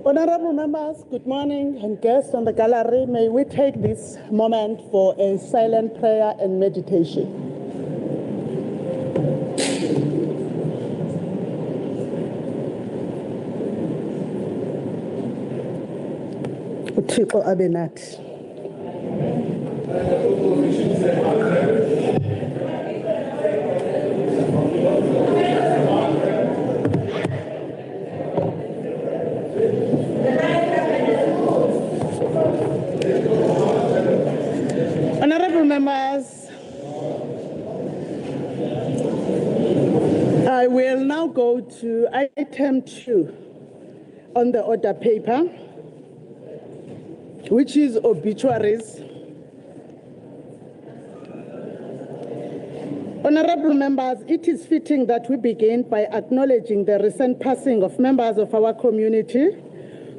Honorable members, good morning, and guests on the gallery, may we take this moment for a silent prayer and meditation. uThixo abe nathi. Honorable members, I will now go to item 2 on the order paper, which is obituaries. Honorable members, it is fitting that we begin by acknowledging the recent passing of members of our community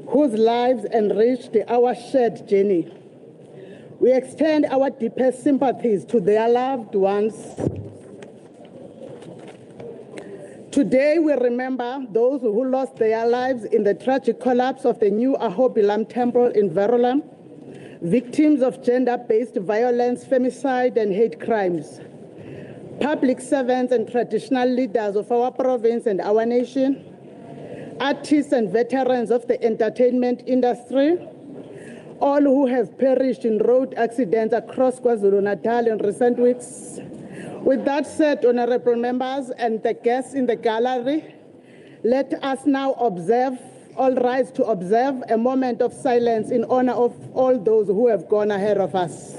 whose lives enriched our shared journey. We extend our deepest sympathies to their loved ones. Today, we remember those who lost their lives in the tragic collapse of the new Ahobilam Temple in Verulam, victims of gender-based violence, femicide, and hate crimes. Public servants and traditional leaders of our province and our nation, artists and veterans of the entertainment industry, all who have perished in road accidents across KwaZulu-Natal in recent weeks. With that said, honorable members and the guests in the gallery, let us now all rise to observe a moment of silence in honor of all those who have gone ahead of us.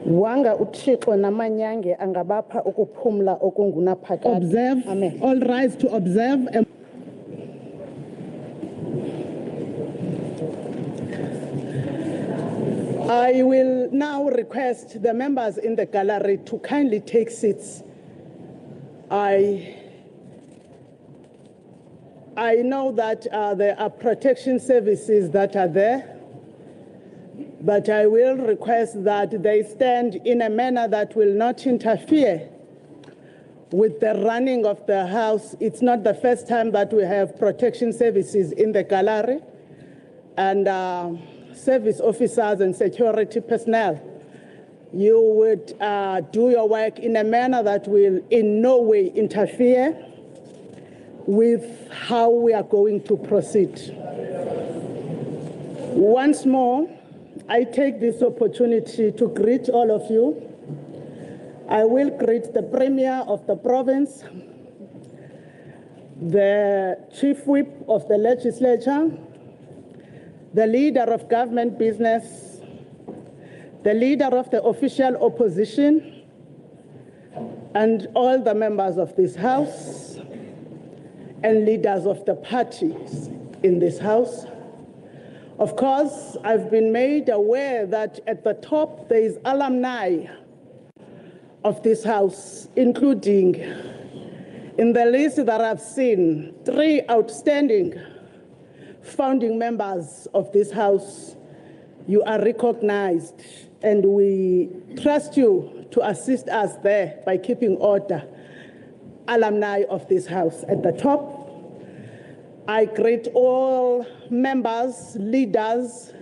Wanga uThixo namanyange angabapha ukuphumla okungunaphakade. Observe. Amen. All rise to observe. I will now request the members in the gallery to kindly take seats. I know that there are protection services that are there, but I will request that they stand in a manner that will not interfere with the running of the house. It's not the first time that we have protection services in the gallery, and service officers and security personnel. You would do your work in a manner that will in no way interfere with how we are going to proceed. Once more, I take this opportunity to greet all of you. I will greet the Premier of the province, the Chief Whip of the Legislature, the Leader of Government Business, the Leader of the Official Opposition, and all the members of this House, and leaders of the parties in this House. Of course, I've been made aware that at the top there is alumni of this House, including in the list that I've seen 3 outstanding founding members of this House. You are recognized, and we trust you to assist us there by keeping order. Alumni of this House at the top. I greet all members, leaders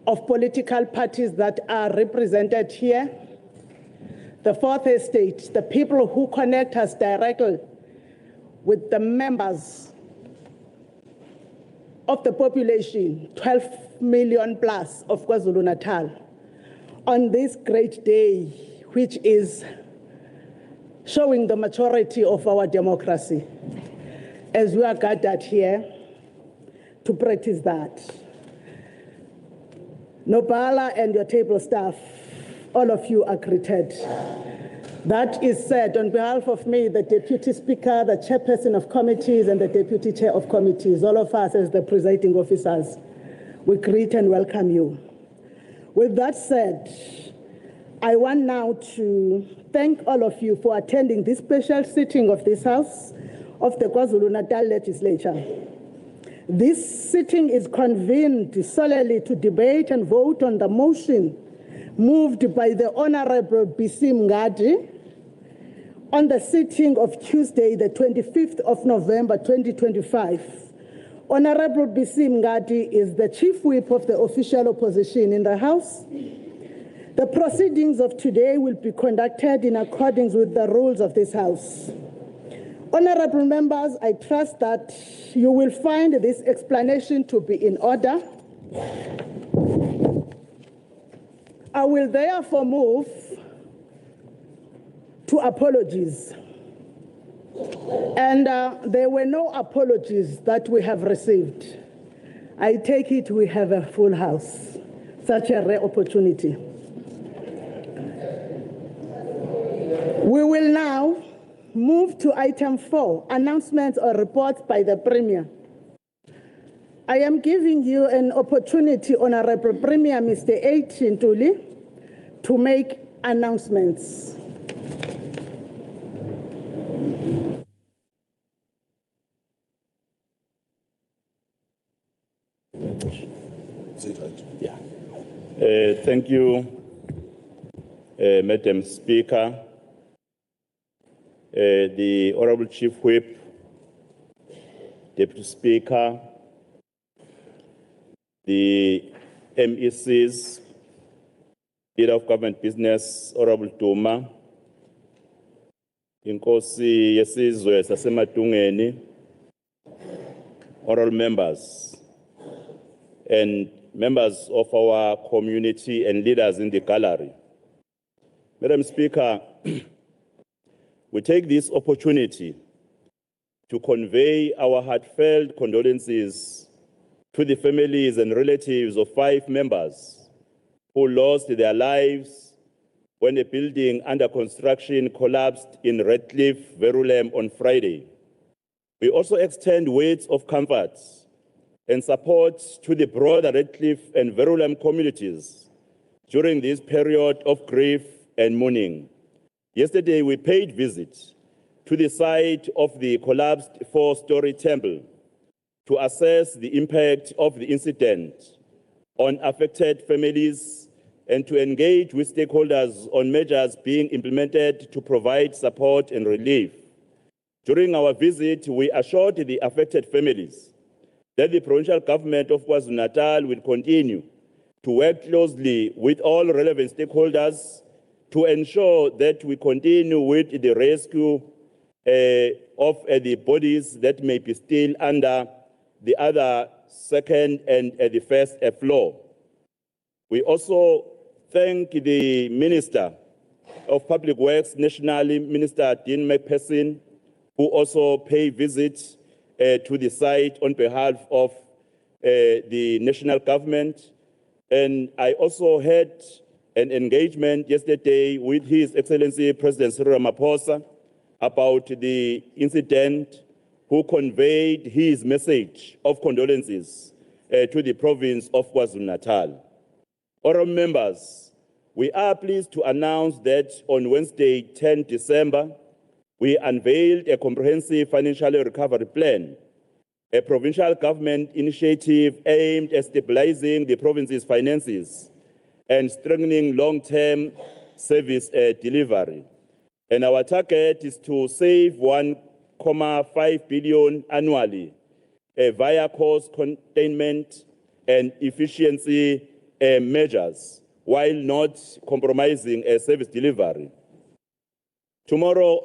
of political parties that are represented here. The Fourth Estate, the people who connect us directly with the members of the population, 12 million plus of KwaZulu-Natal, on this great day, which is showing the maturity of our democracy, as we are gathered here to practice that. Nobala and your table staff, all of you are greeted. That is said on behalf of me, the Deputy Speaker, the Chairperson of Committees, and the Deputy Chair of Committees, all of us as the presiding officers, we greet and welcome you. With that said, I want now to thank all of you for attending this special sitting of this House of the KwaZulu-Natal Legislature. This sitting is convened solely to debate and vote on the motion moved by the Honorable B.C. Mngadi on the sitting of Tuesday, the 25th of November 2025. Honorable B.C. Mngadi is the Chief Whip of the official opposition in the House. The proceedings of today will be conducted in accordance with the rules of this House. Honorable members, I trust that you will find this explanation to be in order. I will therefore move to apologies. And there were no apologies that we have received. I take it we have a full House. Such a rare opportunity. We will now move to item 4, announcements or reports by the Premier. I am giving you an opportunity, Honorable Premier Mr. H. Ntuli, to make announcements. Yeah. Thank you, Madam Speaker. The Honorable Chief Whip, Deputy Speaker, the MECs, Leader of Government Business, Honorable Duma, Inkosi yesizwe saseMatungeni, honorable members, and members of our community and leaders in the gallery. Madam Speaker, we take this opportunity to convey our heartfelt condolences to the families and relatives of 5 members who lost their lives when a building under construction collapsed in Redcliffe, Verulam on Friday. We also extend words of comfort and support to the broader Redcliffe and Verulam communities during this period of grief and mourning. Yesterday, we paid visit to the site of the collapsed 4-story temple to assess the impact of the incident on affected families and to engage with stakeholders on measures being implemented to provide support and relief. During our visit, we assured the affected families that the provincial government of KwaZulu-Natal will continue to work closely with all relevant stakeholders to ensure that we continue with the rescue of the bodies that may be still under the other second and the first floor. We also thank the Minister of Public Works nationally, Minister Dean McPherson, who also paid visits to the site on behalf of the national government. And I also had an engagement yesterday with His Excellency President Cyril Ramaphosa about the incident, who conveyed his message of condolences to the province of KwaZulu-Natal. Honourable members, we are pleased to announce that on Wednesday, 10 December, we unveiled a comprehensive financial recovery plan, a provincial government initiative aimed at stabilizing the province's finances and strengthening long-term service delivery. And our target is to save 1.5 billion annually via cost containment and efficiency measures, while not compromising service delivery. Tomorrow,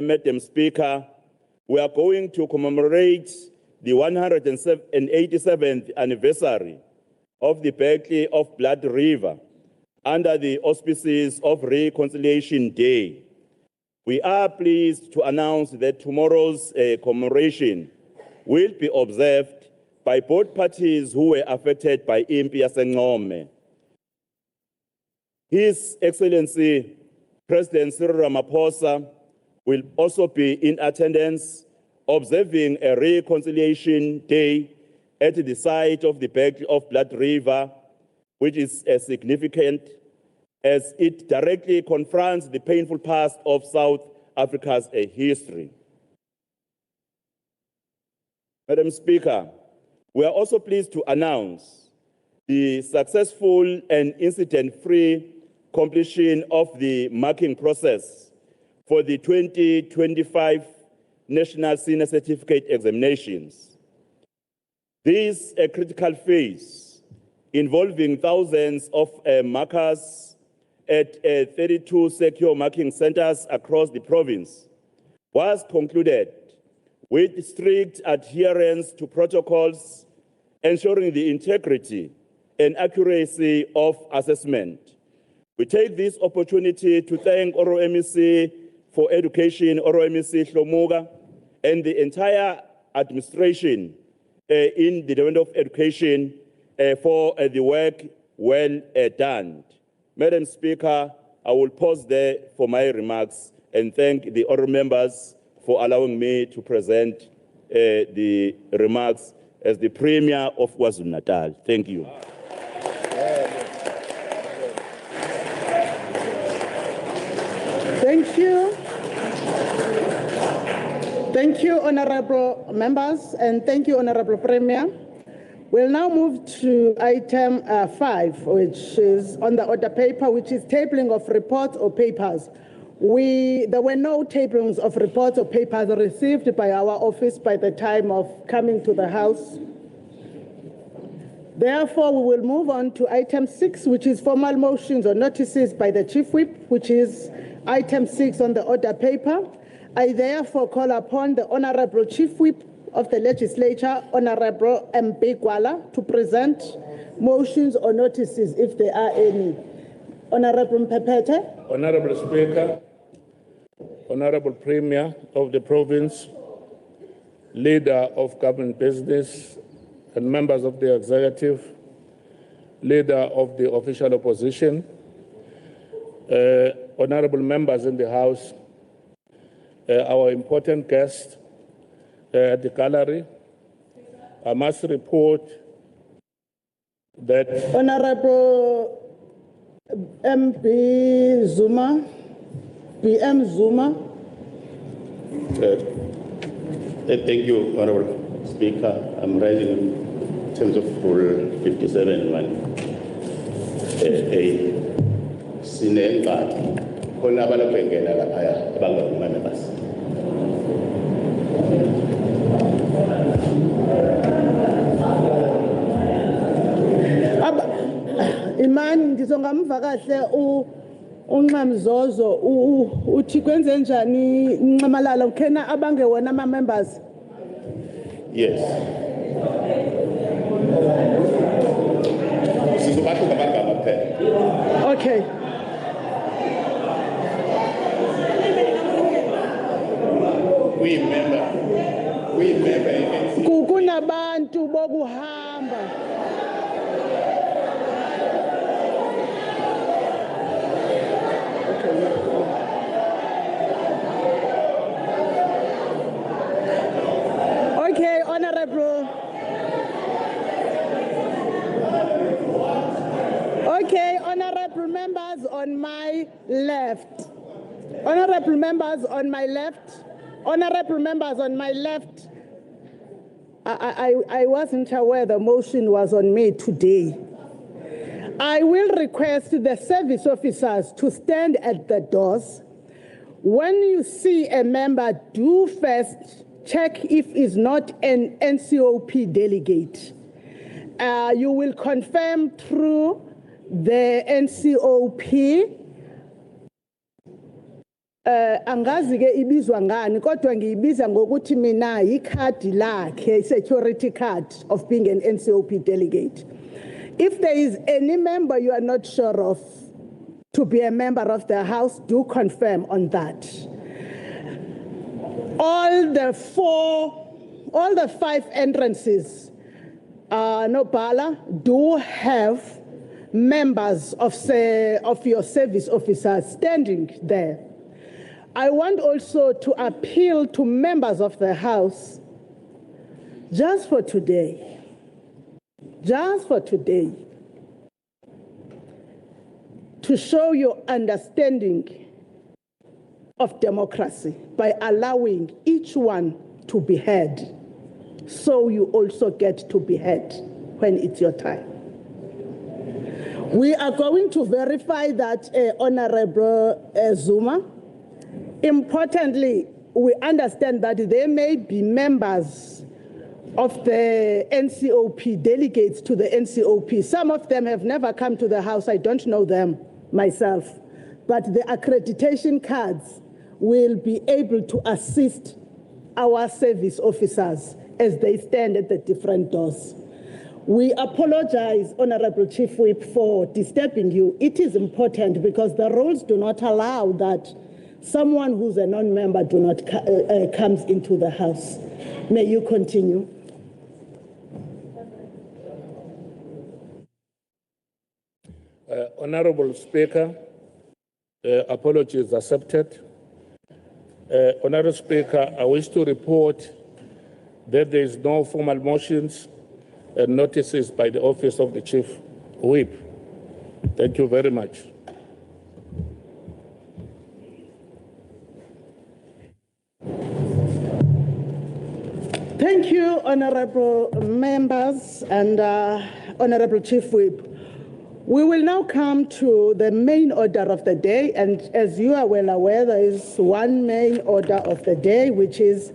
Madam Speaker, we are going to commemorate the 187th anniversary of the Battle of Blood River under the auspices of Reconciliation Day. We are pleased to announce that tomorrow's commemoration will be observed by both parties who were affected by Impi Yasencome. His Excellency President Cyril Ramaphosa will also be in attendance, observing a Reconciliation Day at the site of the Battle of Blood River, which is significant as it directly confronts the painful past of South Africa's history. Madam Speaker, We are also pleased to announce the successful and incident-free completion of the marking process for the 2025 National Senior Certificate Examinations. This is a critical phase involving thousands of markers at 32 secure marking centers across the province was concluded with strict adherence to protocols, ensuring the integrity and accuracy of assessment. We take this opportunity to thank Oro MEC for Education, Oro MEC Shlomuga, and the entire administration in the Department of Education for the work well done. Madam Speaker, I will pause there for my remarks and thank the honourable members for allowing me to present the remarks as the Premier of KwaZulu-Natal. Thank you. Thank you. Thank you, honourable members, and thank you, honourable Premier. We'll now move to item 5, which is on the order paper, which is tabling of reports or papers. There were no tablings of reports or papers received by our office by the time of coming to the House. Therefore, we will move on to item 6, which is formal motions or notices by the Chief Whip, which is item 6 on the order paper. I therefore call upon the Honourable Chief Whip of the Legislature, Honourable MP Gwala, to present motions or notices if there are any. Honourable Mpepete. Honourable Speaker, Honourable Premier of the province, Leader of Government Business and members of the Executive, Leader of the Official Opposition, Honourable members in the House, our important guest at the gallery, I must report that Honourable MP Zuma, PM Zuma. Thank you, Honourable Speaker. I'm rising in terms of Rule 57(1). Sinengxaki khona abalapho engena laphaya abangavuma members. Imani ngizongamva kahle uNxamzozo uthi kwenze njani inxamalala ukhena abangewona ama members. Yes. Sizobathu ngabangama kuphela. Okay. We remember Kunabantu bokuhamba. Okay, Honourable. Okay, honourable members on my left. Honourable members on my left. Honourable members on my left. I wasn't aware the motion was on me today. I will request the service officers to stand at the doors. When you see a member, do first check if he's not an NCOP delegate. You will confirm through the NCOP. Angazi ke ibizwa ngani kodwa ngiyibiza ngokuthi mina ikhadi lakhe security card of being an NCOP delegate. If there is any member you are not sure of to be a member of the House, do confirm on that. All the 5 entrances, Nobala, do have members of your service officers standing there. I want also to appeal to members of the House, just for today, to show your understanding of democracy by allowing each one to be heard. so you also get to be heard when it's your time. We are going to verify that, Honorable Zuma. Importantly, we understand that there may be members of the NCOP, delegates to the NCOP. Some of them have never come to the House. I don't know them myself. But the accreditation cards will be able to assist our service officers as they stand at the different doors. We apologize, Honorable Chief Whip, for disturbing you. It is important because the rules do not allow that someone who's a non-member comes into the House. May you continue. Honorable Speaker, apology is accepted. Honorable Speaker, I wish to report that there is no formal motions and notices by the Office of the Chief Whip. Thank you very much. Thank you, honorable members and Honorable Chief Whip. We will now come to the main order of the day, and as you are well aware, there is one main order of the day, which is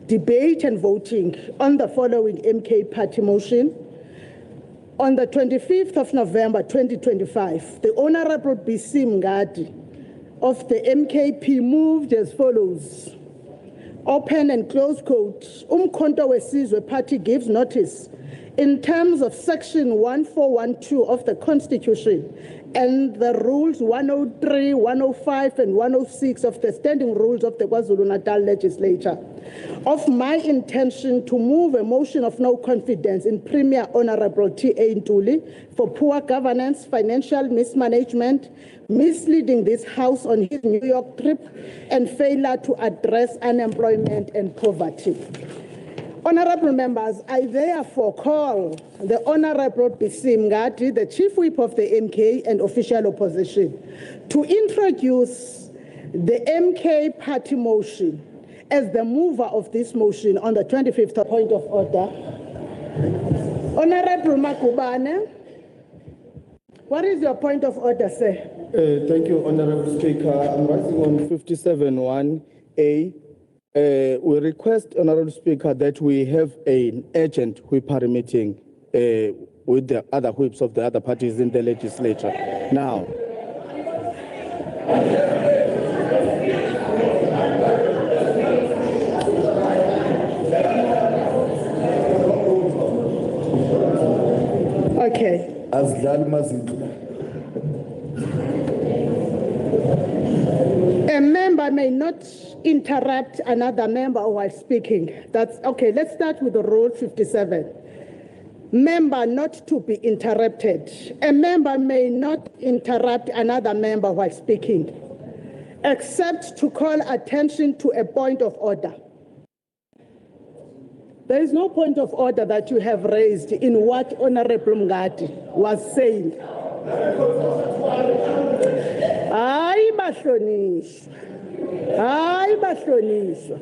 debate and voting on the following MK Party motion. On the 25th of November 2025, the Honorable BC Mngadi of the MKP moved as follows. Open and close quote, Umkhonto weSizwe Party gives notice in terms of section 1412 of the Constitution and the rules 103, 105 and 106 of the standing rules of the KwaZulu-Natal Legislature of my intention to move a motion of no confidence in Premier Honorable T.A. Ntuli for poor governance, financial mismanagement, misleading this House on his New York trip, and failure to address unemployment and poverty. Honorable members, I therefore call the Honorable BC Mngadi, the Chief Whip of the MK and official opposition, to introduce the MK Party motion as the mover of this motion on the 25th point of order. Honorable Makubane, what is your point of order, sir? Thank you, Honorable Speaker. I'm rising on 57(1)A. We request, Honorable Speaker, that we have an urgent whip party meeting with the other whips of the other parties in the legislature. Now. Okay. A member may not interrupt another member while speaking. That's okay. Let's start with the rule 57. Member not to be interrupted. A member may not interrupt another member while speaking, except to call attention to a point of order. There is no point of order that you have raised in what Honorable Mngadi was saying. Hayi bahlonishwa. Hayi bahlonishwa.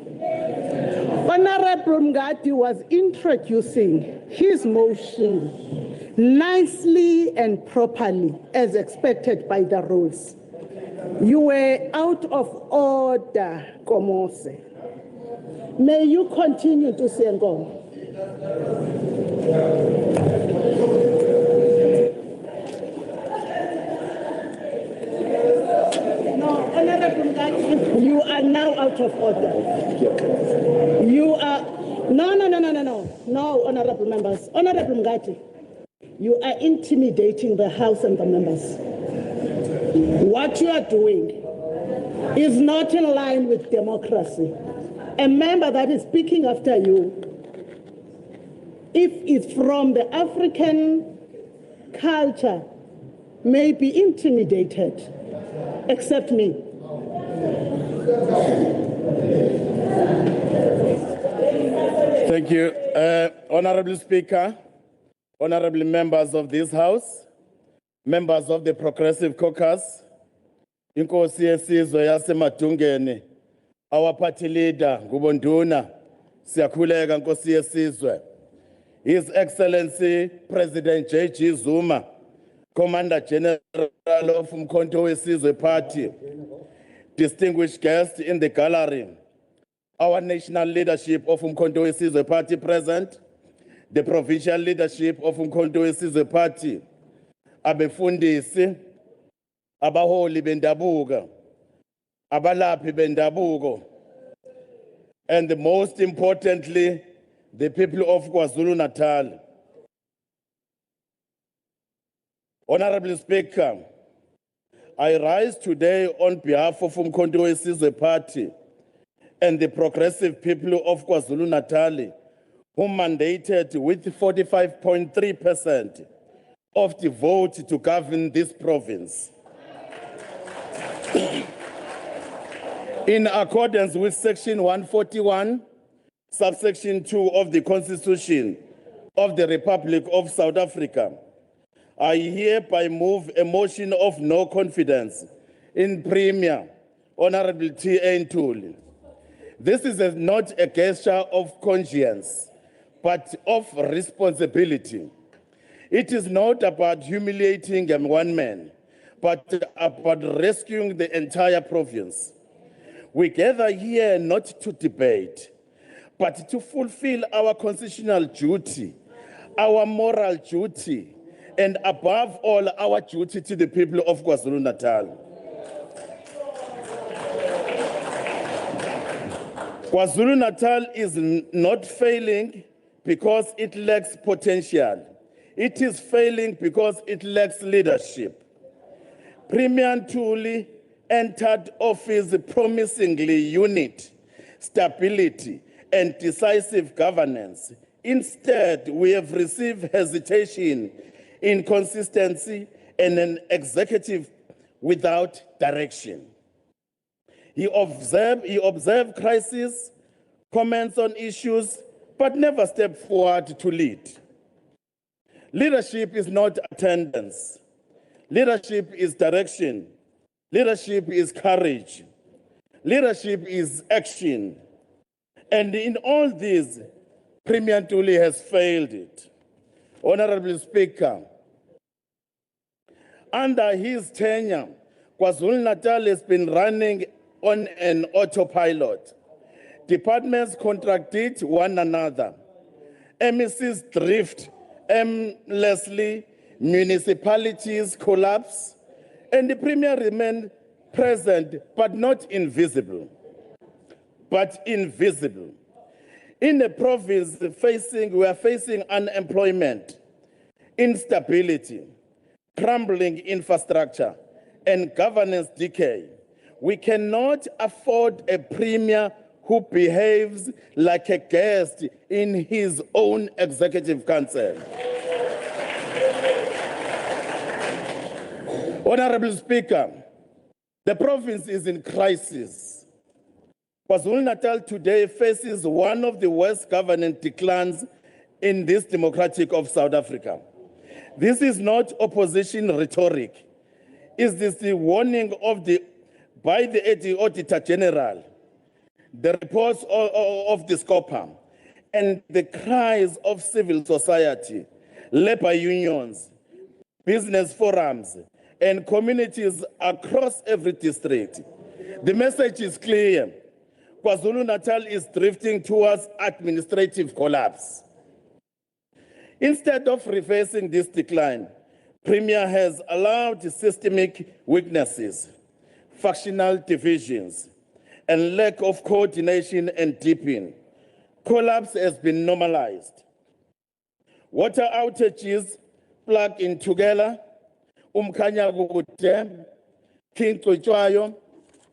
Honorable Mngadi was introducing his motion nicely and properly as expected by the rules. You were out of order, Komose. May you continue to say go. No, Honorable Mngadi, you are now out of order. You are no, honorable members. Honorable Mngadi, you are intimidating the House and the members. What you are doing is not in line with democracy. A member that is speaking after you, if it's from the African culture, may be intimidated, except me. Thank you. Honorable Speaker, honorable members of this House, members of the Progressive Caucus, Inkosi yesizwe yaseMadungeni, our party leader, Ngubonduna, Siyakhuleka Nkosi yesizwe. His Excellency President J.G. Zuma, Commander General of Umkhonto weSizwe Party, distinguished guests in the gallery, our national leadership of Umkhonto weSizwe Party present, the provincial leadership of Umkhonto weSizwe Party, abefundisi, abaholi bendabuko, abalaphi bendabuko, and most importantly, the people of KwaZulu-Natal. Honorable Speaker, I rise today on behalf of Umkhonto weSizwe Party and the progressive people of KwaZulu-Natal, who mandated with 45.3% of the vote to govern this province. In accordance with Section 141, subsection 2 of the Constitution of the Republic of South Africa, I hereby move a motion of no confidence in Premier Honorable T.A. Ntuli. This is not a gesture of conscience, but of responsibility. It is not about humiliating one man, but about rescuing the entire province. We gather here not to debate, but to fulfill our constitutional duty, our moral duty, and above all, our duty to the people of KwaZulu-Natal. KwaZulu-Natal is not failing because it lacks potential. It is failing because it lacks leadership. Premier Ntuli entered office promisingly unity, stability, and decisive governance. Instead, we have received hesitation, inconsistency, and an executive without direction. He observed crisis, comments on issues, but never stepped forward to lead. Leadership is not attendance. Leadership is direction. Leadership is courage. Leadership is action. And in all this, Premier Ntuli has failed it. Honorable Speaker, under his tenure, KwaZulu-Natal has been running on an autopilot. Departments contradict one another. MECs drift aimlessly, municipalities collapse, and the Premier remains present but not invisible. In a province we are facing unemployment, instability, crumbling infrastructure, and governance decay. We cannot afford a premier who behaves like a guest in his own executive council. Honorable Speaker, the province is in crisis. KwaZulu-Natal today faces one of the worst governance declines in this democratic of South Africa. This is not opposition rhetoric. Is this the warning by the Auditor General, the reports of the SCOPA, and the cries of civil society, labor unions, business forums, and communities across every district? The message is clear. KwaZulu-Natal is drifting towards administrative collapse. Instead of reversing this decline, Premier has allowed systemic weaknesses, factional divisions, and lack of coordination and deepening. Collapse has been normalized. Water outages plug in together, Umkhanyakude, King Tsotswayo,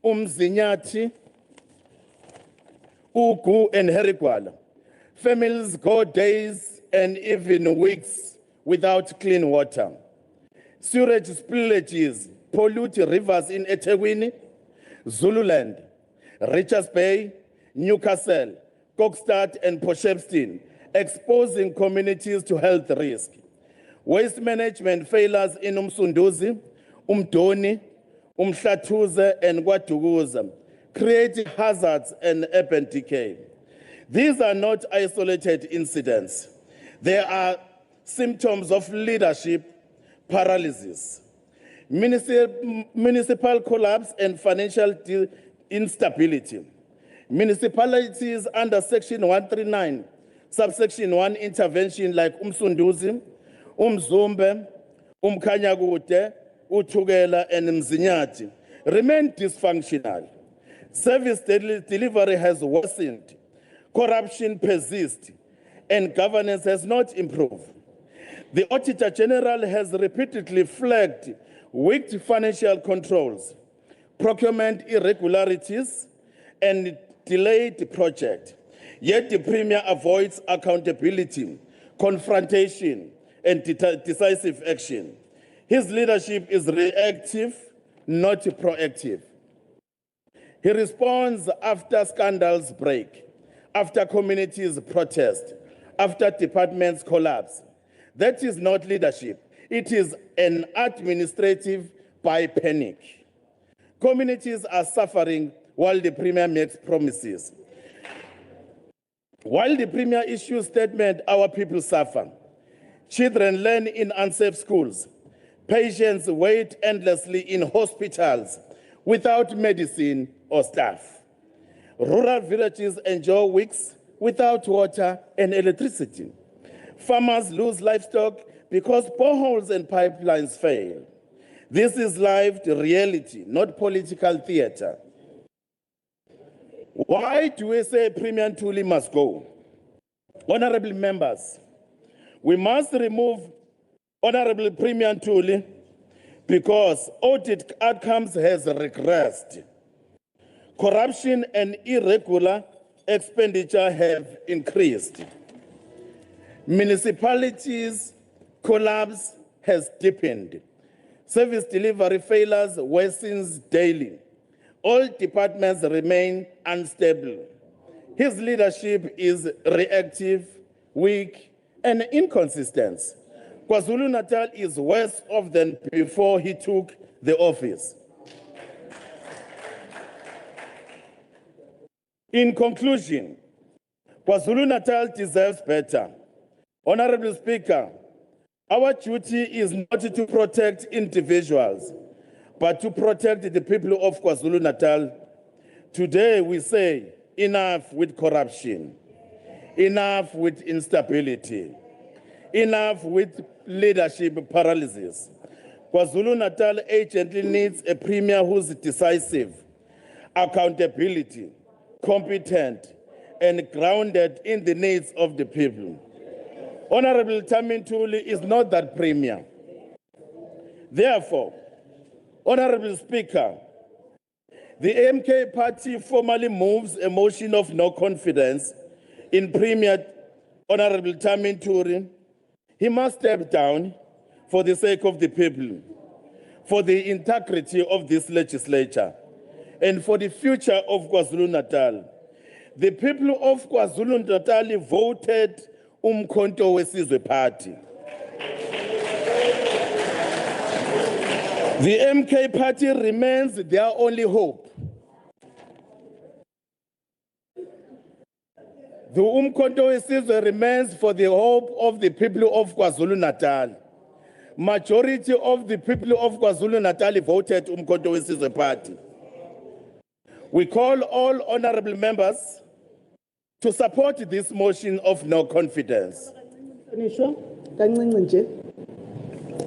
Umzinyathi, Ugu, and Herigwala. Families go days and even weeks without clean water. Sewage spillages pollute rivers in eThekwini, Zululand, Richards Bay, Newcastle, Kokstad, and Potchefstroom, exposing communities to health risk. Waste management failures in Umsunduzi, Umdoni, Umhlathuze, and KwaDukuza, creating hazards and urban decay. These are not isolated incidents. They are symptoms of leadership paralysis, municipal collapse and financial instability. Municipalities under Section 139, subsection 1 intervention like Umsunduzi, Umzumbe, Umkhanyakude, Uthukela and Mzinyati remain dysfunctional. Service delivery has worsened, corruption persists, and governance has not improved. The Auditor General has repeatedly flagged weak financial controls, procurement irregularities, and delayed projects. Yet the Premier avoids accountability, confrontation, and decisive action. His leadership is reactive, not proactive. He responds after scandals break, after communities protest, after departments collapse. That is not leadership. It is an administrative by panic. Communities are suffering while the Premier makes promises. While the Premier issues statement, our people suffer. Children learn in unsafe schools. Patients wait endlessly in hospitals without medicine or staff. Rural villages enjoy weeks without water and electricity. Farmers lose livestock because boreholes and pipelines fail. This is lived reality, not political theater. Why do we say Premier Ntuli must go? Honorable members, we must remove Honorable Premier Ntuli because audit outcomes has regressed. Corruption and irregular expenditure have increased. Municipalities' collapse has deepened. Service delivery failures worsens daily. All departments remain unstable. His leadership is reactive, weak, and inconsistent. KwaZulu-Natal is worse off than before he took the office. In conclusion, KwaZulu-Natal deserves better. Honorable Speaker, our duty is not to protect individuals, but to protect the people of KwaZulu-Natal. Today we say enough with corruption, enough with instability, enough with leadership paralysis. KwaZulu-Natal urgently needs a Premier who's decisive, accountability, competent, and grounded in the needs of the people. Honorable Ntuli is not that Premier. Therefore, Honorable Speaker, the MK party formally moves a motion of no confidence in Premier Honorable Ntuli. He must step down for the sake of the people, for the integrity of this legislature, and for the future of KwaZulu-Natal. The people of KwaZulu-Natal voted Umkhonto weSizwe Party. The MK party remains their only hope. The Umkhonto weSizwe remains for the hope of the people of KwaZulu-Natal. Majority of the people of KwaZulu-Natal voted Umkhonto weSizwe Party. We call all honorable members to support this motion of no confidence.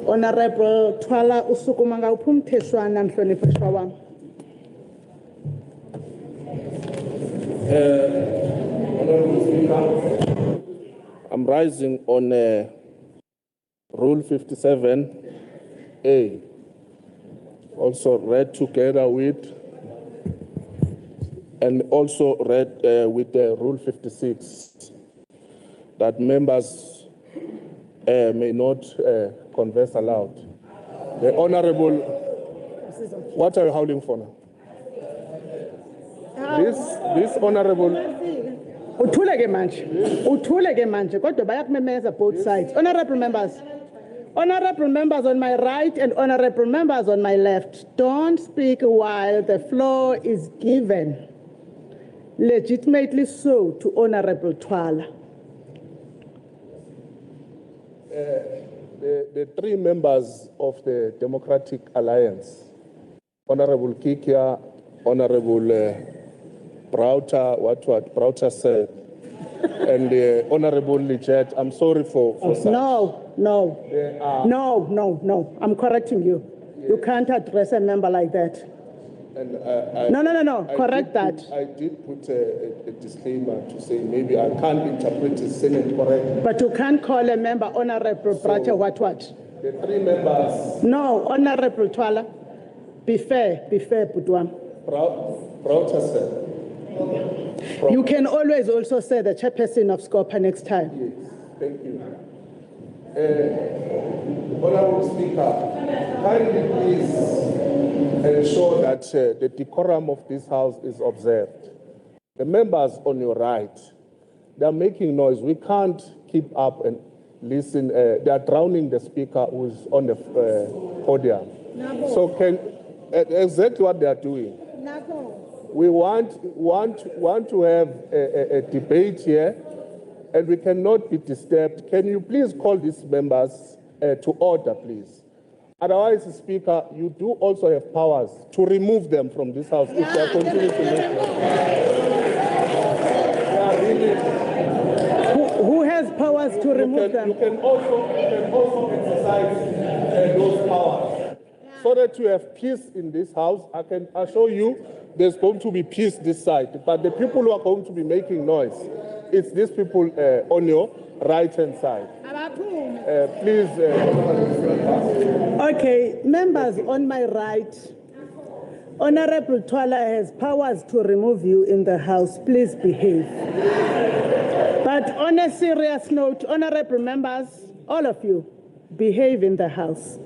Honorable Twala usukumanga uphumtheshwana mhloniphiswa wami. Honorable Speaker, I'm rising on Rule 57A, also read together with, and also read with Rule 56, that members may not converse aloud. The Honorable, what are you howling for now? This Honorable. Uthuleke manje kodwa bayakumemeza both sides. Honorable members on my right and honorable members on my left, don't speak while the floor is given. legitimately so to Honorable Twala. The three members of the Democratic Alliance, Honorable Kikia, Honorable Brauter said, and Honorable Lichet, I'm sorry for such. No. I'm correcting you. Yes. You can't address a member like that. And No. Correct that. I did put a disclaimer to say maybe I can't interpret the Senate correctly. But you can't call a member Honorable Bracha what? The three members. No, Honorable Twala. Be fair, Putwam. Brauter said. You can always also say the chairperson of SCOPA next time. Yes, thank you. Honorable Speaker, kindly please ensure that the decorum of this House is observed. The members on your right, they are making noise. We can't keep up and listen. They are drowning the Speaker who is on the podium. So exactly what they are doing. We want to have a debate here, and we cannot be disturbed. Can you please call these members to order, please? Otherwise, Speaker, you do also have powers to remove them from this House if they are continuing to make Who has powers to remove them? You can also exercise those powers. So that you have peace in this House, I can assure you there's going to be peace this side. But the people who are going to be making noise, it's these people on your right-hand side. Please. Okay, members on my right, Honorable Twala has powers to remove you in the House. Please behave. But on a serious note, honorable members, all of you, behave in the House.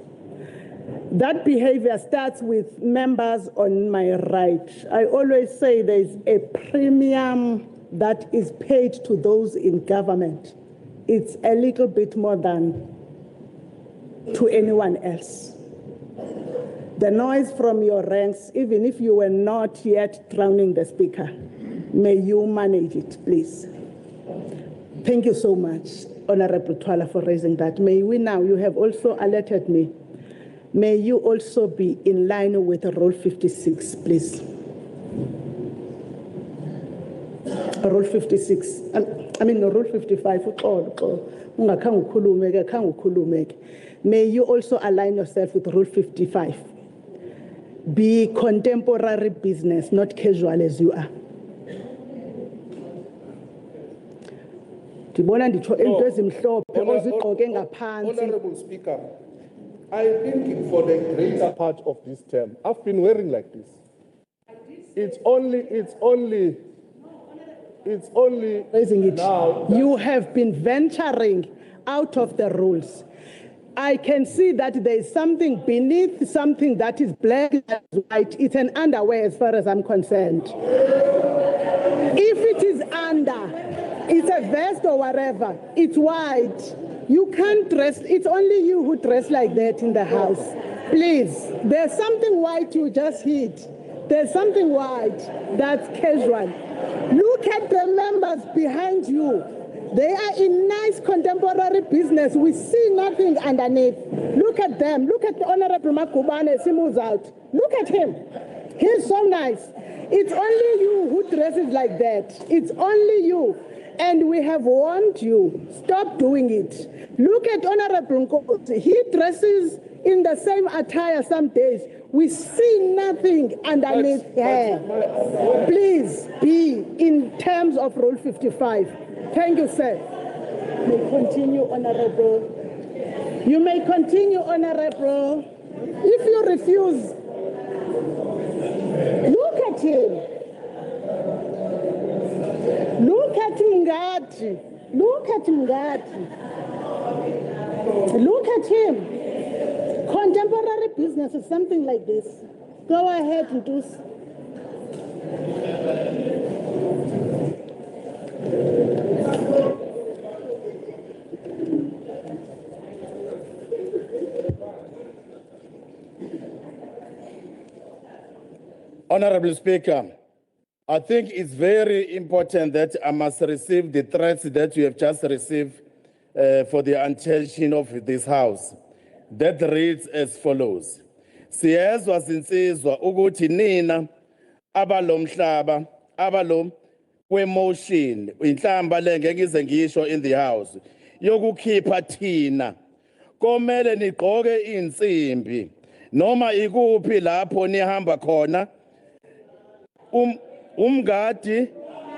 That behavior starts with members on my right. I always say there's a premium that is paid to those in government. It's a little bit more than to anyone else. The noise from your ranks, even if you were not yet drowning the Speaker, may you manage it, please. Thank you so much, Honorable Twala, for raising that. May we now, you have also alerted me, may you also be in line with Rule 56, please. Rule 56. Rule 55. May you also align yourself with Rule 55. Be contemporary business, not casual as you are. Honorable Speaker, I think for the greater part of this term, I've been wearing like this. It's only raising it now. You have been venturing out of the rules. I can see that there is something beneath something that is black and white. It's an underwear as far as I'm concerned. If it is under, it's a vest or whatever, it's white. You can't dress, it's only you who dress like that in the House. Please, there's something white you just hid. There's something white that's casual. Look at the members behind you. They are in nice contemporary business. We see nothing underneath. Look at them. Look at the Honorable Makubane as he moves out. Look at him. He's so nice. It's only you who dresses like that. It's only you. And we have warned you. Stop doing it. Look at Honorable Nkosi. He dresses in the same attire some days. We see nothing underneath here. Please be in terms of Rule 55. Thank you, sir. You may continue, Honorable. You may continue, Honorable. If you refuse, look at him. Look at Mngadi. Look at Mngadi. Look at him. Contemporary business is something like this. Go ahead and do. Honorable Speaker, I think it's very important that I must receive the threats that you have just received for the attention of this House. That reads as follows. Siyezwa sinsizwa ukuthi nina abalomhlaba abalom kwemotion inhlamba le ngeke ize ngisho in the House yokukhipha thina komele niqoke insimbi noma ikuphi lapho nihamba khona umgadi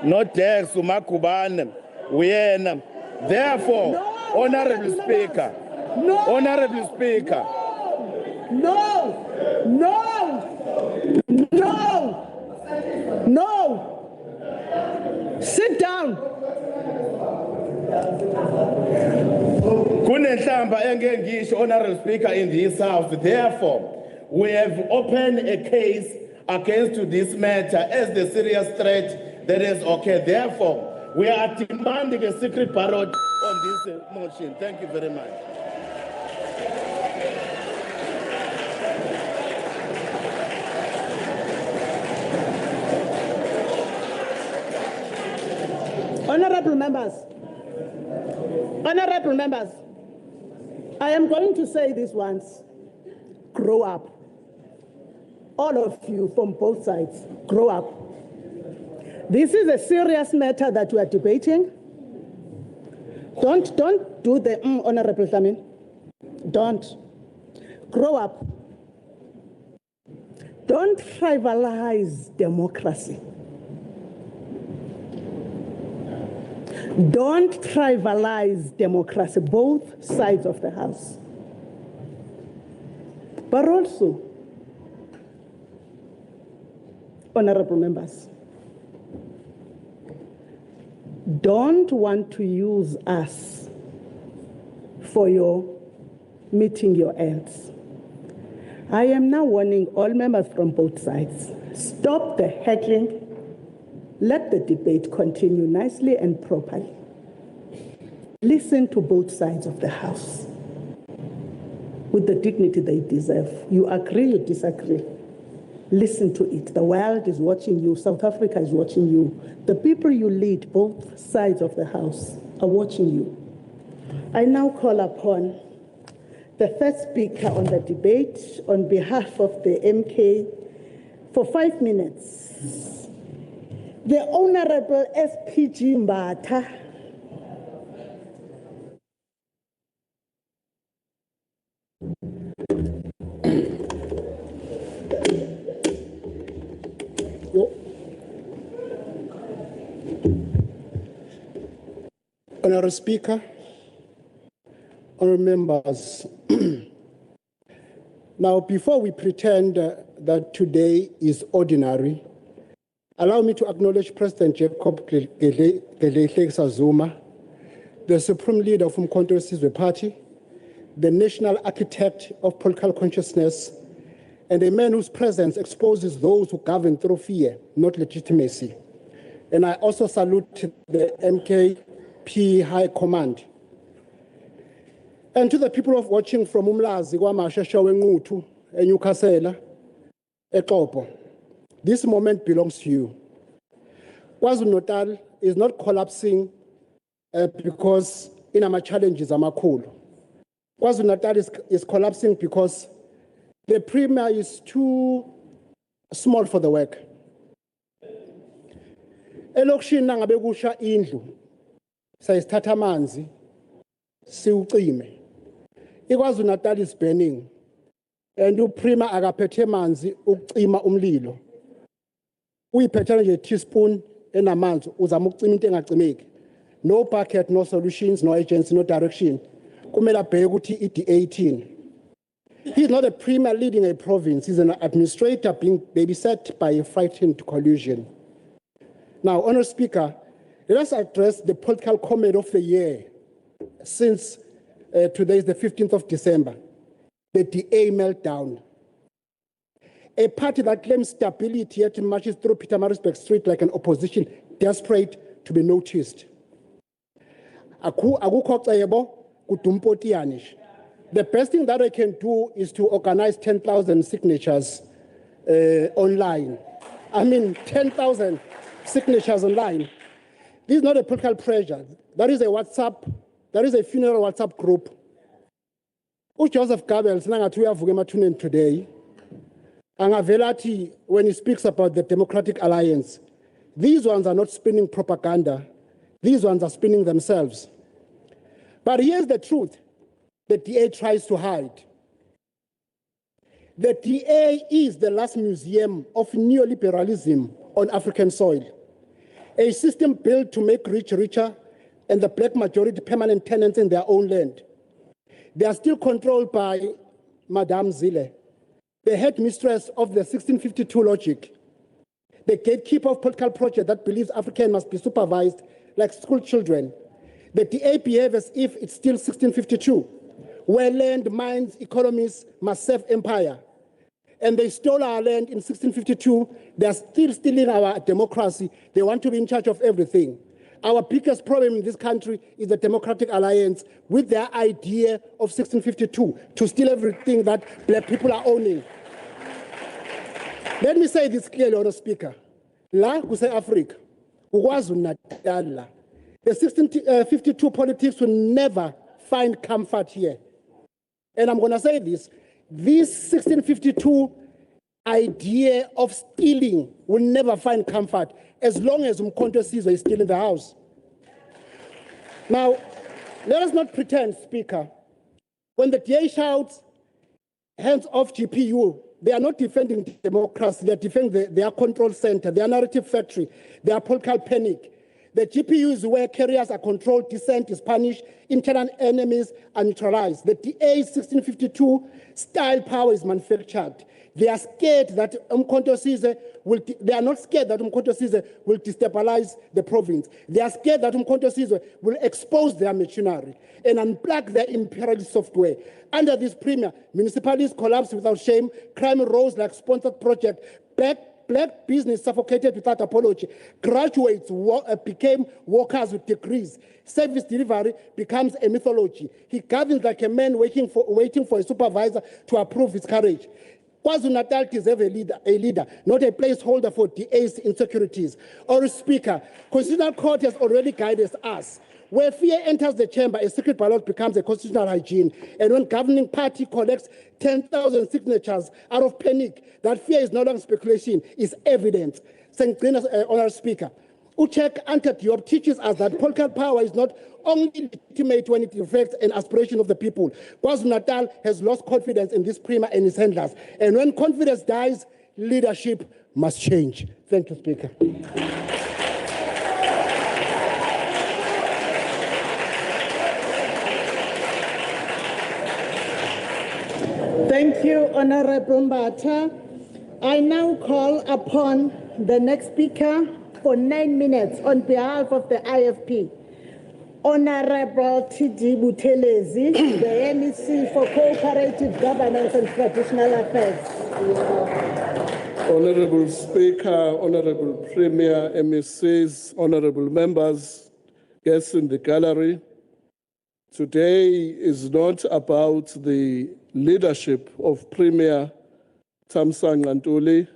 no Dex uMagubane uyena. Therefore, Honorable Speaker, Honorable Speaker, No. Sit down. Kunenhlamba engeke ngisho, Honorable Speaker, in this House. Therefore, we have opened a case against this matter as the serious threat that is okay. Therefore, we are demanding a secret ballot on this motion. Thank you very much. Honorable members, I am going to say this once. Grow up. All of you from both sides, grow up. This is a serious matter that we are debating. Don't do the Honorable Tlamin. Don't. Grow up. Don't trivialize democracy. Don't trivialize democracy, both sides of the House. But also, honorable members, don't want to use us for your meeting your ends. I am now warning all members from both sides. Stop the heckling. Let the debate continue nicely and properly. Listen to both sides of the House with the dignity they deserve. You agree, you disagree. Listen to it. The world is watching you. South Africa is watching you. The people you lead, both sides of the House, are watching you. I now call upon the first speaker on the debate on behalf of the MK for 5 minutes. The Honorable SPG Mbatha. Honorable Speaker, honorable members, now before we pretend that today is ordinary, allow me to acknowledge President Jacob Gedleyihlekisa Zuma, the Supreme Leader of Umkhonto weSizwe Party, the national architect of political consciousness, and a man whose presence exposes those who govern through fear, not legitimacy. And I also salute the MKP High Command. And to the people of watching from Umlazi, KwaMashasha weNquthu, eNyukhasela, eXhopo, this moment belongs to you. KwaZulu-Natal is not collapsing because our challenges are amakhulu. KwaZulu-Natal is collapsing because the premier is too small for the work. Elokishini nangabe kusha indlu, sayisithatha amanzi, siwucime. KwaZulu-Natal is burning. And uprima akaphethe manzi ukucima umlilo. Uyiphethe nje teaspoon enamanzi uzama ukucima into engacimeki. No bucket, no solutions, no agency, no direction. Kumele abheke ukuthi i-D18. He's not a premier leading a province. He's an administrator being babysat by a frightened collusion. Now, Honourable Speaker, let us address the political comedy of the year since today is the 15th of December. The DA meltdown. A party that claims stability yet marches through Pietermaritzburg Street like an opposition desperate to be noticed. The best thing that I can do is to organize 10,000 signatures online. I mean, 10,000. signatures online. This is not a political pressure. That is a funeral WhatsApp group. Joseph Goebbels nangathi uyavuka emathuneni today. Angavela athi when he speaks about the Democratic Alliance, these ones are not spinning propaganda. These ones are spinning themselves. But here's the truth the DA tries to hide. The DA is the last museum of neoliberalism on African soil. A system built to make rich richer and the black majority permanent tenants in their own land. They are still controlled by Madame Zille, the headmistress of the 1652 logic, the gatekeeper of political project that believes African must be supervised like school children. The DA behaves as if it's still 1652, where land, mines, economies must serve empire. And they stole our land in 1652. They are still stealing our democracy. They want to be in charge of everything. Our biggest problem in this country is the Democratic Alliance with their idea of 1652 to steal everything that black people are owning. Let me say this clearly, Honourable Speaker. La kuse Africa, KwaZulu-Natal la. The 1652 politics will never find comfort here. And I'm going to say this. This 1652 idea of stealing will never find comfort as long as Umkhonto Sizwe is still in the house. Now, let us not pretend, Speaker, when the DA shouts, hands off GPU, they are not defending democracy, they are defending their control center, their narrative factory, their political panic. The GPU is where carriers are controlled, dissent is punished, internal enemies are neutralized. The DA's 1652 style power is manufactured. They are scared that Umkhonto Sizwe they are not scared that Umkhonto Sizwe will destabilize the province. They are scared that Umkhonto Sizwe will expose their machinery and unplug their imperialist software. Under this premier, municipalities collapsed without shame, crime rose like sponsored project, black business suffocated without apology. Graduates became workers with degrees. Service delivery becomes a mythology. He governs like a man waiting for a supervisor to approve his courage. KwaZulu-Natal deserves a leader, not a placeholder for DA's insecurities. Or Speaker, Constitutional Court has already guided us. Where fear enters the chamber, a secret ballot becomes a constitutional hygiene. And when governing party collects 10,000 signatures out of panic, that fear is no longer speculation, is evidence. Honourable Speaker, Uchek Ante Diop teaches us that political power is not only legitimate when it reflects an aspiration of the people. KwaZulu-Natal has lost confidence in this premier and his handlers. And when confidence dies, leadership must change. Thank you, Speaker. Thank you, Honorable Mbata. I now call upon the next speaker for 9 minutes on behalf of the IFP. Honorable T.D. Buthelezi, the MEC for Cooperative Governance and Traditional Affairs. Honorable Speaker, Honorable Premier, MECs, honorable members, guests in the gallery, today is not about the leadership of Premier Thamsanqa Ntuli,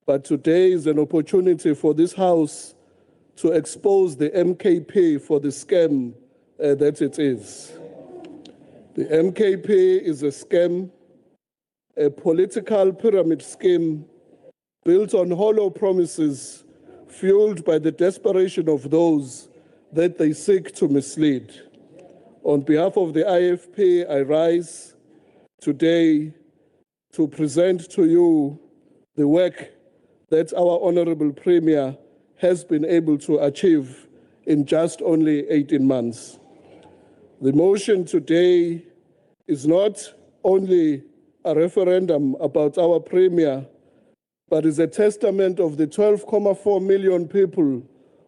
but today is an opportunity for this House to expose the MKP for the scam that it is. The MKP is a scam, a political pyramid scheme built on hollow promises, fueled by the desperation of those that they seek to mislead. On behalf of the IFP, I rise today to present to you the work that our Honorable Premier has been able to achieve in just only 18 months. The motion today is not only a referendum about our Premier, but is a testament of the 12.4 million people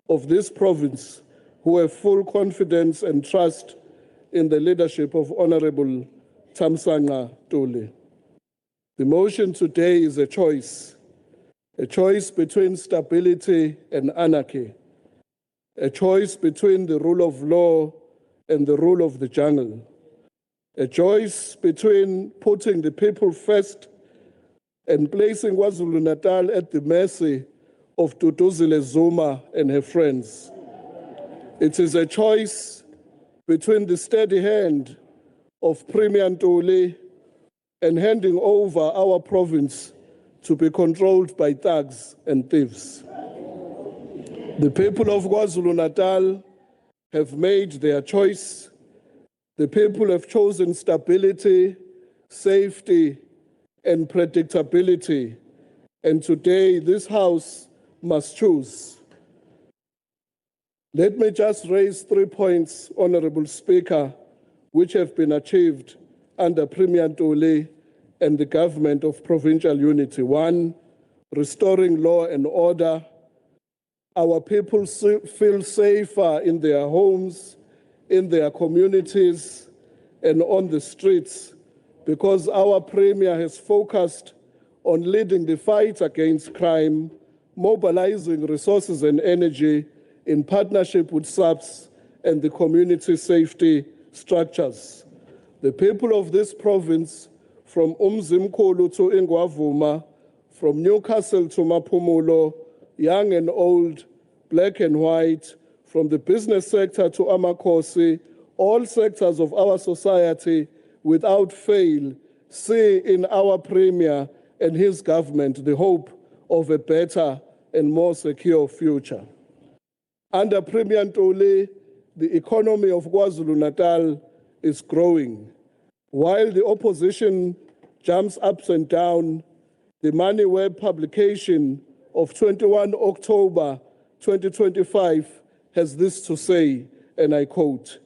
of this province who have full confidence and trust in the leadership of Honorable Thamsanqa Ntuli. The motion today is a choice between stability and anarchy, a choice between the rule of law and the rule of the jungle, a choice between putting the people first and placing KwaZulu-Natal at the mercy of Duduzile Zuma and her friends. It is a choice between the steady hand of Premier Ntuli and handing over our province to be controlled by thugs and thieves. The people of KwaZulu-Natal have made their choice. The people have chosen stability, safety, and predictability. And today, this House must choose. Let me just raise 3 points, Honorable Speaker, which have been achieved under Premier Ntuli and the government of provincial unity. 1, restoring law and order. Our people feel safer in their homes, in their communities, and on the streets because our Premier has focused on leading the fight against crime, mobilizing resources and energy in partnership with SAPS and the community safety structures. The people of this province, from Umzimkhulu to Ingwavuma, from Newcastle to Mapumulo, young and old, black and white, from the business sector to Amakosi, all sectors of our society, without fail, see in our Premier and his government the hope of a better and more secure future. Under Premier Ntuli, the economy of KwaZulu-Natal is growing. While the opposition jumps up and down, the MoneyWeb publication of 21 October 2025 has this to say, and I quote,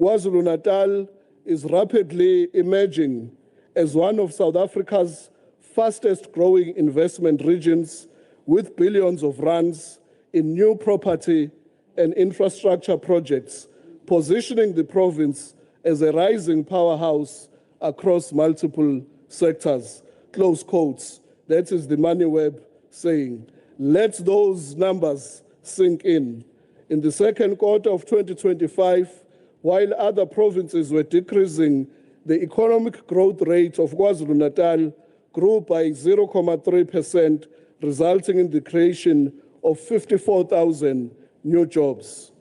KwaZulu-Natal is rapidly emerging as one of South Africa's fastest growing investment regions with billions of rands in new property and infrastructure projects, positioning the province as a rising powerhouse across multiple sectors. Close quotes. That is the MoneyWeb saying. Let those numbers sink in. In the second quarter of 2025, while other provinces were decreasing, the economic growth rate of KwaZulu-Natal grew by 0.3%, resulting in the creation of 54,000 new jobs.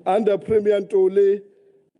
Under Premier Ntuli,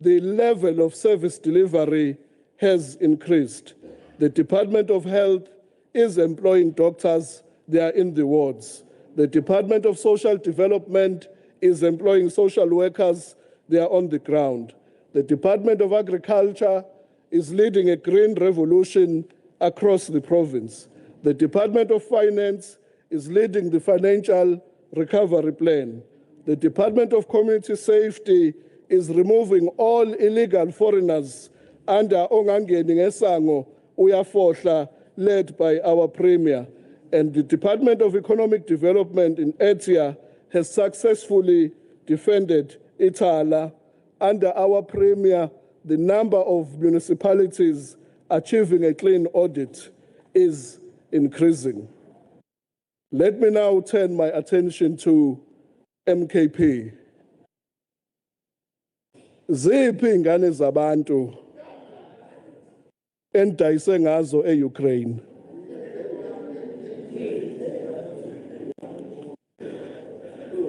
the level of service delivery has increased. The Department of Health is employing doctors, they are in the wards. The Department of Social Development is employing social workers, they are on the ground. The Department of Agriculture is leading a green revolution across the province. The Department of Finance is leading the financial recovery plan. The Department of Community Safety is removing all illegal foreigners under Ongangeni Ngesango Uyafohla, led by our Premier. And the Department of Economic Development in Etia has successfully defended Itala. Under our Premier, the number of municipalities achieving a clean audit is increasing. Let me now turn my attention to MKP. Ziphi ingane zabantu endayise ngazo e-Ukraine?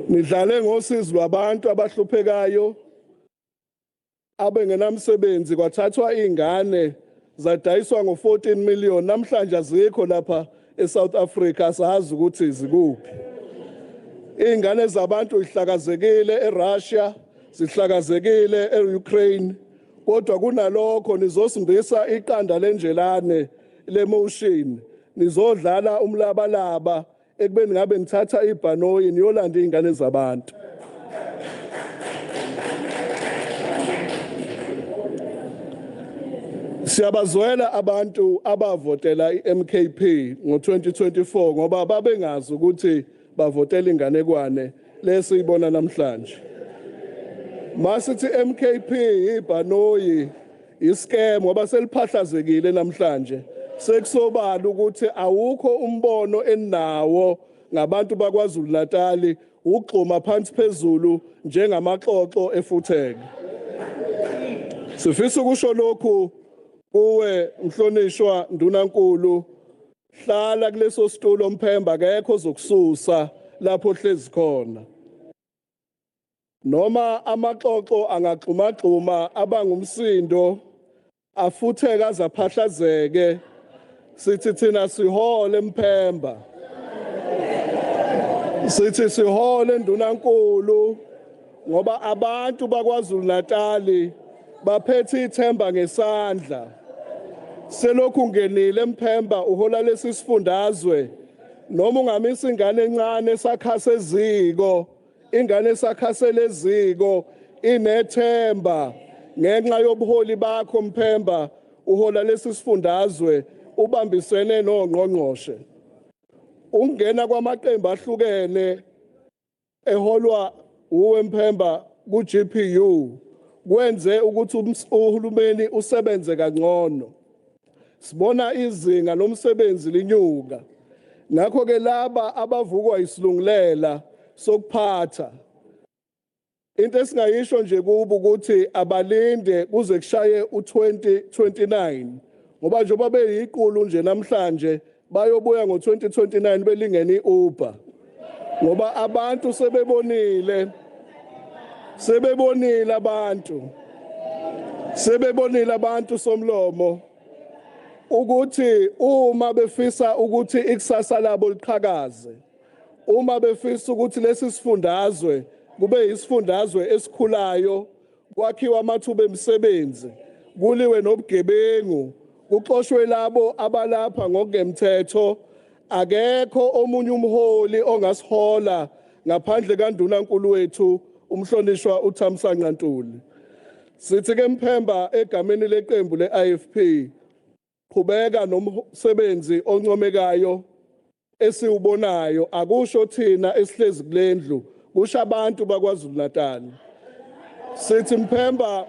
Nidlale ngosizi lwabantu abahluphekayo abengenamsebenzi kwathathwa ingane zadayiswa ngo-14 million namhlanje azikho lapha eSouth Africa asazi ukuthi zikuphi. Ingane zabantu ihlakazekile eRussia, zihlakazekile eUkraine, kodwa kunalokho nizosindisa iqanda lenjelane lemotion, nizodlala umlabalaba ekubeni ngabe nithatha ibhanoyi niyolanda ingane zabantu. Siyabazwela abantu abavotela iMKP ngo-2024 ngoba babengazi ukuthi bavotela inganekwane lesiyibona namhlanje. Masithi MKP ibhanoyi iscam ngoba seliphahlazekile namhlanje. Sekusobala ukuthi awukho umbono enawo ngabantu bakwaZulu-Natal ugxuma phansi phezulu njengamaxoxo efutheke. Sifisa ukusho lokhu kuwe mhlonishwa Ndunankulu, hlala kuleso situlo Mphemba akekho ozokususa lapho hlezi khona. Noma amaxoxo angaxhumaxhuma abangumsindo afutheka azaphahlazeke sithi thina sihole eMphemba. Sithi sihole ndunankulu ngoba abantu bakwaZulu-Natal baphethe ithemba ngesandla. Selokhu ngenile eMphemba uhola lesifundazwe noma ungamisa ingane encane esakhasa eziko, ingane esakhasela eziko inethemba ngenxa yobuholi bakho Mphemba uhola lesifundazwe ubambisene nongqongqoshe. Ungena kwamaqembu ahlukene eholwa uMphemba ku-GPU kwenze ukuthi uhulumeni usebenze kangcono. Sibona izinga lomsebenzi linyuka. Ngakho ke laba abavukwa isilungulela sokuphatha into esingayisho nje kubo ukuthi abalinde kuze kushaye u2029 ngoba njengoba beyiqulu nje namhlanje bayobuya ngo2029 belingene iUber ngoba abantu sebebonile abantu somlomo ukuthi uma befisa ukuthi ikusasa labo liqhakaze, uma befisa ukuthi lesi sifundazwe kube isifundazwe esikhulayo, kwakhiwa amathuba emisebenzi, kuliwe nobugebengu, kuxoshwe labo abalapha ngokungemthetho, akekho omunye umholi ongasihola ngaphandle kaNdunankulu wethu umhlonishwa uThamsanqa Ntuli. Sithi ke Mphemba egameni leqembu leIFP qhubeka nomsebenzi oncomekayo esiubonayo, akusho thina esihlezi kulendlu, kusho abantu bakwaZulu-Natal. Sithi Mphemba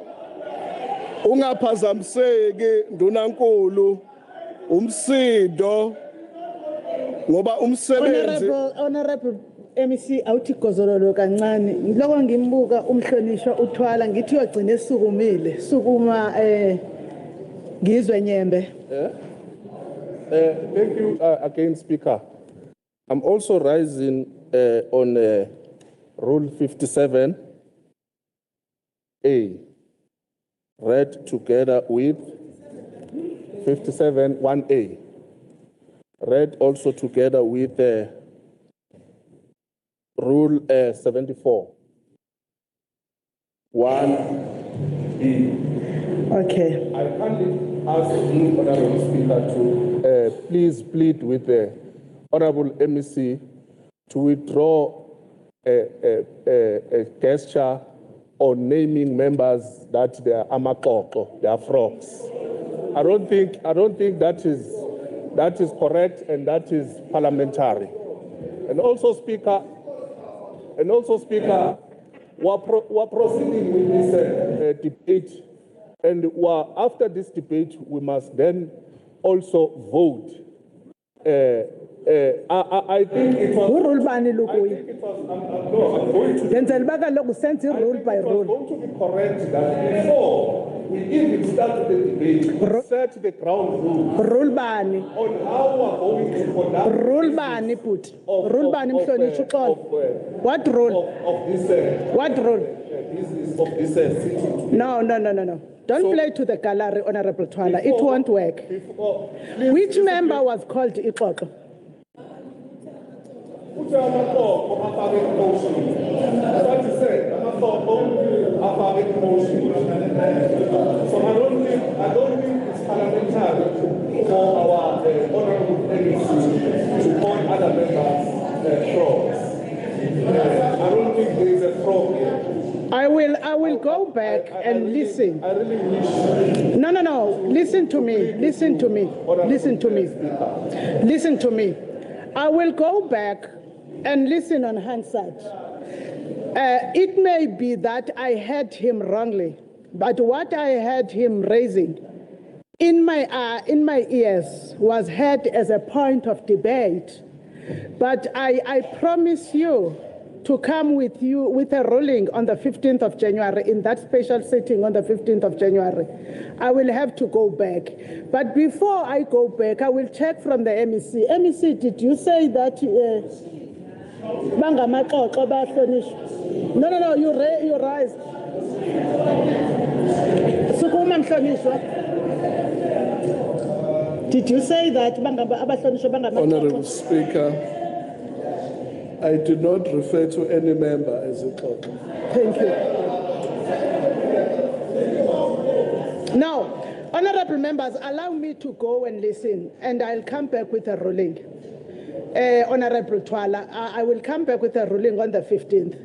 ungaphazamiseki Ndunankulu umsindo ngoba umsebenzi Honorable MEC awuthi gozololo kancane ngiloko ngimbuka umhlonishwa uthwala ngithi uyagcina esukumile sukuma ngizwe nyembe. Thank you again, Speaker. I'm also rising on Rule 57A, read together with 57(1)A, read also together with Rule 74, 1B. Okay. I kindly ask the Honorable Speaker to please plead with the Honorable MEC to withdraw a gesture on naming members that they are amaxoxo, they are frogs. I don't think that is correct and that is parliamentary. And also Speaker, we're proceeding with this debate. And after this debate, we must then also vote. I think it was. Rule bani I'm going to. rule by It was rule. going to be correct that before we even start the debate, we set the ground rules Rule bani. on how we're going to conduct. Rule bani put. Rule bani mhlonishwa uxolo. What rule? Of this. What rule? Business of this sitting. No. Don't play to the gallery, Honorable Twala. It won't work. Which member was called Ixoxo? So I don't think it's parliamentary for our honorable MEC to call other members frogs. I don't think there is a frog here. I will go back and listen. I really wish. No. Listen to me. I will go back and listen on Hansard. It may be that I heard him wrongly, but what I heard him raising in my ears was heard as a point of debate. But I promise you to come with a ruling on the 15th of January, in that special sitting on the 15th of January. I will have to go back. But before I go back, I will check from the MEC. MEC, did you say that? Bangamaxoxo bayahlonishwa. No, you rise. Sukuma mhlonishwa. Did you say that abahlonishwa bangamaxoxo? Honorable Speaker, I did not refer to any member as a clerk. Thank you. Now, honorable members, allow me to go and listen, and I'll come back with a ruling. Honorable Twala, I will come back with a ruling on the 15th.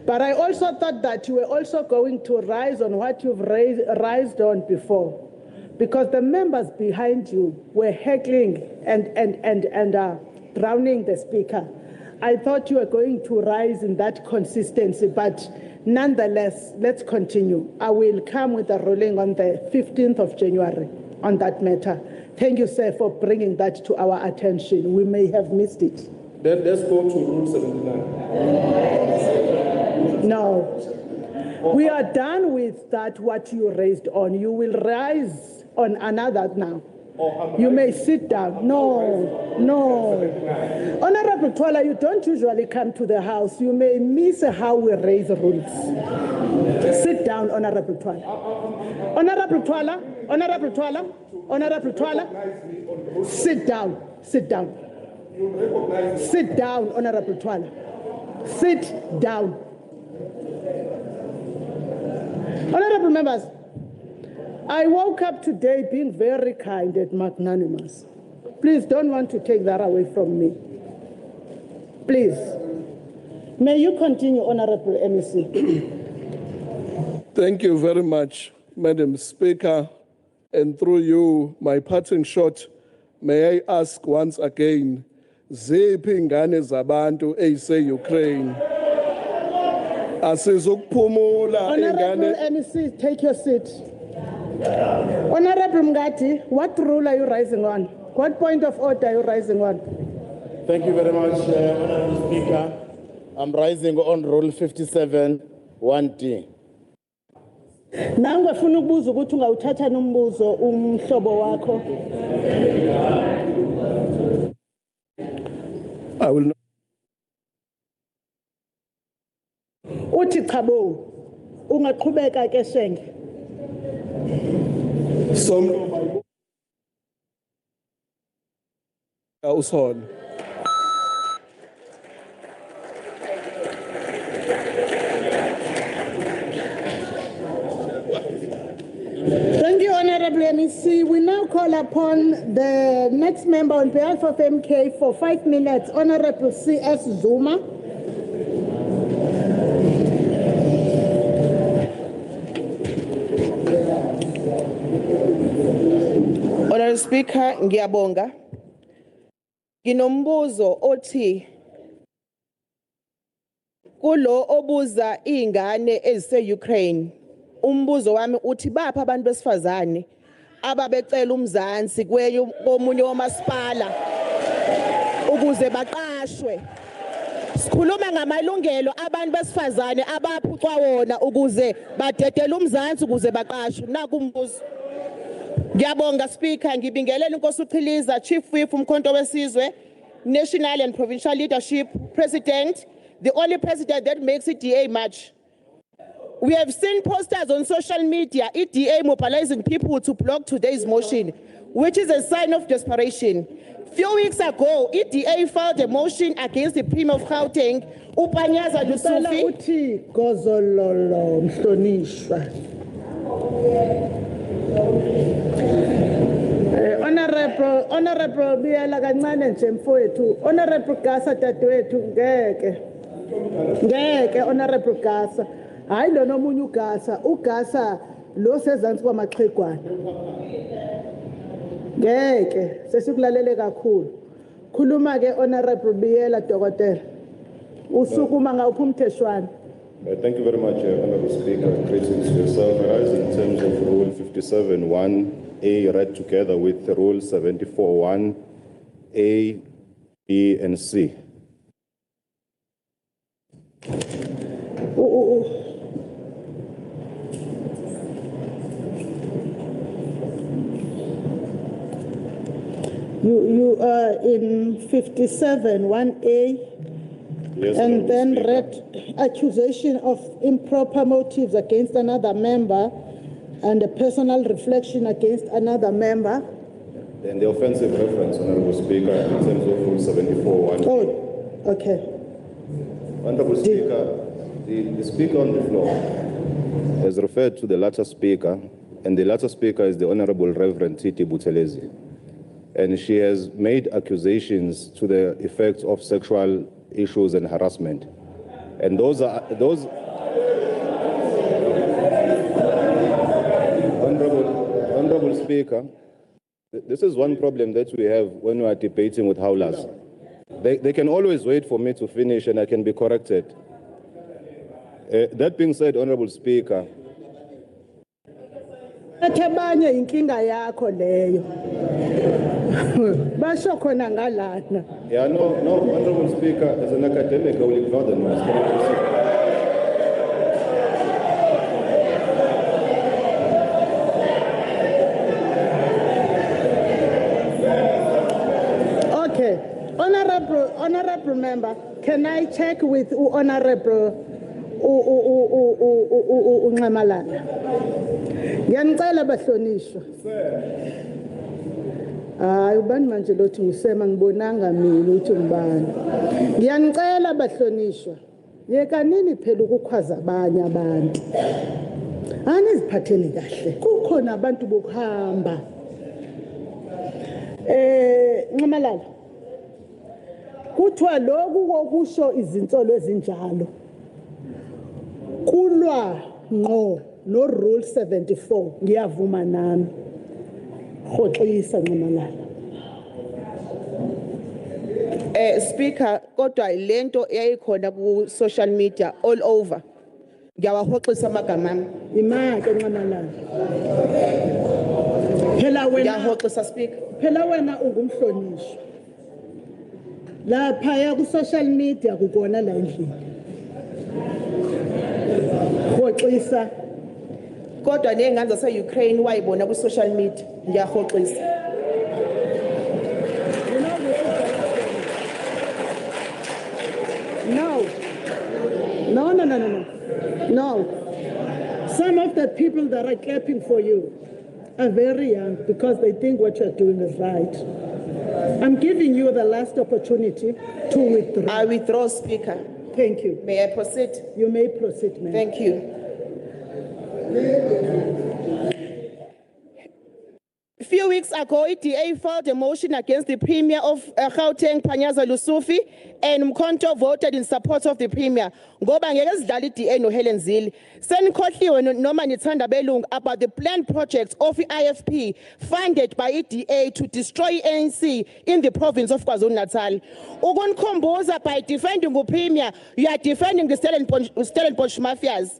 But I also thought that you were also going to rise on what you've raised on before, because the members behind you were heckling and drowning the speaker. I thought you were going to rise in that consistency, but nonetheless, let's continue. I will come with a ruling on the 15th of January on that matter. Thank you, sir, for bringing that to our attention. We may have missed it. Then let's go to Rule 79. No. We are done with that, what you raised on. You will rise on another now. You may sit down. No. Honorable Twala, you don't usually come to the House. You may miss how we raise rules. Sit down, Honorable Twala. Honorable Twala. Sit down. Sit down, Honorable Twala. Sit down. Honorable members, I woke up today being very kind and magnanimous. Please don't want to take that away from me. Please. May you continue, Honorable MEC. Thank you very much, Madam Speaker. And through you, my parting shot, may I ask once again, ziphi ingane zabantu eyise-Ukraine asizukuphumula Honorable MEC, take your seat. Honorable Mngadi, what rule are you rising on? What point of order are you rising on? Thank you very much, Honorable Speaker. I'm rising on Rule 57, 1D. Nangu afuna ukubuza ukuthi ungawuthatha nombuzo umhlobo wakho. I will not. Uthi chabo ungaqhubeka ke Shenge. Usol. Thank you, Honorable MEC. We now call upon the next member on behalf of MK for 5 minutes, Honorable C.S. Zuma. Honorable Speaker, ngiyabonga. Nginombuzo othi kulo obuza ingane ezise-Ukraine. Umbuzo wami uthi bapha abantu besifazane ababecela umzansi komunye womasipala ukuze baqashwe. Sikhuluma ngamalungelo abantu besifazane abaphucwa wona ukuze badedele umzansi ukuze baqashwe. Naku umbuzo. Ngiyabonga Speaker, ngibingelela inkosi uChiliza, Chief Whip umkhonto wesizwe, National and Provincial Leadership, President, the only president that makes it DA march. We have seen posters on social media, EDA mobilizing people to block today's motion, which is a sign of desperation. Few weeks ago, EDA filed a motion against the Premier of Gauteng, Upanyaza Lusufi. Uthi gozololo mhlonishwa. Honorable Biyela kancane nje mfowethu. Honorable Gasa dadewethu ngeke Honorable Gasa. Hayi lo nomunye ugasa lo sezantsi kwamaxhegwana. Ngeke sesikulalele kakhulu. Khuluma ke Honorable Biyela Dokotela. Usukuma ngawuphi umtheshwana? Thank you very much, Honorable Speaker. Greetings to yourself. I rise in terms of Rule 57(1)A read together with Rule 74(1)A, B, and C. You are in 57(1)A. Yes, And Honourable then Speaker. read accusation of improper motives against another member and a personal reflection against another member. Then the offensive reference, Honourable Speaker, in terms of Rule 74(1). Oh, okay. Honourable Speaker, the Speaker on the floor has referred to the latter Speaker, and the latter Speaker is the Honourable Reverend Titi Buthelezi. And she has made accusations to the effect of sexual issues and harassment. And those Honourable Speaker, this is one problem that we have when we are debating with howlers. They can always wait for me to finish and I can be corrected. That being said, Honourable Speaker, Athebanye inkinga yakho leyo. Basho khona ngalana. yeah, no, Honourable Speaker, as an academic, I will ignore the noise. Can I proceed? Okay. Honorable member, can I check with Honorable Unxamalana? Ngiyanicela bahlonishwa. Hayi ubani manje lothi ngusema ngibonanga mina uthi ngibani. Ngiyanicela bahlonishwa. Yeka nini phela ukukhwaza abanye abantu. Aniziphatheni kahle. Kukhona abantu bokuhamba. Nxamalala. Kuthiwa lokhu kokusho izinsolo ezinjalo. Kulwa ngqo no rule 74 ngiyavuma nami. Xoxisa Nxamalala. Speaker, kodwa lento eyayikhona ku social media all over. Ngiyawahoxisa amagama ami. Imake Nxamalala. Phela wena Ngiyahoxisa Speaker. Phela wena ungumhlonishwa. Lapha ya ku social media kukona la endlini. Xoxisa. Kodwa nengane zase-Ukraine wayibona ku social media. Ngiyahoxisa. No. Some of the people that are clapping for you are very young because they think what you're doing is right. I'm giving you the last opportunity to withdraw. I withdraw, Speaker. Thank you. May I proceed? You may proceed, ma'am. Thank you. A few weeks ago, EDA filed a motion against the Premier of Gauteng, Panyaza Lusufi, and Mkhonto voted in support of the Premier. Ngoba ngeke sidlala EDA no Helen Zille. Senikhohliwe noma nithanda belungu about the planned projects of the IFP funded by EDA to destroy ANC in the province of KwaZulu-Natal. Ukunkhomboza by defending the Premier, you are defending the Stellenbosch mafias.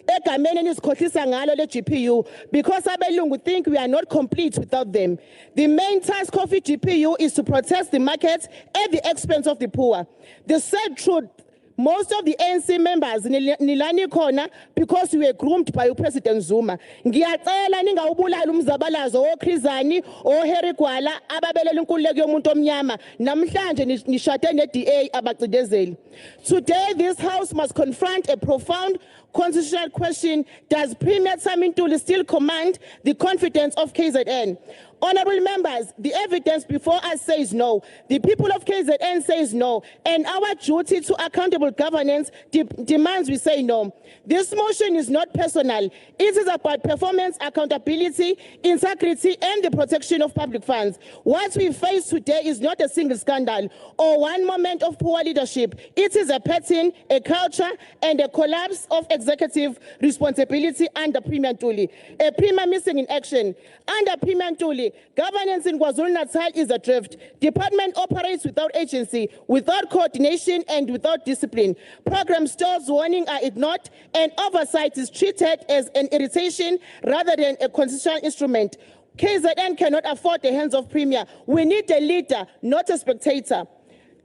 Egameni nisikhohlisa ngalo le GPU because abelungu think we are not complete without them. The main task of the GPU is to protect the market at the expense of the poor. The sad truth, most of the ANC members nilani khona because we were groomed by President Zuma. Ngiyacela ningawubulala umzabalazo oKhrizani oHarry Gwala ababelela inkululeko yomuntu omnyama namhlanje nishade neDA abacidezeli. Today this house must confront a profound constitutional question: does Premier Tsamintuli still command the confidence of KZN? Honorable members, the evidence before us says no. The people of KZN says no. And our duty to accountable governance demands we say no. This motion is not personal. It is about performance, accountability, integrity, and the protection of public funds. What we face today is not a single scandal or one moment of poor leadership. It is a pattern, a culture, and a collapse of executive responsibility under Premier Ntuli. A Premier missing in action. Under Premier Ntuli, governance in KwaZulu-Natal is adrift. Department operates without agency, without coordination, and without discipline. Program stores warning are ignored, and oversight is treated as an irritation rather than a constitutional instrument. KZN cannot afford the hands of Premier. We need a leader, not a spectator.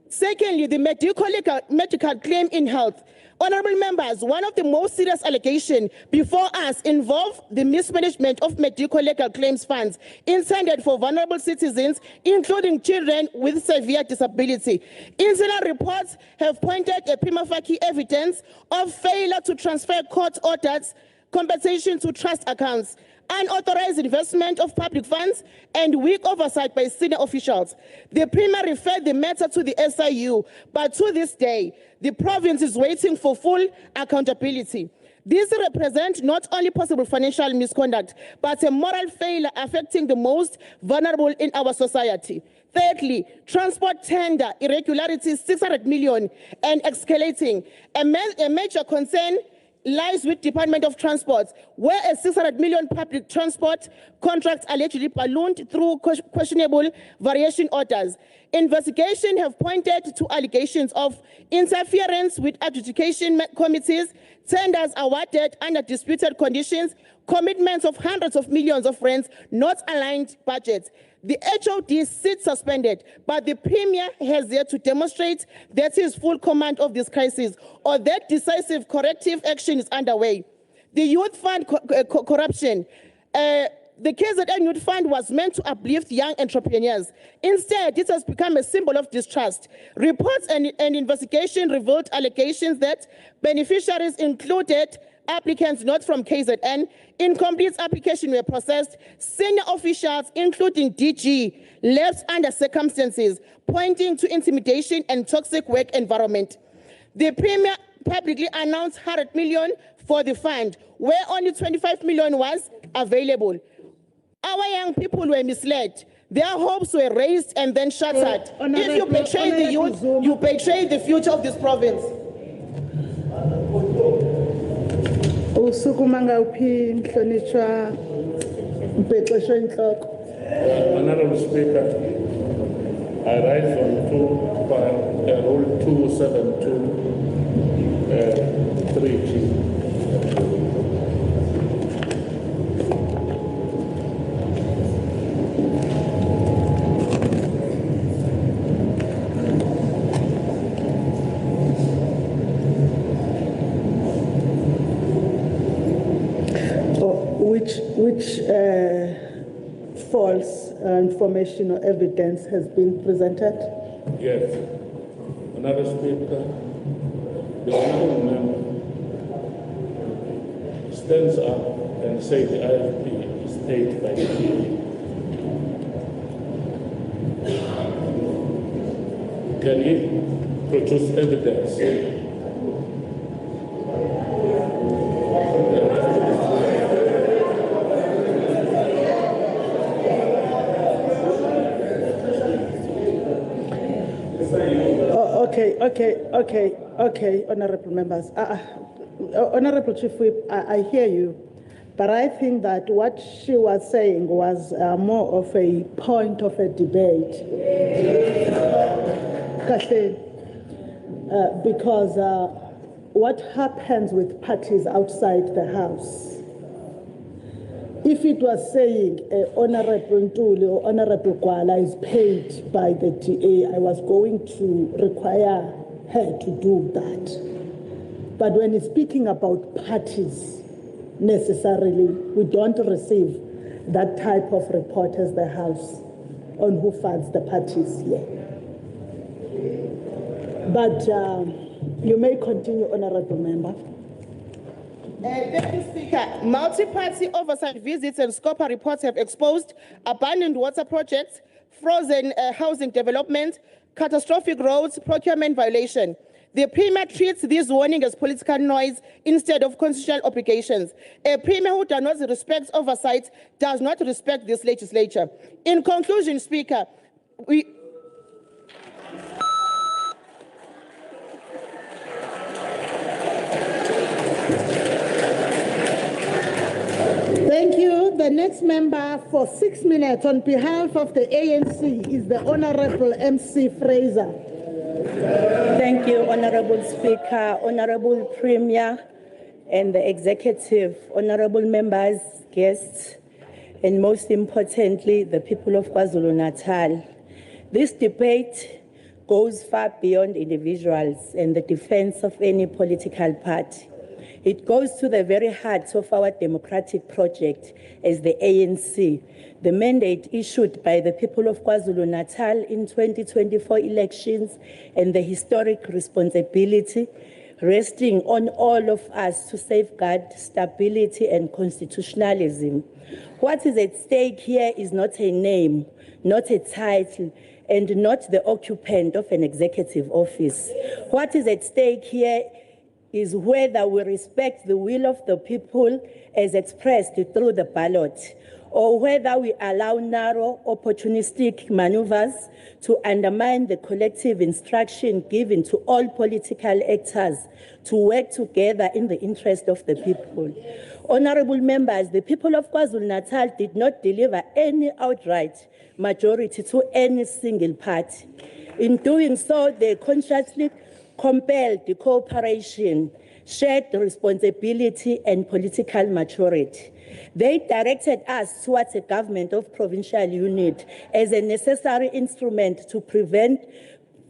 Secondly, the medical claim in health. Honorable members, one of the most serious allegations before us involve the mismanagement of medical legal claims funds intended for vulnerable citizens, including children with severe disability. Internal reports have pointed a prima facie evidence of failure to transfer court orders compensation to trust accounts, unauthorized investment of public funds, and weak oversight by senior officials. The Premier referred the matter to the SIU, but to this day, the province is waiting for full accountability. This represents not only possible financial misconduct, but a moral failure affecting the most vulnerable in our society. Thirdly, transport tender irregularities, 600 million and escalating. A major concern lies with Department of Transport, where a 600 million public transport contract allegedly ballooned through questionable variation orders. Investigations have pointed to allegations of interference with adjudication committees, tenders awarded under disputed conditions, commitments of hundreds of millions of rands, not aligned budgets. The HOD sits suspended, but the Premier has yet to demonstrate that he has full command of this crisis or that decisive corrective action is underway. The Youth Fund corruption. The KZN Youth Fund was meant to uplift young entrepreneurs. Instead, it has become a symbol of distrust. Reports and investigation revealed allegations that beneficiaries included applicants not from KZN, incomplete applications were processed, senior officials, including DG, left under circumstances pointing to intimidation and toxic work environment. The Premier publicly announced 100 million for the fund, where only 25 million was available. Our young people were misled. Their hopes were raised and then shattered. If you betray the youth, you betray the future of this province. Honorable Speaker, I rise on Rule 272 3G. Which false information or evidence has been presented? Yes. Honorable Speaker, the honorable member stands up and says the IFP is paid by the DA. Can he produce evidence? Okay, honorable members. Honorable Chief Whip, I hear you, but I think that what she was saying was more of a point of a debate. Because what happens with parties outside the House? If it was saying Honorable Ntuli or Honorable Kwala is paid by the DA, I was going to require her to do that. But when it's speaking about parties, necessarily, we don't receive that type of report as the House on who funds the parties here. But you may continue, Honorable Member. Deputy Speaker, multi-party oversight visits and SCOPA reports have exposed abandoned water projects, frozen housing development, catastrophic roads, procurement violation. The Premier treats this warning as political noise instead of constitutional obligations. A Premier who does not respect oversight does not respect this legislature. In conclusion, Speaker, Thank you. The next member for 6 minutes on behalf of the ANC is the Honorable MC Fraser. Thank you, Honorable Speaker, Honorable Premier and the Executive, Honorable members, guests, and most importantly, the people of KwaZulu-Natal. This debate goes far beyond individuals and the defense of any political party. It goes to the very heart of our democratic project as the ANC, the mandate issued by the people of KwaZulu-Natal in 2024 elections, and the historic responsibility resting on all of us to safeguard stability and constitutionalism. What is at stake here is not a name, not a title, and not the occupant of an executive office. What is at stake here is whether we respect the will of the people as expressed through the ballot, or whether we allow narrow, opportunistic maneuvers to undermine the collective instruction given to all political actors to work together in the interest of the people. Honorable members, the people of KwaZulu-Natal did not deliver any outright majority to any single party. In doing so, they consciously compelled the cooperation, shared responsibility, and political maturity. They directed us towards a government of provincial unit as a necessary instrument to prevent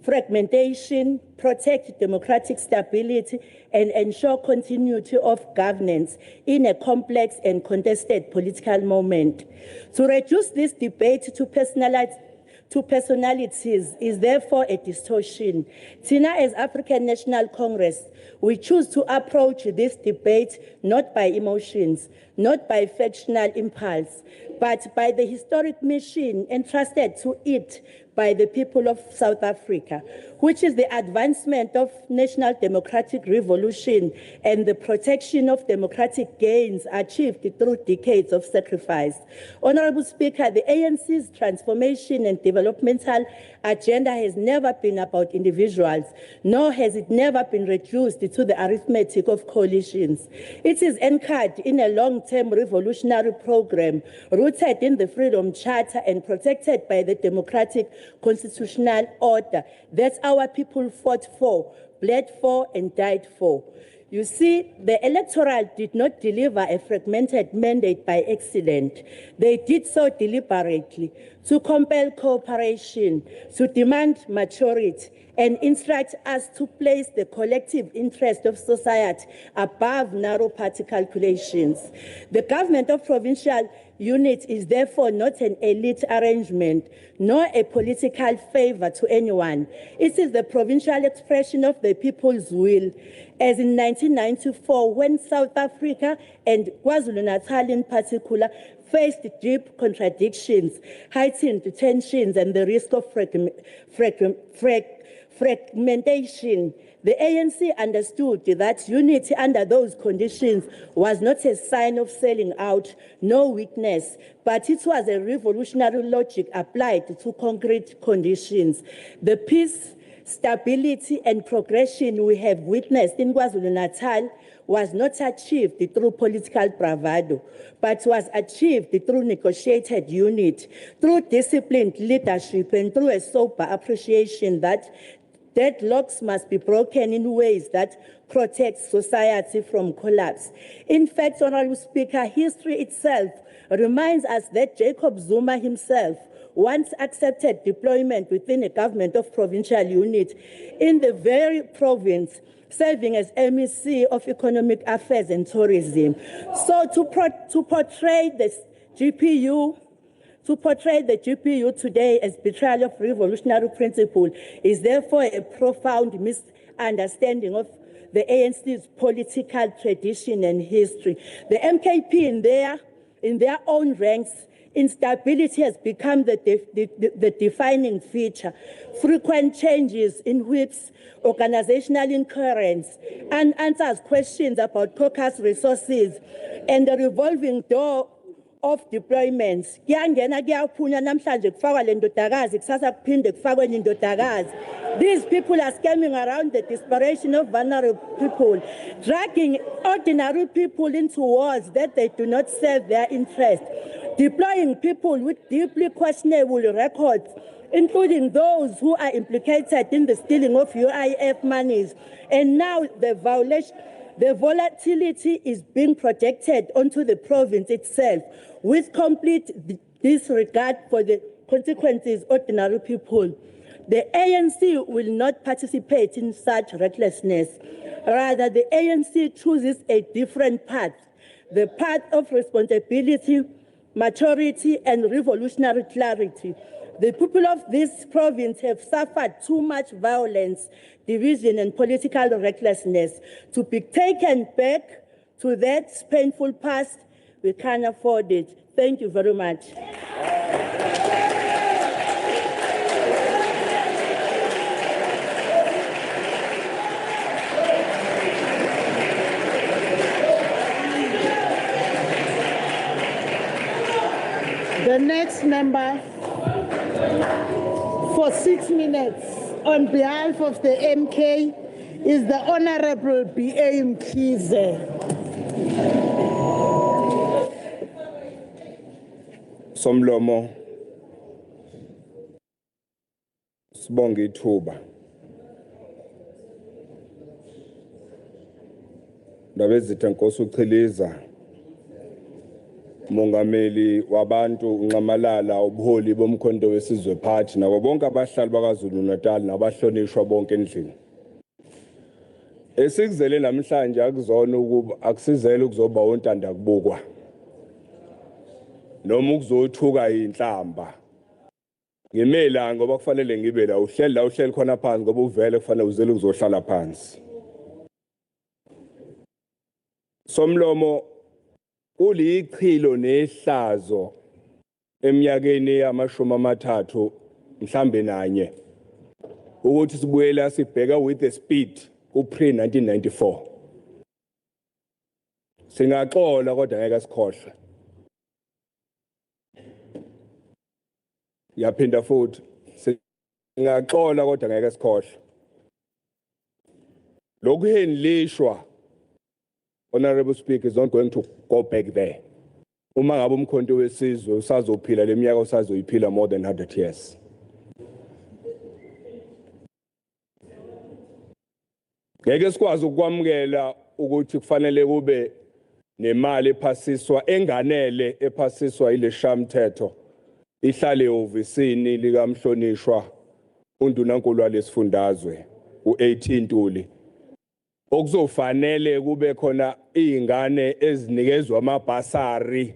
fragmentation, protect democratic stability, and ensure continuity of governance in a complex and contested political moment. To reduce this debate to personalities is therefore a distortion. Tina, as African National Congress, we choose to approach this debate not by emotions, not by factional impulse, but by the historic mission entrusted to it by the people of South Africa, which is the advancement of national democratic revolution and the protection of democratic gains achieved through decades of sacrifice. Honorable Speaker, the ANC's transformation and developmental agenda has never been about individuals, nor has it never been reduced to the arithmetic of coalitions. It is anchored in a long-term revolutionary program rooted in the Freedom Charter and protected by the democratic constitutional order that our people fought for, bled for, and died for. You see, the electoral did not deliver a fragmented mandate by accident. They did so deliberately to compel cooperation, to demand maturity, and instruct us to place the collective interest of society above narrow party calculations. The government of provincial unit is therefore not an elite arrangement, nor a political favor to anyone. It is the provincial expression of the people's will. As in 1994, when South Africa and KwaZulu-Natal in particular faced deep contradictions, heightened tensions, and the risk of fragmentation, the ANC understood that unity under those conditions was not a sign of selling out, no weakness, but it was a revolutionary logic applied to concrete conditions. The peace, stability, and progression we have witnessed in KwaZulu-Natal was not achieved through political bravado, but was achieved through negotiated unity, through disciplined leadership, and through a sober appreciation that deadlocks must be broken in ways that protect society from collapse. In fact, Honorable Speaker, history itself reminds us that Jacob Zuma himself once accepted deployment within a government of provincial unit in the very province serving as MEC of Economic Affairs and Tourism. So to portray the GPU today as betrayal of revolutionary principle is therefore a profound misunderstanding of the ANC's political tradition and history. The MKP in their own ranks, instability has become the defining feature. Frequent changes in whips, organizational incoherence, unanswered questions about caucus resources, and the revolving door of deployments. Kuyangena kuyaphunya namhlanje kufakwa le ndodakazi kusasa kuphinde kufakwe le ndodakazi. These people are scamming around the desperation of vulnerable people, dragging ordinary people into wars that they do not serve their interest, deploying people with deeply questionable records, including those who are implicated in the stealing of UIF monies. And now the volatility is being projected onto the province itself with complete disregard for the consequences ordinary people. The ANC will not participate in such recklessness. Rather, the ANC chooses a different path, the path of responsibility, maturity, and revolutionary clarity. The people of this province have suffered too much violence, division, and political recklessness to be taken back to that painful past. We can't afford it. Thank you very much. The next member for 6 minutes on behalf of the MK is the Honorable B.A. Mkhize. Somlomo sibonga ithuba ndaba ezithe Nkosi uChiliza Mongameli wabantu unqamalala ubuholi bomkhonto wesizwe phathi nabo bonke abahlali bakaZulu-Natal nabahlonishwa bonke endlini esikuzele namhlanje akuzona ukuba akusizele ukuzoba ontanda kubukwa noma ukuzothuka inhlamba ngemela ngoba kufanele ngibe la uhleli khona phansi ngoba uvele kufanele uzele ukuzohlala phansi Somlomo ulichilo nehlazo eminyakeni yamashumi amathathu mhlambe nanye ukuthi sibuyela sibheka with the speed ku-pre 1994 singaxola kodwa ngeke sikhohle yaphinda futhi singaxola kodwa ngeke sikhohle lokhu henilishwa Honorable Speaker is not going to go back there. Uma ngabe umkhonto wesizwe usazophila leminyaka usazoyiphila more than 100 years. Ngeke sikwazi ukwamukela ukuthi kufanele kube nemali ephasiswa enganele ephasiswa ile shamthetho ihlale ehovisini likamhlonishwa undunankulu walesifundazwe u18 Ntuli okuzofanele kube khona izingane ezinikezwe amabhasari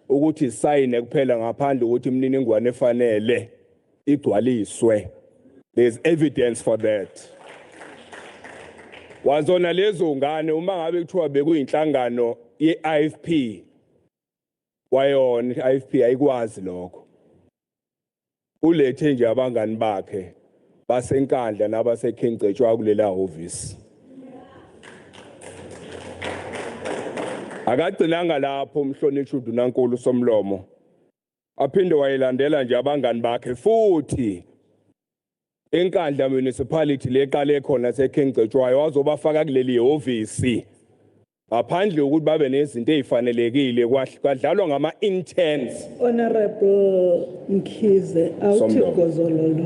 ukuthi sayine kuphela ngaphandle ukuthi imininingwane efanele igcwaliswe. There's evidence for that. Wazona lezo ngane uma ngabe kuthiwa bekuyinhlangano ye-IFP wayona i-IFP ayikwazi lokho. Ulethe nje abangani bakhe basenkandla nabasekhengcetshwa kulela office. Akagcinanga lapho umhlonishwa uNdunankulu Somlomo aphinde wayelandela nje abangani bakhe futhi enkandla municipality leqale khona sekhengcetshwayo wazobafaka kuleli office ngaphandle ukuthi babe nezinto ezifanelekile kwadlalwa ngama interns. Honorable Mkhize awuthi gozololo.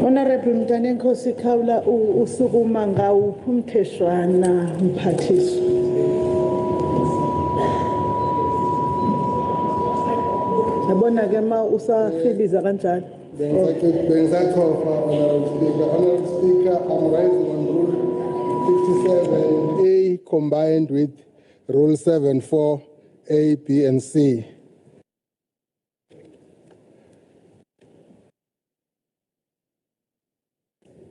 Honorable Mntanenkosi Khawula usukuma ngawuphi umtheshwana mphathiswa yabona ke ma usafiliza kanjalo Honorable Speaker, I'm rising on Rule 57A combined with Rule 74A, B, and C.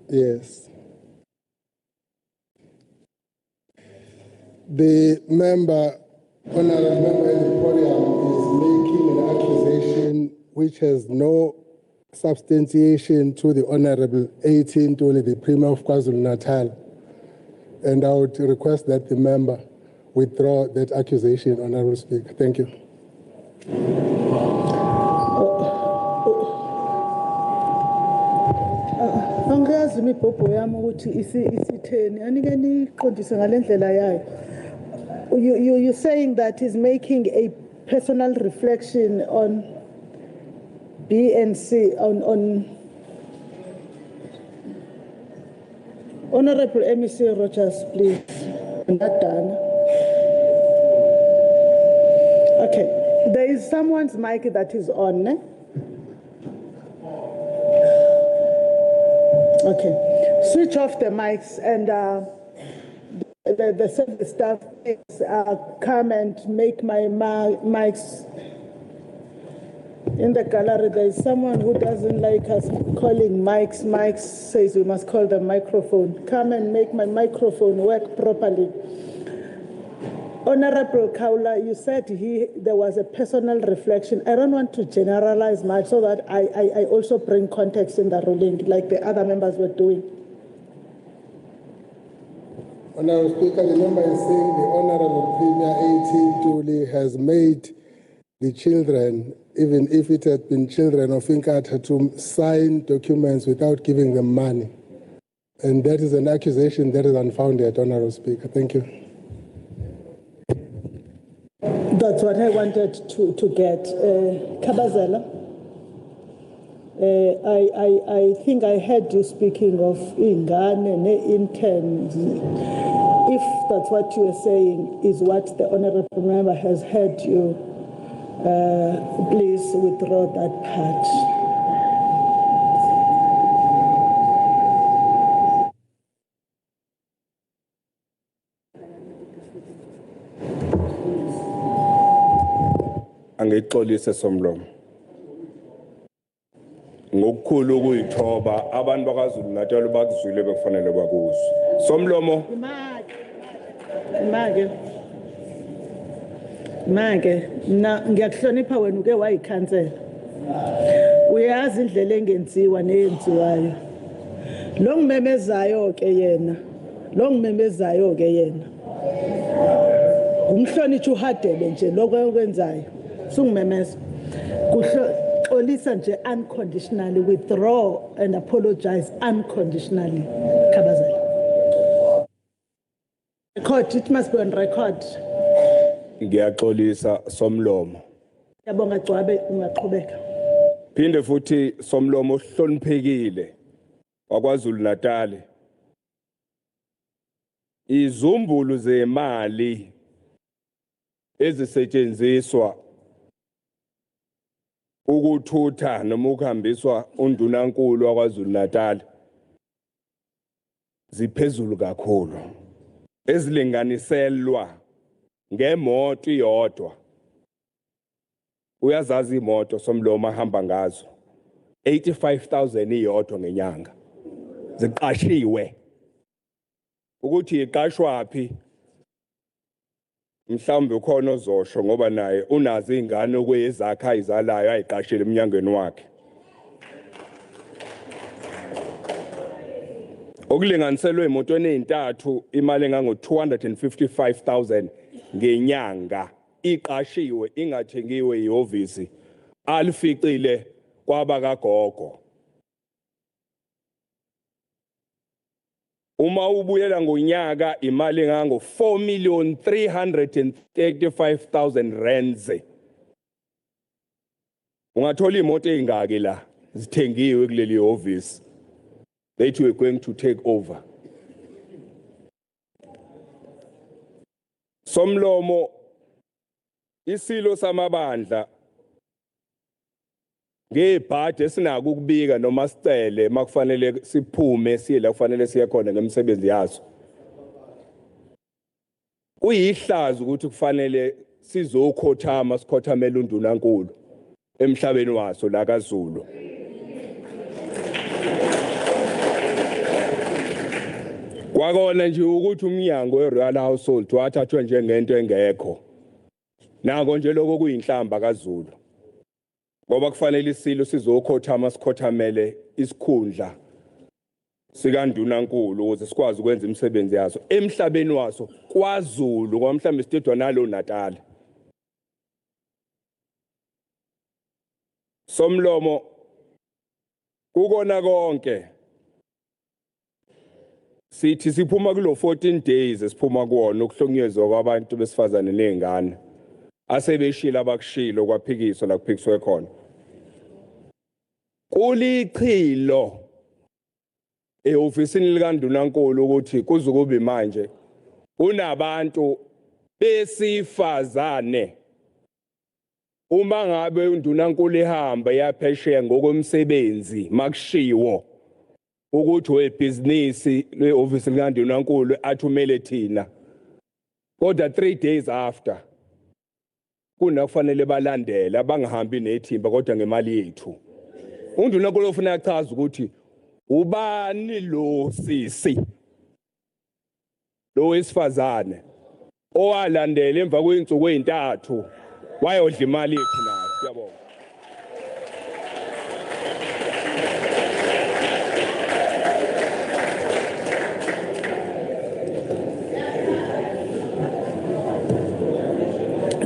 Yes. The member, honorable member in the podium, is making an accusation which has no substantiation to the Honorable 18 Ntuli, the Premier of KwaZulu-Natal. And I would request that the member withdraw that accusation, Honorable Speaker. Thank you. Angazi imibhobho yami ukuthi isitheni anike niqondise ngalendlela yayo. You're saying that he's making a personal reflection on B and C on Honorable MEC Rogers, please. Not done. Okay, there is someone's mic that is on. Okay. Switch off the mics and the service staff please, come and make my mics. In the gallery, there is someone who doesn't like us calling mics. Mics says we must call the microphone. Come and make my microphone work properly. Honorable Kaula, you said there was a personal reflection. I don't want to generalize much so that I also bring context in the ruling like the other members were doing. Honorable Speaker, the member is saying the Honorable Premier 18 Tuli has made the children, even if it had been children of Inkatha, to sign documents without giving them money. And that is an accusation that is unfounded, Honorable Speaker. Thank you. That's what I wanted to get. Kabazela, I think I heard you speaking of ingane and interns. If that's what you were saying is what the Honorable Member has heard you, please withdraw that part. Angixolise somlomo ngokukhulu ukuyithoba abantu bakaZulu-Natal bakuzwile bekufanele bakuzwe somlomo Mage na ngiyakuhlonipha wena uke wayikhansela uyazi indlela engenziwa neyenziwayo lo ngimemezayo ke yena umhlonitshi uhadebe nje lokho okwenzayo sungimemeza kuhlolisa nje unconditionally, withdraw and apologize unconditionally. Kabazela. Record, it must be on record. Ngiyaxolisa somlomo Yabonga Gcwabe ungaqhubeka. phinde futhi somlomo ohloniphekile wakwaZulu-Natal izumbulu zemali ezisetshenziswa ukuthutha noma ukuhambiswa undunankulu wakwaZulu-Natal ziphezulu kakhulu ezilinganiselwa ngemoto iyodwa uyazazi imoto somlomo ahamba ngazo 85,000 iyodwa ngenyanga ziqashiwe ukuthi iqashwa phi mhlawumbe ukhona ozosho ngoba naye unazi ingane okwezakhe ayizalayo ayiqashile eminyangweni wakhe okulinganiselwe emotweni ezintathu imali engango 255,000 ngenyanga iqashiwe ingathengiwe ihhovisi alificile kwaba kagogo uma ubuyela ngonyaka imali engango 4,335,000 rands ungathola imoto ezingaki la zithengiwe kuleli office that we are going to take over somlomo isilo samabandla ngebhadi esinako ukubika noma sicele makufanele siphume siye la kufanele siye khona ngemsebenzi yaso kuyihlazo ukuthi kufanele sizokhothama sikhothamela undunankulu emhlabeni waso la kaZulu kwakona nje ukuthi umnyango weRoyal Household wathathwa njengento engekho nako nje lokho kuyinhlamba kaZulu ngoba kufanele isilo sizokhothama sikhothamele isikhundla sikandunankulu ukuze sikwazi ukwenza imisebenzi yaso emhlabeni waso kwaZulu ngoba mhlambe sidedwa nalo Natal somlomo kukona konke sithi siphuma kulo 14 days siphuma kuwona ukuhlonyezwa kwabantu besifazane nezingane asebeshila abakushilo kwaphikiswa la kuphikiswe khona kulichilo eofisini likaNdunankulu ukuthi kuzokuba manje unabantu besifazane uma ngabe uNdunankulu ehamba yaphesheya ngokomsebenzi makushiwo ukuthi webhizinisi le-ofisi likaNdunankulu athumele thina. Kodwa 3 days after, kunakufanele balandele abangahambi nethimba kodwa ngemali yethu. UNdunankulu ufuna achaza ukuthi ubani lo sisi lo wesifazane owalandela emva kweinsuku ezintathu wayodla imali yethu nayo. Siyabonga.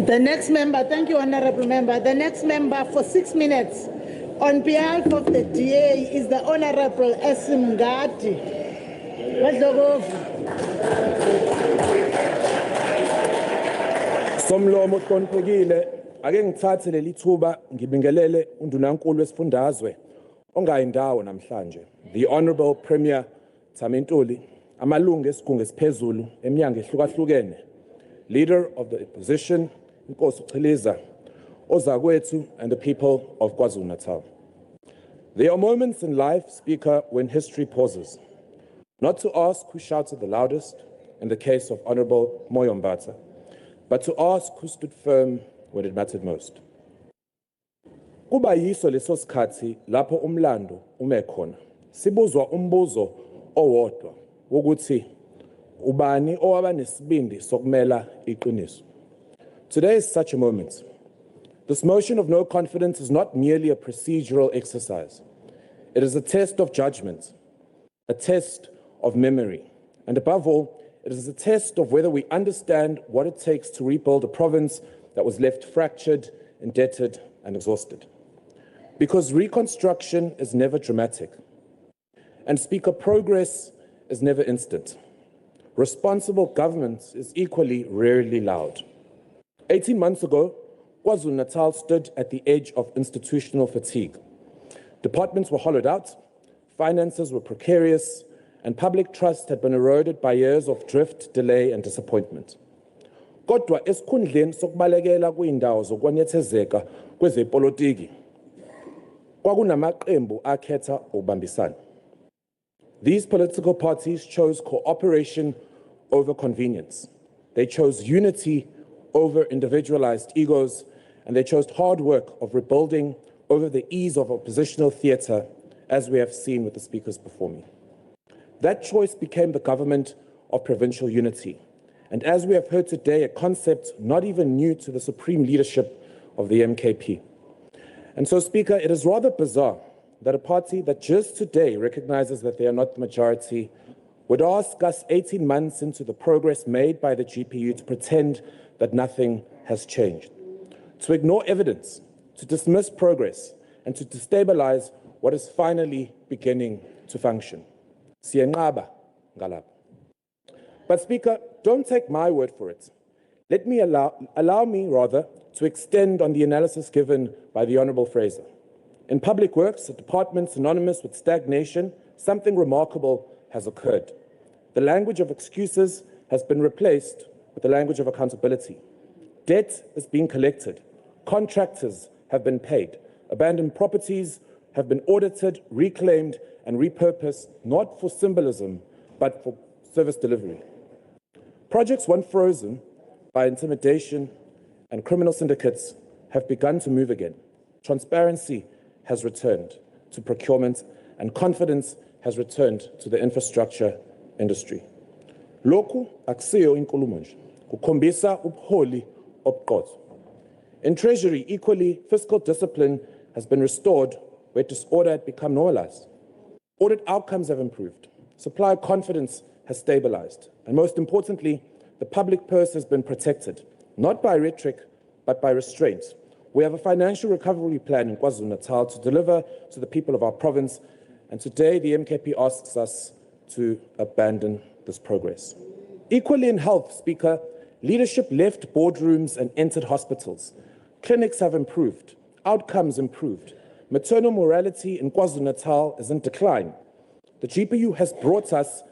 The next member, thank you, Honorable Member. The next member for 6 minutes on behalf of the DA is the Honorable Esim Ngati. Somlomo hloniphekile ake ngithathe leli thuba ngibingelele uNdunankulu wesifundazwe ongayindawo namhlanje, the Honorable Premier Thamintuli, amalungu esigungu esiphezulu eminyango ehlukahlukene, leader of the opposition Nkosi Uchiliza, ozakwethu, and the people of KwaZulu-Natal. There are moments in life, Speaker, when history pauses, not to ask who shouted the loudest in the case of Honorable Moyo Mbatha, but to ask who stood firm when it mattered most. Kuba yiso leso sikhathi lapho umlando ume khona, sibuzwa umbuzo owodwa wokuthi ubani owaba nesibindi sokumela iqiniso. Today is such a moment. This motion of no confidence is not merely a procedural exercise. It is a test of judgment, a test of memory, and above all, it is a test of whether we understand what it takes to rebuild a province that was left fractured, indebted, and exhausted. Because reconstruction is never dramatic, and Speaker, progress is never instant. Responsible government is equally rarely loud. 18 months ago, KwaZulu-Natal stood at the edge of institutional fatigue. Departments were hollowed out, finances were precarious, and public trust had been eroded by years of drift, delay, and disappointment. Kodwa esikhundleni sokubalekela kuyindawo zokwanyethezeka kwezepolitiki, kwakunamaqembu akhetha ukubambisana. These political parties chose cooperation over convenience. They chose unity over individualized egos, and they chose hard work of rebuilding over the ease of oppositional theatre, as we have seen with the speakers before me. That choice became the government of provincial unity, and as we have heard today, a concept not even new to the supreme leadership of the MKP. And so, Speaker, it is rather bizarre that a party that just today recognizes that they are not the majority would ask us 18 months into the progress made by the GPU to pretend that nothing has changed, to ignore evidence, to dismiss progress, and to destabilize what is finally beginning to function. Siyenqaba ngalapha. But Speaker, don't take my word for it. Allow me rather to extend on the analysis given by the Honourable Fraser. In public works, a department synonymous with stagnation, something remarkable has occurred. The language of excuses has been replaced with the language of accountability. Debt is being collected. Contractors have been paid. Abandoned properties have been audited, reclaimed, and repurposed, not for symbolism, but for service delivery. Projects once frozen by intimidation and criminal syndicates have begun to move again. Transparency has returned to procurement, and confidence has returned to the infrastructure industry. Lokhu akusiyo inkulumo nje, kukhombisa ubuholi obuqotho. In Treasury, equally, fiscal discipline has been restored where disorder had become normalized. Audit outcomes have improved. Supplier confidence has stabilized. And most importantly, the public purse has been protected, not by rhetoric, but by restraint. We have a financial recovery plan in KwaZulu-Natal to deliver to the people of our province, and today the MKP asks us to abandon this progress. Equally in health, Speaker, leadership left boardrooms and entered hospitals. Clinics have improved, outcomes improved. Maternal mortality in KwaZulu-Natal is in decline. The GPU has brought us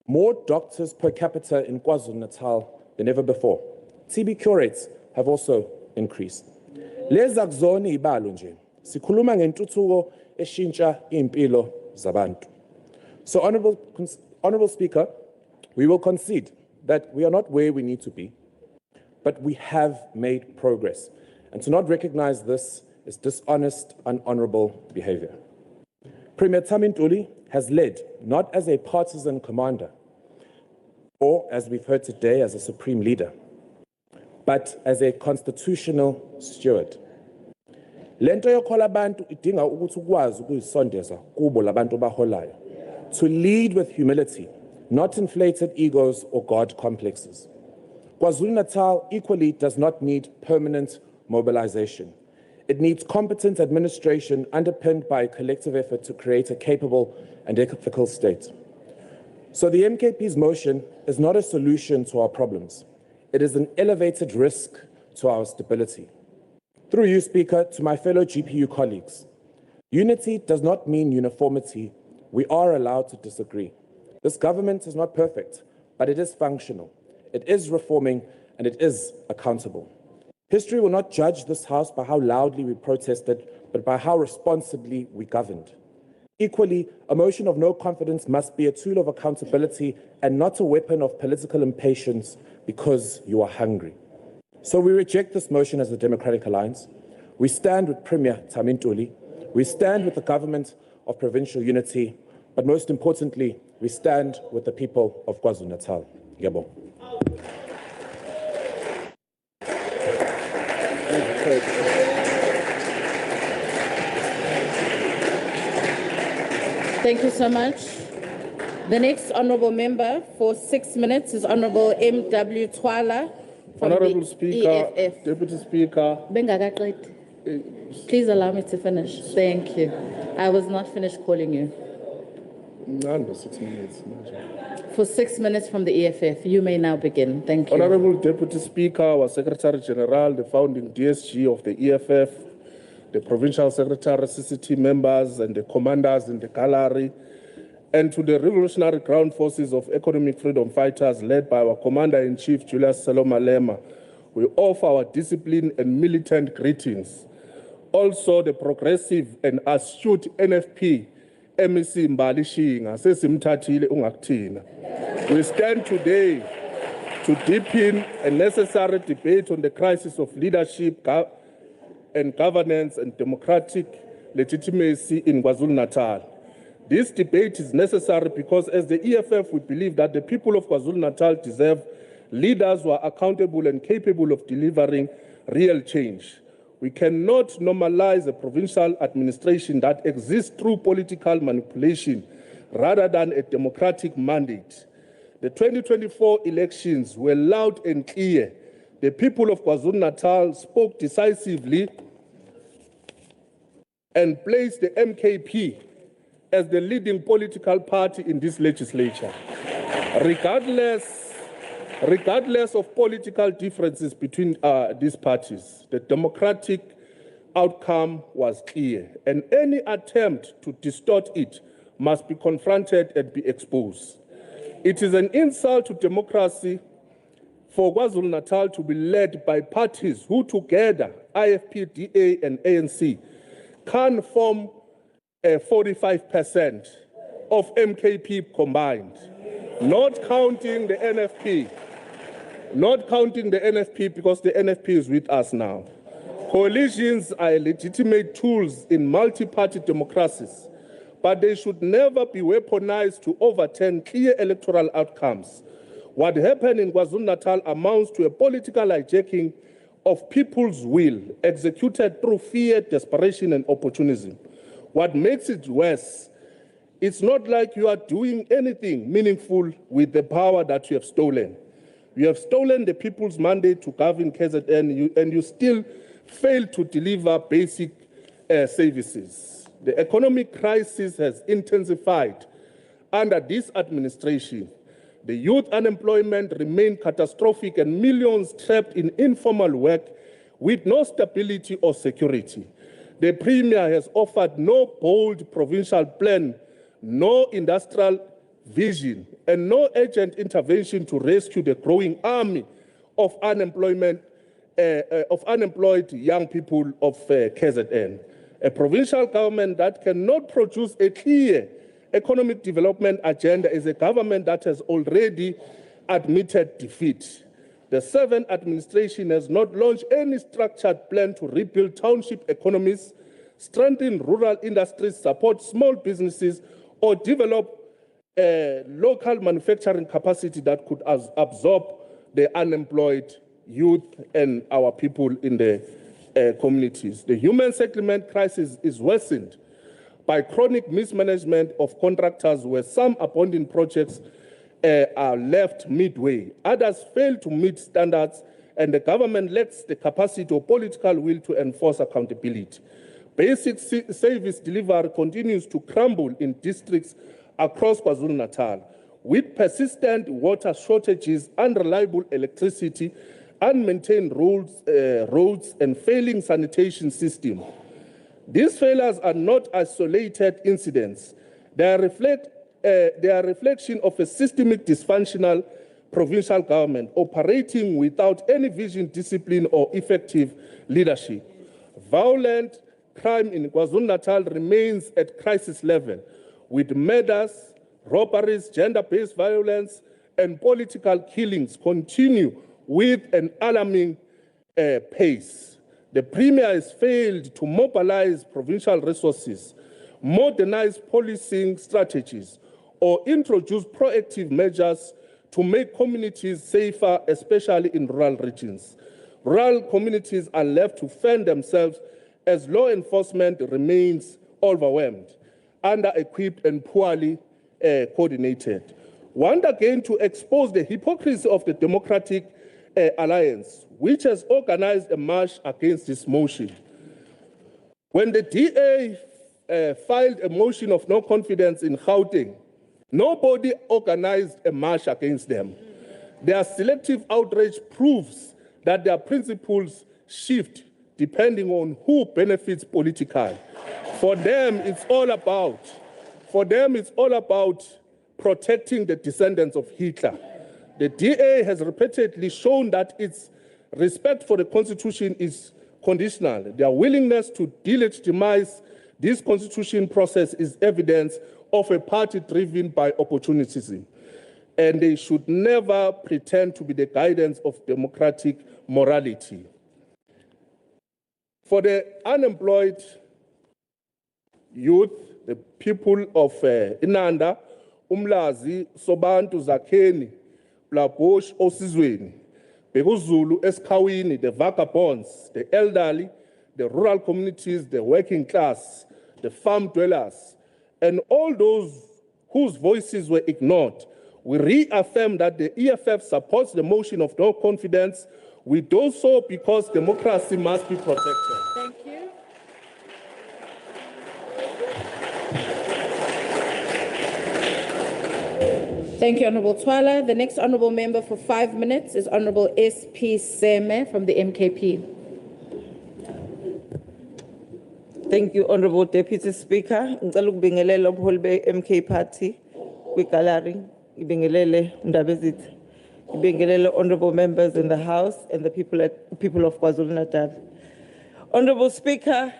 more doctors per capita in KwaZulu-Natal than ever before. TB cure rates have also increased. Lezi akuzona izibalo nje. Sikhuluma ngentuthuko eshintsha impilo zabantu. So, Honourable Speaker, we will concede that we are not where we need to be, but we have made progress. And to not recognise this is dishonest, unhonourable behaviour. Premier Ntuli has led not as a partisan commander, or as we've heard today, as a supreme leader, but as a constitutional steward. Lento yokhola abantu idinga ukuthi ukwazi ukuyisondeza kubo labantu baholayo. To lead with humility, not inflated egos or God complexes. KwaZulu-Natal equally does not need permanent mobilization. It needs competent administration underpinned by a collective effort to create a capable and ethical state. So the MKP's motion is not a solution to our problems. It is an elevated risk to our stability. Through you, Speaker, to my fellow GPU colleagues, unity does not mean uniformity. We are allowed to disagree. This government is not perfect, but it is functional. It is reforming, and it is accountable. History will not judge this House by how loudly we protested, but by how responsibly we governed. Equally, a motion of no confidence must be a tool of accountability and not a weapon of political impatience because you are hungry. So we reject this motion as the Democratic Alliance. We stand with Premier Ntuli. We stand with the government of provincial unity, but most importantly, we stand with the people of KwaZulu-Natal. Ngiyabonga. Thank you so much. The next honourable member for 6 minutes is Honourable M.W. Twala from Honourable the Speaker, EFF. Deputy Speaker. Please allow me to finish. Thank you. I was not finished calling you. Under 6 minutes. For 6 minutes from the EFF, you may now begin. Thank you. Honourable Deputy Speaker, our Secretary General, the founding DSG of the EFF, the Provincial Secretary, CCT members, and the commanders in the gallery, and to the Revolutionary Ground Forces of Economic Freedom Fighters led by our Commander-in-Chief, Julius Salomalema, we offer our disciplined and militant greetings. Also, the progressive and astute NFP, MEC Mbali Shinga, sesimthathile ungakuthina. We stand today to deepen a necessary debate on the crisis of leadership and governance and democratic legitimacy in KwaZulu-Natal. This debate is necessary because as the EFF, we believe that the people of KwaZulu-Natal deserve leaders who are accountable and capable of delivering real change. We cannot normalize a provincial administration that exists through political manipulation rather than a democratic mandate. The 2024 elections were loud and clear. The people of KwaZulu-Natal spoke decisively and placed the MKP as the leading political party in this legislature. Regardless of political differences between these parties, the democratic outcome was clear, and any attempt to distort it must be confronted and be exposed. It is an insult to democracy for KwaZulu-Natal to be led by parties who together, IFP, DA and ANC, can form 45% of MKP combined, not counting the NFP. Not counting the NFP because the NFP is with us now. Coalitions are legitimate tools in multi-party democracies, but they should never be weaponized to overturn clear electoral outcomes. What happened in KwaZulu-Natal amounts to a political hijacking of people's will, executed through fear, desperation, and opportunism. What makes it worse, it's not like you are doing anything meaningful with the power that you have stolen. You have stolen the people's mandate to govern KZN, and you still fail to deliver basic services. The economic crisis has intensified under this administration. The youth unemployment remains catastrophic and millions trapped in informal work with no stability or security. The Premier has offered no bold provincial plan, no industrial vision, and no urgent intervention to rescue the growing army of unemployed young people of KZN. A provincial government that cannot produce a clear economic development agenda is a government that has already admitted defeat. The 7th administration has not launched any structured plan to rebuild township economies, strengthen rural industries, support small businesses, or develop local manufacturing capacity that could absorb the unemployed youth and our people in the communities. The human settlement crisis is worsened by chronic mismanagement of contractors, where some abandoned projects are left midway. Others fail to meet standards, and the government lacks the capacity or political will to enforce accountability. Basic service delivery continues to crumble in districts across KwaZulu-Natal, with persistent water shortages, unreliable electricity, unmaintained roads, and failing sanitation system. These failures are not isolated incidents. They are a reflection of a systemic dysfunctional provincial government operating without any vision, discipline, or effective leadership. Violent crime in KwaZulu-Natal remains at crisis level, with murders, robberies, gender-based violence, and political killings continue with an alarming pace. The Premier has failed to mobilize provincial resources, modernize policing strategies, or introduce proactive measures to make communities safer, especially in rural regions. Rural communities are left to fend themselves as law enforcement remains overwhelmed, under-equipped, and poorly coordinated. Want again to expose the hypocrisy of the Democratic Alliance, which has organized a march against this motion. When the DA filed a motion of no confidence in Gauteng, nobody organized a march against them. Their selective outrage proves that their principles shift depending on who benefits politically. For them, it's all about protecting the descendants of Hitler. The DA has repeatedly shown that its respect for the Constitution is conditional. Their willingness to delegitimize this Constitution process is evidence of a party driven by opportunism, and they should never pretend to be the guidance of democratic morality. For the unemployed youth, the people of Inanda, Umlazi, Sobantu, Zakheni, Blabosh, Osizweni, KwaZulu, Eskawini, the vagabonds, the elderly, the rural communities, the working class, the farm dwellers, and all those whose voices were ignored, we reaffirm that the EFF supports the motion of no confidence. We do so because democracy must be protected. Thank you. Thank you, Honorable Twala. The next honorable member for 5 minutes is Honorable SP Seme from the MKP. Thank you, Honorable Deputy Speaker. Ngicela ukubingelela ubuholi be-MK Party kwi-gallery. Ngibingelele Ndaba Ezithi. Ngibingelele honorable members in the House and the people of KwaZulu-Natal. Honorable Speaker,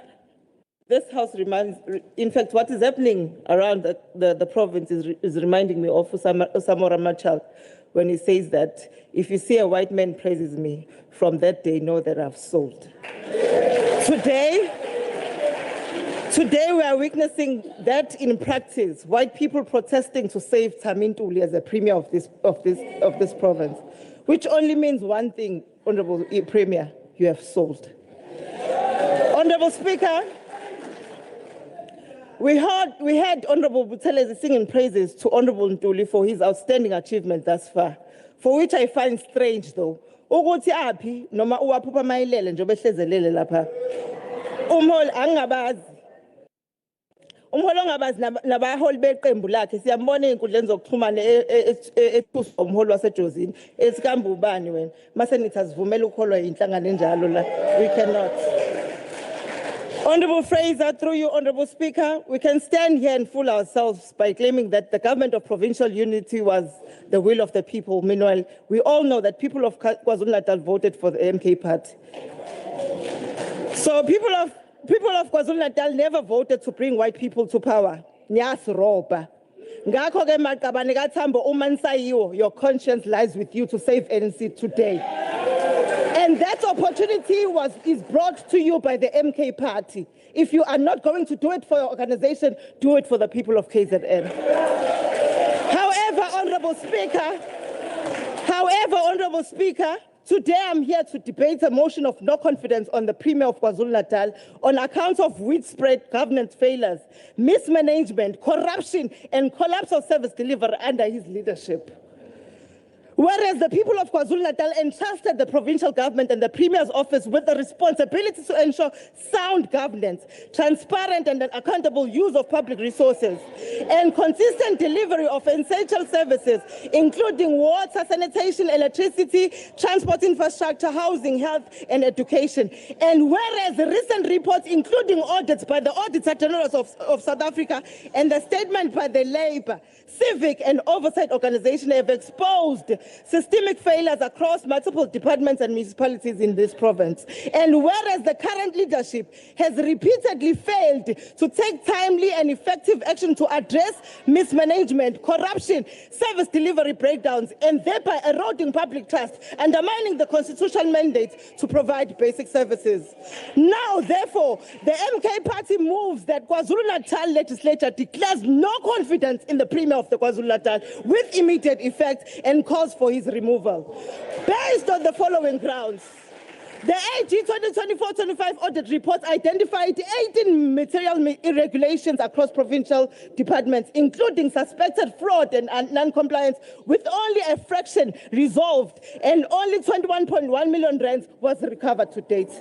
this House reminds, in fact, what is happening around the province is reminding me of Samora Machel when he says that if you see a white man praises me, from that day know that I've sold. Today we are witnessing that in practice, white people protesting to save Tamintuli as a premier of this province, which only means one thing, Honorable Premier, you have sold. Honorable Speaker, we had Honorable Buthelezi singing praises to Honorable Ntuli for his outstanding achievement thus far, for which I find strange though. Ukuthi aphi noma uwaphupha mayilele nje behlezelele lapha. Umholi angabazi. Umholi ongabazi nabaholi beqembu lakhe siyambona einkundleni zokuxhumana ethuswa umholi wasejozini esikambe ubani wena mase nithi asivumela ukholwa inhlangano enjalo la we cannot. Honorable Fraser, through you, Honorable Speaker, we can stand here and fool ourselves by claiming that the government of provincial unity was the will of the people. Meanwhile, we all know that people of KwaZulu-Natal voted for the MK Party. So people of KwaZulu-Natal never voted to bring white people to power. Nyas roba. Ngakho ke Maqabane kaThambo uma nisayiwo, your conscience lies with you to save ANC today. And that opportunity is brought to you by the MK party. If you are not going to do it for your organization, do it for the people of KZN. However, Honorable Speaker, today I'm here to debate a motion of no confidence on the Premier of KwaZulu-Natal on account of widespread governance failures, mismanagement, corruption, and collapse of service delivery under his leadership. Whereas the people of KwaZulu-Natal entrusted the provincial government and the Premier's office with the responsibility to ensure sound governance, transparent and accountable use of public resources, and consistent delivery of essential services, including water, sanitation, electricity, transport infrastructure, housing, health, and education. And whereas the recent reports, including audits by the Auditor General of South Africa and the statement by the Labour, Civic and Oversight Organization have exposed systemic failures across multiple departments and municipalities in this province. And whereas the current leadership has repeatedly failed to take timely and effective action to address mismanagement, corruption, service delivery breakdowns, and thereby eroding public trust, undermining the constitutional mandate to provide basic services. Now, therefore, the MK party moves that KwaZulu-Natal Legislature declares no confidence in the Premier of the KwaZulu-Natal with immediate effect and calls for his removal. Based on the following grounds, the AG 2024-25 audit report identified 18 material irregularities across provincial departments, including suspected fraud and non-compliance, with only a fraction resolved and only 21.1 million rands was recovered to date.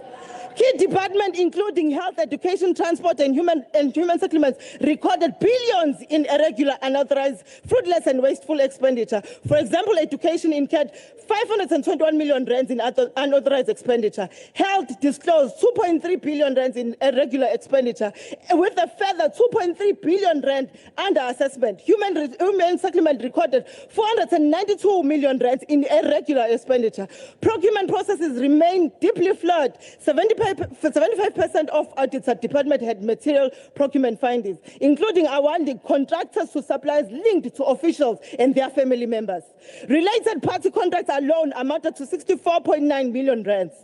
Key departments, including health, education, transport, and human settlements, recorded billions in irregular, unauthorized, fruitless, and wasteful expenditure. For example, education incurred 521 million rands in unauthorized expenditure. Health disclosed 2.3 billion rands in irregular expenditure, with a further 2.3 billion rand under assessment. Human settlement recorded 492 million rands in irregular expenditure. Procurement processes remain deeply flawed. 75% of audits at department had material procurement findings, including awarding contractors to suppliers linked to officials and their family members. Related party contracts alone amounted to 64.9 million rands.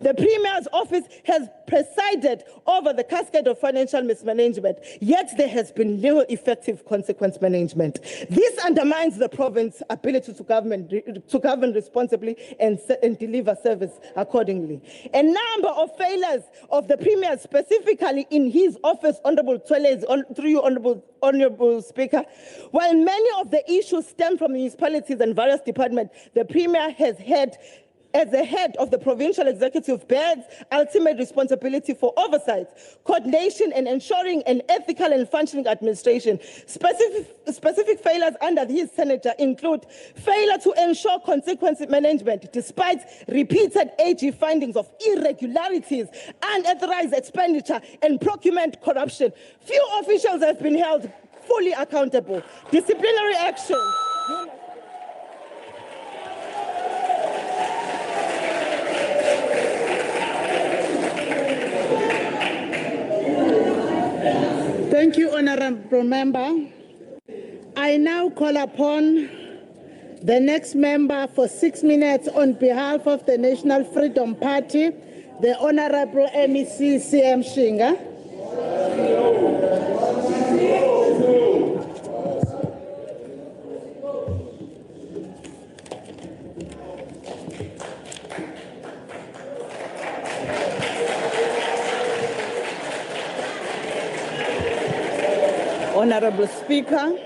The Premier's office has presided over the cascade of financial mismanagement, yet there has been little effective consequence management. This undermines the province's ability to govern responsibly and deliver service accordingly. A number of failures of the Premier, specifically in his office, Honorable Twelezi, through you, Honorable Speaker, while many of the issues stem from municipalities and various departments, the Premier has had, as the head of the provincial executive, bears ultimate responsibility for oversight, coordination, and ensuring an ethical and functioning administration. Specific failures under his senator include failure to ensure consequence management despite repeated AG findings of irregularities, unauthorized expenditure, and procurement corruption. Few officials have been held fully accountable. Disciplinary action. Thank you, Honorable Member. I now call upon the next member for 6 minutes on behalf of the National Freedom Party, the Honorable MEC CM Shinga. Honorable Speaker,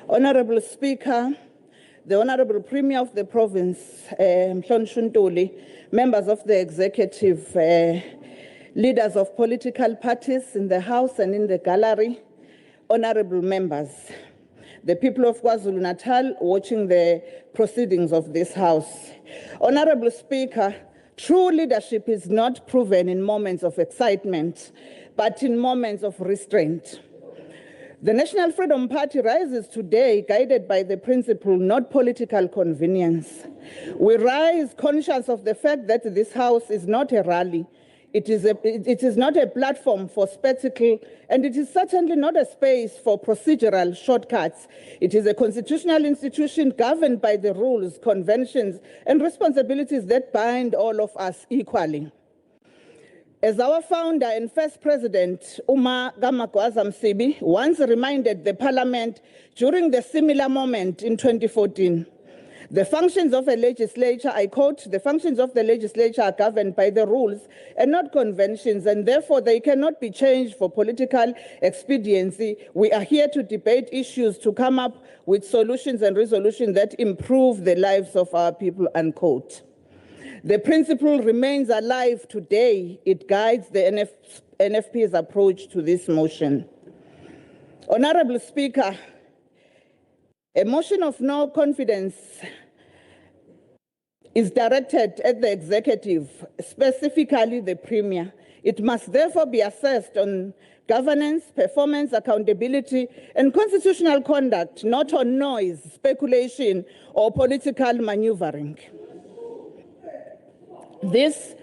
Honorable Speaker, the Honorable Premier of the province, Mhlonishwa Ntuli, members of the executive, leaders of political parties in the House and in the gallery, honorable members, the people of KwaZulu-Natal watching the proceedings of this House. Honorable Speaker, true leadership is not proven in moments of excitement, but in moments of restraint. The National Freedom Party rises today guided by the principle, not political convenience. We rise conscious of the fact that this House is not a rally. It is not a platform for spectacle, and it is certainly not a space for procedural shortcuts. It is a constitutional institution governed by the rules, conventions, and responsibilities that bind all of us equally. As our founder and first president, Uma Gamagwaza Msibi, once reminded the parliament during the similar moment in 2014, the functions of a legislature, I quote, the functions of the legislature are governed by the rules and not conventions, and therefore they cannot be changed for political expediency. We are here to debate issues, to come up with solutions and resolutions that improve the lives of our people, unquote. The principle remains alive today. It guides the NFP's approach to this motion. Honorable Speaker, a motion of no confidence is directed at the executive, specifically the Premier. It must therefore be assessed on governance, performance, accountability, and constitutional conduct, not on noise, speculation, or political maneuvering. This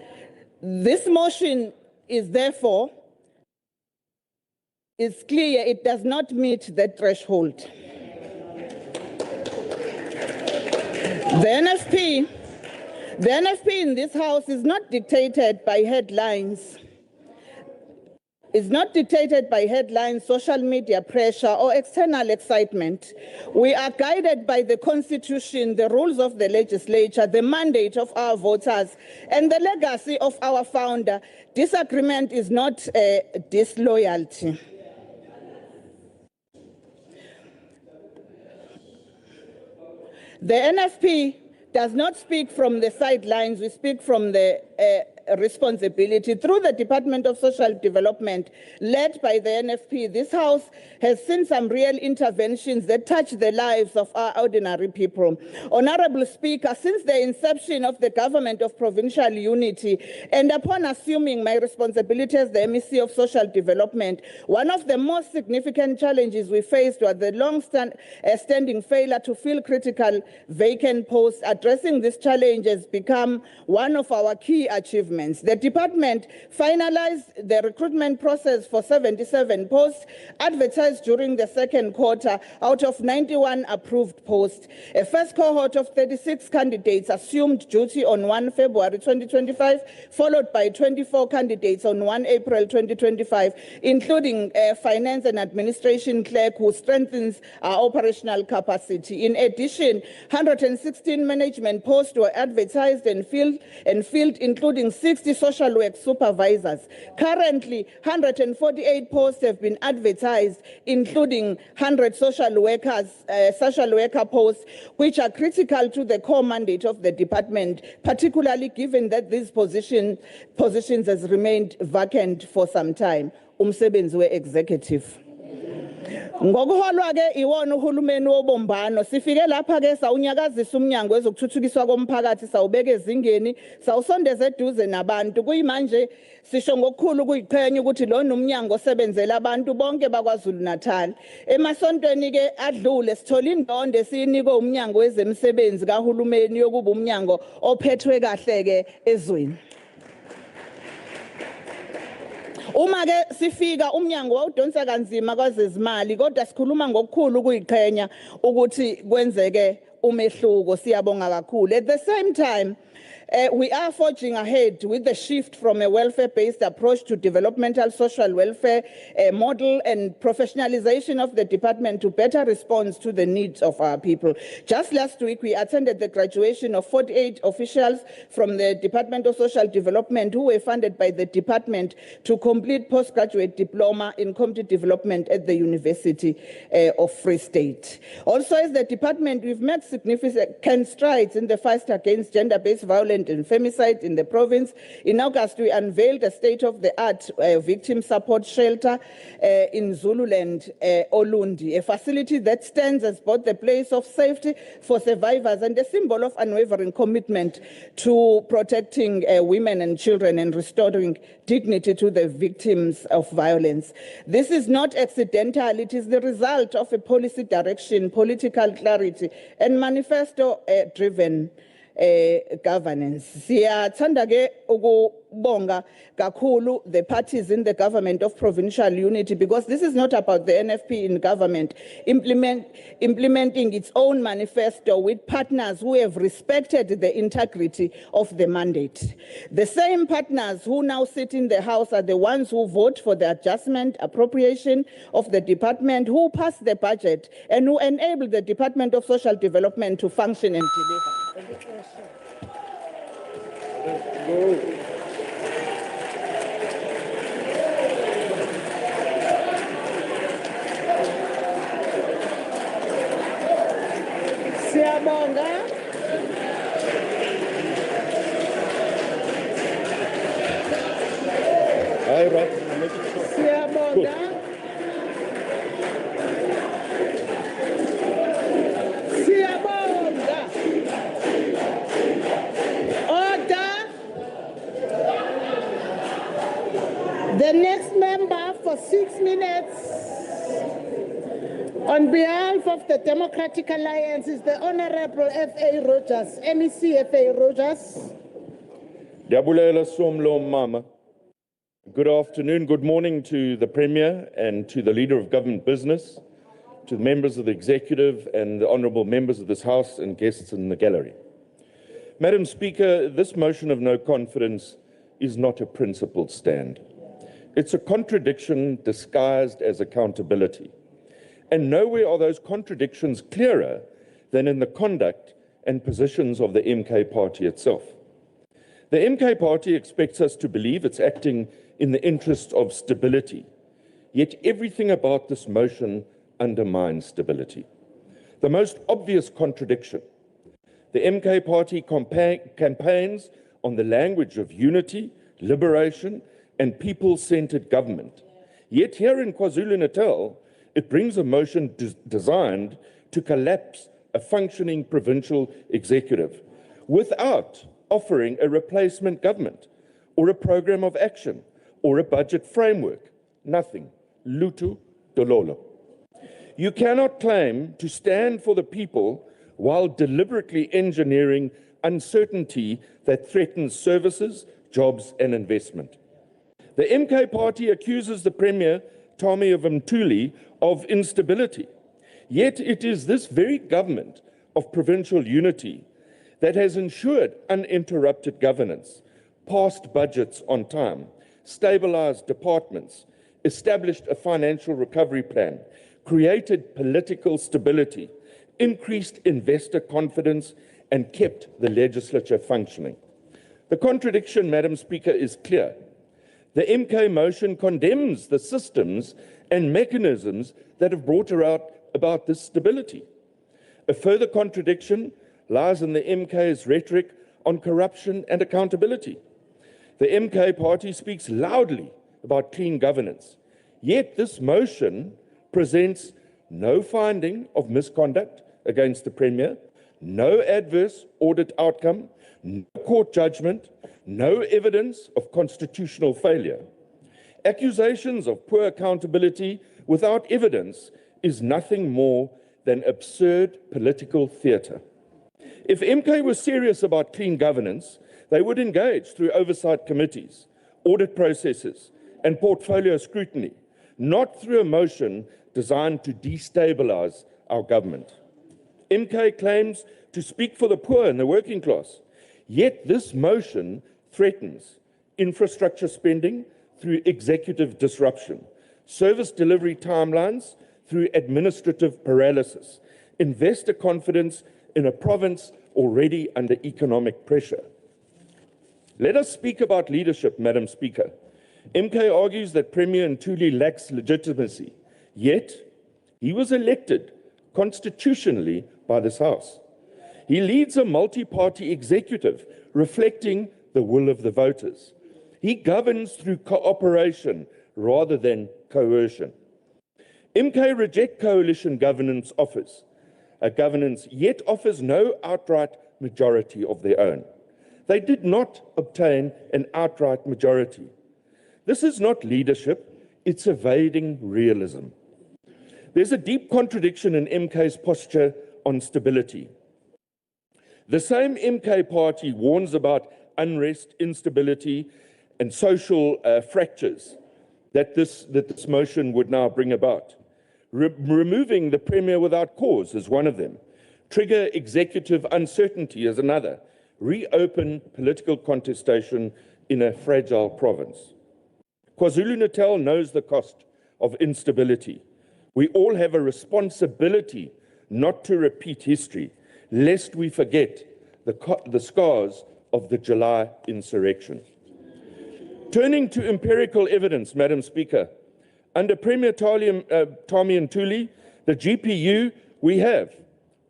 motion is therefore clear it does not meet that threshold. The NFP in this House is not dictated by headlines. It's not dictated by headlines, social media pressure, or external excitement. We are guided by the Constitution, the rules of the legislature, the mandate of our voters, and the legacy of our founder. Disagreement is not disloyalty. The NFP does not speak from the sidelines, we speak from the responsibility. Through the Department of Social Development, led by the NFP, this House has seen some real interventions that touch the lives of our ordinary people. Honorable Speaker, since the inception of the Government of Provincial Unity, and upon assuming my responsibility as the MEC of Social Development, one of the most significant challenges we faced was the long-standing failure to fill critical vacant posts. Addressing this challenge has become one of our key achievements. The department finalized the recruitment process for 77 posts advertised during the second quarter out of 91 approved posts. A first cohort of 36 candidates assumed duty on 1 February 2025, followed by 24 candidates on 1 April 2025, including a finance and administration clerk who strengthens our operational capacity. In addition, 116 management posts were advertised and filled, including 60 social work supervisors. Currently, 148 posts have been advertised, including 100 social worker posts, which are critical to the core mandate of the department, particularly given that these positions has remained vacant for some time. Umsebenzi we-executive. Ngokuholwa ke iwona uhulumeni wobumbano sifike lapha ke sawunyakazisa umnyango wezokuthuthukiswa komphakathi sawubeka ezingeni sawusondeza eduze nabantu kuyimanje sisho ngokukhulu kuyiqhenya ukuthi lona umnyango osebenzela abantu bonke bakwaZulu-Natal emasontweni ke adlule sithola indondo esiyinikwe umnyango wezemisebenzi kahulumeni yokuba umnyango ophethwe kahle ke ezweni. Uma ke sifika umnyango wawudonsa kanzima kwezezimali kodwa sikhuluma ngokukhulu kuyiqhenya ukuthi kwenzeke umehluko siyabonga kakhulu. At the same time, we are forging ahead with the shift from a welfare-based approach to developmental social welfare model and professionalization of the department to better respond to the needs of our people. Just last week, we attended the graduation of 48 officials from the Department of Social Development who were funded by the department to complete postgraduate diploma in community development at the University of Free State. Also, as the department, we've made significant strides in the fight against gender-based violence violent and femicide in the province. In August, we unveiled a state-of-the-art victim support shelter in Zululand, Olundi, a facility that stands as both the place of safety for survivors and a symbol of unwavering commitment to protecting women and children and restoring dignity to the victims of violence. This is not accidental, it is the result of a policy direction, political clarity, and manifesto-driven governance. Siyathanda ke ukubonga kakhulu the parties in the government of provincial unity, because this is not about the NFP in government implementing its own manifesto with partners who have respected the integrity of the mandate. The same partners who now sit in the House are the ones who vote for the adjustment, appropriation of the department, who pass the budget, and who enable the Department of Social Development to function and deliver. Siyabonga. Hi, Rob. Siyabonga. Siyabonga. Order. The next member for 6 minutes. On behalf of the Democratic Alliance is the Honorable F.A. Rogers, MEC F.A. Rogers. Diabulela Somlo Mama. Good afternoon, good morning to the Premier and to the Leader of Government Business, to the members of the Executive and the honourable members of this House and guests in the gallery. Madam Speaker, this motion of no confidence is not a principled stand. It's a contradiction disguised as accountability. And nowhere are those contradictions clearer than in the conduct and positions of the MK party itself. The MK party expects us to believe it's acting in the interest of stability, yet everything about this motion undermines stability. The most obvious contradiction: the MK party campaigns on the language of unity, liberation, and people-centered government. Yet here in KwaZulu-Natal, it brings a motion designed to collapse a functioning provincial executive without offering a replacement government or a program of action or a budget framework. Nothing. Lutu dololo. You cannot claim to stand for the people while deliberately engineering uncertainty that threatens services, jobs, and investment. The MK party accuses the Premier, Tommy of Mtuli, of instability. Yet it is this very government of provincial unity that has ensured uninterrupted governance, passed budgets on time, stabilized departments, established a financial recovery plan, created political stability, increased investor confidence, and kept the legislature functioning. The contradiction, Madam Speaker, is clear. The MK motion condemns the systems and mechanisms that have brought about this stability. A further contradiction lies in the MK's rhetoric on corruption and accountability. The MK party speaks loudly about clean governance, yet this motion presents no finding of misconduct against the Premier, no adverse audit outcome, no court judgment, no evidence of constitutional failure. Accusations of poor accountability without evidence is nothing more than absurd political theatre. If MK was serious about clean governance, they would engage through oversight committees, audit processes, and portfolio scrutiny, not through a motion designed to destabilise our government. MK claims to speak for the poor and the working class, yet this motion threatens infrastructure spending through executive disruption, service delivery timelines through administrative paralysis, investor confidence in a province already under economic pressure. Let us speak about leadership, Madam Speaker. MK argues that Premier Ntuli lacks legitimacy, yet he was elected constitutionally by this House. He leads a multi-party executive reflecting the will of the voters. He governs through cooperation rather than coercion. MK reject coalition governance yet offers no outright majority of their own. They did not obtain an outright majority. This is not leadership, it's evading realism. There's a deep contradiction in MK's posture on stability. The same MK party warns about unrest, instability, and social fractures that this motion would now bring about. Removing the Premier without cause is one of them. Trigger executive uncertainty is another. Reopen political contestation in a fragile province. KwaZulu-Natal knows the cost of instability. We all have a responsibility not to repeat history, lest we forget the scars of the July insurrection. Turning to empirical evidence, Madam Speaker, under Premier Tami Ntuli, the GPU, we have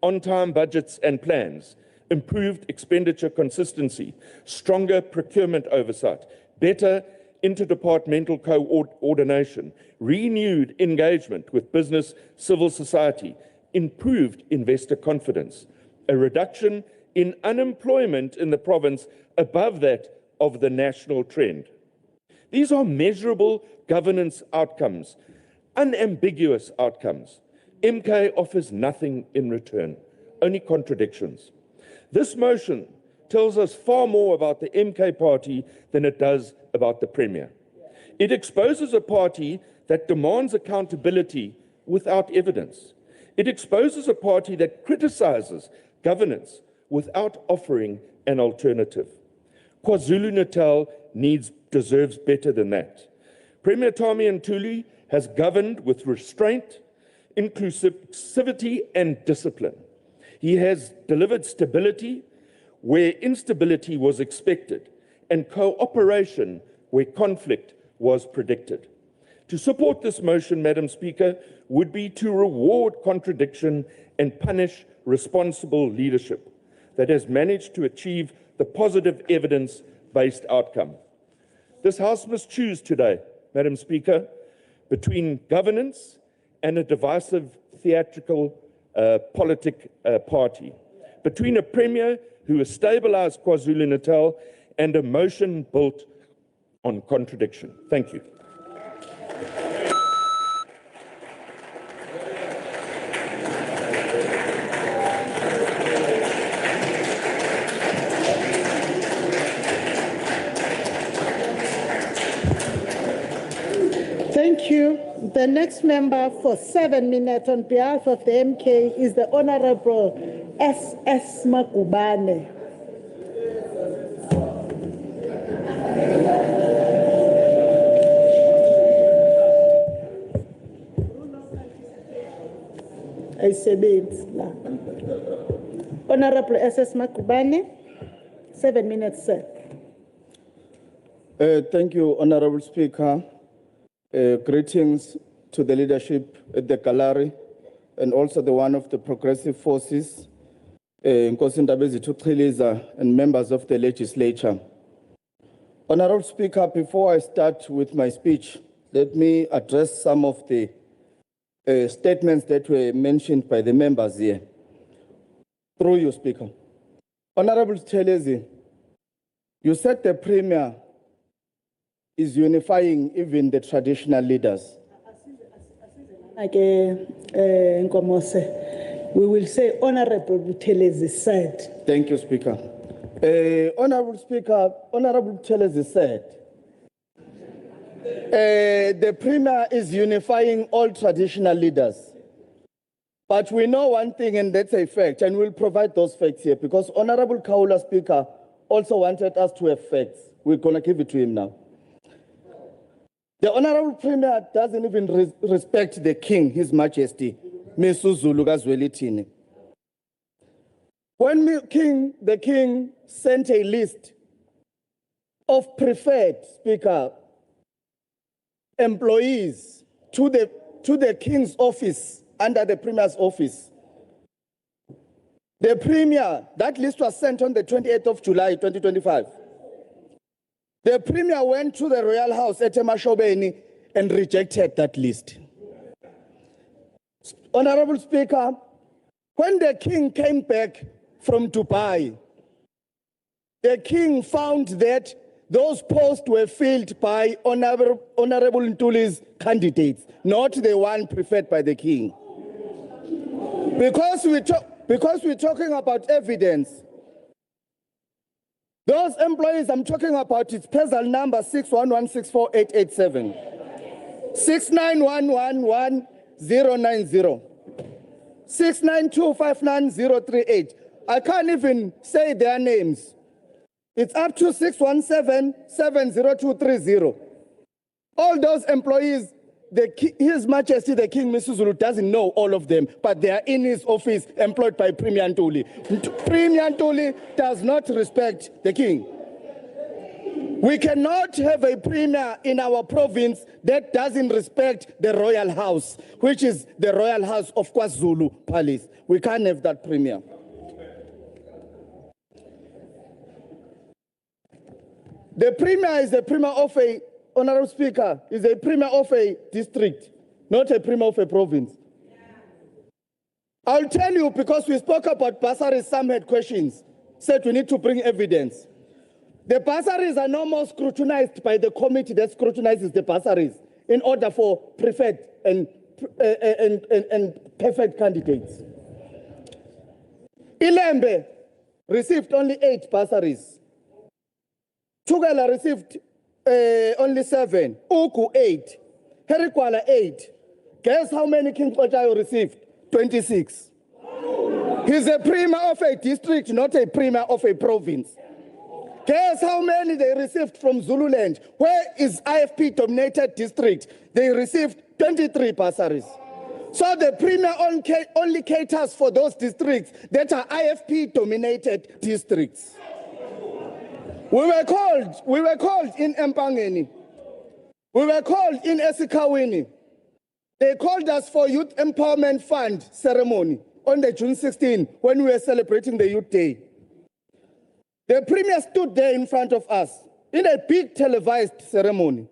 on-time budgets and plans, improved expenditure consistency, stronger procurement oversight, better interdepartmental coordination, renewed engagement with business, civil society, improved investor confidence, a reduction in unemployment in the province above that of the national trend. These are measurable governance outcomes, unambiguous outcomes. MK offers nothing in return, only contradictions. This motion tells us far more about the MK party than it does about the Premier. It exposes a party that demands accountability without evidence. It exposes a party that criticizes governance without offering an alternative. KwaZulu-Natal deserves better than that. Premier Tami Ntuli has governed with restraint, inclusivity, and discipline. He has delivered stability where instability was expected and cooperation where conflict was predicted. To support this motion, Madam Speaker, would be to reward contradiction and punish responsible leadership that has managed to achieve the positive evidence-based outcome. This House must choose today, Madam Speaker, between governance and a divisive theatrical party, between a Premier who has stabilized KwaZulu-Natal and a motion built on contradiction. Thank you. Thank you. The next member for 7 minutes on behalf of the MK is the Honorable S.S. Makubane. Honorable S.S. Makubane, 7 minutes, sir. Thank you, Honorable Speaker. Greetings to the leadership at the gallery and also the one of the progressive forces, Nkosi Ndabezithu Qhiliza, and members of the legislature. Honorable Speaker, before I start with my speech, let me address some of the statements that were mentioned by the members here. Through you, Speaker. Honorable Telezi, you said the Premier is unifying even the traditional leaders. We will say Honorable Buthelezi said. Thank you, Speaker. Honorable Speaker, Honorable Buthelezi said, the Premier is unifying all traditional leaders. But we know one thing, and that's a fact, and we'll provide those facts here, because Honorable Kaula, Speaker, also wanted us to have facts. We're going to give it to him now. The Honorable Premier doesn't even respect the King, His Majesty, Mesuzulu Kazwelithini. When the King sent a list of preferred, Speaker, employees to the King's office, under the Premier's office, The Premier, that list was sent on the 28th of July, 2025. The Premier went to the Royal House at Emashobeni and rejected that list. Honorable Speaker, when the King came back from Dubai, the King found that those posts were filled by Honorable Ntuli's candidates, not the one preferred by the King. Because we're talking about evidence, those employees I'm talking about, it's PESAL number 611648887, 691111090, 692599038. I can't even say their names. It's up to 617-70230. All those employees, His Majesty the King Misuzulu doesn't know all of them, but they are in his office employed by Premier Ntuli. Premier Ntuli does not respect the King. We cannot have a Premier in our province that doesn't respect the Royal House, which is the Royal House of KwaZulu Palace. We can't have that Premier. The Premier is a Premier of a, Honorable Speaker, is a Premier of a district, not a Premier of a province. I'll tell you, because we spoke about bursaries, some had questions, said we need to bring evidence. The bursaries are no more scrutinized by the committee that scrutinizes the bursaries in order for preferred and perfect candidates. Ilembe received only 8 bursaries. Tugela received only 7. Uku 8. Herikwala 8. Guess how many King Kochayo received? 26. He's a Premier of a district, not a Premier of a province. Guess how many they received from Zululand? Where is IFP-dominated district? They received 23 bursaries. So the Premier only caters for those districts that are IFP-dominated districts. We were called in Empangeni. We were called in Esikawini. They called us for Youth Empowerment Fund ceremony on the June 16 when we were celebrating the Youth Day. The Premier stood there in front of us in a big televised ceremony.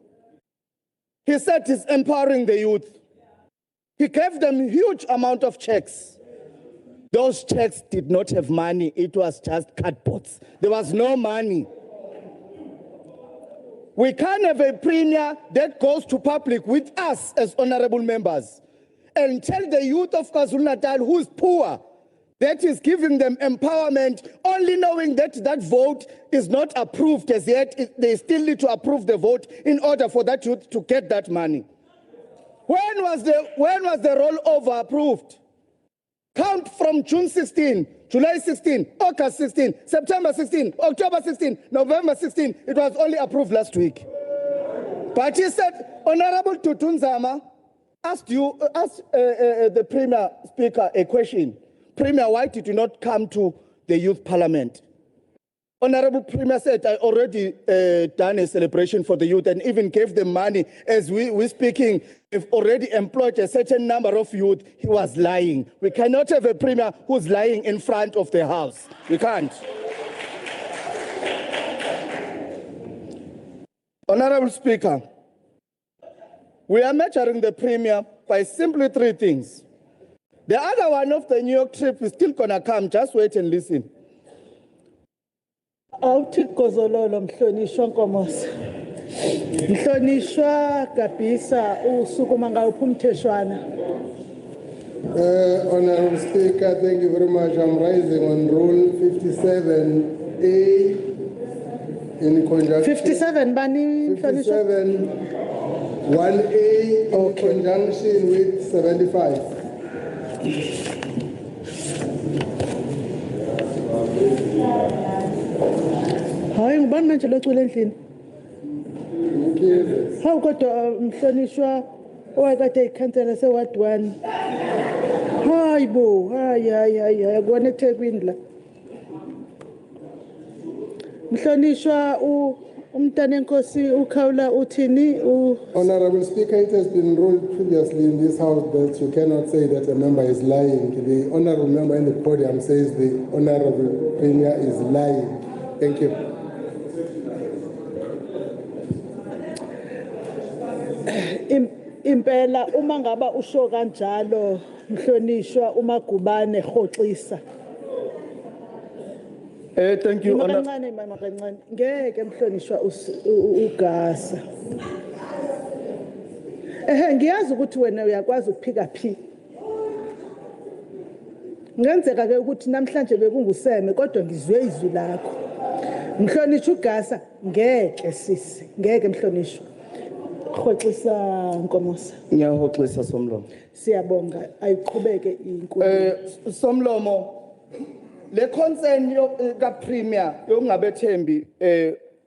He said he's empowering the youth. He gave them a huge amount of checks. Those checks did not have money. It was just cardboards. There was no money. We can't have a Premier that goes to public with us as honorable members and tell the youth of KwaZulu-Natal who's poor that is giving them empowerment, only knowing that that vote is not approved as yet. They still need to approve the vote in order for that youth to get that money. When was the rollover approved? Count from June 16, July 16, August 16, September 16, October 16, November 16. It was only approved last week. But he said, Honorable Tutunzama asked the Premier Speaker a question. Premier, why did you not come to the Youth Parliament? Honorable Premier said, I already done a celebration for the youth and even gave them money. As we're speaking, we've already employed a certain number of youth. He was lying. We cannot have a Premier who's lying in front of the House. We can't. Honorable Speaker, we are measuring the Premier by simply 3 things. The other one of the New York trip is still gonna come. Just wait and listen. Awuthi kozololo mhlonishwa Nkomosi. Mhlonishwa Gabisa usukuma ngawuphi umtheshwana. Honorable Speaker, thank you very much. I'm rising on Rule 57A in conjunction. 57 bani 57 1A in conjunction with 75. Hayi ngibani manje locwele endlini? Hawu kodwa mhlonishwa owakade ikhansela se-Ward 1. Hayi bo, hayi akubona eThekwini la. Mhlonishwa Umntanenkosi ukhawula uthini Honorable Speaker, it has been ruled previously in this House that you cannot say that a member is lying. The honorable member in the podium says the honorable premier is lying. Thank you. impela uma ngaba usho kanjalo mhlonishwa uMagubane Rhoxisa. Thank you, Honor. Kancane mama kancane. Ngeke mhlonishwa ugasa. Ngiyazi ukuthi wena uyakwazi ukuphika phi. Ngenzeka ke ukuthi namhlanje bekunguseme kodwa ngizwe izwi lakho. Mhlonishwa ugasa ngeke sisi, ngeke mhlonishwa. Rhoxisa Nkomosa. Ngiyahoxisa Somlomo. Siyabonga ayiqhubeke inkulumo. Somlomo, le concern ka premier yokungabethembi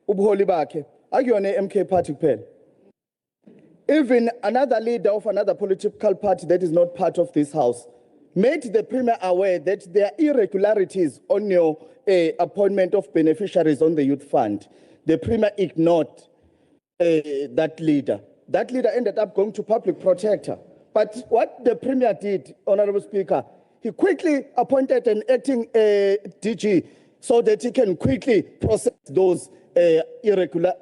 ubuholi bakhe akuyona MK party kuphela. Even another leader of another political party that is not part of this house made the premier aware that there are irregularities on your appointment of beneficiaries on the youth fund. The premier ignored that leader. That leader ended up going to public protector. But what the premier did, Honorable Speaker, he quickly appointed an acting DG so that he can quickly process those irregular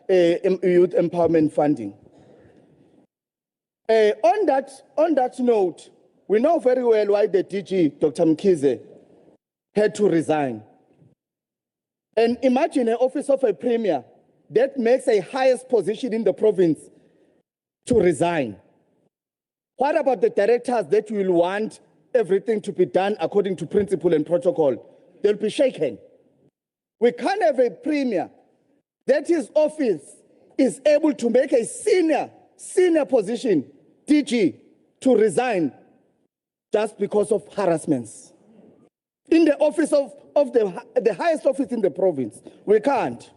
youth empowerment funding. On that note, we know very well why the DG, Dr. Mkhize, had to resign. And imagine an office of a premier that makes a highest position in the province to resign. What about the directors that will want everything to be done according to principle and protocol? They'll be shaken. We can't have a premier that his office is able to make a senior position, DG, to resign just because of harassments. In the office of the highest office in the province, we can't.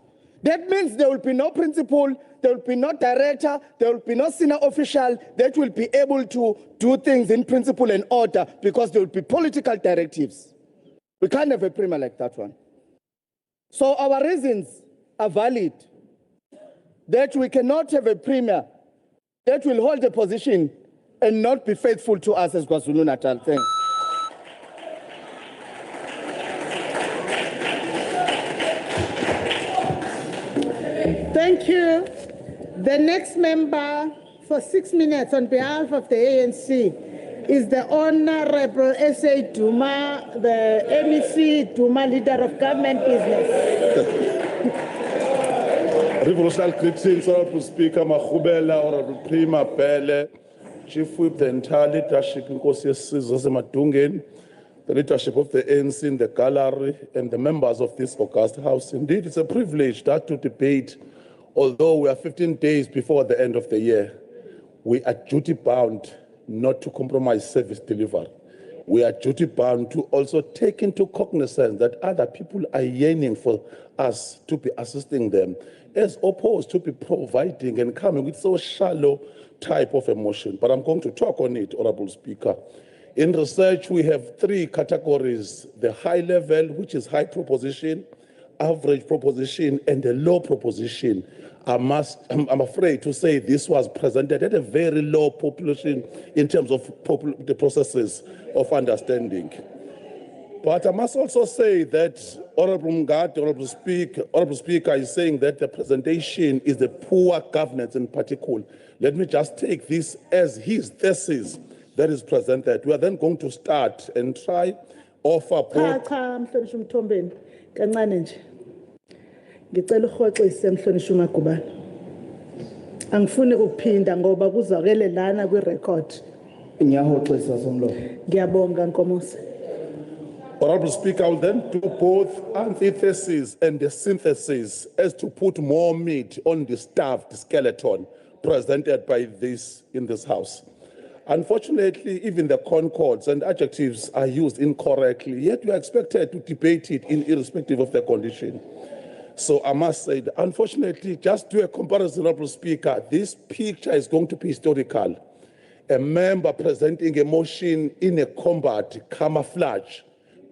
That means there will be no principal, there will be no director, there will be no senior official that will be able to do things in principle and order because there will be political directives. We can't have a premier like that one. So our reasons are valid that we cannot have a premier that will hold a position and not be faithful to us as KwaZulu-Natal. Thanks. Thank you. The next member for 6 minutes on behalf of the ANC is the Honorable S.A. Duma, the MEC Duma, Leader of Government Business. Revolutionary greetings, Honorable Speaker Mahubela, Honorable Prima Pele, Chief Whip, the entire leadership, the leadership of the ANC in the gallery, and the members of this august house. Indeed, it's a privilege that to debate, although we are 15 days before the end of the year, we are duty-bound not to compromise service delivery. We are duty-bound to also take into cognizance that other people are yearning for us to be assisting them, as opposed to be providing and coming with so shallow type of emotion. But I'm going to talk on it, Honorable Speaker. In research, we have 3 categories: the high level, which is high proposition, average proposition, and the low proposition. I'm afraid to say this was presented at a very low population in terms of the processes of understanding. But I must also say that Honorable Mngadi, Honorable Speaker is saying that the presentation is the poor governance in particular. Let me just take this as his thesis that is presented. We are then going to start and try offer both. Mhlonishwa Mthombeni kancane nje. Ngicela uRhoxise Mhlonishwa Magubane. Angifuni ukuphinda ngoba kuzwakele lana kwi-record. Ngiyahoxisa Somlomo. Ngiyabonga Nkomosa. Honorable Speaker, I will then do both antithesis and the synthesis as to put more meat on the stuffed skeleton presented by this in this house. Unfortunately, even the concords and adjectives are used incorrectly, yet we are expected to debate it irrespective of the condition. So I must say that, unfortunately, just do a comparison, Honorable Speaker, this picture is going to be historical. A member presenting a motion in a combat camouflage,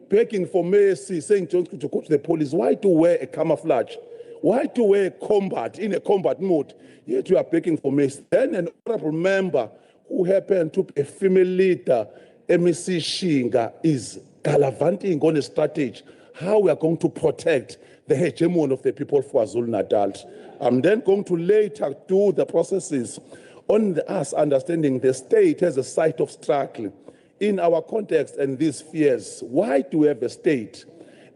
begging for mercy, saying to go to the police, why to wear a camouflage Why to wear combat in a combat mode? Yet you are begging for mercy. Then an honorable member who happened to be a female leader, MEC Shinga, is gallivanting on a strategy how we are going to protect the hegemony of the people of KwaZulu-Natal. I'm then going to later do the processes on us understanding the state as a site of struggle in our context and these fears. Why do we have a state?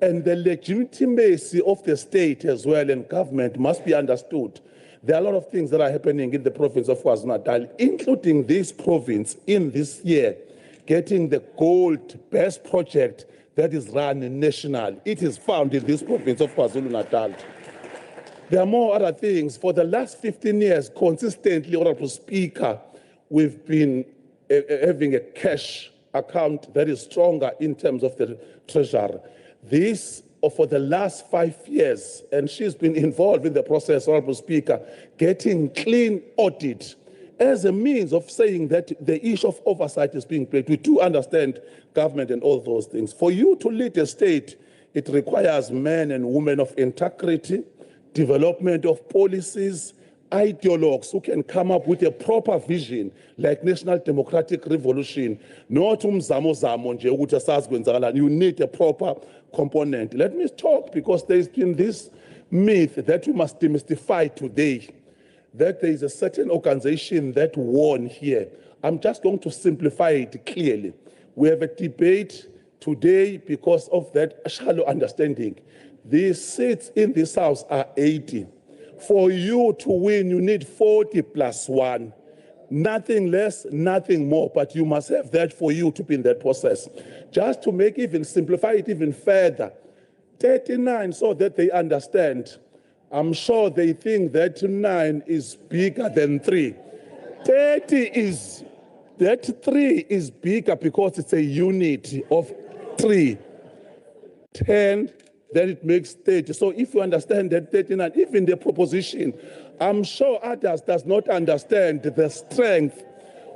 And the legitimacy of the state as well and government must be understood. There are a lot of things that are happening in the province of KwaZulu-Natal, including this province in this year, getting the gold best project that is run national. It is found in this province of KwaZulu-Natal. There are more other things. For the last 15 years, consistently, Honorable Speaker, we've been having a cash account that is stronger in terms of the treasury. This, for the last 5 years, and she's been involved in the process, Honorable Speaker, getting clean audit as a means of saying that the issue of oversight is being played. We do understand government and all those things. For you to lead a state, it requires men and women of integrity, development of policies, ideologues who can come up with a proper vision like National Democratic Revolution. Not umzamo nje ukuthi asazi kwenzakalani. You need a proper component. Let me talk, because there's been this myth that we must demystify today, that there is a certain organization that won here. I'm just going to simplify it clearly. We have a debate today because of that shallow understanding. The seats in this house are 80. For you to win, you need 40 plus 1. Nothing less, nothing more, but you must have that for you to be in that process. Just to make even simplify it even further, 39, so that they understand. I'm sure they think that 9 is bigger than 3. 30 is, that 3 is bigger because it's a unit of 3. 10, then it makes 30. So if you understand that 39, even the proposition, I'm sure others does not understand the strength,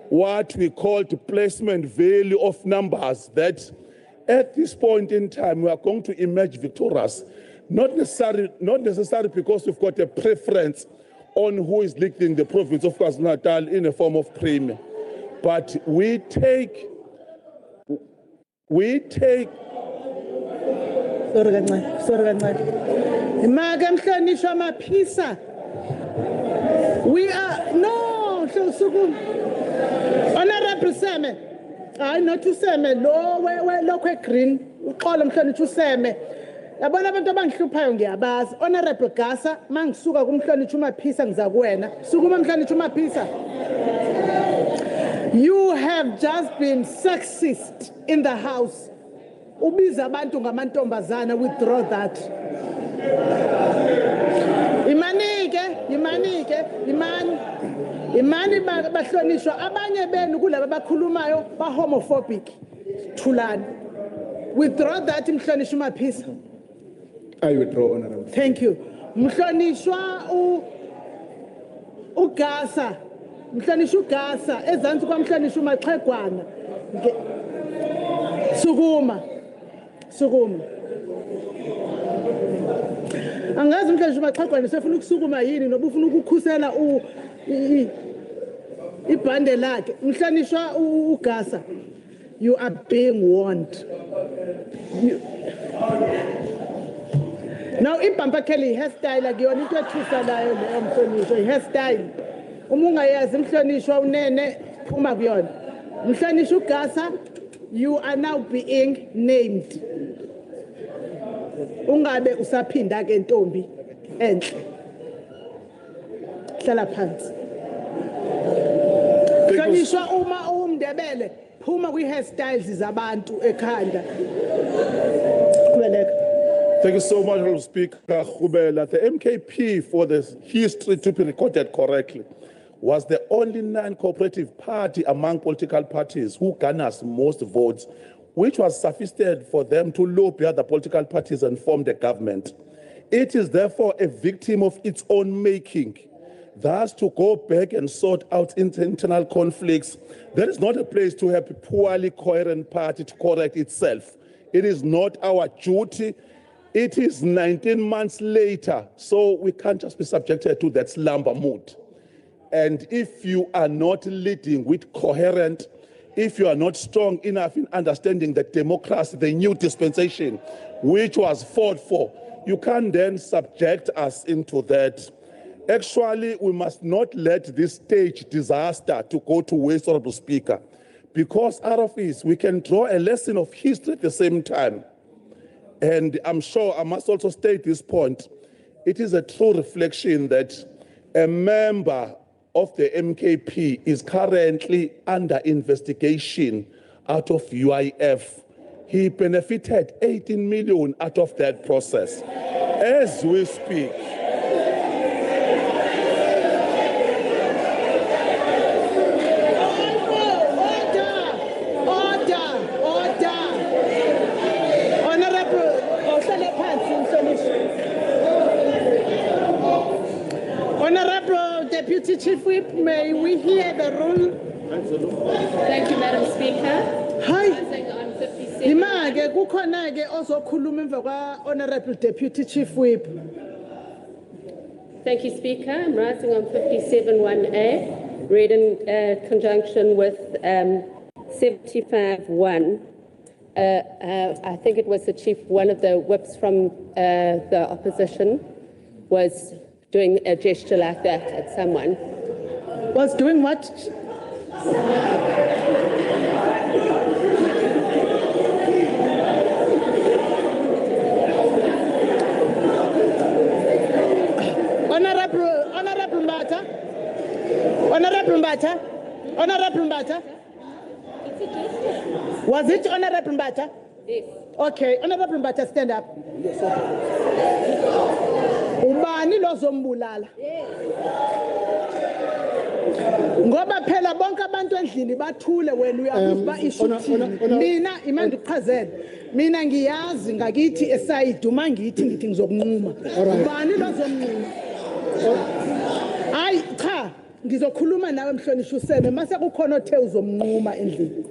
what we call the placement value of numbers, that at this point in time, we are going to emerge victorious. Not necessarily because we've got a preference on who is leading the province of KwaZulu-Natal in a form of premium, but we take. Sorry, Madam Mhlonishwa Maphisa. We are no Honorable Seme. I not to Seme. No, where local green. Call him Mhlonishwa Seme. Yabona abantu abangihluphayo ngiyabazi. Honorable Gasa, mangisuka kumhlonishwa Maphisa ngizakuwena. Sukuma Mhlonishwa Maphisa. You have just been sexist in the house. Ubiza abantu ngamantombazana, withdraw that. Imani bahlonishwa abanye benu kulabo abakhulumayo ba homophobic. Thulani. Withdraw that Mhlonishwa Maphisa. I withdraw, Honorable. Thank you. Mhlonishwa uGasa. Mhlonishwa uGasa ezansi kwaMhlonishwa uMaxhegwana. Sukuma. Angazi Mhlonishwa uMaxhegwana sefuna ukusukuma yini noba ufuna ukukhusela ibhande lakhe. Mhlonishwa uGasa, you are being warned. Now ibhampa Kelly hairstyle akuyona into ethusa layo leyo Mhlonishwa, hairstyle. Uma ungayazi Mhlonishwa unene uma kuyona. Mhlonishwa uGasa, you are now being named. Ungabe usaphinda ke ntombi enhle. Hlala phansi. Mhlonishwa uma umndebele phuma kwi hairstyles zabantu ekhanda. Kubeleka. Thank you so much, Honorable Speaker Khubela. The MKP, for the history to be recorded correctly, was the only non-cooperative party among political parties who garners most votes, which was sufficient for them to lobby other political parties and form the government. It is therefore a victim of its own making. Thus, to go back and sort out internal conflicts, there is not a place to have a poorly coherent party to correct itself. It is not our duty It is 19 months later, so we can't just be subjected to that slumber mood. And if you are not leading with coherent, if you are not strong enough in understanding that democracy, the new dispensation, which was fought for, you can't then subject us into that. Actually, we must not let this stage disaster to go to waste, Honorable Speaker, because out of this, we can draw a lesson of history at the same time. And I'm sure I must also state this point. It is a true reflection that a member of the MKP is currently under investigation out of UIF. He benefited 18 million out of that process. As we speak, Honorable Deputy Chief Whip, may we hear the rule? Thank you, Madam Speaker. Hi. Passing on 57. Image kukhona ke ozokhuluma emva kwa Honorable Deputy Chief Whip. Thank you, Speaker. I'm rising on 57(1)A, read in conjunction with 75(1). I think it was the chief, one of the whips from the opposition was doing a gesture like that at someone. Was doing what? Honorable Mbata. Was it Honorable Mbata? Yes. Okay, Honorable Mbata, stand up. Yes, ubani lozombulala? Ngoba phela bonke abantu endlini bathule wena uyabuza issue. Mina imandi uqhazela. Mina ngiyazi ngakithi esayidi uma ngithi ngizokunquma. Ubani lozomnquma? Hayi cha, ngizokhuluma nawe Mhlonishwa useme mase kukhona othe uzomnquma endlini.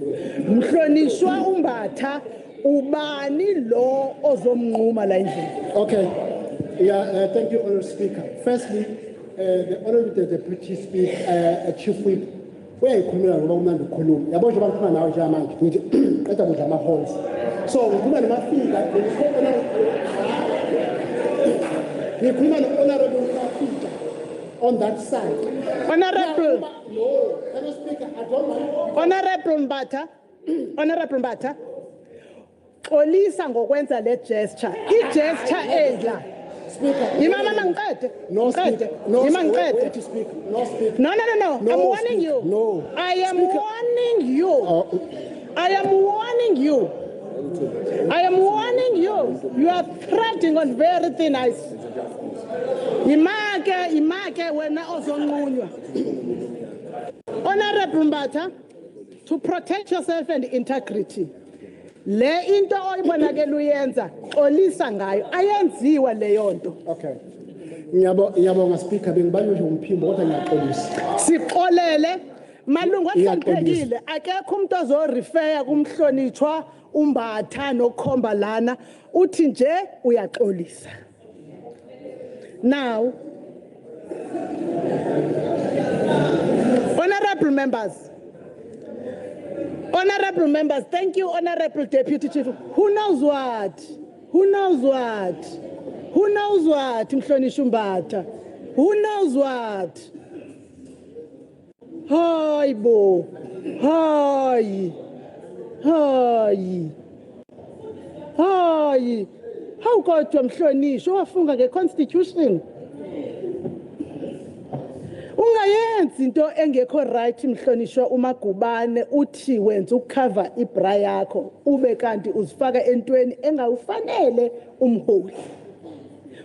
Mhlonishwa umbatha ubani lo ozomnquma la endlini? Okay. Yeah, thank you, Honourable Speaker. Firstly, the Honourable Deputy Speaker, Chief Whip, where you come here, Roman Kulum, you want to now German, let them with my halls. So, we come and feel that we come an honourable on that side. Honourable. No, Honourable Speaker, I don't mind. Honourable Mbata. Xolisa ngokwenza le gesture. I-gesture edla. Imama mangiqede. No, Speaker. No, Imangqede. to speak. No, Speaker. No. I'm warning you. No. I am warning you. I am warning you. I am warning you. You are treading on very thin ice. Imake wena ozonqunywa. Honorable Mbata, to protect yourself and integrity. Le into oyibonakela uyenza xolisa ngayo ayenziwa leyo nto. Okay. Ngiyabonga Speaker bengibalwe nje umphimbo kodwa ngiyaxolisa. Sixolele malungu ahloniphekile akekho umuntu ozorefer kumhlonishwa umbatha nokhomba lana uthi nje uyaxolisa. Now, Honorable members, thank you, Honorable Deputy Chief. Who knows what? Mhlonishwa umbatha? Who knows what? Hayi bo. Hayi. How kodwa mhlonishwa wafunga ngeconstitution? Ungayenzi into engekho right mhlonishwa umagubane uthi wenza ukucover ibra yakho ube kanti uzifaka entweni engawufanele umholi.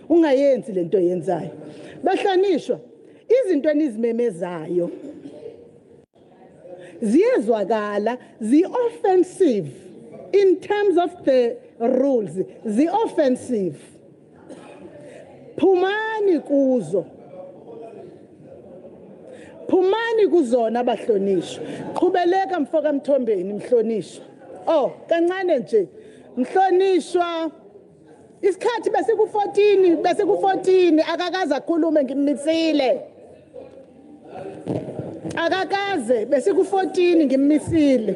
Ungayenzi lento yenzayo. Bahlonishwa izinto enizimemezayo ziyezwakala, zi-offensive in terms of the rules, zi-offensive. Phumani kuzona abahlonishwa. Qhubeleka mfoka Mthombeni mhlonishwa. Oh, kancane nje. Mhlonishwa Isikhathi bese ku-14 akakaze akhulume ngimmisile. Akakaze bese ku-14 ngimmisile.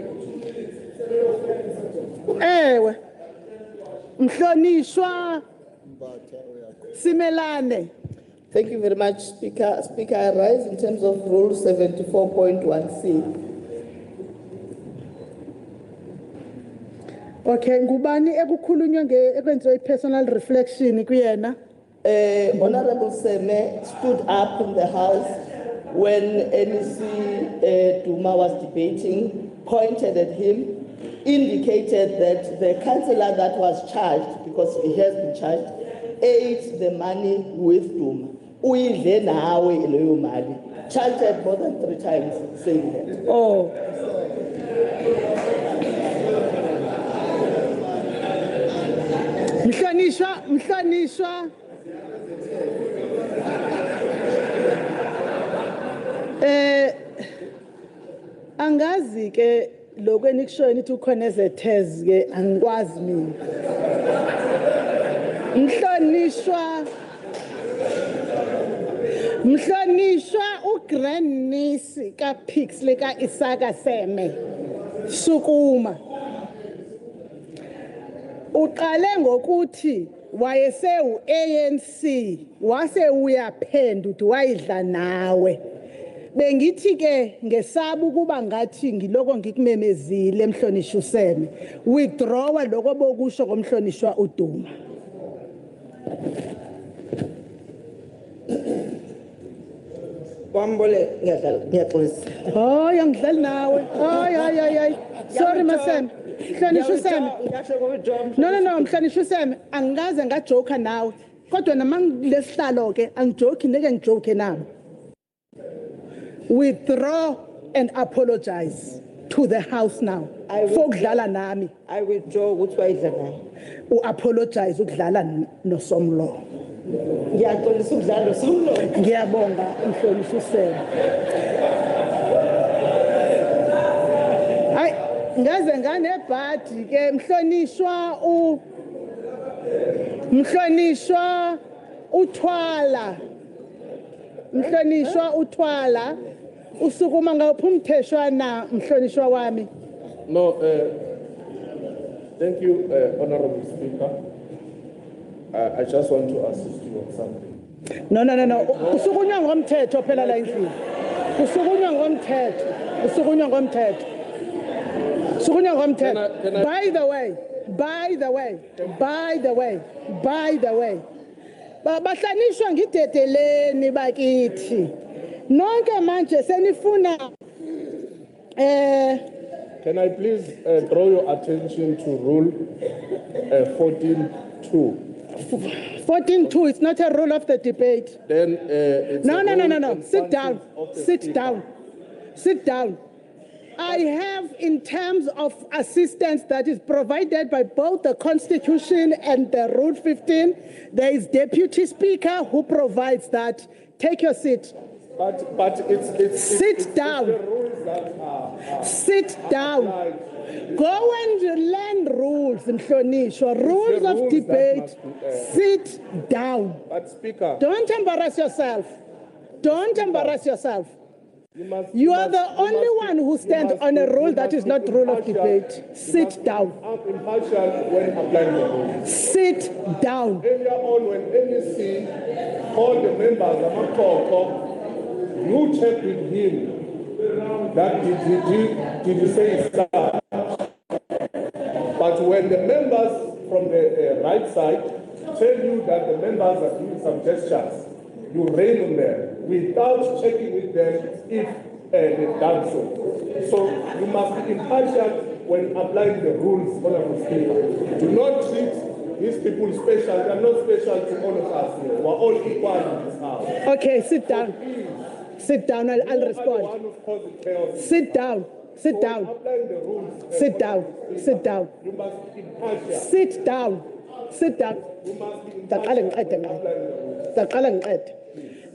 Ewe. Mhlonishwa Simelane. Thank you very much, Speaker. Speaker, I rise in terms of Rule 74.1C. Okay, ngubani ekukhulunywa ekwenziwe personal reflection kuyena? Honorable Seme stood up in the House when NEC Duma was debating, pointed at him, indicated that the councillor that was charged, because he has been charged, ate the money with Duma. Uyidle nawe leyo mali. Chanted more than 3 times saying that. Oh. Mhlonishwa. Angazi ke lokho enikushoyo nithi ukhona ezethez ke angikwazi mina. Mhlonishwa ugrandniece kaPixley kaIsaka Seme Sukuma. Uqale ngokuthi wayese uANC wase uyaphendula uthi wayidla nawe. Bengithi ke ngesaba ukuba ngathi ngiloko ngikumemezile Mhlonishwa Seme. Withdraw lokho bokusho komhlonishwa uDuma. Wambole ngiyaxolisa. Oh, yangidlali nawe. Hayi. Sorry Masem. Mhlonishwa Seme. No, Mhlonishwa Seme, angaze ngajoke nawe. Kodwa namangilesihlalo ke angijoke neke ngijoke nabo. Withdraw and apologize to the House now. Fokudlala nami. I withdraw ukuthi wayidla naye. Apologize ukudlala noSomlo. Ngiyaxolisa ukudlala noSomlo. Ngiyabonga Mhlonishwa Seme. Hayi ngaze nganebhadi ke Mhlonishwa uthwala usukuma ngawuphi umtheshwana Mhlonishwa wami. No, thank you, Honorable Speaker. I just want to assist you on something. No. Usukunywa ngomthetho phela la endlini. Usukunywa ngomthetho. By the way. Bahlanishwa ngidedeleni bakithi. Nonke manje senifuna Can I please draw your attention to Rule 14.2? 14.2 is not a rule of the debate. Then it's No. Sit down. I have, in terms of assistance that is provided by both the Constitution and the Rule 15, there is Deputy Speaker who provides that. Take your seat. But it's Sit down. the rules that are Sit down. Go and learn rules, Mhlonishwa. Rules of rules debate. that must Sit down. But Speaker, Don't embarrass yourself. You are the only one who stands on a rule that is not rule of debate. Sit down. I'm impartial when applying the rules. Sit down. Earlier on, when NEC called the members, you checked with him that did he say start? But when the members from the right side tell you that the members are doing some gestures, you rain on them without checking with them if they've done so. So you must be impartial when applying the rules, Honorable Speaker. Do not treat these people special. They are not special to all of us here. We're all equal in this house. Okay, sit down. Sit down, I'll respond. Sit down. Sit down. Sit down. Sit down. You must be impartial. Sit down. Sit down.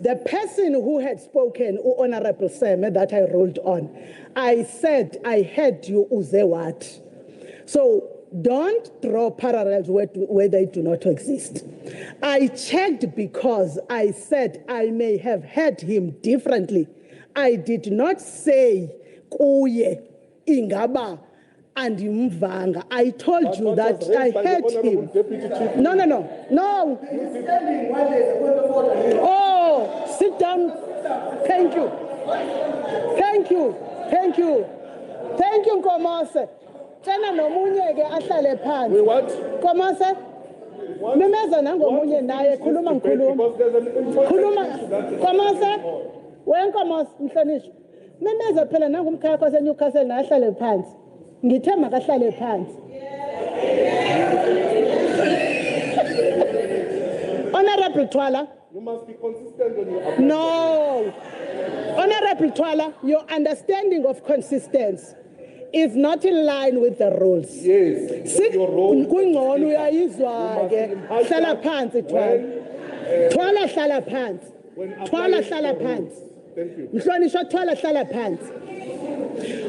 The person who had spoken, Honorable Seme, that I rolled on, I said, I heard you, Uzewat. So Don't draw parallels where they do not exist. I checked because I said I may have heard him differently. I did not say kuye ingaba and Mvanga. I told you that I heard him. No. Oh, sit down. Thank you, Komose. Tena nomunye ke ahlale phansi. We what? Komose. Memeza nangomunye naye khuluma ngikhuluma. Komose. Wenkomose mhlonishwa. Memeza phela nangumkhaya kwaseNewcastle naye ahlale phansi. Ngithe makahlale phansi. Honorable Twala. You must be consistent on your approach. No. Honorable Twala, your understanding of consistency is not in line with the rules. Yes. Your role. Kungcono uyayizwa ke. Hlala phansi Twala. Twala hlala phansi. Twala hlala phansi. Thank you. Mhlonishwa Twala hlala phansi.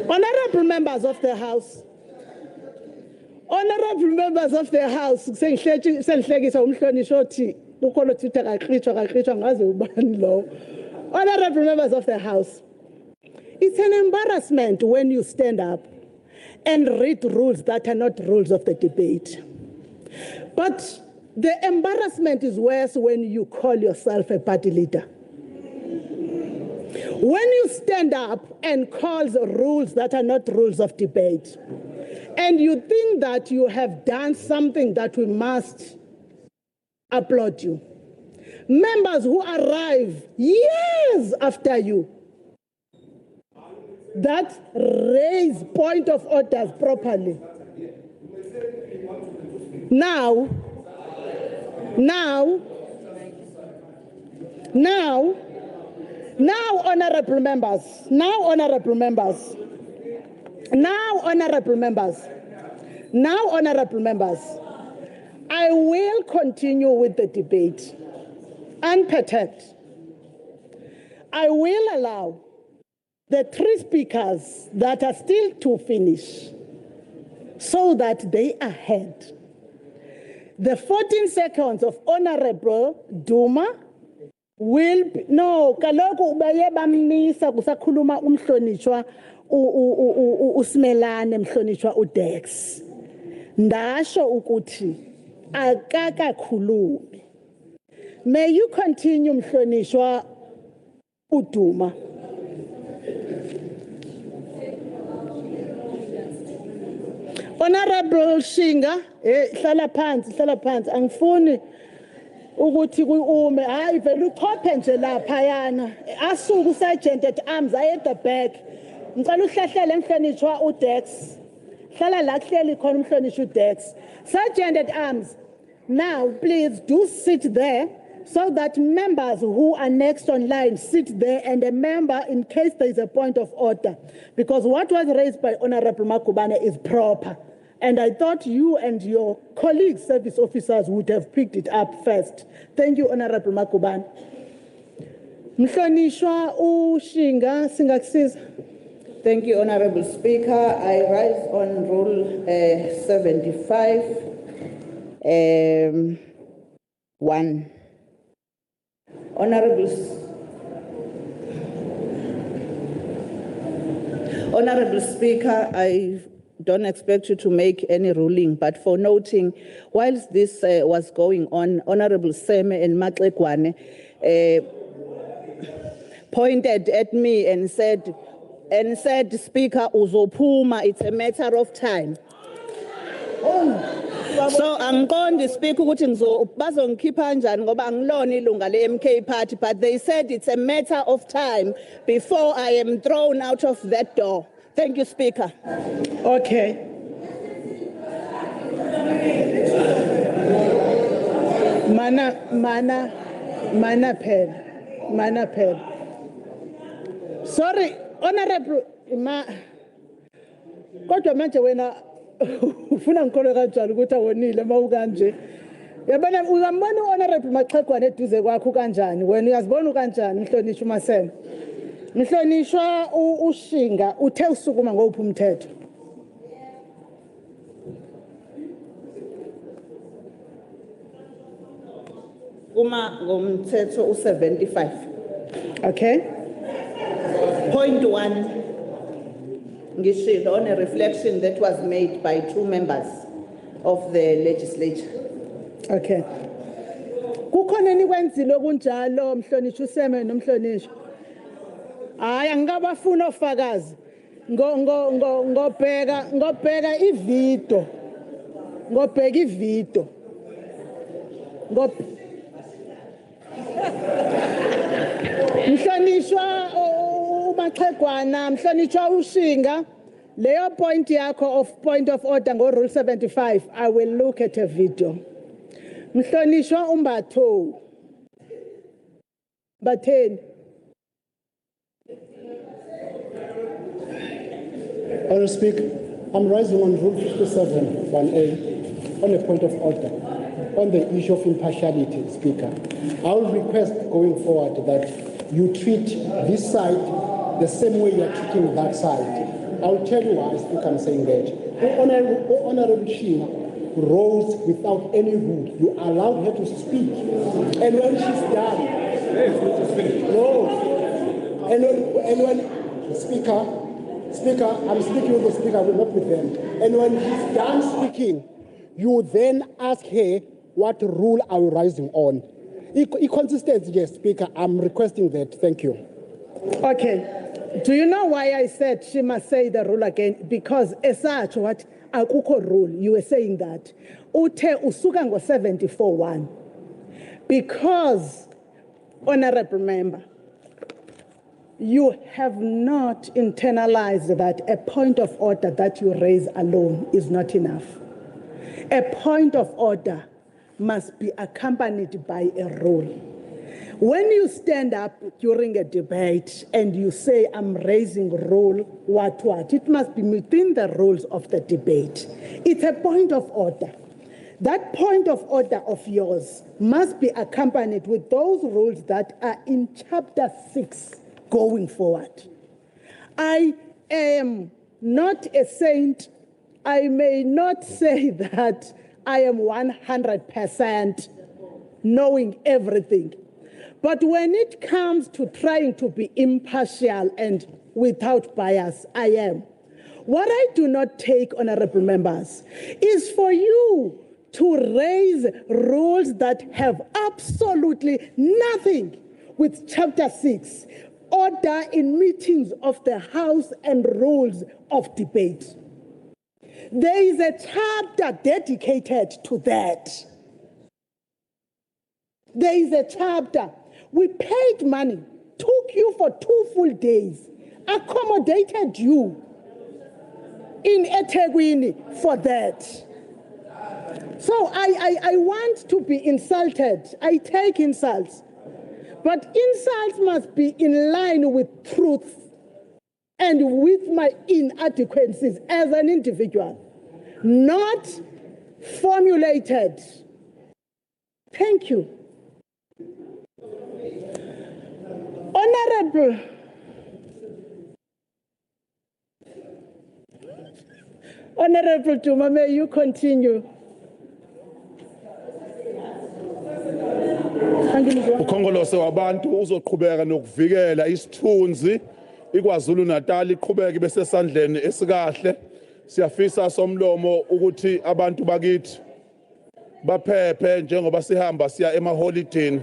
Honorable members of the House. Honorable members of the House, sengihlekisa umhlonishwa othi ukholo thitha kakhitshwa ngaze ubani lo. Honorable members of the House, it's an embarrassment when you stand up and read rules that are not rules of the debate. But the embarrassment is worse when you call yourself a party leader. When you stand up and call the rules that are not rules of debate, and you think that you have done something that we must applaud you. Members who arrive years after you, that raise point of orders properly. Now, honorable members, I will continue with the debate unperturbed. I will allow the 3 speakers that are still to finish so that they are heard. The 14 seconds of Honorable Duma will be, no, kaloku baye bamisa kusakhuluma umhlonishwa uSmelane mhlonishwa uDex. Ndasho ukuthi akakakhulumi. May you continue mhlonishwa uDuma. Honorable Shinga, hlala phansi angifuni ukuthi kuume hayi vele uthophe nje lapha yana asuku sergeant at arms aye at the back ngicela uhlahlele mhlonishwa uDex hlala la kuhleli khona umhlonishwa uDex sergeant at arms. Now please do sit there so that members who are next online sit there, and a member in case there is a point of order, because what was raised by Honorable Makubane is proper. And I thought you and your colleagues, service officers, would have picked it up first. Thank you, Honorable Makubane. Mhlonishwa uShinga singakusiza. Thank you, Honorable Speaker. I rise on Rule 75, 1. Honorable Speaker, I don't expect you to make any ruling, but for noting, whilst this was going on, Honorable Seme and Matlekwane pointed at me and said, Speaker, uzopuma, it's a matter of time. So angiqondi speaker ukuthi bazongikhipha kanjani ngoba angilona ilunga le-MK party, but they said it's a matter of time before I am thrown out of that door. Thank you, Speaker. Okay. Mana pen. Sorry, Honorable kodwa manje wena ufuna ngikole kanjani ukuthi awonile mawukanje. Yabona uyambona uHonorable Maxhegwane eduze kwakho kanjani wena uyazibona kanjani mhlonishwa uMasema. Mhlonishwa uShinga uthe usukuma ngophi umthetho. Uma ngomthetho u75. Okay. Point 1. Ngishilo on a reflection that was made by 2 members of the legislature. Okay. Kukhona enikwenzile okunjalo mhlonishwa useme nomhlonishwa. Hayi angikabafuna ofakazi. Ngobheka ivideo. Ngobheka ivideo. Mhlonishwa uMaxegwana, mhlonishwa uShinga, leyo point yakho of point of order ngo rule 75, I will look at a video. Mhlonishwa uMbatho. Batheni. Honourable Speaker, I'm rising on Rule 57, 1A, on a point of order, on the issue of impartiality, Speaker. I will request going forward that you treat this side the same way you are treating that side. I will tell you why, Speaker, I'm saying that. Honourable Shina rose without any rule. You allowed her to speak. And when she's done, no. And when Speaker, I'm speaking with the Speaker, I will not with them. And when he's done speaking, you then ask her what rule are you rising on. Consistency, yes, Speaker, I'm requesting that. Thank you. Okay. Do you know why I said she must say the rule again? Because as such, what akukho rule, you were saying that. Ute usuka ngo 74-1. Because, Honourable Member, you have not internalized that a point of order that you raise alone is not enough. A point of order must be accompanied by a rule. When you stand up during a debate and you say, I'm raising rule, what, it must be within the rules of the debate. It's a point of order. That point of order of yours must be accompanied with those rules that are in Chapter 6 going forward. I am not a saint. I may not say that I am 100% knowing everything. But when it comes to trying to be impartial and without bias, I am. What I do not take, Honourable Members, is for you to raise rules that have absolutely nothing with Chapter 6, order in meetings of the House and rules of debate. There is a chapter dedicated to that. There is a chapter. We paid money, took you for 2 full days, accommodated you in eThekwini for that. So I want to be insulted. I take insults. But insults must be in line with truth and with my inadequacies as an individual, not formulated. Thank you. Honourable Duma, may you continue. Ukhongolose wabantu uzoqhubeka nokuvikela isithunzi iKwaZulu-Natal iqhubeke besesandleni esikahle. Siyafisa somlomo ukuthi abantu bakithi baphephe njengoba sihamba siya emaholidini,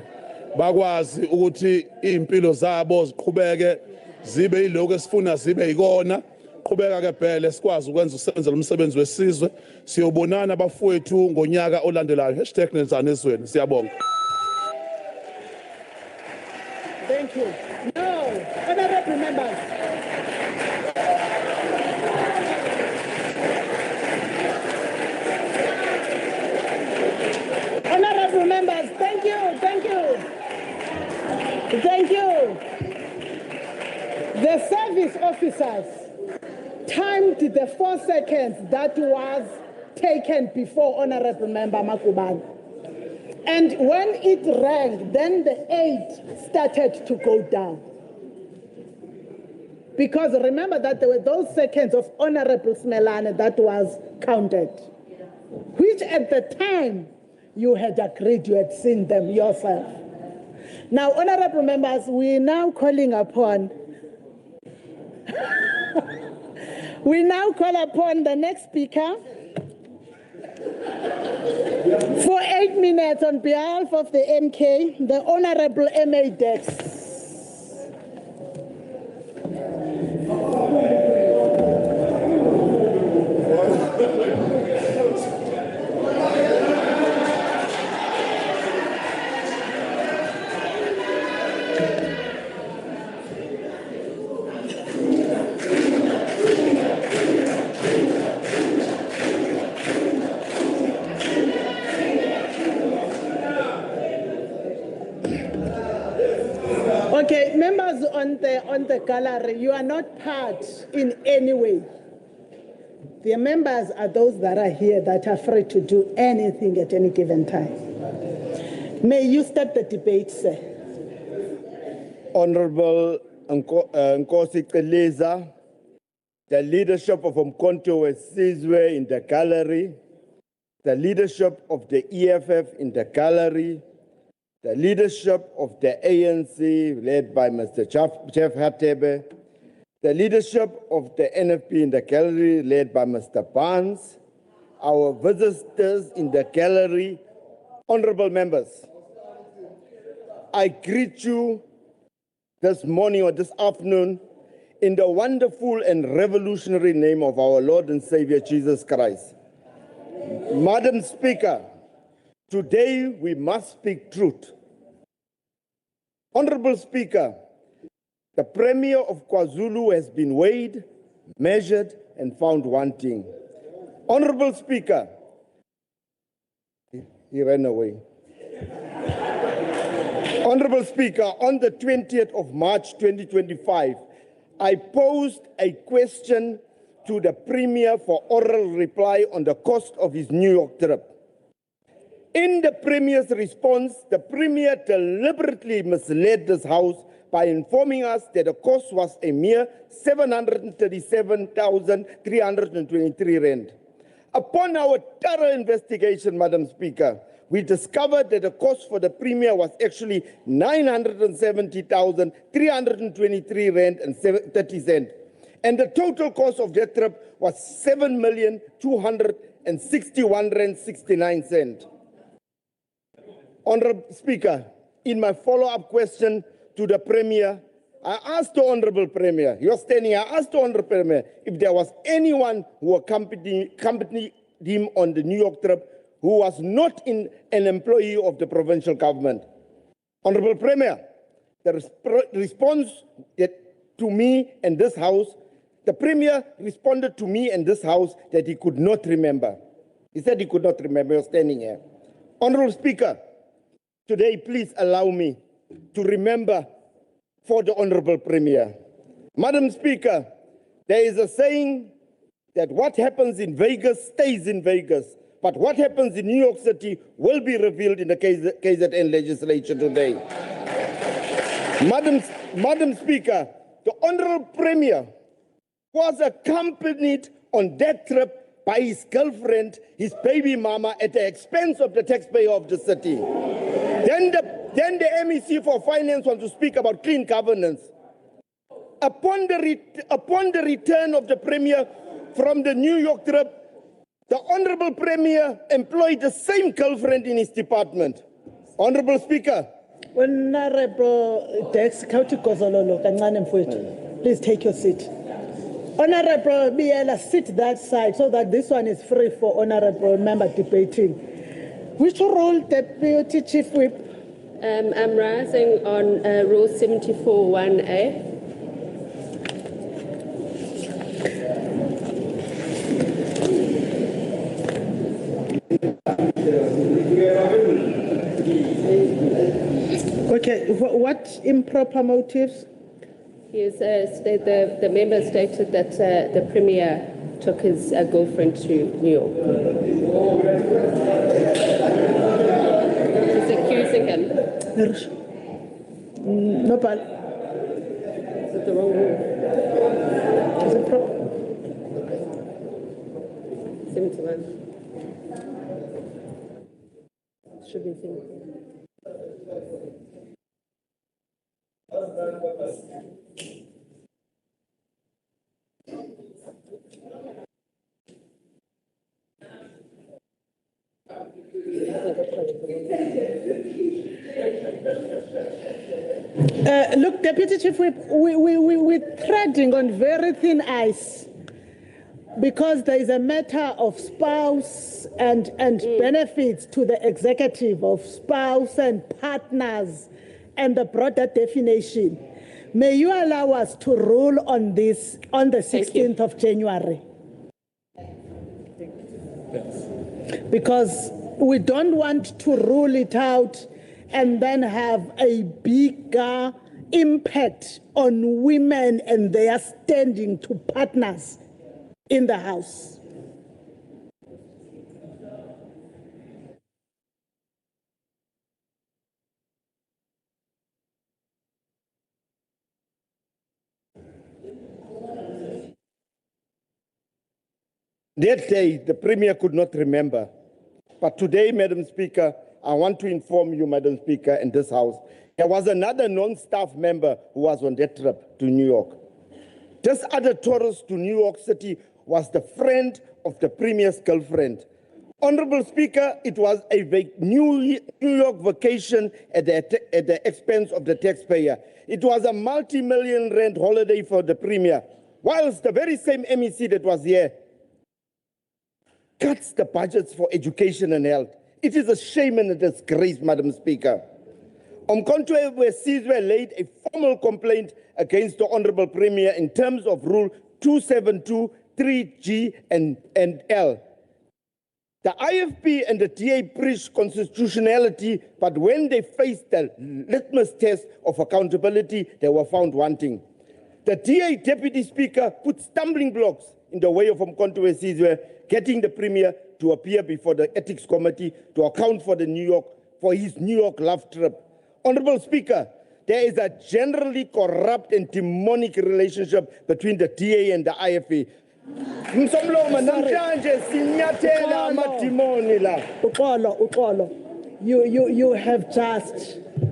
bakwazi ukuthi impilo zabo ziqhubeke zibe yiloko esifuna zibe yikona. Qhubeka ke phela sikwazi ukwenza usebenza lomsebenzi wesizwe. Siyobonana bafowethu ngonyaka olandelayo. #nenzani ezweni. Siyabonga. Thank you. No, honourable members. Honourable members, thank you. The service officers timed the 4 seconds that was taken before Honourable Member Makubane. And when it rang, then the 8 started to go down. Because remember that there were those seconds of Honourable Smelane that was counted, which at the time you had agreed, you had seen them yourself. Now, honorable members, we're now calling upon we now call upon the next speaker for 8 minutes on behalf of the MK, the Honorable M.A. Dex. Okay, members on the gallery, you are not part in any way. The members are those that are here that are free to do anything at any given time. May you start the debate, sir. Honorable Nkosi Qeleza, the leadership of Umkhonto weSizwe in the gallery, the leadership of the EFF in the gallery, the leadership of the ANC led by Mr. Jeff Hatebe, the leadership of the NFP in the gallery led by Mr. Barnes, our visitors in the gallery, honorable members, I greet you this morning or this afternoon in the wonderful and revolutionary name of our Lord and Savior Jesus Christ. Madam Speaker, today we must speak truth. Honorable Speaker, the Premier of KwaZulu has been weighed, measured, and found wanting. Honorable Speaker, he ran away. Honorable Speaker, on the 20th of March 2025, I posed a question to the Premier for oral reply on the cost of his New York trip. In the Premier's response, the Premier deliberately misled this House by informing us that the cost was a mere 737,323 rand. Upon our thorough investigation, Madam Speaker, we discovered that the cost for the Premier was actually 970,323 rand and 30 cents. And the total cost of that trip was 7,261 rand 69 cents. Honorable Speaker, in my follow-up question to the Premier, I asked the Honorable Premier, you're standing, I asked the Honorable Premier if there was anyone who accompanied him on the New York trip who was not an employee of the provincial government. Honorable Premier, the response to me and this House, the Premier responded to me and this House that he could not remember. He said he could not remember, you're standing here. Honorable Speaker, today please allow me to remember for the Honorable Premier. Madam Speaker, there is a saying that what happens in Vegas stays in Vegas, but what happens in New York City will be revealed in the KZN legislature today. Madam Speaker, the Honorable Premier was accompanied on that trip by his girlfriend, his baby mama, at the expense of the taxpayer of the city. Then the MEC for Finance wants to speak about clean governance. Upon the return of the Premier from the New York trip, the Honorable Premier employed the same girlfriend in his department. Honorable Speaker. Honorable Dex, please take your seat. Honorable Biela, sit that side so that this one is free for honorable member debating. Which role, Deputy Chief Whip? I'm rising on Rule 74(1)(a). Okay, what improper motives? Yes, the member stated that the Premier took his girlfriend to New York. He's accusing him. No, but is it the wrong rule? Is it proper? 71. should be thinking. Look, Deputy Chief Whip, we're treading on very thin ice because there is a matter of spouse and benefits to the executive of spouse and partners and the broader definition. May you allow us to rule on this on the 16th of January? Because we don't want to rule it out and then have a bigger impact on women and their standing to partners in the House. That day, the Premier could not remember. But today, Madam Speaker, I want to inform you, Madam Speaker, in this House, there was another non-staff member who was on that trip to New York. This other tourist to New York City was the friend of the Premier's girlfriend. Honorable Speaker, it was a New York vacation at the expense of the taxpayer. It was a multi-million rand holiday for the Premier, whilst the very same MEC that was here cuts the budgets for education and health. It is a shame and a disgrace, Madam Speaker. Umkhonto we Sizwe laid a formal complaint against the Honourable Premier in terms of Rule 272, 3G and L. The IFP and the DA preached constitutionality, but when they faced the litmus test of accountability, they were found wanting. The DA Deputy Speaker put stumbling blocks in the way of Umkhonto we Sizwe getting the Premier to appear before the Ethics Committee to account for his New York love trip. Honourable Speaker, there is a generally corrupt and demonic relationship between the DA and the IFA.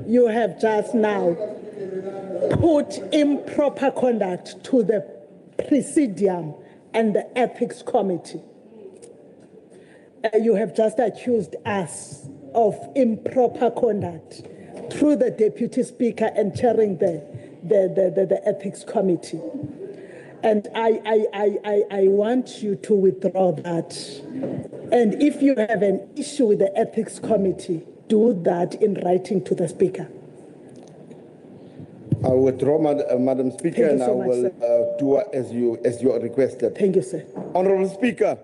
You have just now put improper conduct to the Presidium and the Ethics Committee. You have just accused us of improper conduct through the Deputy Speaker and chairing the Ethics Committee. And I want you to withdraw that. And if you have an issue with the Ethics Committee, do that in writing to the Speaker. I will withdraw, Madam Speaker, and I will do as you requested. Thank you, sir. Honourable Speaker,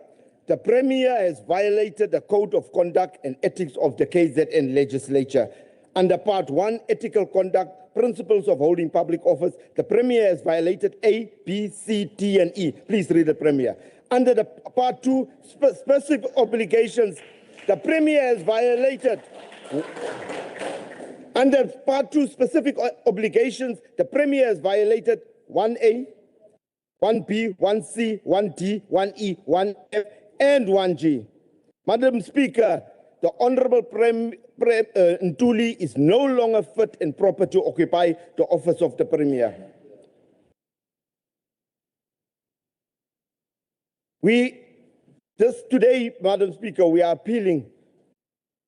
the Premier has violated the Code of Conduct and Ethics of the KZN Legislature. Under Part 1, Ethical Conduct, Principles of Holding Public Office, the Premier has violated A, B, C, D, and E. Please read the Premier. Under the Part 2, Specific Obligations, the Premier has violated. Under Part 2, Specific Obligations, the Premier has violated 1A, 1B, 1C, 1D, 1E, 1F, and 1G. Madam Speaker, the Honourable Ntuli is no longer fit and proper to occupy the office of the Premier. Today, Madam Speaker, we are appealing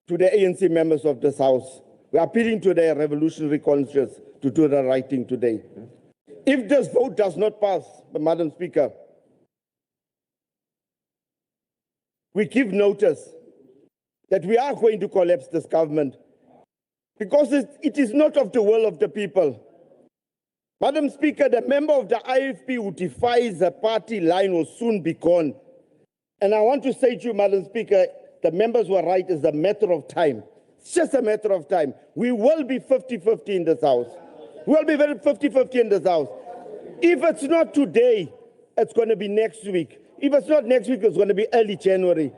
to the ANC members of this House. We are appealing to their revolutionary conscience to do the right thing today. If this vote does not pass, Madam Speaker, we give notice that we are going to collapse this government because it is not of the will of the people. Madam Speaker, the member of the IFP who defies the party line will soon be gone. And I want to say to you, Madam Speaker, the members were right, it's a matter of time. It's just a matter of time. We will be 50-50 in this House. We will be very 50-50 in this House. If it's not today, it's going to be next week. If it's not next week, it's going to be early January.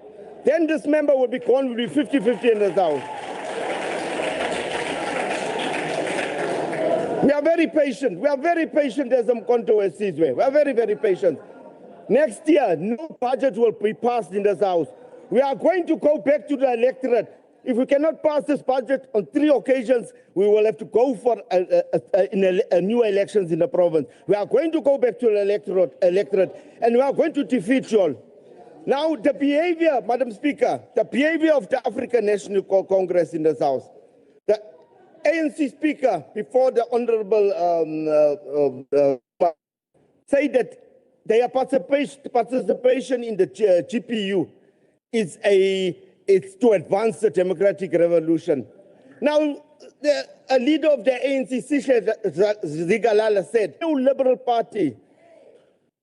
Then this member will be gone, will be 50-50 in this House. We are very patient. We are very patient as Umkhonto we Sizwe. We are very, very patient. Next year, no budget will be passed in this House. We are going to go back to the electorate. if we cannot pass this budget on 3 occasions, we will have to go for new elections in the province. We are going to go back to the electorate, and we are going to defeat you all. Now, the behavior, Madam Speaker, the behavior of the African National Congress in this House. The ANC Speaker, before the Honorable say that their participation in the GPU is to advance the democratic revolution. Now, a leader of the ANC, Sishe Zigalala, said, "New Liberal Party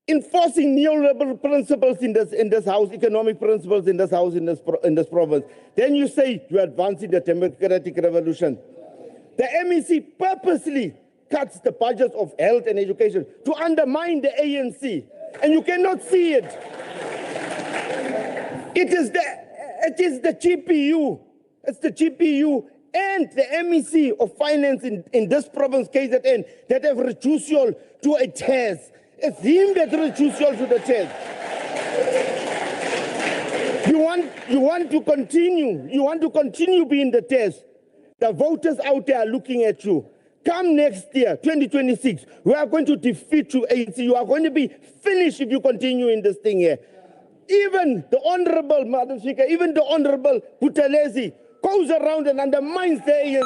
enforcing neoliberal principles in this house, economic principles in this house, in this province." Then you say you're advancing the democratic revolution. The MEC purposely cuts the budgets of health and education to undermine the ANC, and you cannot see it. It is the GPU. It's the GPU and the MEC of Finance in this province, KZN, that have reduced you all to a test. It's him that reduced you all to the test. You want to continue. You want to continue being the test. The voters out there are looking at you. Come next year, 2026, we are going to defeat you, ANC. You are going to be finished if you continue in this thing here. Even the Honorable, Madam Speaker, even the Honorable Buthelezi goes around and undermines the ANC.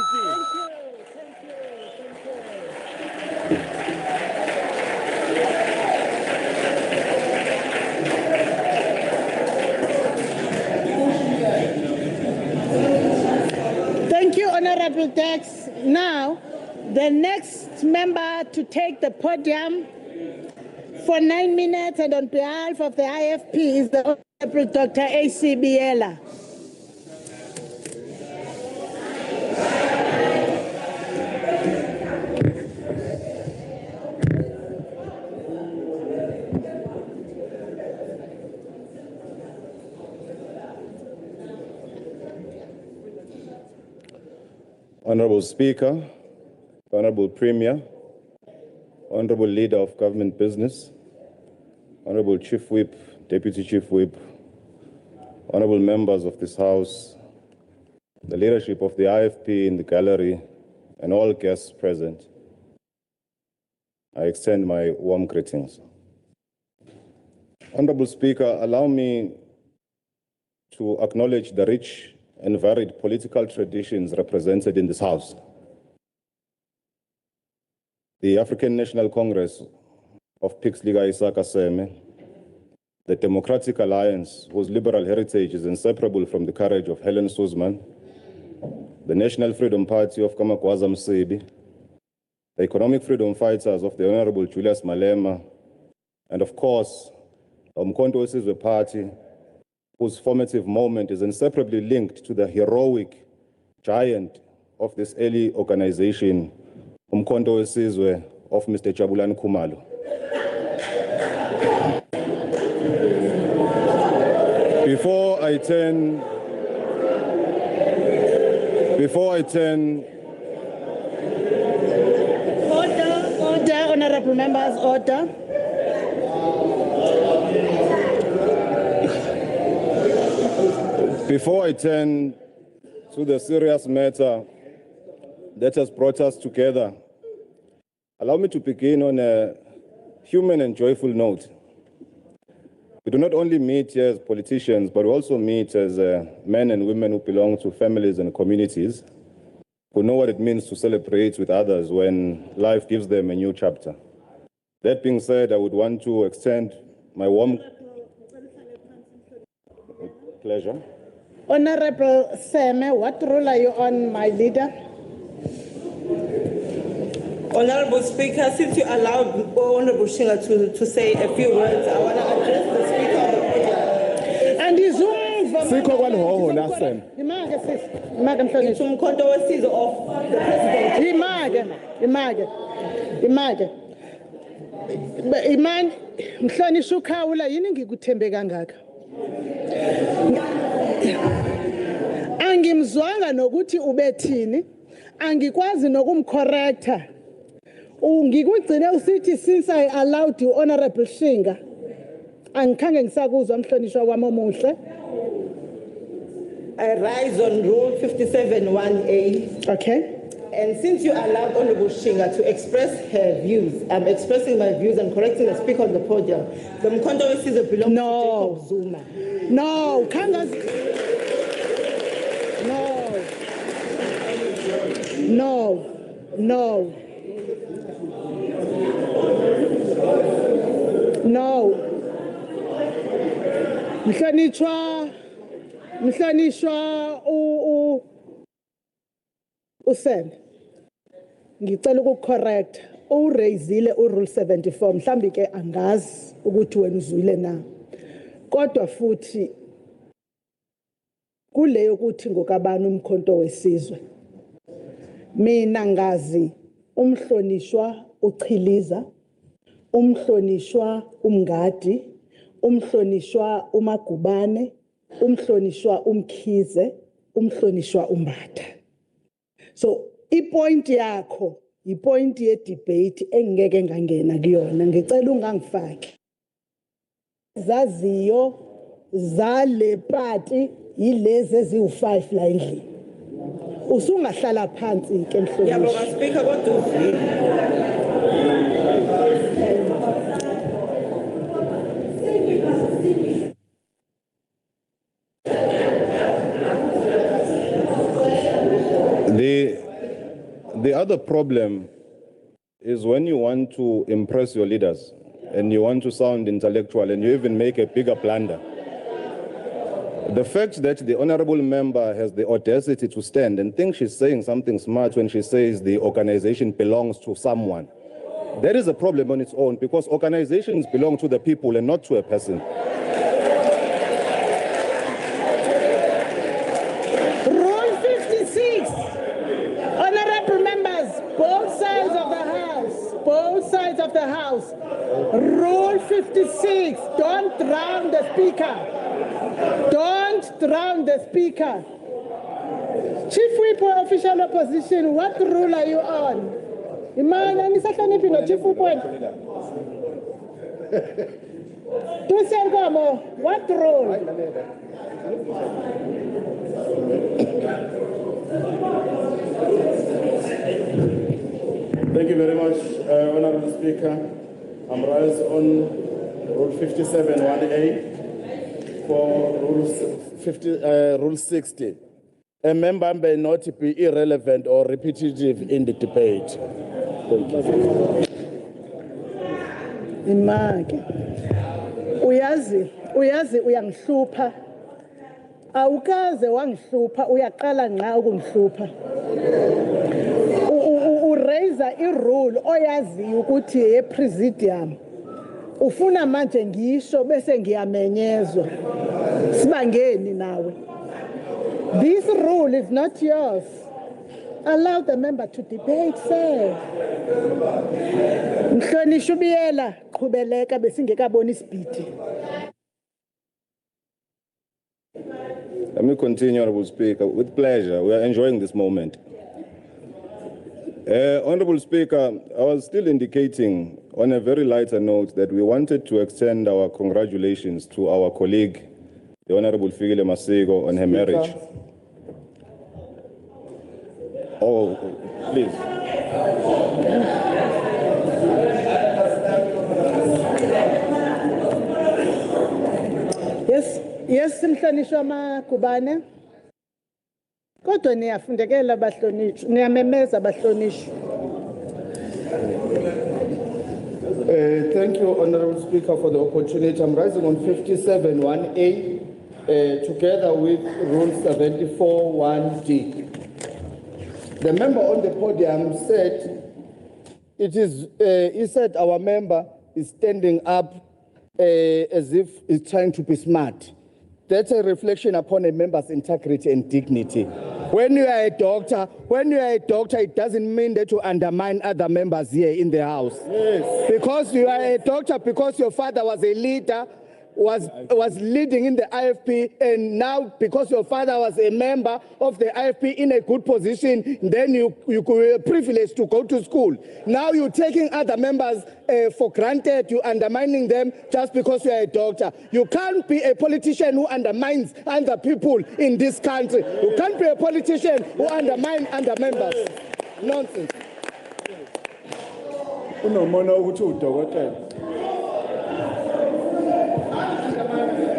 Thank you, Honorable Dex. Now, the next member to take the podium for 9 minutes and on behalf of the IFP is the Honorable Dr. A.C. Biela. Honorable Speaker, Honorable Premier, Honorable Leader of Government Business, Honorable Chief Whip, Deputy Chief Whip, Honorable members of this House, the leadership of the IFP in the gallery, and all guests present, I extend my warm greetings. Honorable Speaker, allow me to acknowledge the rich and varied political traditions represented in this House. The African National Congress of Pixliga Isaka Seme, the Democratic Alliance, whose liberal heritage is inseparable from the courage of Helen Suzman, the National Freedom Party of Kamakwaza Msebi, the Economic Freedom Fighters of the Honorable Julius Malema, and of course, the Umkhonto Wesizwe Party, whose formative moment is inseparably linked to the heroic giant of this early organization, Umkhonto Wesizwe of Mr. Jabulani Khumalo. Before I turn, Order, honorable members, order. Before I turn to the serious matter that has brought us together, allow me to begin on a human and joyful note. We do not only meet here as politicians, but we also meet as men and women who belong to families and communities who know what it means to celebrate with others when life gives them a new chapter. That being said, I would want to extend my warm pleasure. Honorable Seme, what role are you on, my leader? Honorable Speaker, since you allowed Honorable Shinga to say a few words, I want to address the Speaker on the podium. And he's Umkhonto Wesizwe of the President. Iman, mhlonishwa ukhawula yini ngikuthembe kangaka? Angimzwanga nokuthi ubethini, angikwazi nokumcorrecta. Ngikugcine usithi since I allowed you, Honorable Shinga, angikhange ngisakuzwa mhlonishwa wami omuhle. I rise on Rule 57(1)A. Okay. And since you allowed Honorable Shinga to express her views, I'm expressing my views and correcting the speaker on the podium. The Mkhonto Wesizwe belongs to Jacob Zuma. No, Kangas. No. Mhlanishwa uSen. Ngicela ukucorrect. Uraisile uRule 74 mhlambi ke angazi ukuthi wena uzwile na. Kodwa futhi kuleyo ukuthi ngokabani umkhonto wesizwe. Mina ngazi umhlonishwa uChiliza, umhlonishwa uMngadi, umhlonishwa uMagubane, umhlonishwa uMkhize, umhlonishwa uMbatha. So ipoint yakho ipoint ye debate engeke ngangena kuyona, ngicela ungangifaki. Zaziyo zale party yilezi eziwu5 la endlini. Usungahlala phansi ke mhlonishwa. Yabonga speaker kodwa uvile. The other problem is when you want to impress your leaders and you want to sound intellectual and you even make a bigger blunder. The fact that the honorable member has the audacity to stand and think she's saying something smart when she says the organization belongs to someone, that is a problem on its own, because organizations belong to the people and not to a person. Rule 56. Honorable members, both sides of the House. Both sides of the House. Rule 56. Don't drown the speaker. Don't drown the speaker. Chief Whip or official opposition, what rule are you on? Imana nisahloniphi no Chief Whip. Tusenkomo, what rule? Thank you very much, Honorable Speaker. I'm rise on Rule 57(1)A for Rule 60. A member may not be irrelevant or repetitive in the debate. Thank you. Imake. Uyazi uyangihlupha. Awukaze wangihlupha, uyaqala nqa ukungihlupha. Uraise irule oyazi ukuthi epresidium. Ufuna manje ngisho bese ngiyamenyezwa. Sibangeni nawe. This rule is not yours. Allow the member to debate, sir. Mhlonishwa ubiyela qhubeleka besingekabona isibhidi. Let me continue, Honorable Speaker. With pleasure, we are enjoying this moment. Honorable Speaker, I was still indicating on a very lighter note that we wanted to extend our congratulations to our colleague, the Honorable Fikile Masego, on her marriage. Oh, please. Yes, Mhlonishwa Magubane. Kodwa niyafundekela bahlonishwa, niyamemeza bahlonishwa. Thank you, Honorable Speaker, for the opportunity. I'm rising on 57(1)A together with Rule 74(1)D. The member on the podium said, he said our member is standing up as if he's trying to be smart. That's a reflection upon a member's integrity and dignity. When you are a doctor, it doesn't mean that you undermine other members here in the House. Yes. Because you are a doctor, because your father was a leader, was leading in the IFP, and now because your father was a member of the IFP in a good position, then you were privileged to go to school. Now you're taking other members for granted, you're undermining them just because you're a doctor. You can't be a politician who undermines other people in this country. You can't be a politician who undermines other members. Nonsense.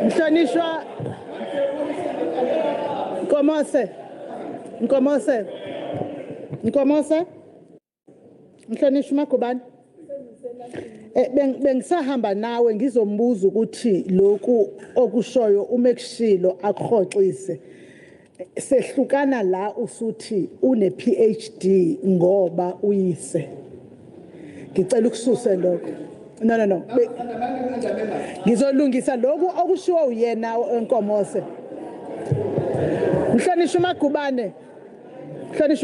Mhlonishwa Nkomose Mhlonishwa Makubane bengisahamba nawe ngizombuza ukuthi lokhu okushoyo umekushilo akuhoxise sehlukana la usuthi une PhD ngoba uyise ngicela ukususe lokho no ngizolungisa lokhu okushiwo uyena Nkomose Mhlonishwa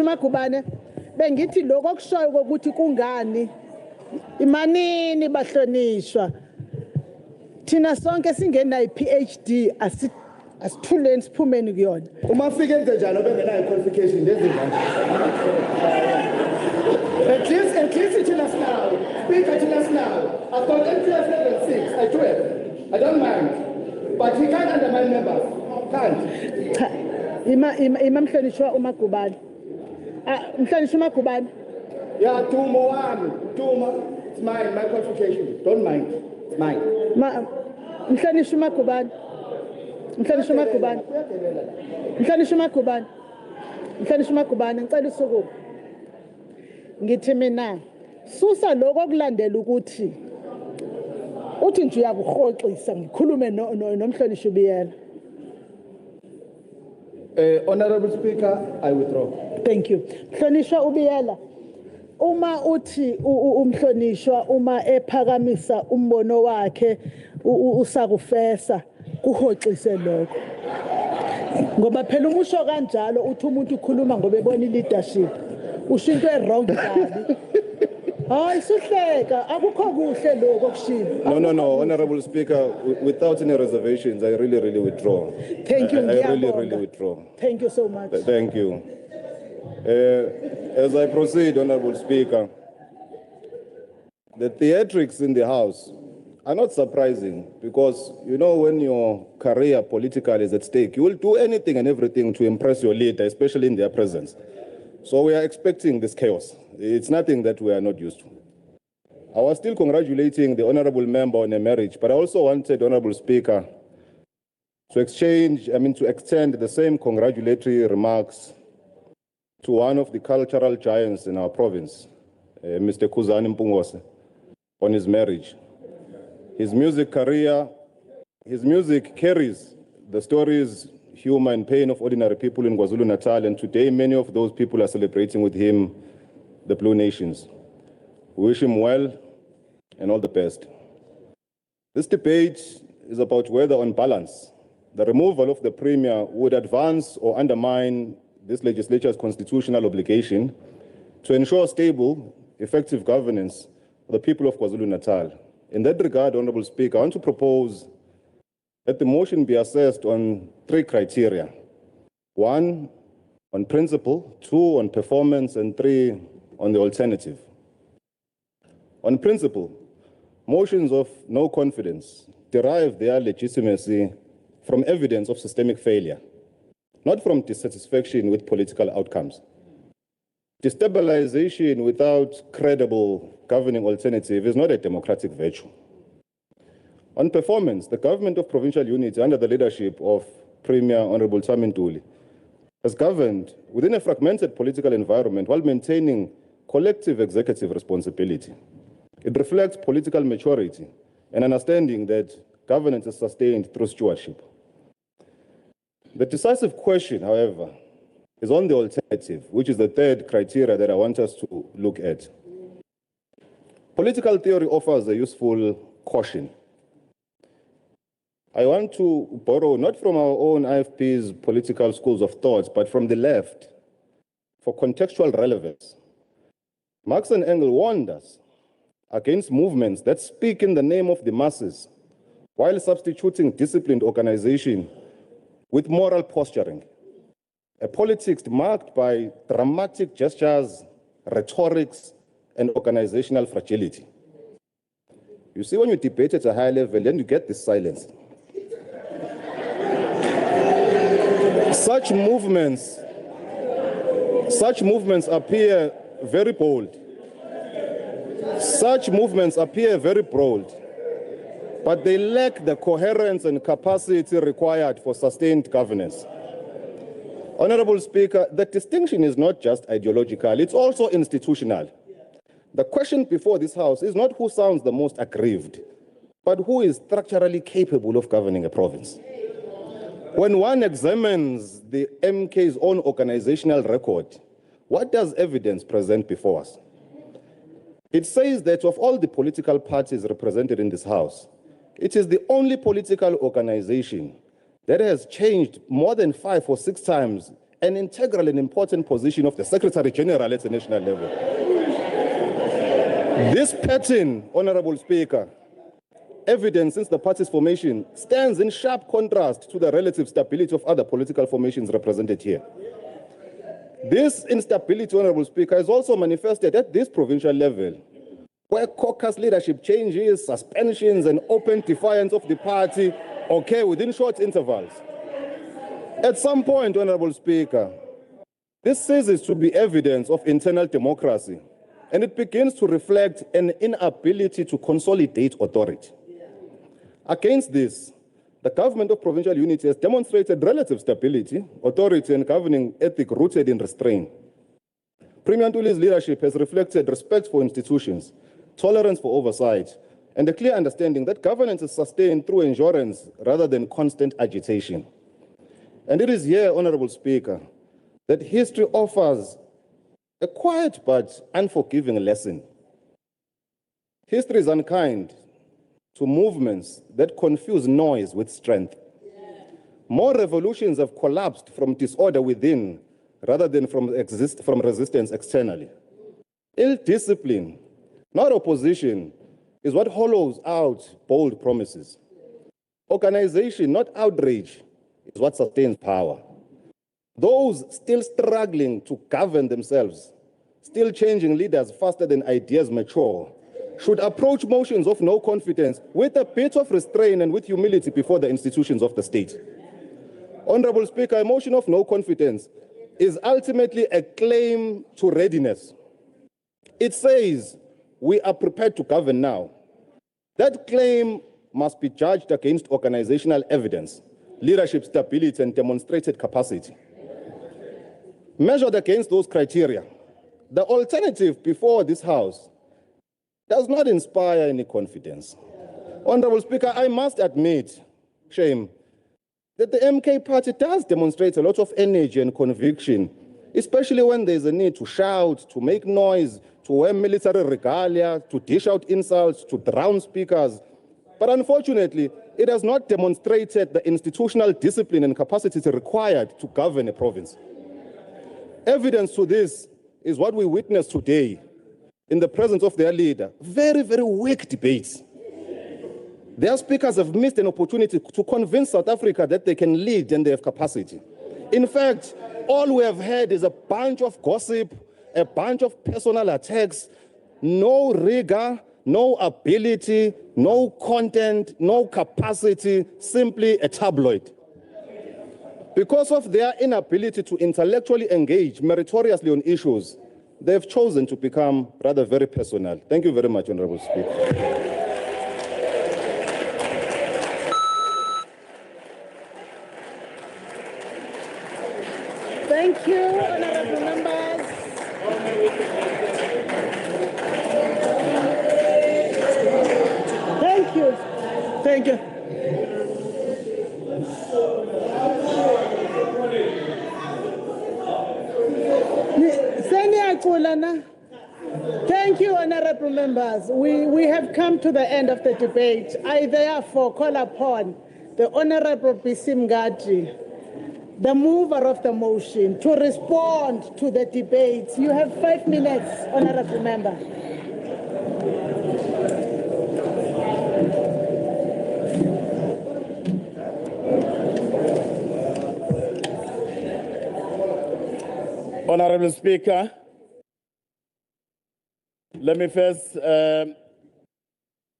Makubane bengithi lokho okushoyo ukuthi kungani imanini bahlonishwa thina sonke singena iPhD asithuleni siphumeni kuyona uma fike enze njalo bengenayo qualification lezingane At least tell us now. Speaker, tell us now. I've got NPF level 6. I do it. I don't mind. But he can't undermine members. Can't. Imam Mhlonishwa uMagubane. Mhlonishwa uMagubane. Yeah, two more. It's mine, my qualification. Don't mind. It's mine. Mhlonishwa uMagubane. Ngicela usuku. Ngithi mina susa lokho okulandela ukuthi uthi nje uyakuhoxisa ngikhulume nomhlonishwa ubiyela. Honorable Speaker, I withdraw. Thank you. Mhlonishwa ubiyela. Uma uthi umhlonishwa uma ephakamisa umbono wakhe usakufesa kuhoxise lokho. Ngoba phela umusho kanjalo uthi umuntu ukhuluma ngoba ebona leadership. Ushinto wrong kabi. Hayi sihleka akukho kuhle lokho kushilo. No, Honorable Speaker, without any reservations, I really withdraw. Thank you. I really withdraw. Thank you so much. Thank you. As I proceed, Honorable Speaker, the theatrics in the House are not surprising because, you know, when your career politically is at stake, you will do anything and everything to impress your leader, especially in their presence. So we are expecting this chaos. It's nothing that we are not used to. I was still congratulating the honorable member on a marriage, but I also wanted, Honorable Speaker, to extend the same congratulatory remarks to one of the cultural giants in our province, Mr. Khuzani Mpungose, on his marriage. His music career, his music carries the stories, humor and pain of ordinary people in KwaZulu-Natal, and today many of those people are celebrating with him the Blue Nations. We wish him well and all the best. This debate is about whether, on balance, the removal of the Premier would advance or undermine this legislature's constitutional obligation to ensure stable, effective governance for the people of KwaZulu-Natal. In that regard, Honorable Speaker, I want to propose that the motion be assessed on 3 criteria. 1, on principle, 2, on performance, and 3, on the alternative. On principle, motions of no confidence derive their legitimacy from evidence of systemic failure, not from dissatisfaction with political outcomes. Destabilization without credible governing alternative is not a democratic virtue. On performance, the government of provincial unity under the leadership of Premier Honorable Ntuli has governed within a fragmented political environment while maintaining collective executive responsibility. It reflects political maturity and understanding that governance is sustained through stewardship. The decisive question, however, is on the alternative, which is the 3rd criteria that I want us to look at. Political theory offers a useful caution. I want to borrow not from our own IFP's political schools of thought, but from the left for contextual relevance. Marx and Engels warned us against movements that speak in the name of the masses while substituting disciplined organization with moral posturing, a politics marked by dramatic gestures, rhetorics, and organizational fragility. You see, when you debate at a high level, then you get this silence. Such movements appear very bold. Such movements appear very bold, but they lack the coherence and capacity required for sustained governance. Honorable Speaker, the distinction is not just ideological, it's also institutional. The question before this House is not who sounds the most aggrieved, but who is structurally capable of governing a province. When one examines the MK's own organizational record, what does evidence present before us? It says that of all the political parties represented in this House, it is the only political organization that has changed more than 5 or 6 times an integral and important position of the Secretary General at the national level. This pattern, Honorable Speaker, evidence since the party's formation, stands in sharp contrast to the relative stability of other political formations represented here. This instability, Honorable Speaker, is also manifested at this provincial level, where caucus leadership changes, suspensions, and open defiance of the party occur within short intervals. At some point, Honorable Speaker, this ceases to be evidence of internal democracy, and it begins to reflect an inability to consolidate authority. Against this, the government of provincial unity has demonstrated relative stability, authority, and governing ethic rooted in restraint. Premier Ntuli's leadership has reflected respect for institutions, tolerance for oversight, and a clear understanding that governance is sustained through endurance rather than constant agitation. And it is here, Honorable Speaker, that history offers a quiet but unforgiving lesson. History is unkind to movements that confuse noise with strength. More revolutions have collapsed from disorder within rather than from resistance externally. Ill-discipline, not opposition, is what hollows out bold promises. Organization, not outrage, is what sustains power. Those still struggling to govern themselves, still changing leaders faster than ideas mature, should approach motions of no confidence with a bit of restraint and with humility before the institutions of the state. Honorable Speaker, a motion of no confidence is ultimately a claim to readiness. It says we are prepared to govern now. That claim must be judged against organizational evidence, leadership stability, and demonstrated capacity. Measured against those criteria, the alternative before this House does not inspire any confidence. Honorable Speaker, I must admit, shame, that the MK party does demonstrate a lot of energy and conviction, especially when there's a need to shout, to make noise, to wear military regalia, to dish out insults, to drown speakers. But unfortunately, it has not demonstrated the institutional discipline and capacity required to govern a province. Evidence to this is what we witness today in the presence of their leader. Very, very weak debates. Their speakers have missed an opportunity to convince South Africa that they can lead and they have capacity. In fact, all we have heard is a bunch of gossip, a bunch of personal attacks, no rigor, no ability, no content, no capacity, simply a tabloid. Because of their inability to intellectually engage meritoriously on issues, they have chosen to become rather very personal. Thank you very much, Honorable Speaker. Thank you, honorable members. Thank you. Thank you. Thank you, honorable members. We have come to the end of the debate. I therefore call upon the Honorable Bisim Gadri, the mover of the motion, to respond to the debate. You have 5 minutes, honorable member. Honorable Speaker, let me first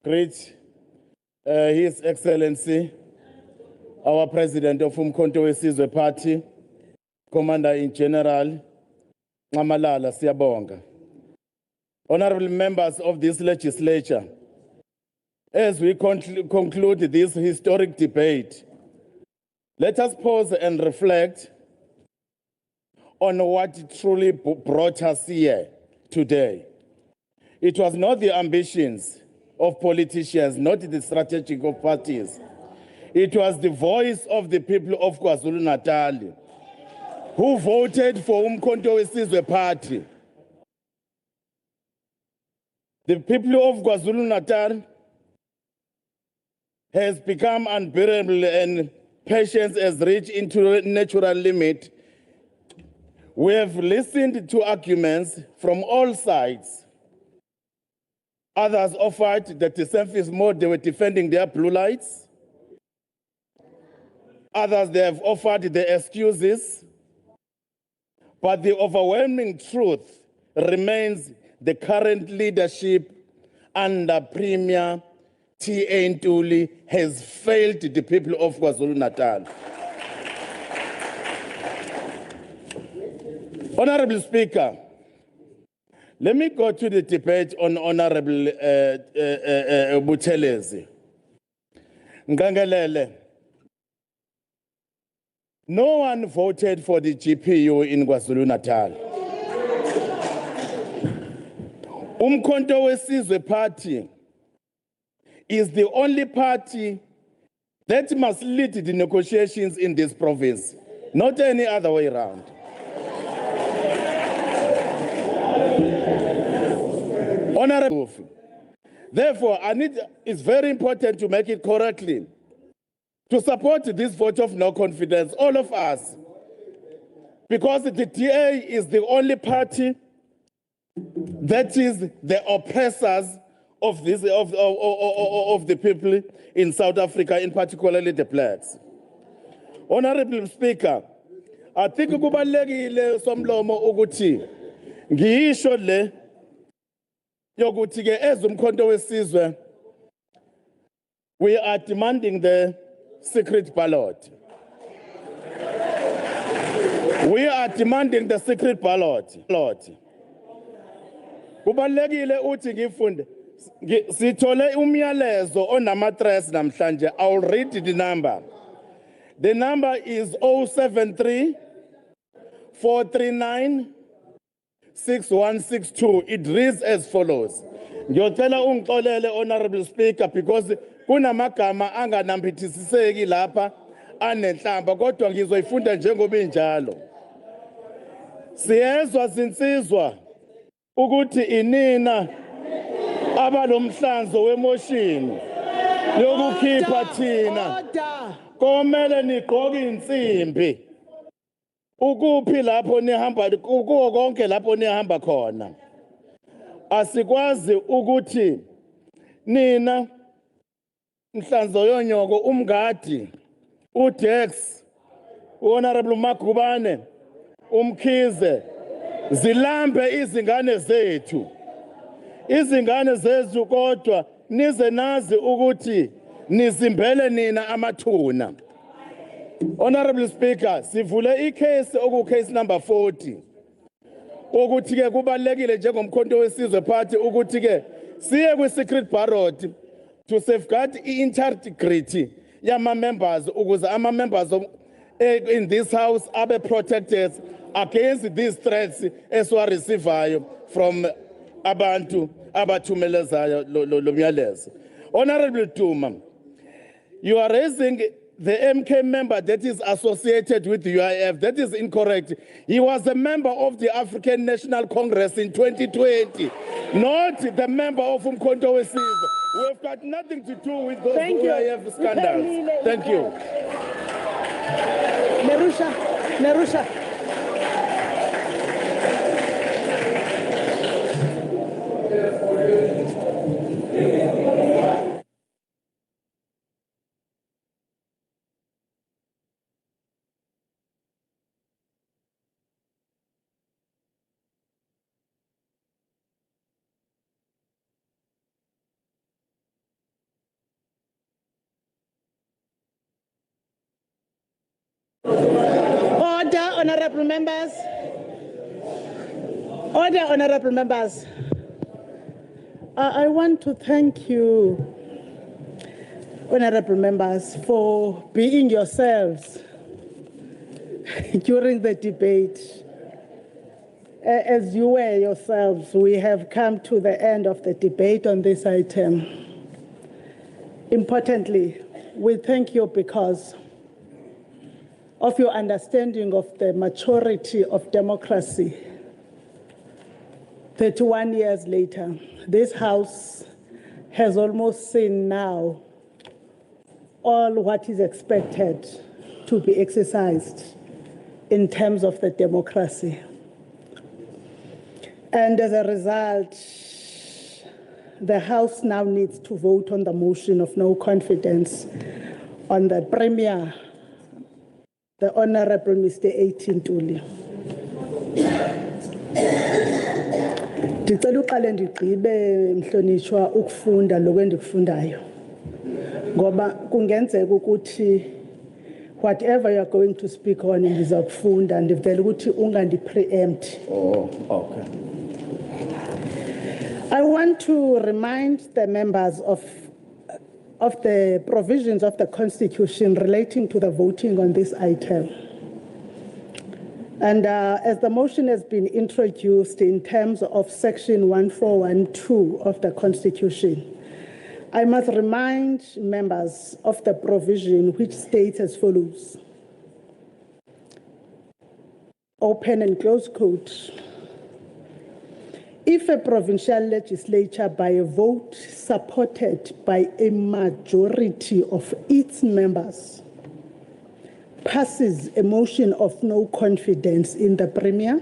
greet His Excellency, our President of Umkhonto weSizwe Party, Commander-in-General, Ngamalala Siyabonga. Honorable members of this legislature, as we conclude this historic debate, let us pause and reflect on what truly brought us here today. It was not the ambitions of politicians, not the strategy of parties. It was the voice of the people of KwaZulu-Natal who voted for Umkhonto weSizwe Party. The people of KwaZulu-Natal has become unbearable and patience has reached into a natural limit. We have listened to arguments from all sides. Others offered that the surface mode, they were defending their blue lights. Others, they have offered the excuses. But the overwhelming truth remains the current leadership under Premier T.A. Ntuli has failed the people of KwaZulu-Natal. Honorable Speaker, let me go to the debate on Honorable Buthelezi. Ngangalele, no one voted for the GPU in KwaZulu-Natal. Umkhonto weSizwe Party is the only party that must lead the negotiations in this province, not any other way around. Honorable, therefore, it's very important to make it correctly. To support this vote of no confidence, all of us, because the DA is the only party that is the oppressors of the people in South Africa, in particularly the blacks. Honorable Speaker, I think kubalekile somlomo ukuthi ngisho le yokuthi ke ezumkhonto weSizwe we are demanding the secret ballot. We are demanding the secret ballot. Kubalekile uthi ngifunde sithole umyalezo onamatres namhlanje. I'll read the number. The number is 073 439 6162. It reads as follows. Ngiyocela ungixolele Honorable Speaker because kunamagama anganambithisiseki lapha anenhlamba kodwa ngizoyifunda njengoba injalo. Siyezwa sinsizwa ukuthi inina abalomhlanzo wemotion yokukhipha thina komele nigqoke insimbi ukuphi lapho nihamba kuko konke lapho nihamba khona. Asikwazi ukuthi nina Mhlanzo Yonyoko Umgadi uDex Honorable Magubane Umkhize zilambe izingane zethu. Izingane zethu kodwa nize nazi ukuthi nizimbele nina amathuna. Honorable Speaker, sivule icase case number 40. Ukuthi ke kubalekile njengomkhonto weSizwe Party ukuthi ke siye kwi secret ballot to safeguard integrity yama members ukuze ama members in this house abe protected against these threats esiwarecivayo from abantu abathumelezayo lo myalezo. Honorable Duma, you are raising the MK member that is associated with the UIF. That is incorrect. He was a member of the African National Congress in 2020, not the member of Umkhonto weSizwe. We've got nothing to do with those UIF scandals. Thank you. Nerusha. Order, honorable members. Order, honorable members. I want to thank you, honorable members, for being yourselves during the debate. As you were yourselves, we have come to the end of the debate on this item. Importantly, we thank you because of your understanding of the maturity of democracy. 31 years later, this House has almost seen now all what is expected to be exercised in terms of the democracy. And as a result, the House now needs to vote on the motion of no confidence on the Premier, the Honorable Mr. Ntuli. Ndicela uqale ndigqibe mhlonishwa ukufunda lokho endikufundayo. Ngoba kungenzeka ukuthi whatever you are going to speak on ndiza kufunda ndivela ukuthi ungandi preempt. Oh, okay. I want to remind the members of the provisions of the Constitution relating to the voting on this item. And as the motion has been introduced in terms of Section 1412 of the Constitution, I must remind members of the provision which states as follows. Open and close quote. If a provincial legislature by a vote supported by a majority of its members passes a motion of no confidence in the Premier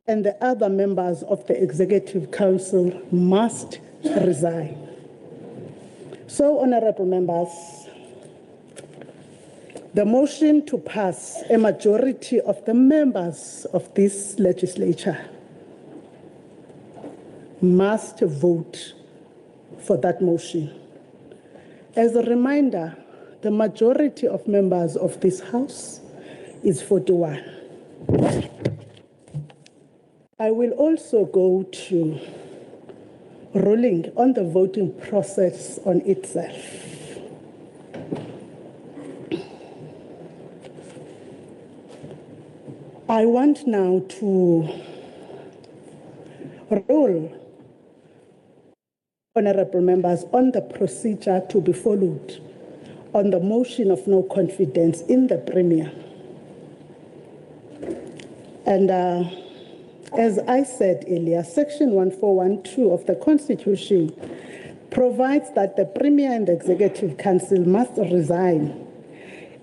and the other members of the Executive Council must resign. So, honorable members, the motion to pass a majority of the members of this legislature must vote for that motion. As a reminder, the majority of members of this House is 41. I will also go to ruling on the voting process on itself. I want now to rule, honorable members, on the procedure to be followed on the motion of no confidence in the Premier. And as I said earlier, Section 1412 of the Constitution provides that the Premier and the Executive Council must resign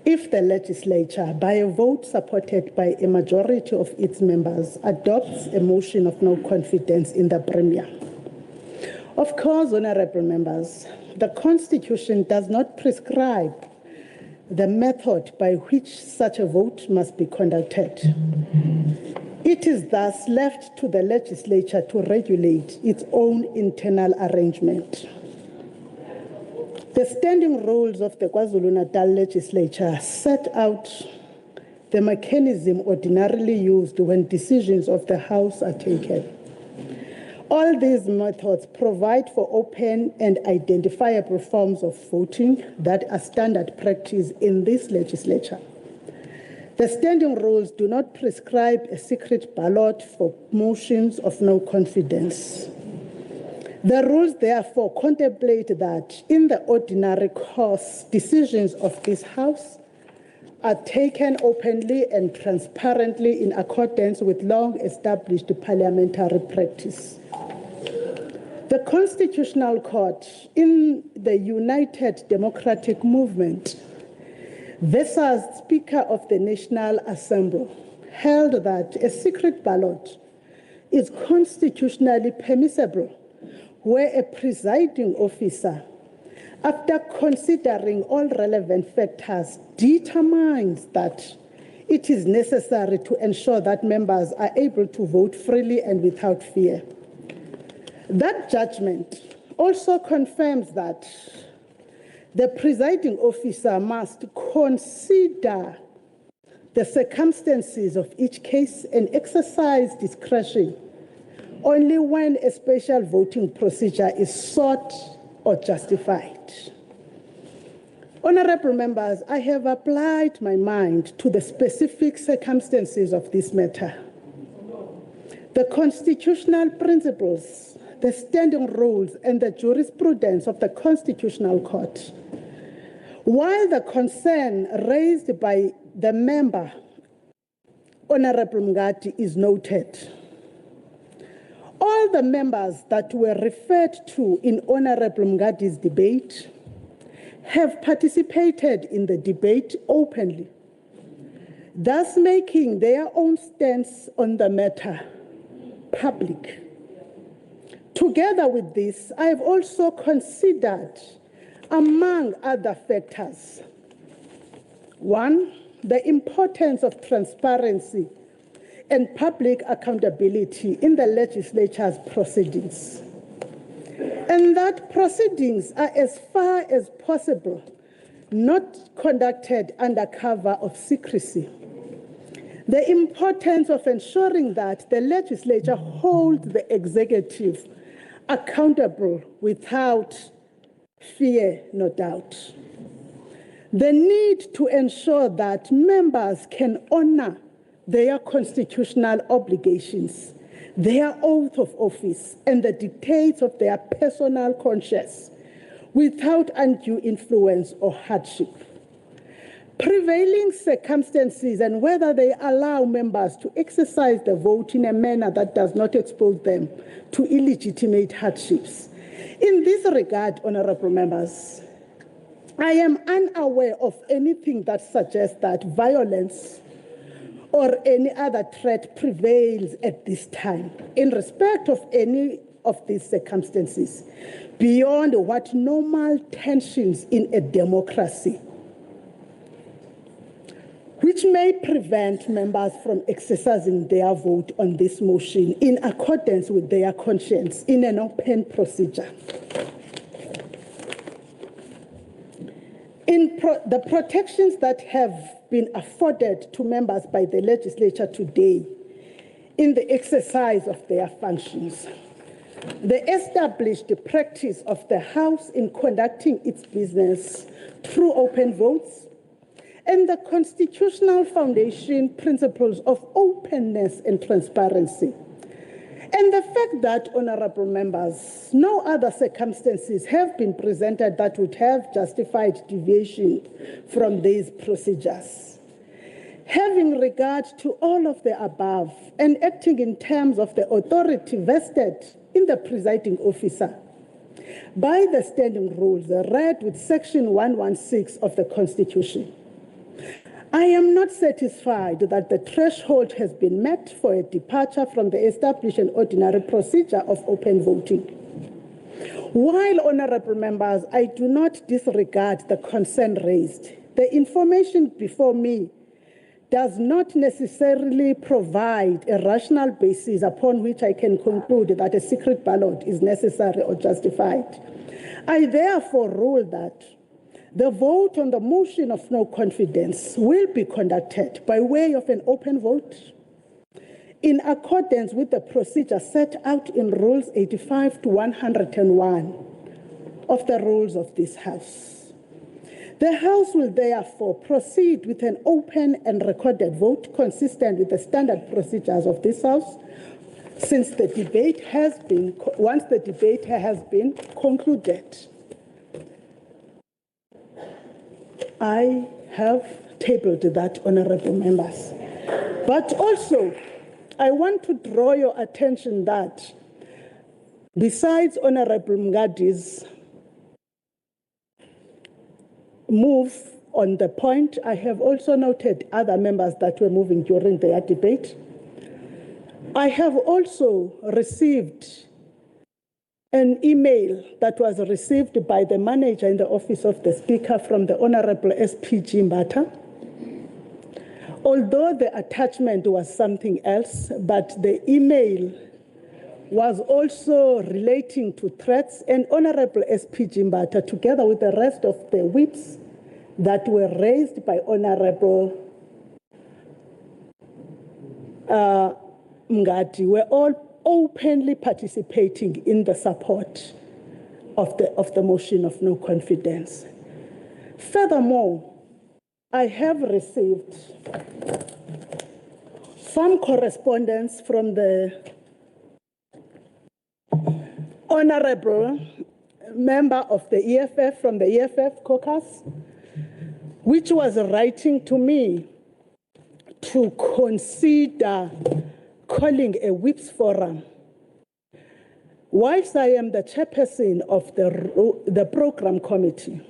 if the legislature, by a vote supported by a majority of its members, adopts a motion of no confidence in the Premier. Of course, honorable members, the Constitution does not prescribe the method by which such a vote must be conducted. It is thus left to the legislature to regulate its own internal arrangement. The standing rules of the KwaZulu-Natal legislature set out the mechanism ordinarily used when decisions of the House are taken. All these methods provide for open and identifiable forms of voting that are standard practice in this legislature. The standing rules do not prescribe a secret ballot for motions of no confidence. The rules, therefore, contemplate that in the ordinary course, decisions of this House are taken openly and transparently in accordance with long-established parliamentary practice. The Constitutional Court in the United Democratic Movement versus Speaker of the National Assembly held that a secret ballot is constitutionally permissible where a presiding officer, after considering all relevant factors, determines that it is necessary to ensure that members are able to vote freely and without fear. That judgment also confirms that the presiding officer must consider the circumstances of each case and exercise discretion only when a special voting procedure is sought or justified. Honorable members, I have applied my mind to the specific circumstances of this matter. The constitutional principles, the standing rules, and the jurisprudence of the Constitutional Court. While the concern raised by the member, Honorable Mngadi, is noted, all the members that were referred to in Honorable Mngadi's debate have participated in the debate openly, thus making their own stance on the matter public. Together with this, I have also considered, among other factors, one, the importance of transparency and public accountability in the legislature's proceedings, and that proceedings are, as far as possible, not conducted under cover of secrecy. The importance of ensuring that the legislature holds the executive accountable without fear, no doubt. The need to ensure that members can honor their constitutional obligations, their oath of office, and the dictates of their personal conscience without undue influence or hardship. Prevailing circumstances and whether they allow members to exercise the vote in a manner that does not expose them to illegitimate hardships. In this regard, honorable members, I am unaware of anything that suggests that violence or any other threat prevails at this time in respect of any of these circumstances beyond what normal tensions in a democracy, which may prevent members from exercising their vote on this motion in accordance with their conscience in an open procedure. The protections that have been afforded to members by the legislature today in the exercise of their functions, the established practice of the House in conducting its business through open votes, and the constitutional foundation principles of openness and transparency. And the fact that, honorable members, no other circumstances have been presented that would have justified deviation from these procedures. Having regard to all of the above and acting in terms of the authority vested in the presiding officer by the standing rules read with Section 116 of the Constitution, I am not satisfied that the threshold has been met for a departure from the established and ordinary procedure of open voting. While, honorable members, I do not disregard the concern raised, the information before me does not necessarily provide a rational basis upon which I can conclude that a secret ballot is necessary or justified. I therefore rule that the vote on the motion of no confidence will be conducted by way of an open vote in accordance with the procedure set out in Rules 85 to 101 of the rules of this House. The House will therefore proceed with an open and recorded vote consistent with the standard procedures of this House once the debate has been concluded. I have tabled that, honorable members. But also, I want to draw your attention that besides Honorable Mngadi's move on the point, I have also noted other members that were moving during their debate. I have also received an email that was received by the manager in the office of the Speaker from the Honorable SPG Mbata. Although the attachment was something else, but the email was also relating to threats, and Honorable SP Jimbata, together with the rest of the whips that were raised by Honorable Mngadi, were all openly participating in the support of the motion of no confidence. Furthermore, I have received some correspondence from the Honorable member of the EFF, from the EFF caucus, which was writing to me to consider calling a whips forum. Whilst I am the chairperson of the program committee,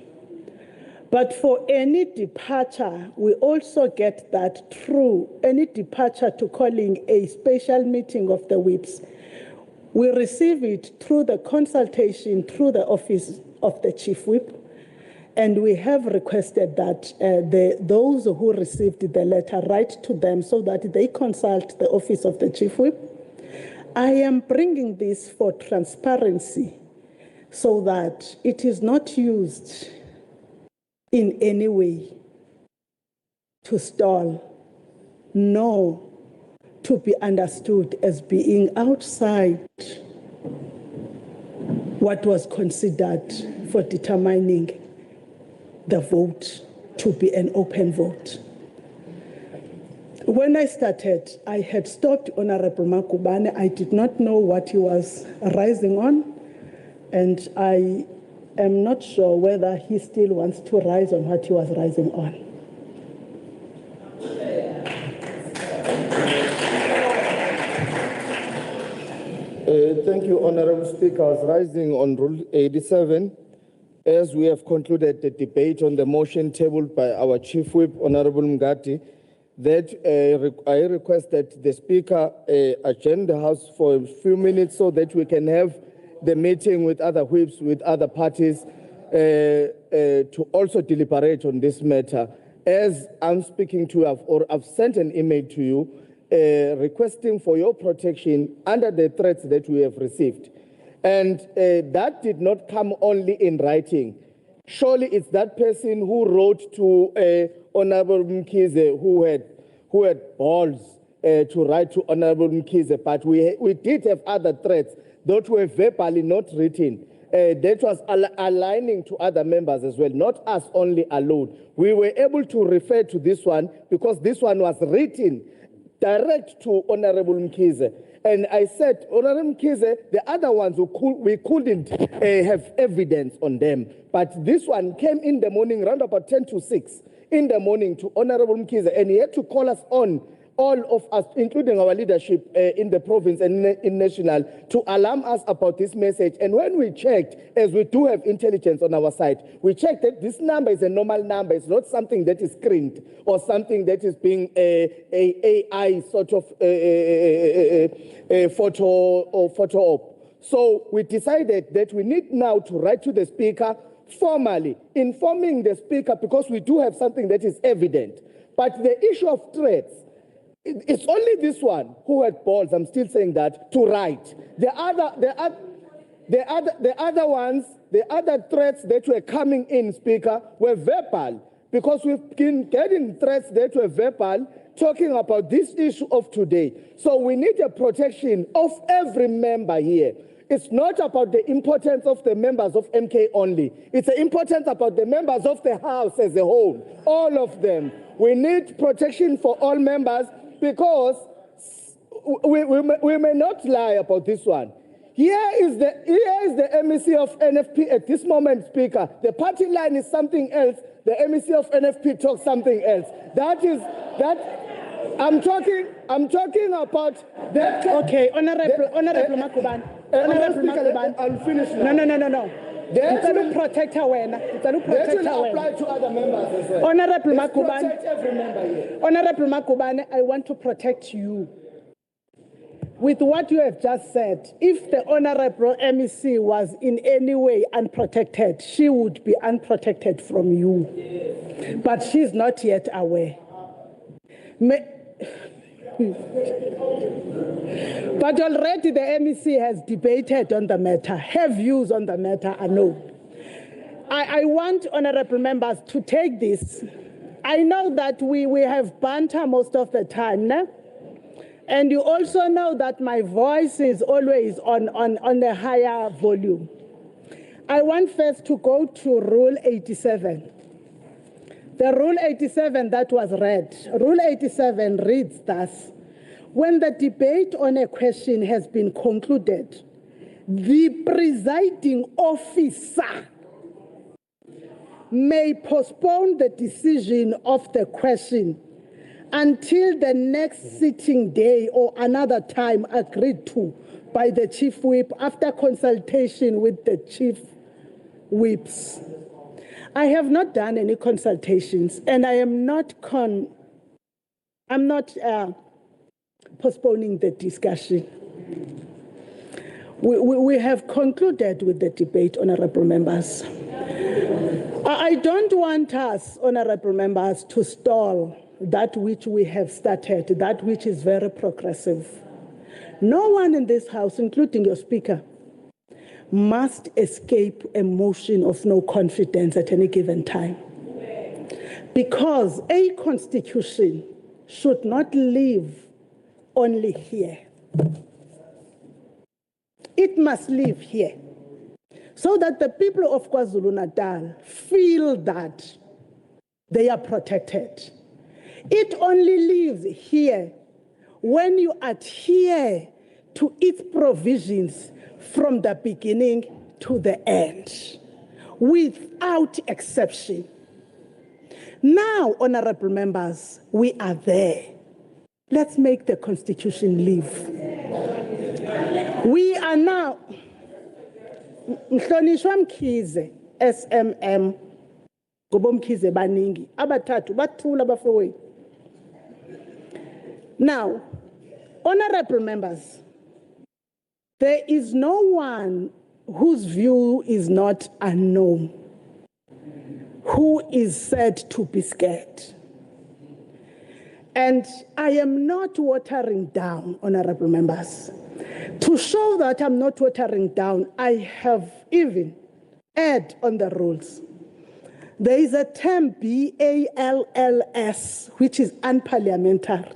but for any departure, we also get that through any departure to calling a special meeting of the whips. We receive it through the consultation through the office of the chief whip, and we have requested that those who received the letter write to them so that they consult the office of the chief whip. I am bringing this for transparency so that it is not used in any way to stall, nor to be understood as being outside what was considered for determining the vote to be an open vote. When I started, I had stopped Honorable Makubane. I did not know what he was rising on, and I am not sure whether he still wants to rise on what he was rising on. Thank you, Honorable Speaker. I was rising on Rule 87. As we have concluded the debate on the motion tabled by our Chief Whip, Honorable Mngadi, that I request that the Speaker adjourn the House for a few minutes so that we can have the meeting with other whips, with other parties, to also deliberate on this matter. As I'm speaking to you, I've sent an email to you requesting for your protection under the threats that we have received. And that did not come only in writing. Surely it's that person who wrote to Honorable Mkhize who had balls to write to Honorable Mkhize, but we did have other threats that were verbally not written. That was aligning to other members as well, not us only alone. We were able to refer to this one because this one was written direct to Honorable Mkhize. And I said, Honorable Mkhize, the other ones we couldn't have evidence on them. But this one came in the morning, around about 10 to 6 in the morning to Honorable Mkhize, and he had to call us on, all of us, including our leadership in the province and in national, to alarm us about this message. And when we checked, as we do have intelligence on our side, we checked that this number is a normal number. It's not something that is screened or something that is being a AI sort of photo op. So we decided that we need now to write to the Speaker formally, informing the Speaker, because we do have something that is evident. But the issue of threats, it's only this one who had balls, I'm still saying that, to write. The other ones, the other threats that were coming in, Speaker, were verbal, because we've been getting threats that were verbal, talking about this issue of today. So we need a protection of every member here. It's not about the importance of the members of MK only. It's the importance about the members of the House as a whole, all of them. We need protection for all members, because we may not lie about this one. Here is the MEC of NFP at this moment, Speaker. The party line is something else. The MEC of NFP talks something else. I'm talking about that. Okay, Honorable Makubane. Honorable Makubane. I'll finish now. No. It's to protect her. That will apply to other members as well. Honorable Let's Makubane. protect every member here. Honorable Makubane, I want to protect you. With what you have just said, if the Honorable MEC was in any way unprotected, she would be unprotected from you. But she's not yet aware. But already the MEC has debated on the matter. Her views on the matter are known. I want honorable members to take this. I know that we have banter most of the time, no? And you also know that my voice is always on a higher volume. I want first to go to Rule 87. The Rule 87 that was read. Rule 87 reads thus: when the debate on a question has been concluded, the presiding officer may postpone the decision of the question until the next sitting day or another time agreed to by the chief whip after consultation with the chief whips. I have not done any consultations, and I am not postponing the discussion. We have concluded with the debate, honorable members. I don't want us, honorable members, to stall that which we have started, that which is very progressive. No one in this House, including your Speaker, must escape a motion of no confidence at any given time. Because a constitution should not live only here. It must live here, so that the people of KwaZulu-Natal feel that they are protected. It only lives here when you adhere to its provisions from the beginning to the end, without exception. Now, honorable members, we are there. Let's make the Constitution live. We are now... Mhlonishwa Mkhize, SMM, Gobo Mkhize baningi, abathathu bathula bafowethu. Now, honorable members, there is no one whose view is not unknown, who is said to be scared. And I am not watering down, honorable members. To show that I'm not watering down, I have even added on the rules. There is a term BALLS, which is unparliamentary.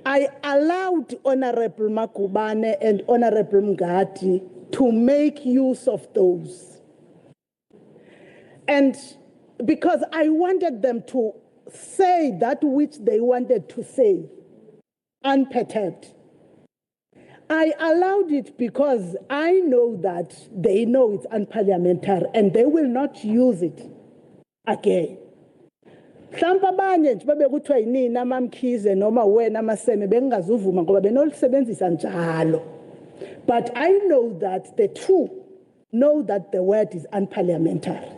I allowed Honorable Makubane and Honorable Mgati to make use of those. And because I wanted them to say that which they wanted to say, unperturbed. I allowed it because I know that they know it's unparliamentary and they will not use it again. Mhlawumbe abanye nje babekuthiwa yini namamkhize noma wena maseme bengazuvuma ngoba benolisebenzisa njalo. But I know that the two know that the word is unparliamentary.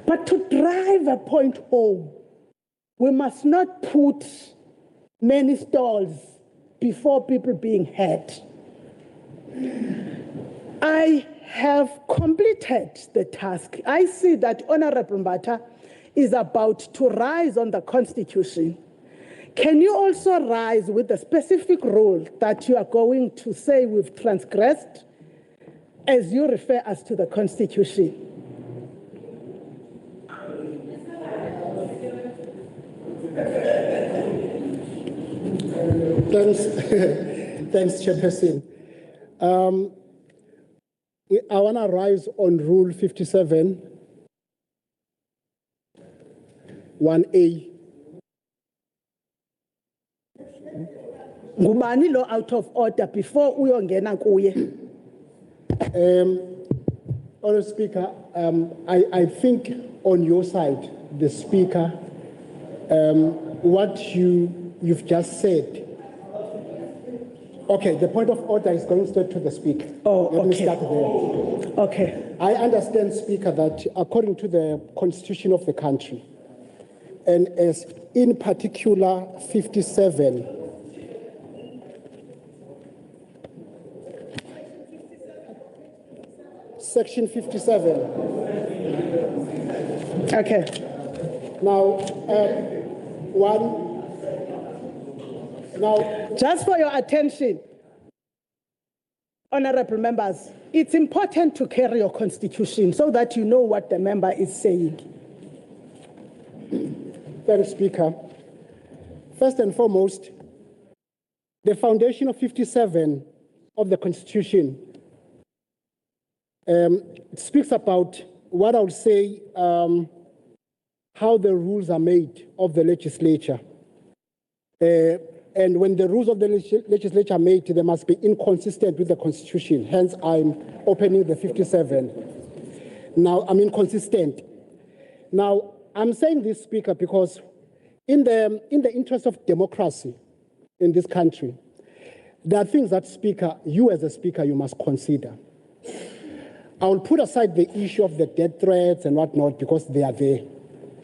But to drive a point home, we must not put many stalls before people being heard. I have completed the task. I see that Honorable Mbata is about to rise on the Constitution. Can you also rise with the specific rule that you are going to say we've transgressed as you refer us to the Constitution? Thanks, Chairperson. I want to rise on Rule 57, 1A. Ngubani lo out of order before uyongena kuye? Honourable Speaker, I think on your side, the Speaker, what you've just said. Okay, the point of order is going straight to the Speaker. Oh, Let me okay. start there. Okay. I understand, Speaker, that according to the Constitution of the country, and as in particular 57, Section 57. Okay. Now, Now, just for your attention, Honorable members, it's important to carry your constitution so that you know what the member is saying. Thank you, Speaker. First and foremost, the foundation of 57 of the Constitution speaks about what I would say how the rules are made of the legislature. And when the rules of the legislature are made, they must be inconsistent with the Constitution. Hence, I'm opening the 57. Now, I'm inconsistent. Now, I'm saying this, Speaker, because in the interest of democracy in this country, there are things that, Speaker, you as a Speaker, you must consider. I will put aside the issue of the death threats and whatnot because they are there.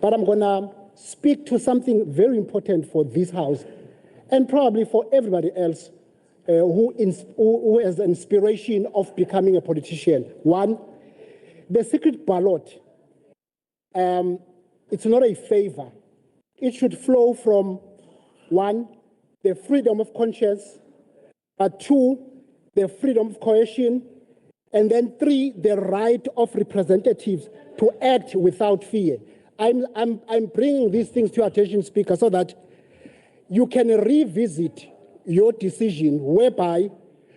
But I'm going to speak to something very important for this House and probably for everybody else who has the inspiration of becoming a politician. One, the secret ballot, it's not a favor. It should flow from, one, the freedom of conscience, two, the freedom of coercion, and then three, the right of representatives to act without fear. I'm bringing these things to your attention, Speaker, so that you can revisit your decision whereby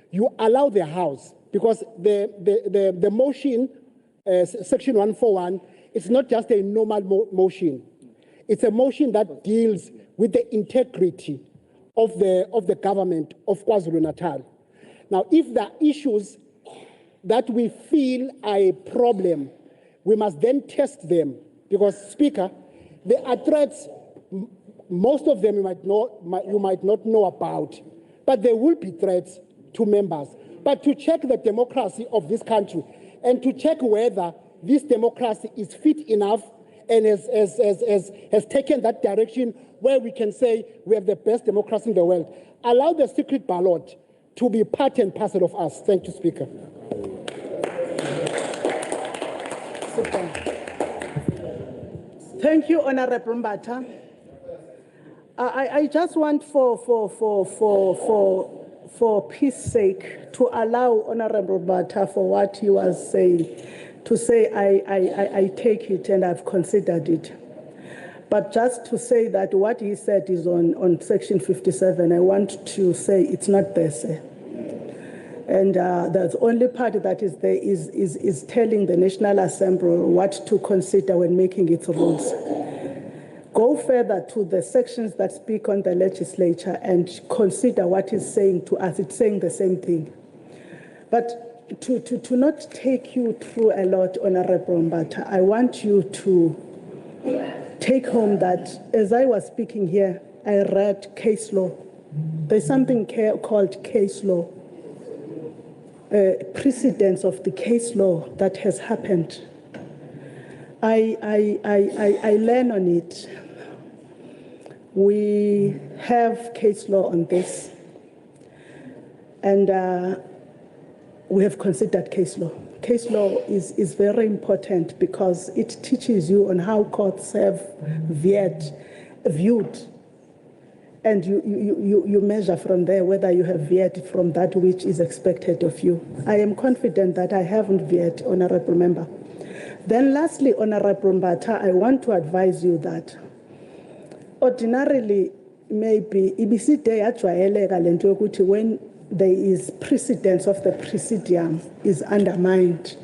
you allow the House, because the motion, Section 141, it's not just a normal motion. It's a motion that deals with the integrity of the government of KwaZulu-Natal. Now, if there are issues that we feel are a problem, we must then test them. Because, Speaker, there are threats, most of them you might not know about, but there will be threats to members. But to check the democracy of this country and to check whether this democracy is fit enough and has taken that direction where we can say we have the best democracy in the world, allow the secret ballot to be part and parcel of us. Thank you, Speaker. Thank you, Honorable Mbata. I just want for peace sake to allow Honorable Mbata for what he was saying to say I take it and I've considered it. But just to say that what he said is on Section 57, I want to say it's not there, sir. And the only part that is there is telling the National Assembly what to consider when making its rules. Go further to the sections that speak on the legislature and consider what it's saying to us. It's saying the same thing. But to not take you through a lot, Honorable Mbata, I want you to take home that as I was speaking here, I read case law. There's something called case law. Precedence of the case law that has happened. I learn on it. We have case law on this, and we have considered case law. Case law is very important because it teaches you on how courts have viewed, and you measure from there whether you have veered from that which is expected of you. I am confident that I haven't veered, Honorable Member. Then lastly, Honorable Mbata, I want to advise you that ordinarily, maybe when there is precedence of the presidium is undermined,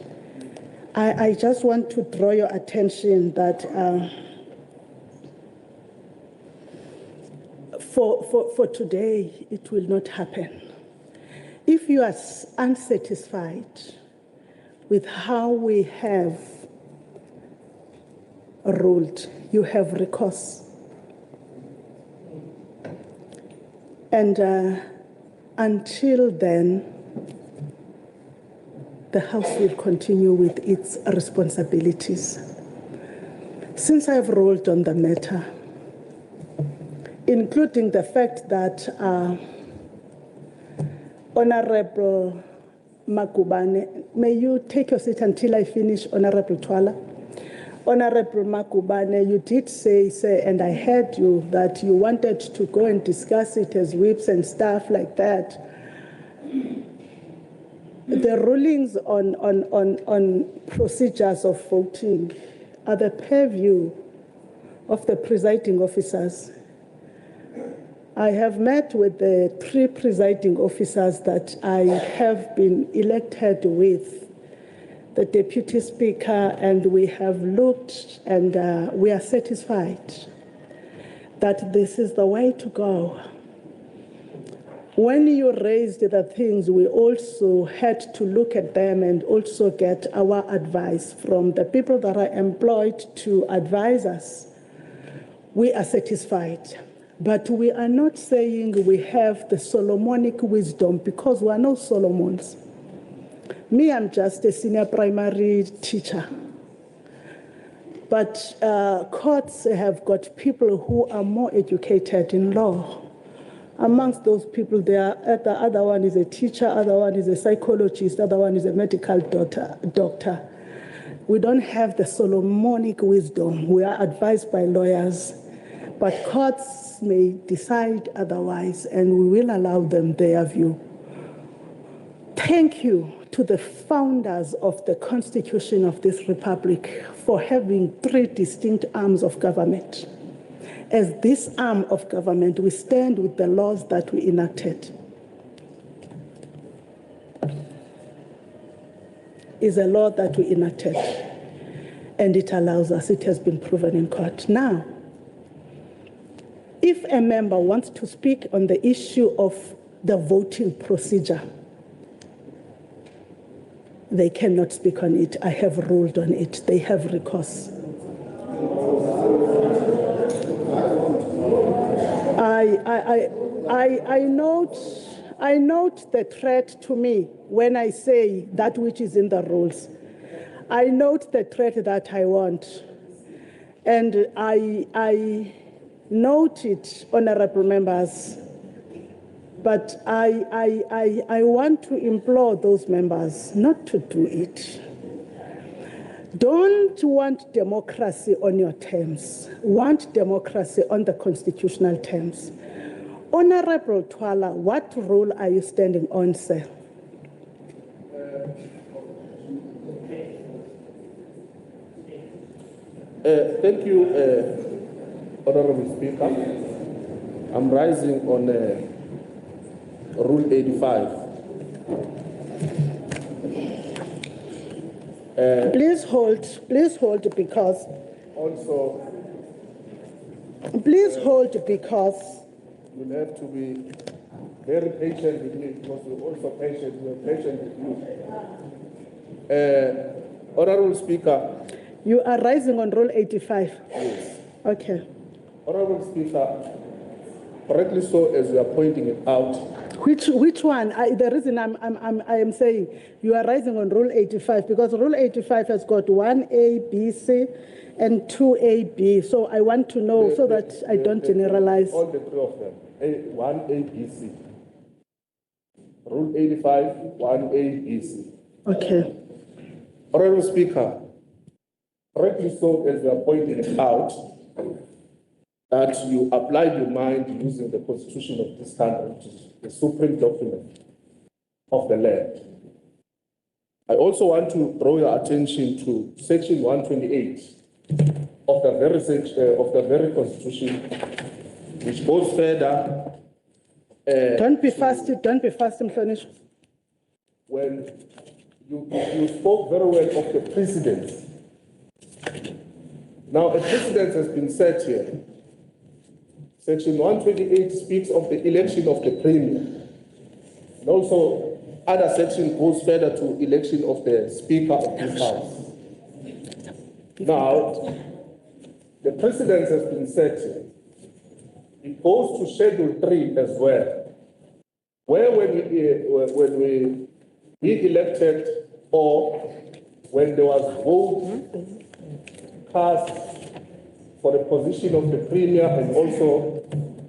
I just want to draw your attention that for today, it will not happen. If you are unsatisfied with how we have ruled, you have recourse. And until then, the House will continue with its responsibilities. Since I've ruled on the matter, including the fact that Honorable Makubane, may you take your seat until I finish, Honorable Twala. Honorable Makubane, you did say, and I heard you, that you wanted to go and discuss it as whips and stuff like that. The rulings on procedures of voting are the purview of the presiding officers. I have met with the 3 presiding officers that I have been elected with, the Deputy Speaker, and we have looked and we are satisfied that this is the way to go. When you raised the things, we also had to look at them and also get our advice from the people that are employed to advise us. We are satisfied, but we are not saying we have the Solomonic wisdom because we are no Solomons. Me, I'm just a senior primary teacher. But courts have got people who are more educated in law. Amongst those people, the other one is a teacher, other one is a psychologist, other one is a medical doctor. We don't have the Solomonic wisdom. We are advised by lawyers, but courts may decide otherwise, and we will allow them their view. Thank you to the founders of the Constitution of this Republic for having 3 distinct arms of government. As this arm of government, we stand with the laws that we enacted. Is a law that we enacted, and it allows us, it has been proven in court. Now, if a member wants to speak on the issue of the voting procedure, they cannot speak on it. I have ruled on it. They have recourse. I note the threat to me when I say that which is in the rules. I note the threat that I want. And I note it, honorable members. But I want to implore those members not to do it. Don't want democracy on your terms. Want democracy on the constitutional terms. Honorable Twala, what rule are you standing on, sir? Thank you, Honorable Speaker. I'm rising on Rule 85. Please hold because. Also, please hold because. You'll have to be very patient with me because you're also patient. We're patient with you. Honorable Speaker. You are rising on Rule 85. Yes. Okay. Honorable Speaker, correctly so as you are pointing it out. Which one? The reason I am saying you are rising on Rule 85 because Rule 85 has got 1A, B, C, and 2A, B. So I want to know so that I don't generalize. All the 3 of them. 1A, B, C. Rule 85, 1A, B, C. Okay. Honorable Speaker, correctly so as you are pointing it out, that you applied your mind using the Constitution of this country, which is the supreme document of the land. I also want to draw your attention to Section 128 of the very Constitution, which goes further. Don't be fast, Mhlonishwa. When you spoke very well of the precedents. Now, a precedent has been set here. Section 128 speaks of the election of the Premier. And also, other section goes further to election of the Speaker of this House. Now, the precedent has been set here. It goes to Schedule 3 as well, where when we be elected or when there was vote cast for the position of the Premier and also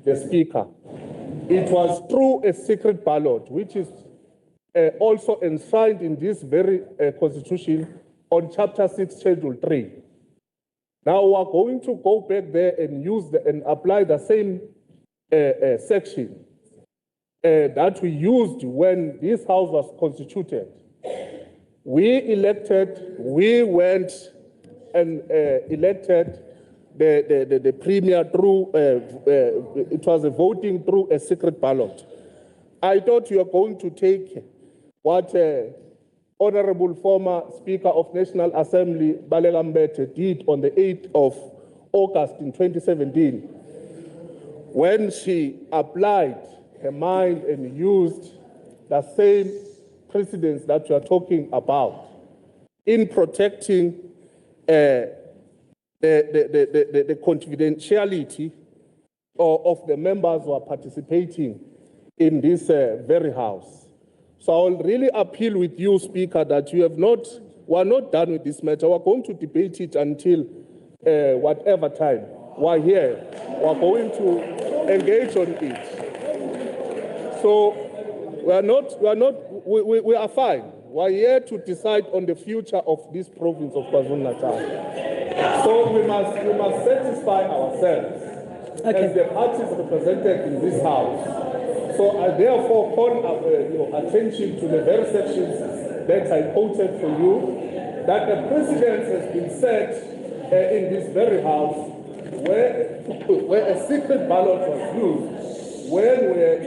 the Speaker, it was through a secret ballot, which is also enshrined in this very Constitution on Chapter 6, Schedule 3. Now we are going to go back there and use and apply the same section that we used when this House was constituted. we went and elected the premier through, it was a voting through a secret ballot. I thought you were going to take what Honorable former Speaker of National Assembly, Balega Mbete, did on the 8th of August in 2017, when she applied her mind and used the same precedents that you are talking about in protecting the confidentiality of the members who are participating in this very house. So I will really appeal with you, Speaker, that we are not done with this matter. We're going to debate it until whatever time we're here. We're going to engage on it. So we are fine. We're here to decide on the future of this province of KwaZulu-Natal. So we must satisfy ourselves as the parties represented in this house. So I therefore call your attention to the very sections that I quoted for you, that the precedent has been set in this very house where a secret ballot was used when we were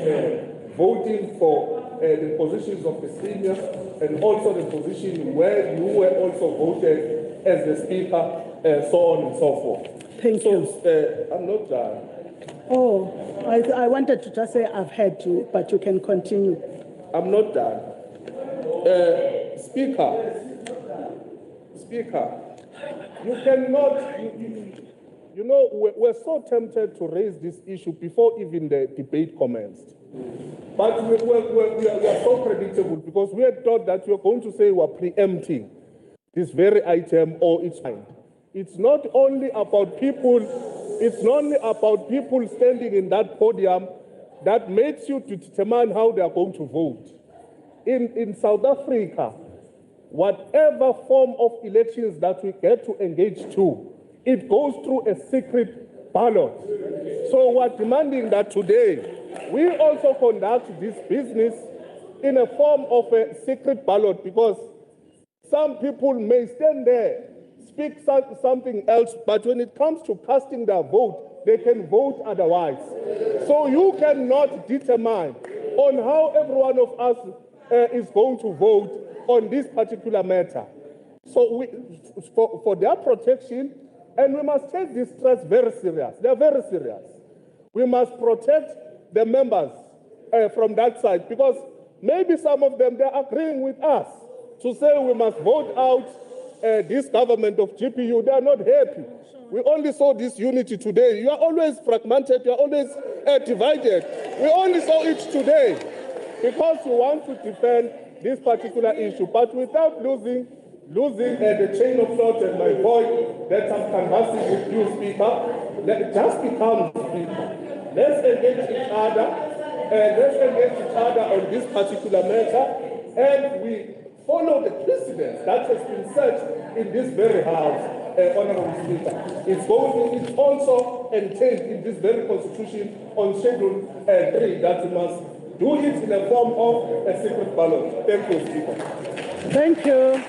voting for the positions of the senior and also the position where you were also voted as the speaker, so on and so forth. Thank you. I'm not done. Oh, I wanted to just say I've heard you, but you can continue. I'm not done. Speaker, you cannot, you know, we're so tempted to raise this issue before even the debate commenced. But we are so predictable because we had thought that we were going to say we're preempting this very item or its kind. It's not only about people standing in that podium that makes you to determine how they are going to vote. In South Africa, whatever form of elections that we get to engage to, it goes through a secret ballot. So we're demanding that today we also conduct this business in a form of a secret ballot, because some people may stand there, speak something else, but when it comes to casting their vote, they can vote otherwise. So you cannot determine on how every one of us is going to vote on this particular matter. So for their protection, and we must take this threats very serious. They are very serious. We must protect the members from that side, because maybe some of them, they're agreeing with us to say we must vote out this government of GPU. They are not happy. We only saw this unity today. You are always fragmented. You are always divided. We only saw it today because you want to defend this particular issue, but without losing the chain of thought and my point that I'm conversing with you, Speaker. Just become Speaker. Let's engage each other. On this particular matter, and we follow the precedent that has been set in this very house, Honorable Speaker. It's also entailed in this very constitution on Schedule 3 that we must do it in a form of a secret ballot. Thank you, Speaker. Thank you.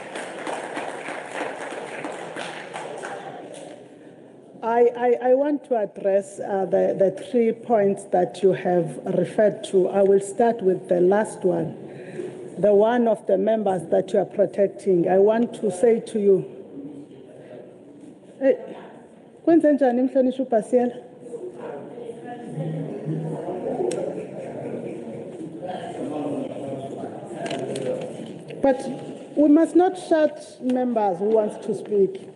I want to address the 3 points that you have referred to. I will start with the last one, the one of the members that you are protecting. I want to say to you, but we must not shut members who want to speak.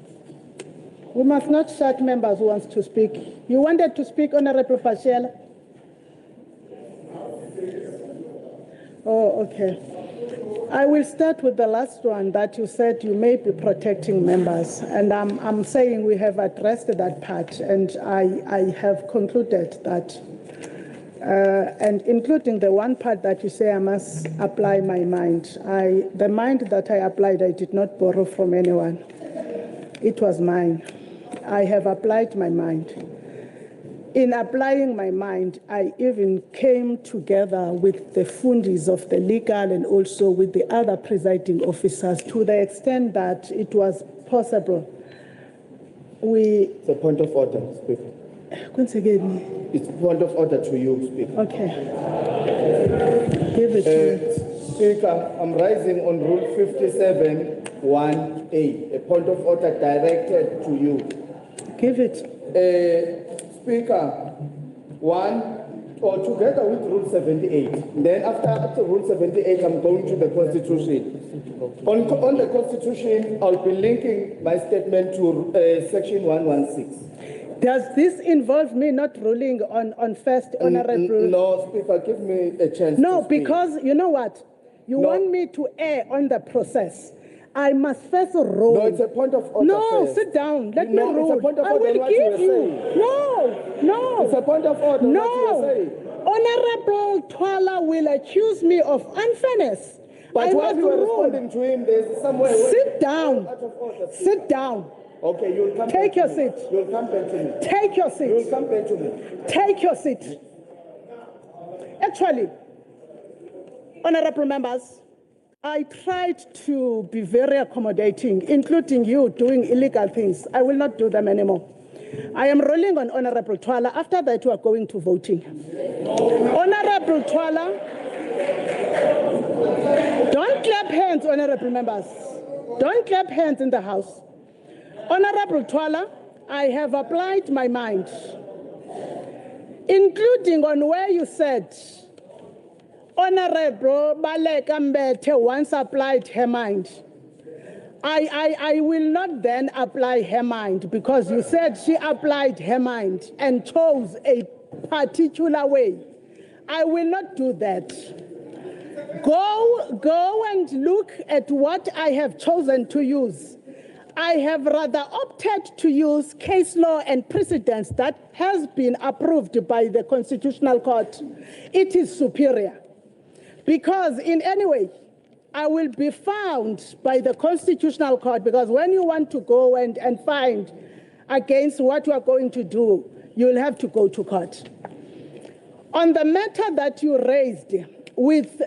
We must not shut members who want to speak. You wanted to speak, Honorable Pasiela? Oh, okay. I will start with the last one that you said you may be protecting members. And I'm saying we have addressed that part, and I have concluded that, and including the one part that you say I must apply my mind. The mind that I applied, I did not borrow from anyone. It was mine. I have applied my mind. In applying my mind, I even came together with the fundis of the legal and also with the other presiding officers to the extent that it was possible. It's a point of order, Speaker. Once again. It's a point of order to you, Speaker. Okay. Give it to me. Speaker, I'm rising on Rule 57(1)(a), a point of order directed to you. Give it. Speaker, together with Rule 78. Then after Rule 78, I'm going to the Constitution. On the Constitution, I'll be linking my statement to Section 116. Does this involve me not ruling on first honorable? No, Speaker, give me a chance. No, because you know what? You want me to err on the process. I must first rule. No, it's a point of order. No, first. sit down. Let me No, rule. it's a point of I order. will What give you you. were saying. No. It's a point of order. No. What you were saying. Honorable Twala will accuse me of unfairness. But I while must you were rule. responding to him, there's somewhere. Sit down. Out of order, please. Sit down. Okay, you'll come Take back your to me. seat. You'll come back to me. Take your seat. You'll come back to me. Take your seat. Actually, honorable members, I tried to be very accommodating, including you doing illegal things. I will not do them anymore. I am rolling on Honorable Twala. After that, you are going to voting. Honorable Twala, don't clap hands, honorable members. Don't clap hands in the House. Honorable Twala, I have applied my mind, including on where you said, Honorable Baleka Mbete once applied her mind. I will not then apply her mind because you said she applied her mind and chose a particular way. I will not do that. Go and look at what I have chosen to use. I have rather opted to use case law and precedents that has been approved by the Constitutional Court. It is superior. Because in any way, I will be found by the Constitutional Court, because when you want to go and find against what you are going to do, you'll have to go to court. On the matter that you raised, with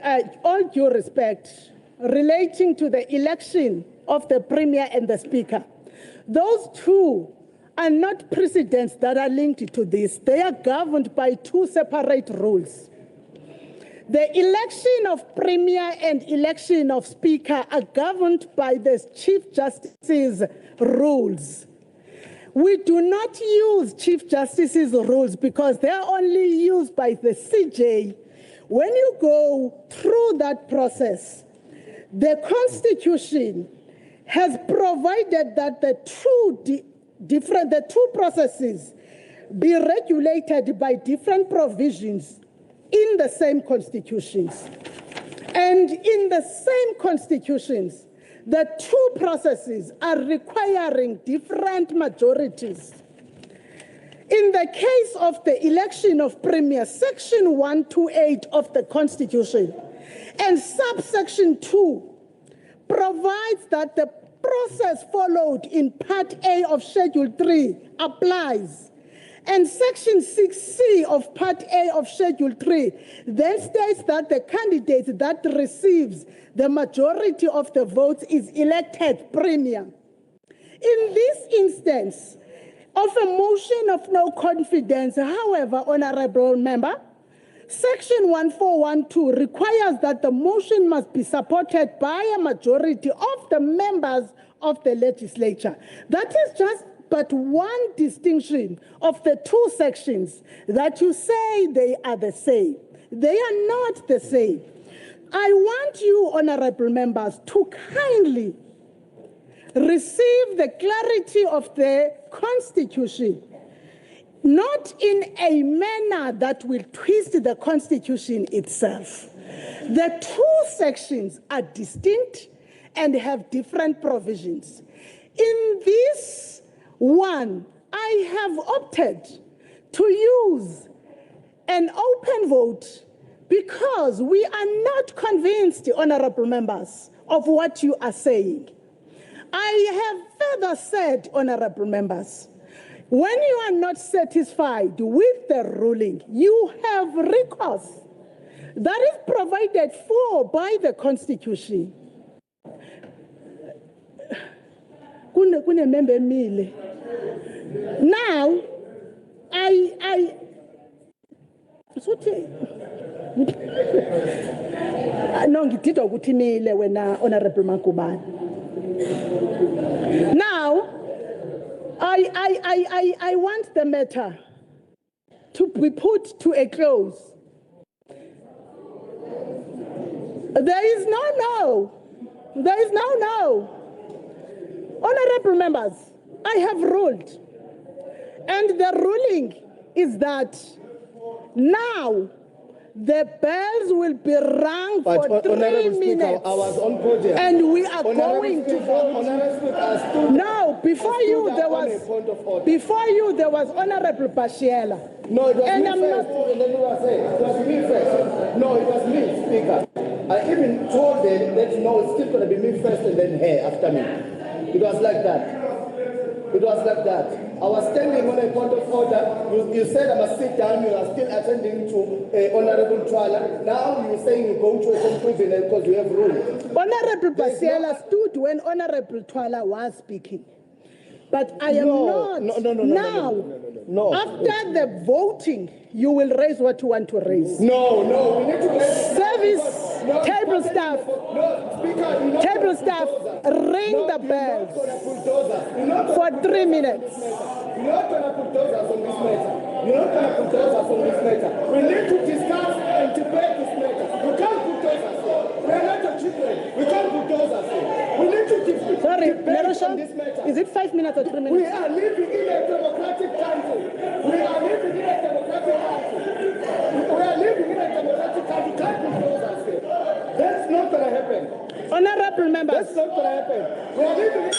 all due respect, relating to the election of the Premier and the Speaker, those two are not precedents that are linked to this. They are governed by two separate rules. The election of Premier and election of Speaker are governed by the Chief Justice's rules. We do not use Chief Justice's rules because they are only used by the CJ. When you go through that process, the Constitution has provided that the two processes be regulated by different provisions in the same constitutions. And in the same constitutions, the two processes are requiring different majorities. In the case of the election of Premier, Section 128 of the Constitution and subsection 2 provides that the process followed in Part A of Schedule 3 applies. And Section 6C of Part A of Schedule 3 then states that the candidate that receives the majority of the votes is elected Premier. In this instance of a motion of no confidence, however, Honorable Member, Section 1412 requires that the motion must be supported by a majority of the members of the legislature. That is just but one distinction of the two sections that you say they are the same. They are not the same. I want you, honorable members, to kindly receive the clarity of the Constitution, not in a manner that will twist the Constitution itself. The two sections are distinct and have different provisions. In this one, I have opted to use an open vote because we are not convinced, honorable members, of what you are saying. I have further said, honorable members, When you are not satisfied with the ruling, you have recourse. That is provided for by the Constitution. Kunemembe emile. Now, no, ngididwa ukuthi imile wena Honorable Makubane. Now, I want the matter to be put to a close. There is no. There is no. Honorable members, I have ruled. And the ruling is that now the bells will be rung for 3 minutes. I was on podium. And we are going to vote. No, before you there was Honorable Bashiela. No, it was and me I'm first. not. And then you were saying, it was me first. No, it was me, Speaker. I even told them that no, it's still going to be me first and then her after me. It was like that. It was like that. I was standing on a point of order. You said I must sit down. You are still attending to Honorable Twala. Now you're saying you're going to a conclusion because you have ruled. Honorable Basela stood when Honorable Twala was speaking. But I am not. No. After the voting, you will raise what you want to raise. No. We need to service, table staff. Table staff, ring the bells for 3 minutes. You're not going to put bulldozers on this matter. You're not going to put bulldozers on this matter. We need to discuss and debate this matter. We can't put bulldozers here. We are not your children. We can't put bulldozers here. We need to debate on this matter. Is it 5 minutes or 3 minutes? We are living in a democratic country. We are living in a democratic country. We are living in a democratic country. We can't put bulldozers here. That's not going to happen. Honorable members. That's not going to happen. We are living in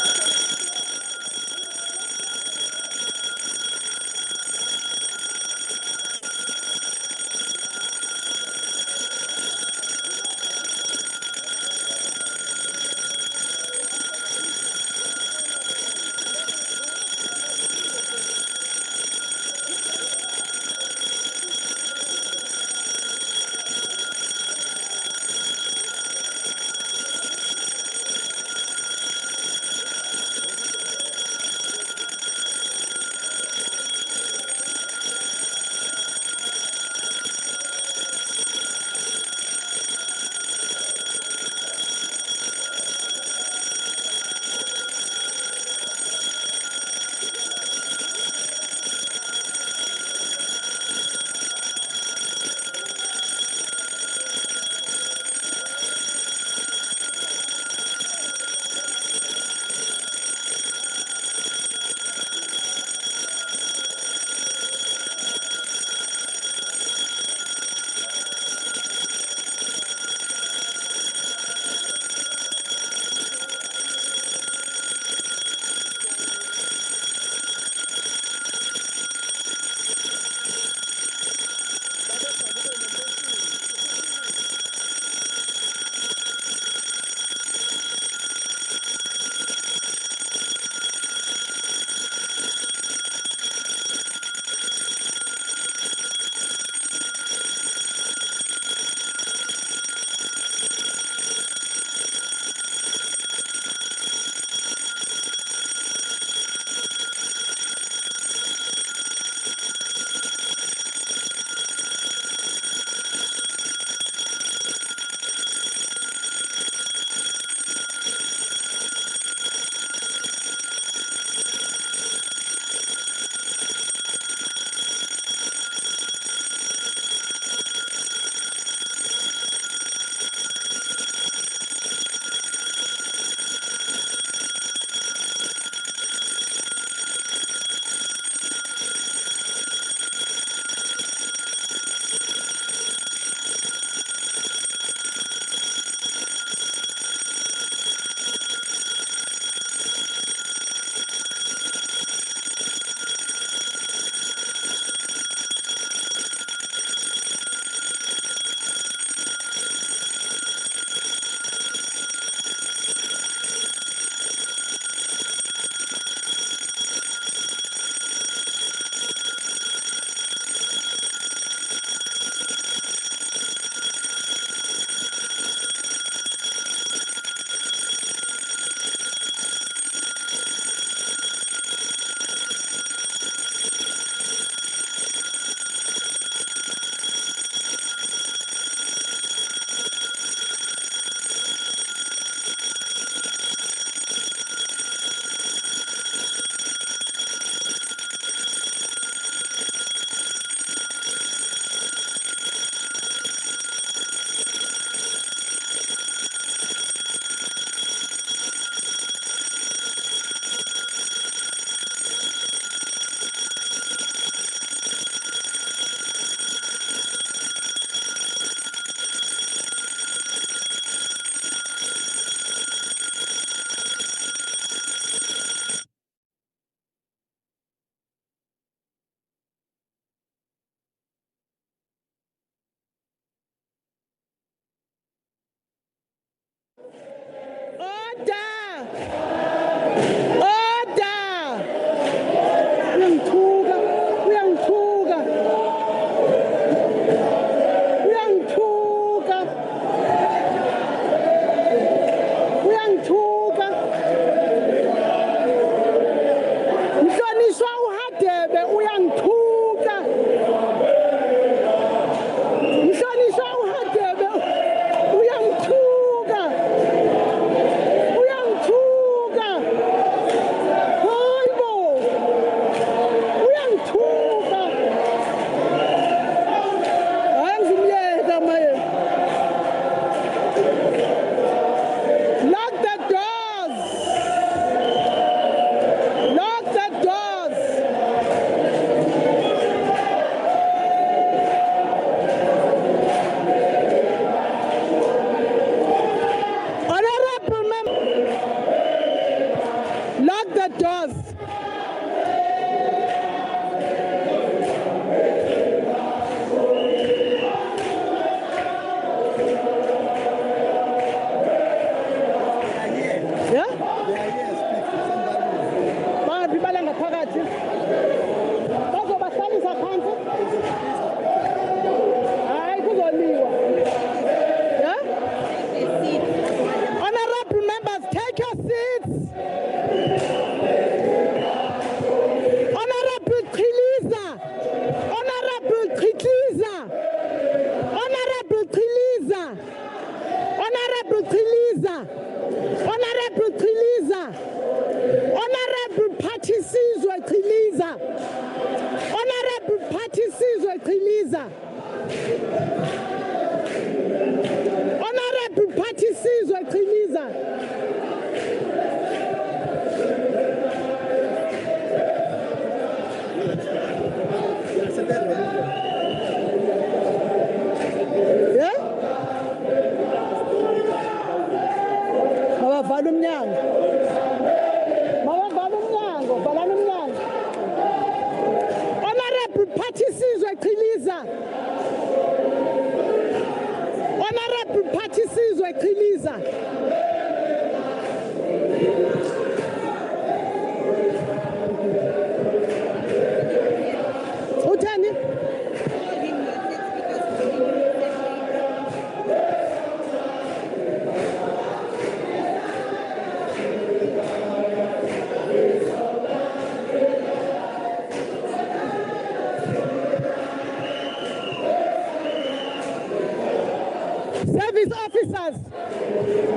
Service officers,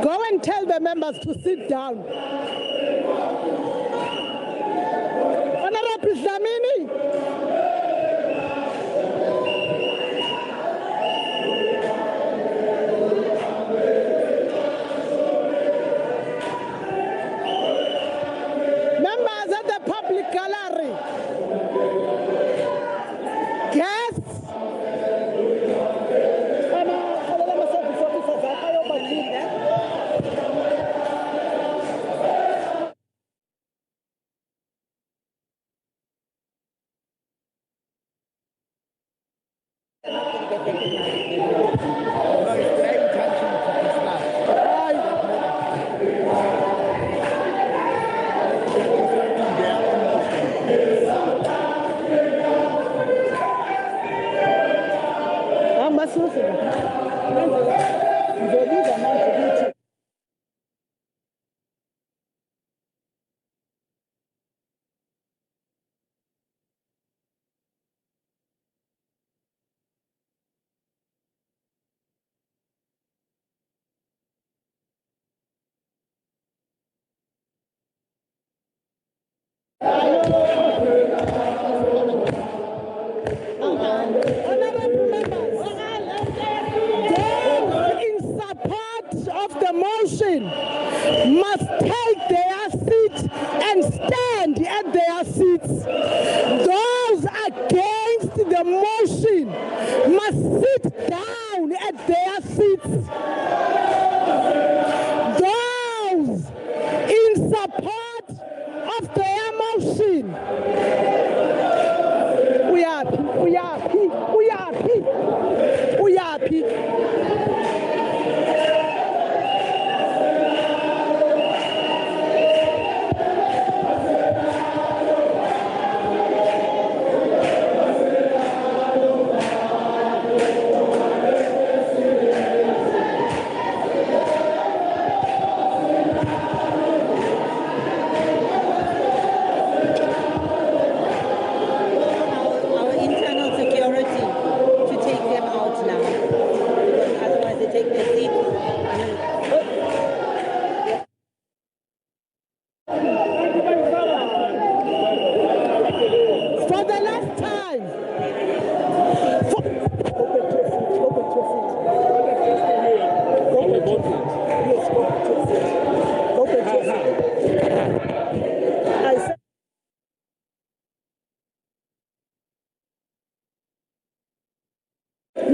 go and tell the members to sit down. Honorable Dlamini. Members at the public gallery. Guests. Must take their seats and stand at their seats. Those against the motion must sit down at their seats. Those in support of their motion. We are happy. We are happy. We are happy. We are happy.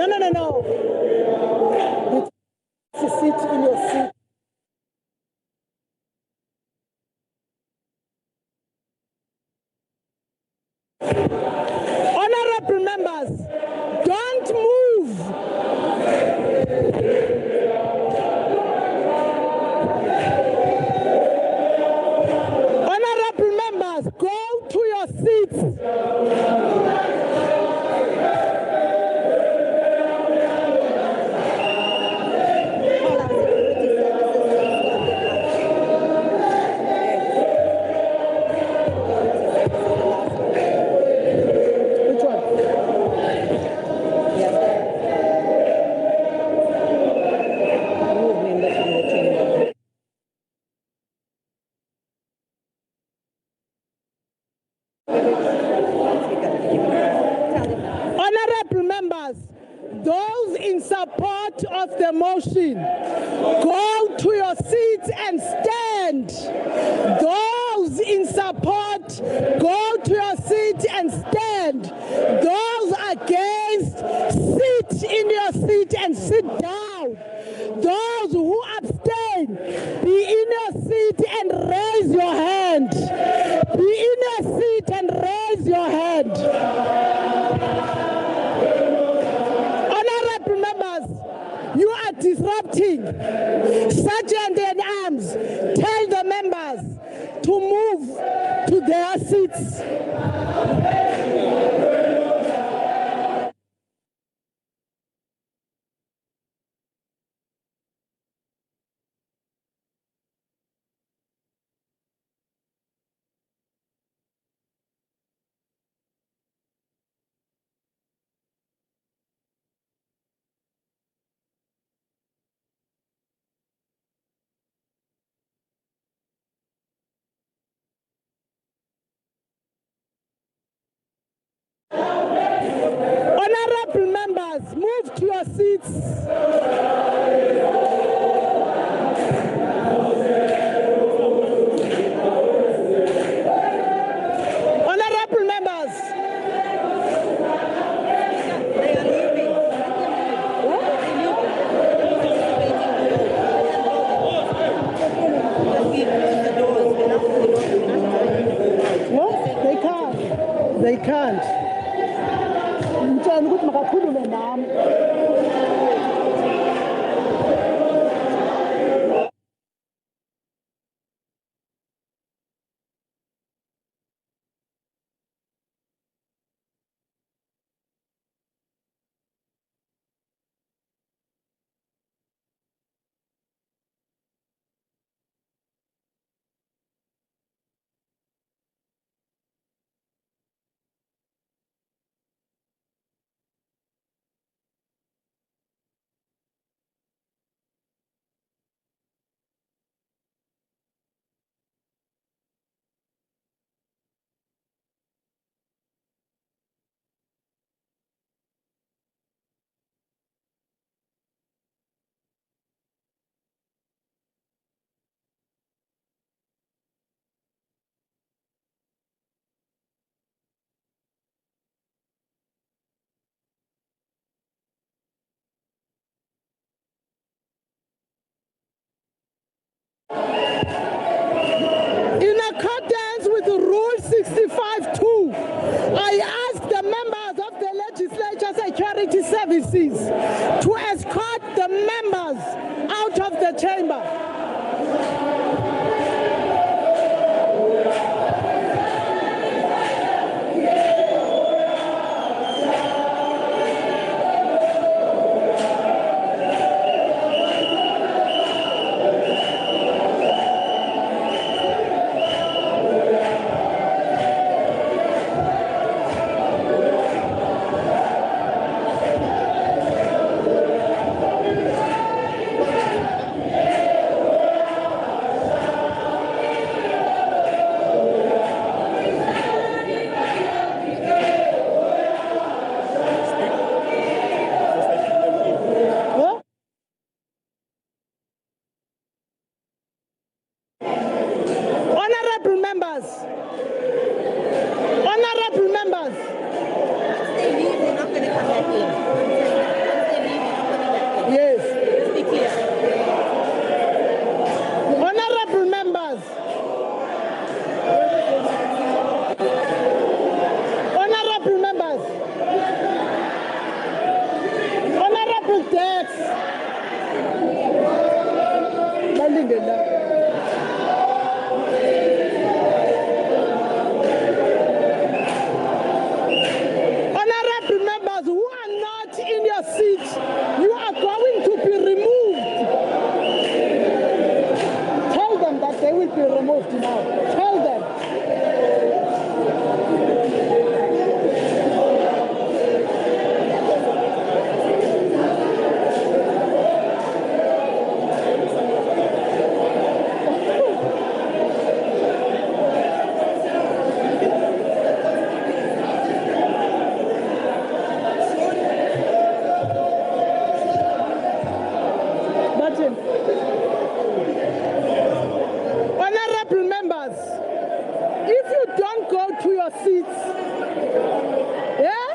No. To sit in your seat. Honorable members, don't move. Honorable members, go to your seats. Which one? Honorable members, those in support of the motion, go to your seats and stand. Those in support, go to your seat and stand. Those against, sit in your seat and sit down. Those who abstain, be in your seat and raise your hand. Be in your seat and raise your hand. Honorable members, you are disrupting. Sergeant in arms, tell the members to move to their seats. Honorable members, move to your seats. Honorable members. They are leaving. What? They can't. They can't. Ngitshela ukuthi makakhulume nami. In accordance with Rule 65(2), I ask the members of the Legislature Security Services to escort the members out of the chamber. will be removed now. Tell them. Honorable members, if you don't go to your seats, yeah?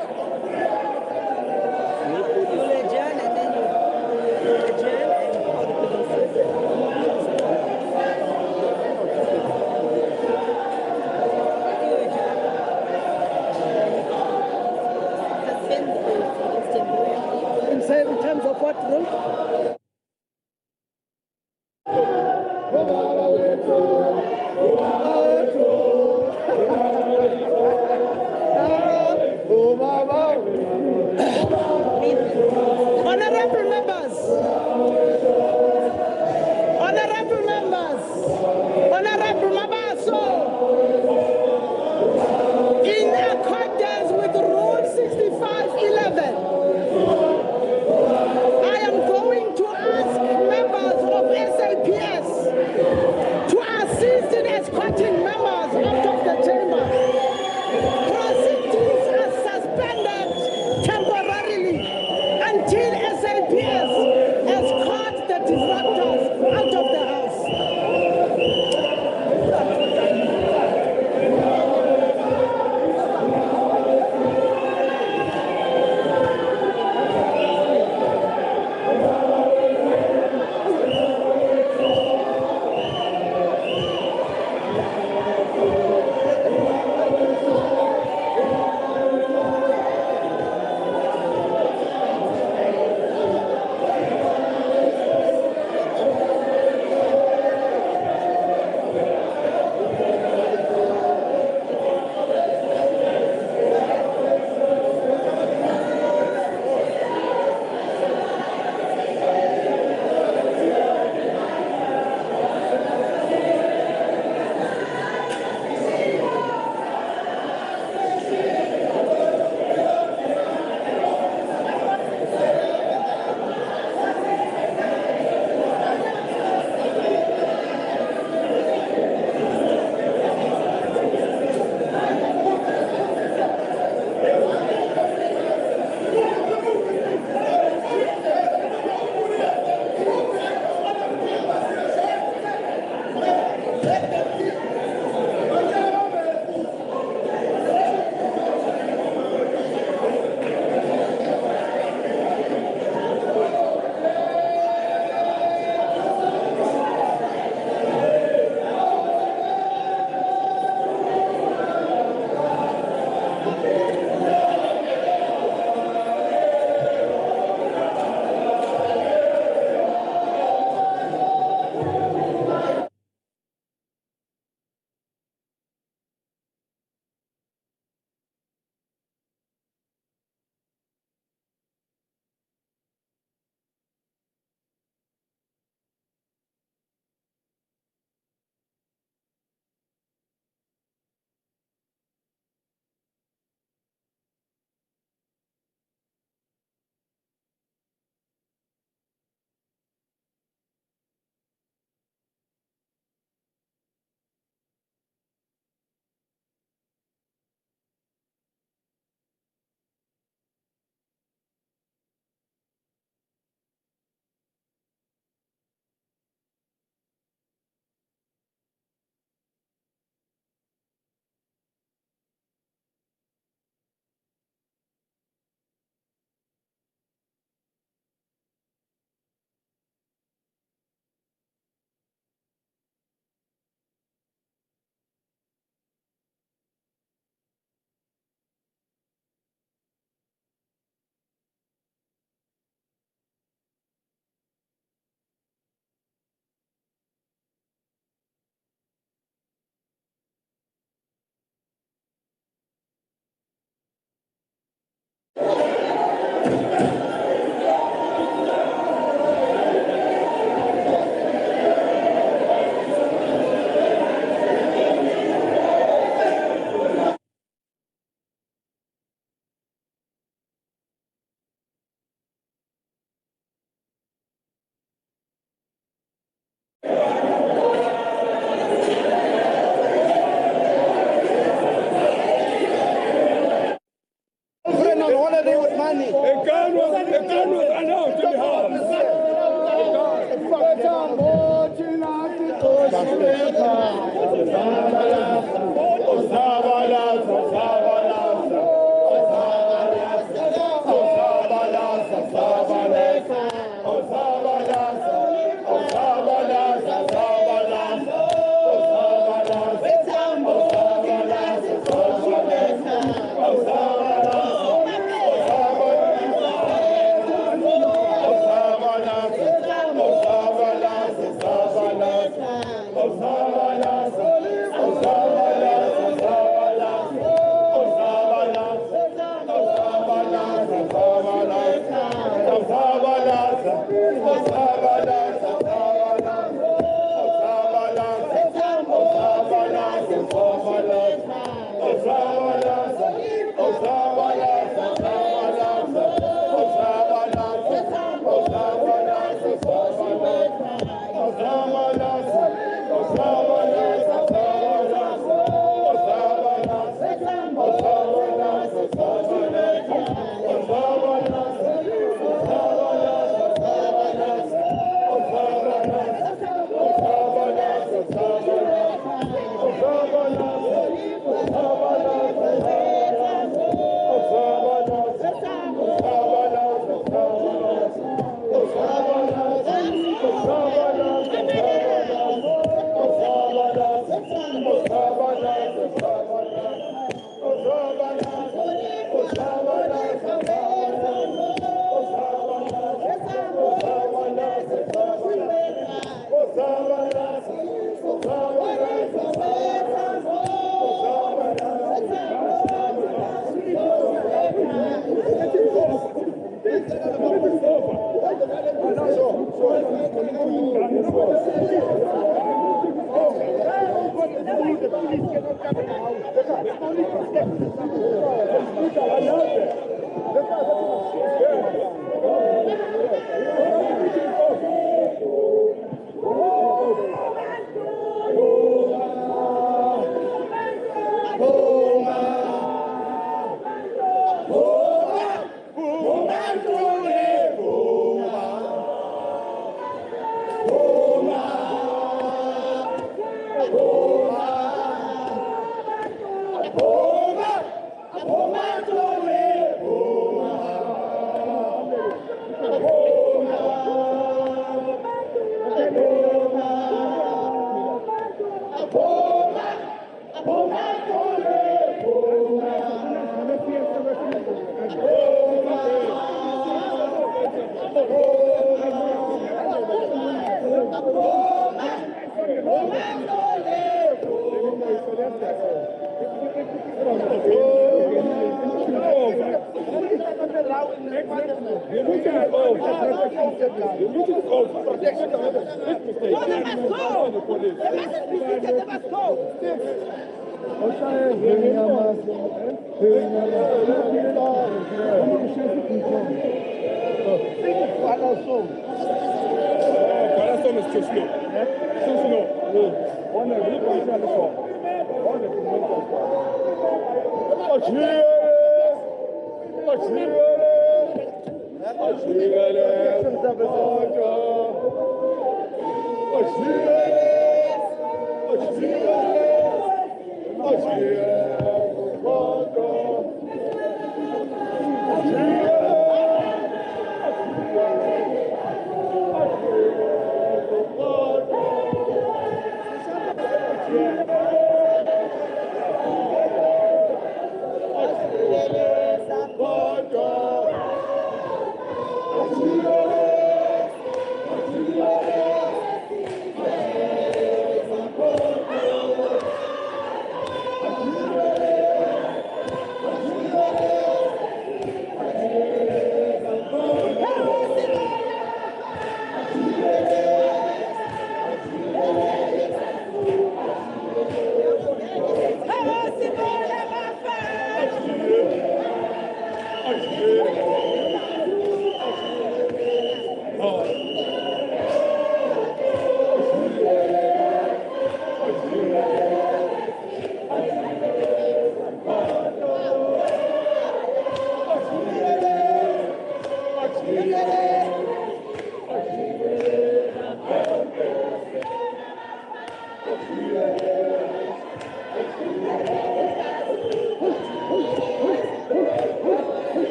In terms of what room? Honorable members, honorable members, honorable Mabaso, in accordance with Rule 6511, I am going to ask members of SAPS to assist in escorting members out of the chamber.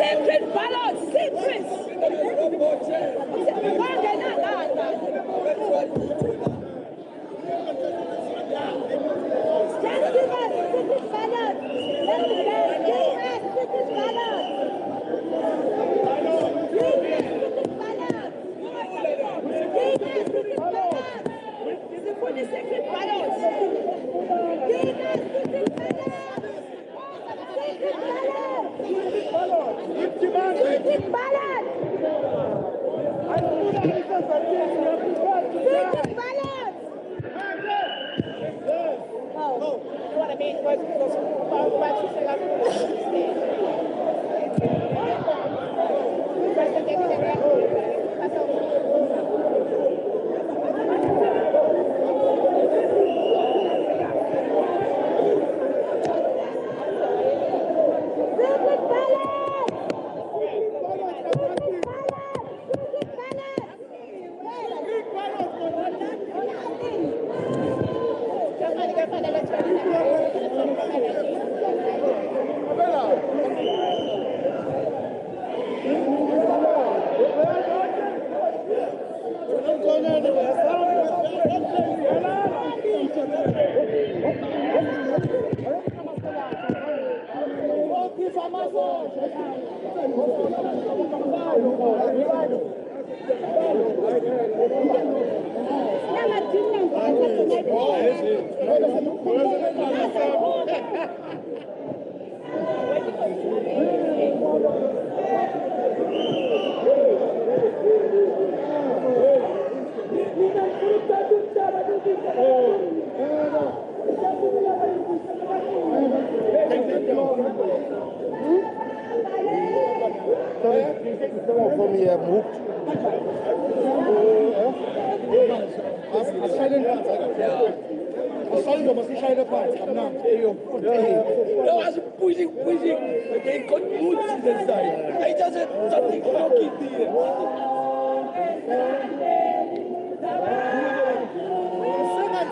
Secret ballot, secret.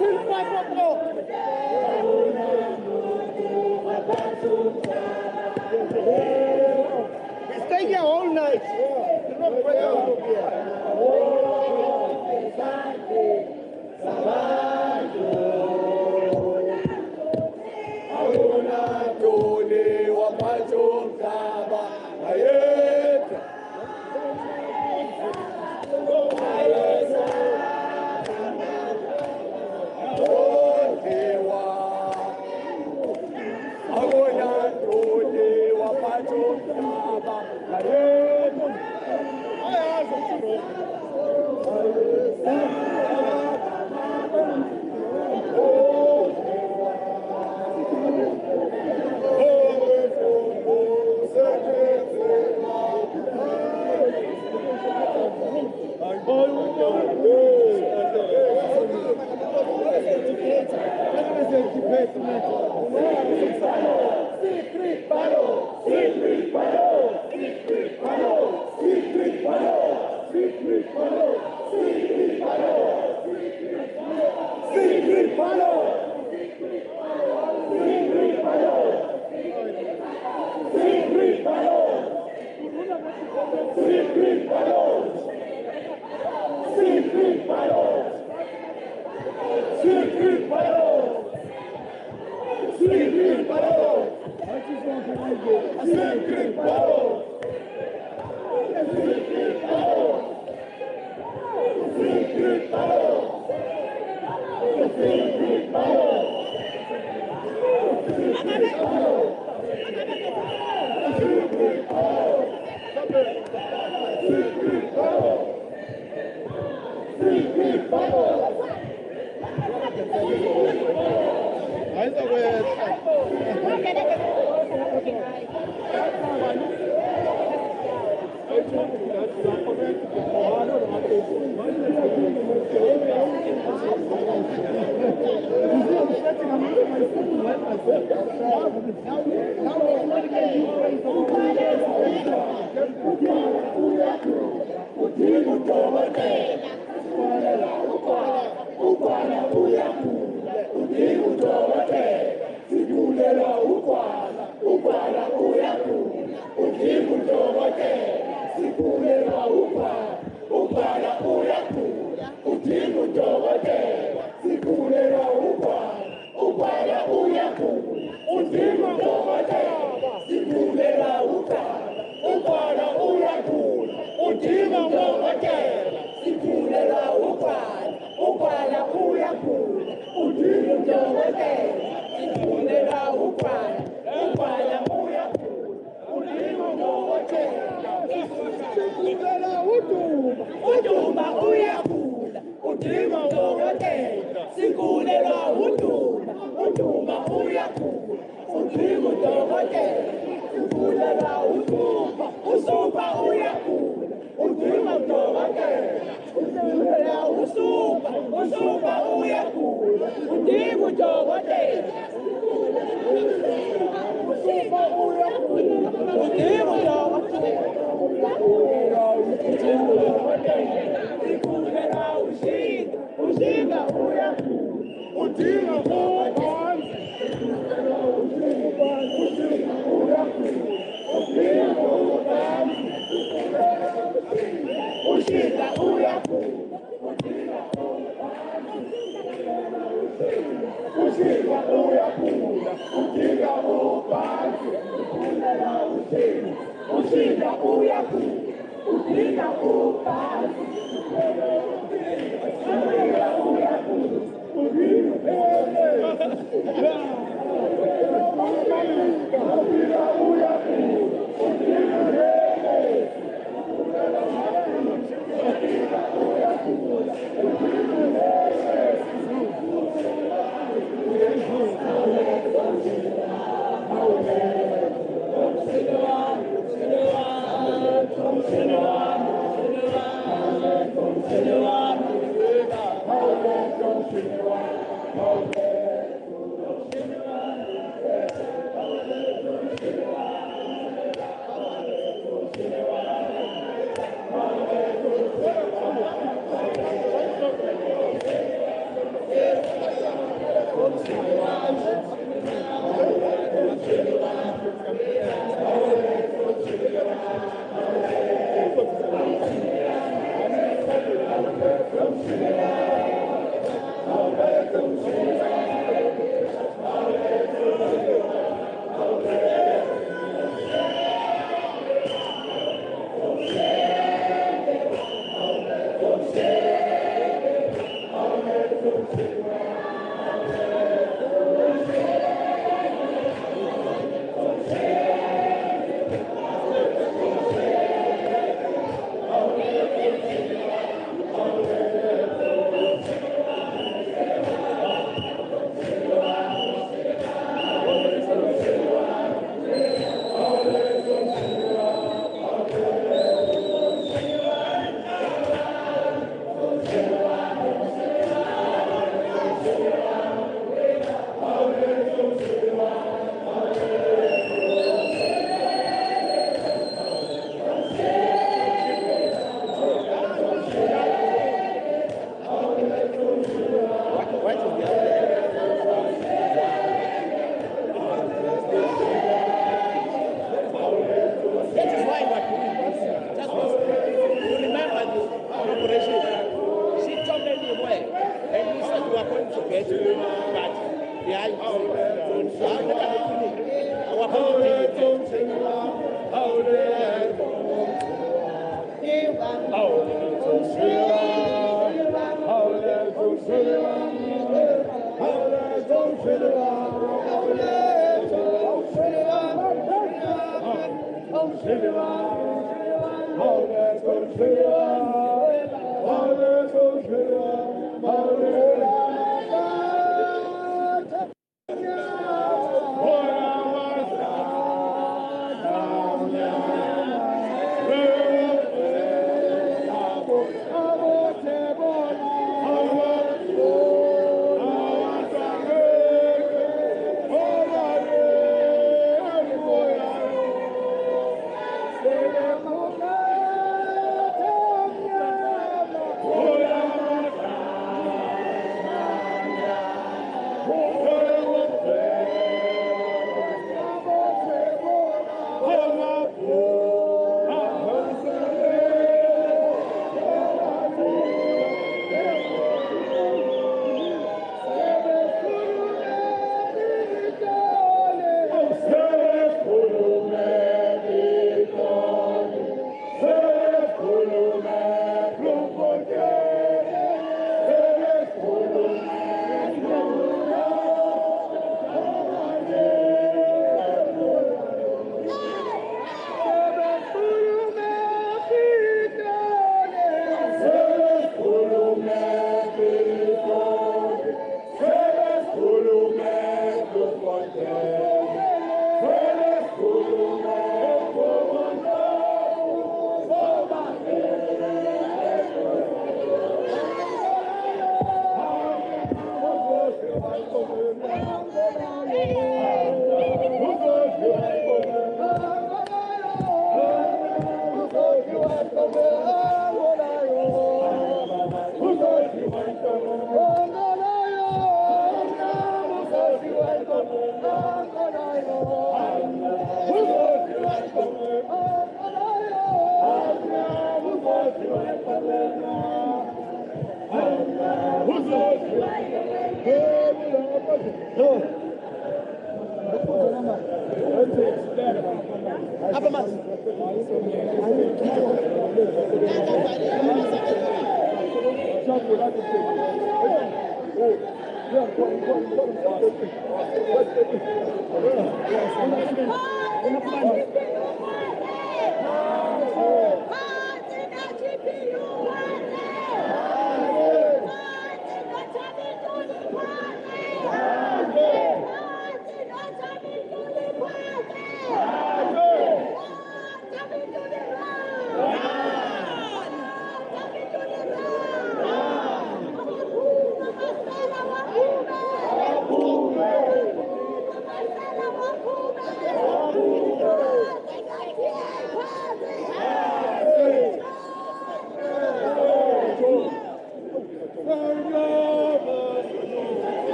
Stay here all night.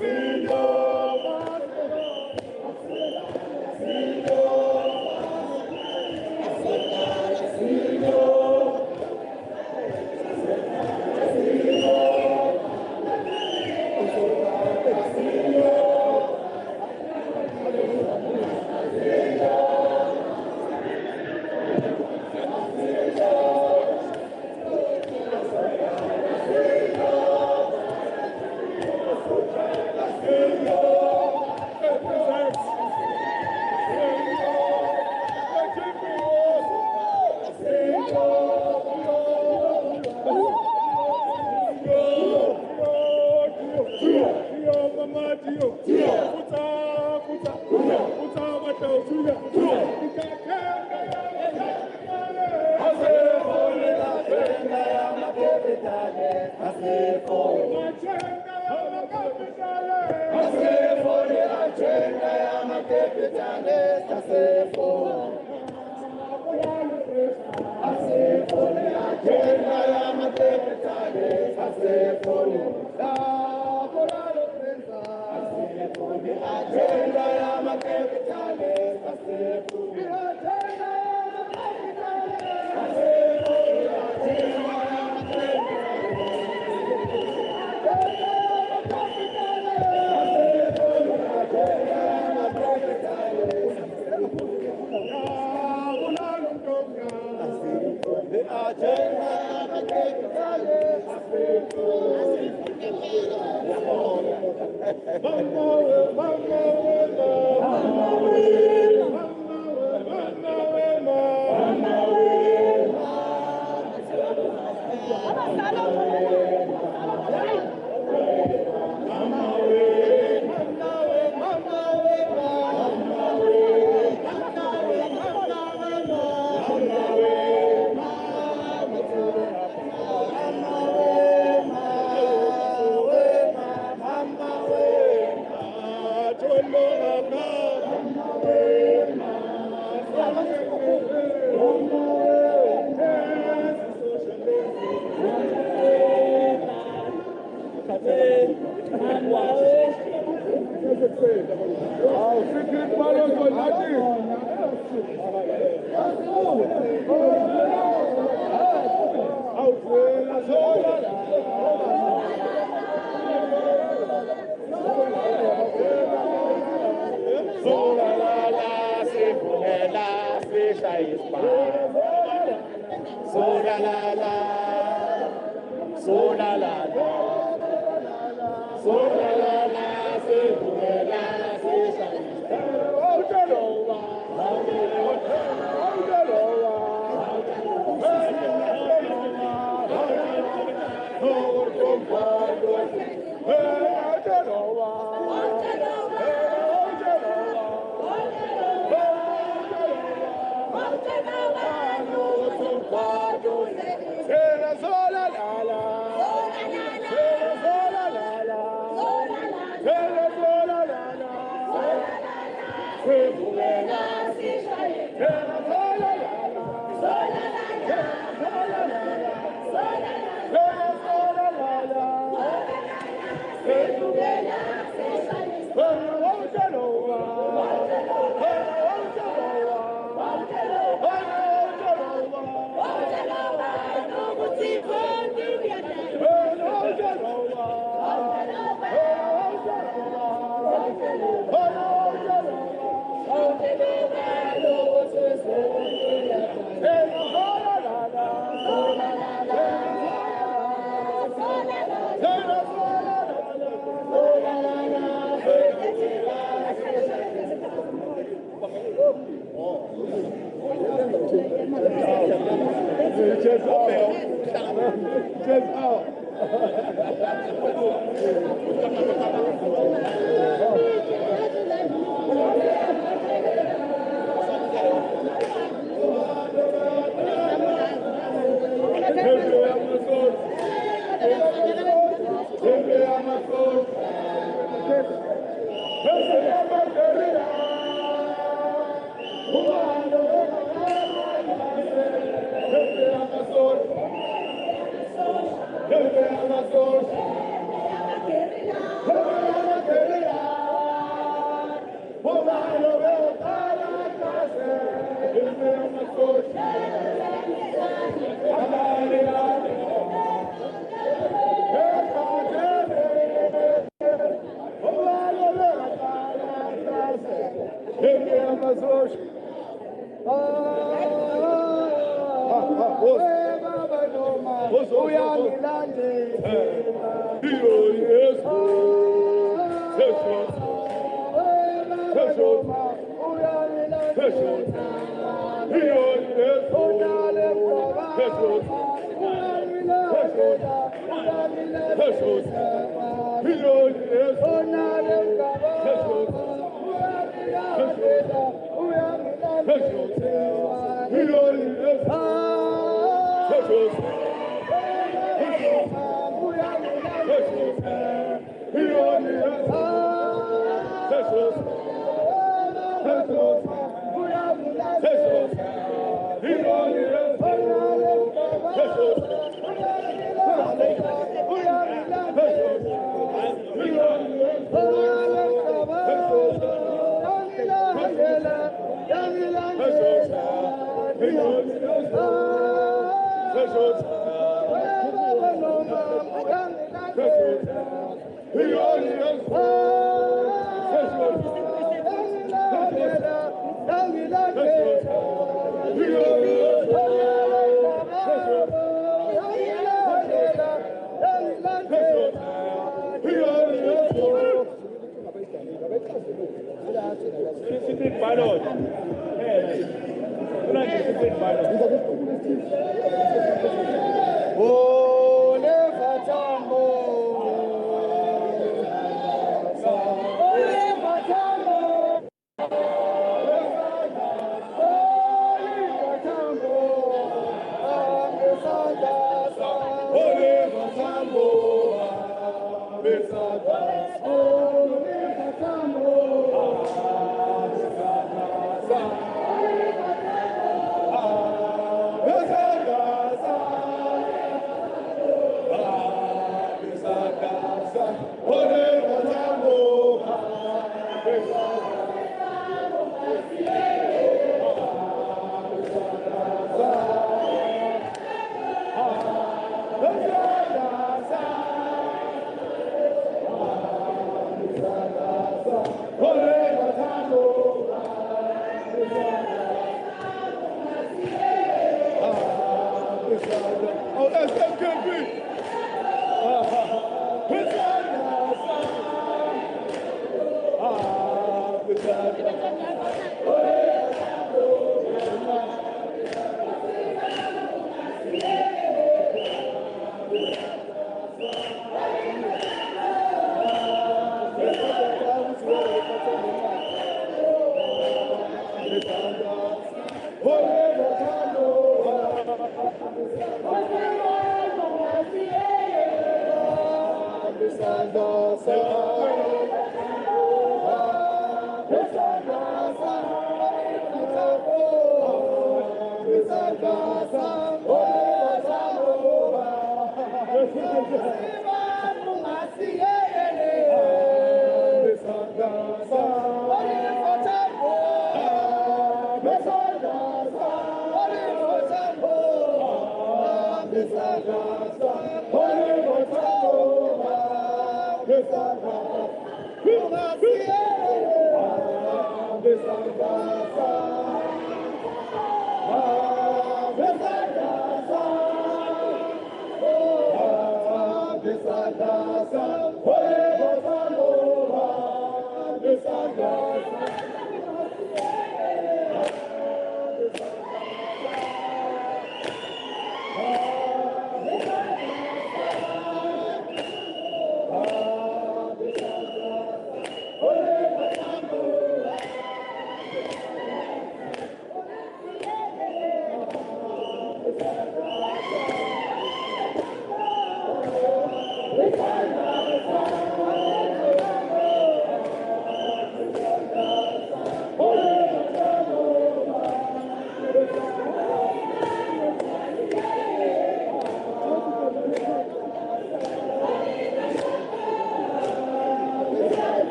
Senhor,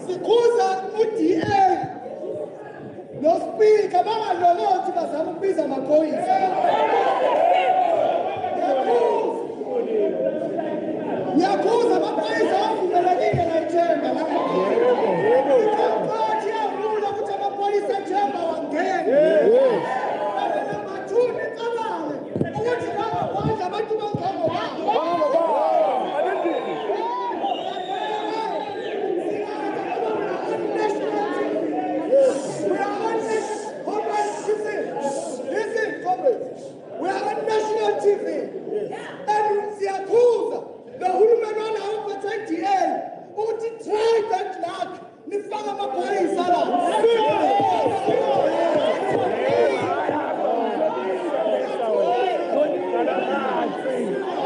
Sikhuza uDA noSpeaker bangalolothi bazama ukubiza amaphoyisa. Ngiyakhuza amaphoyisa avumelekile nayithemba la. Ikhampani yavula ukuthi amaphoyisa ethemba wangena. Mathuni icabane ukuthi bangaphandle abantu bangakhona. We are on national TV. And siyakuza nohulumeni walawo ophethe uthi try that luck nifaka amaphoyisa la.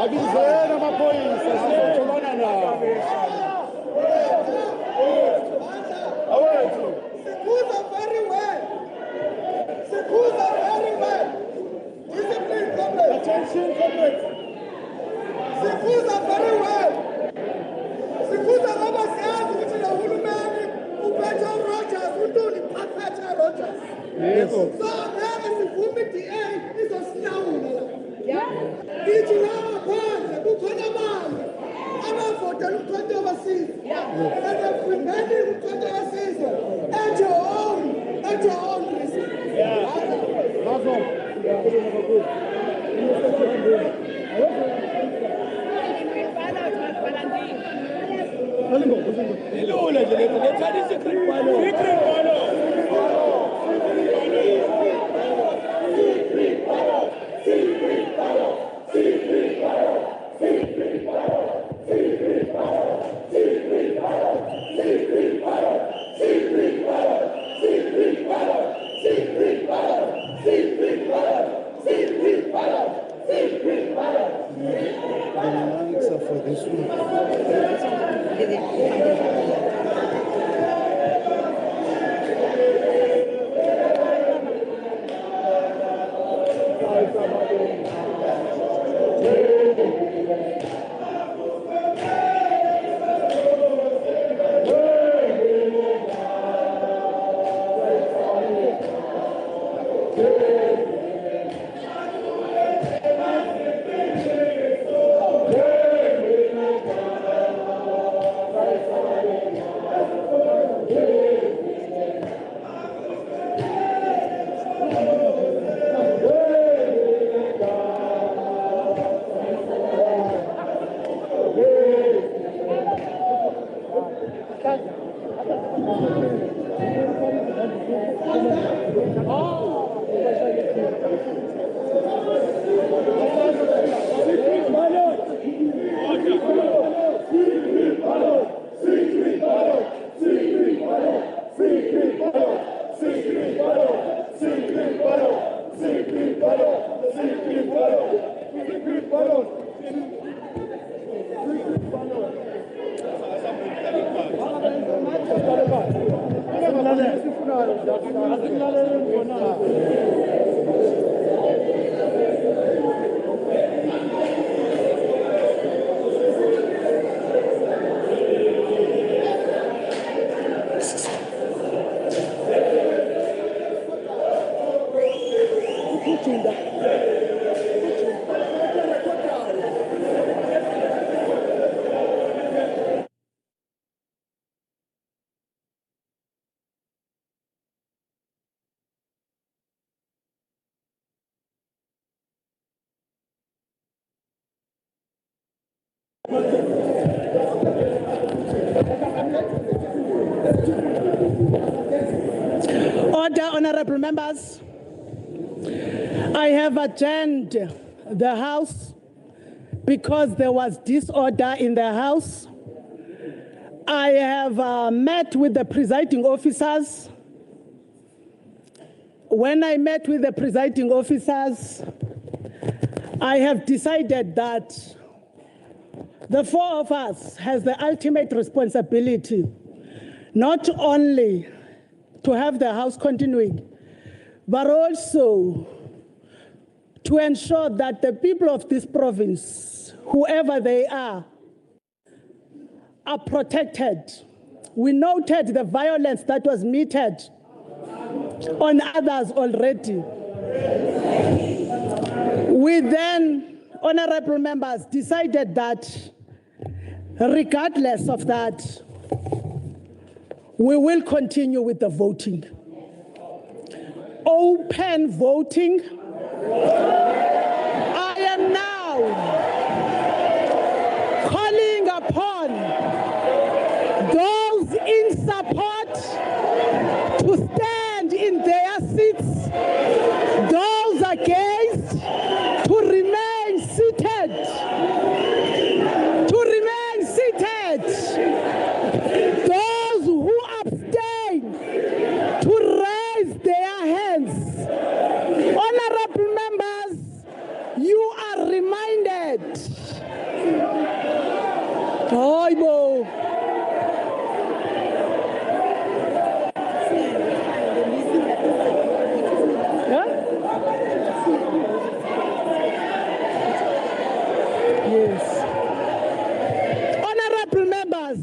Abizena amaphoyisa sizojobana nawo. Sikuza very well. Sikuza very well. Discipline, comrades. Attention, comrades. Sikuza very well. Sikuza ngoba siyazi ukuthi lo hulumeni uphethe uRogers, uNtuli phakathi kaRogers. Yebo. So ngeke sivume iDA izosilawula la. Ithi lawa phandle kukhona abantu abavotela umkhonto wabasizi. And remaining umkhonto wabasizi at your own risk. Order, honorable members. I have adjourned the House because there was disorder in the House. I have met with the presiding officers when I met with the presiding officers, I have decided that the four of us has the ultimate responsibility not only to have the House continuing, but also to ensure that the people of this province, whoever they are protected. We noted the violence that was meted on others already. We then, honorable members, decided that regardless of that, we will continue with the voting. Open voting. I am now calling upon those in support to stand in their seats, those against to remain seated, those who abstain to raise their hands. Honorable members, you are reminded. Hoibo. Yes. Honorable members,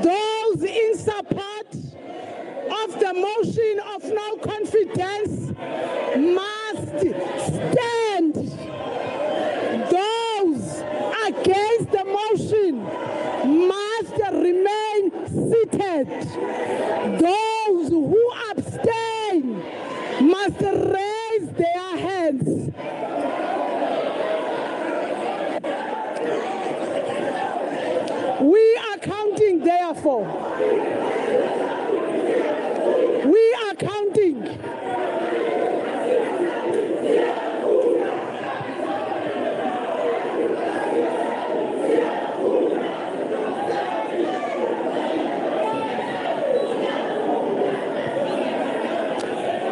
those in support of the motion of no confidence must stand. Those against the motion must remain seated. Those who abstain must raise their hands. We are counting, therefore. We are counting.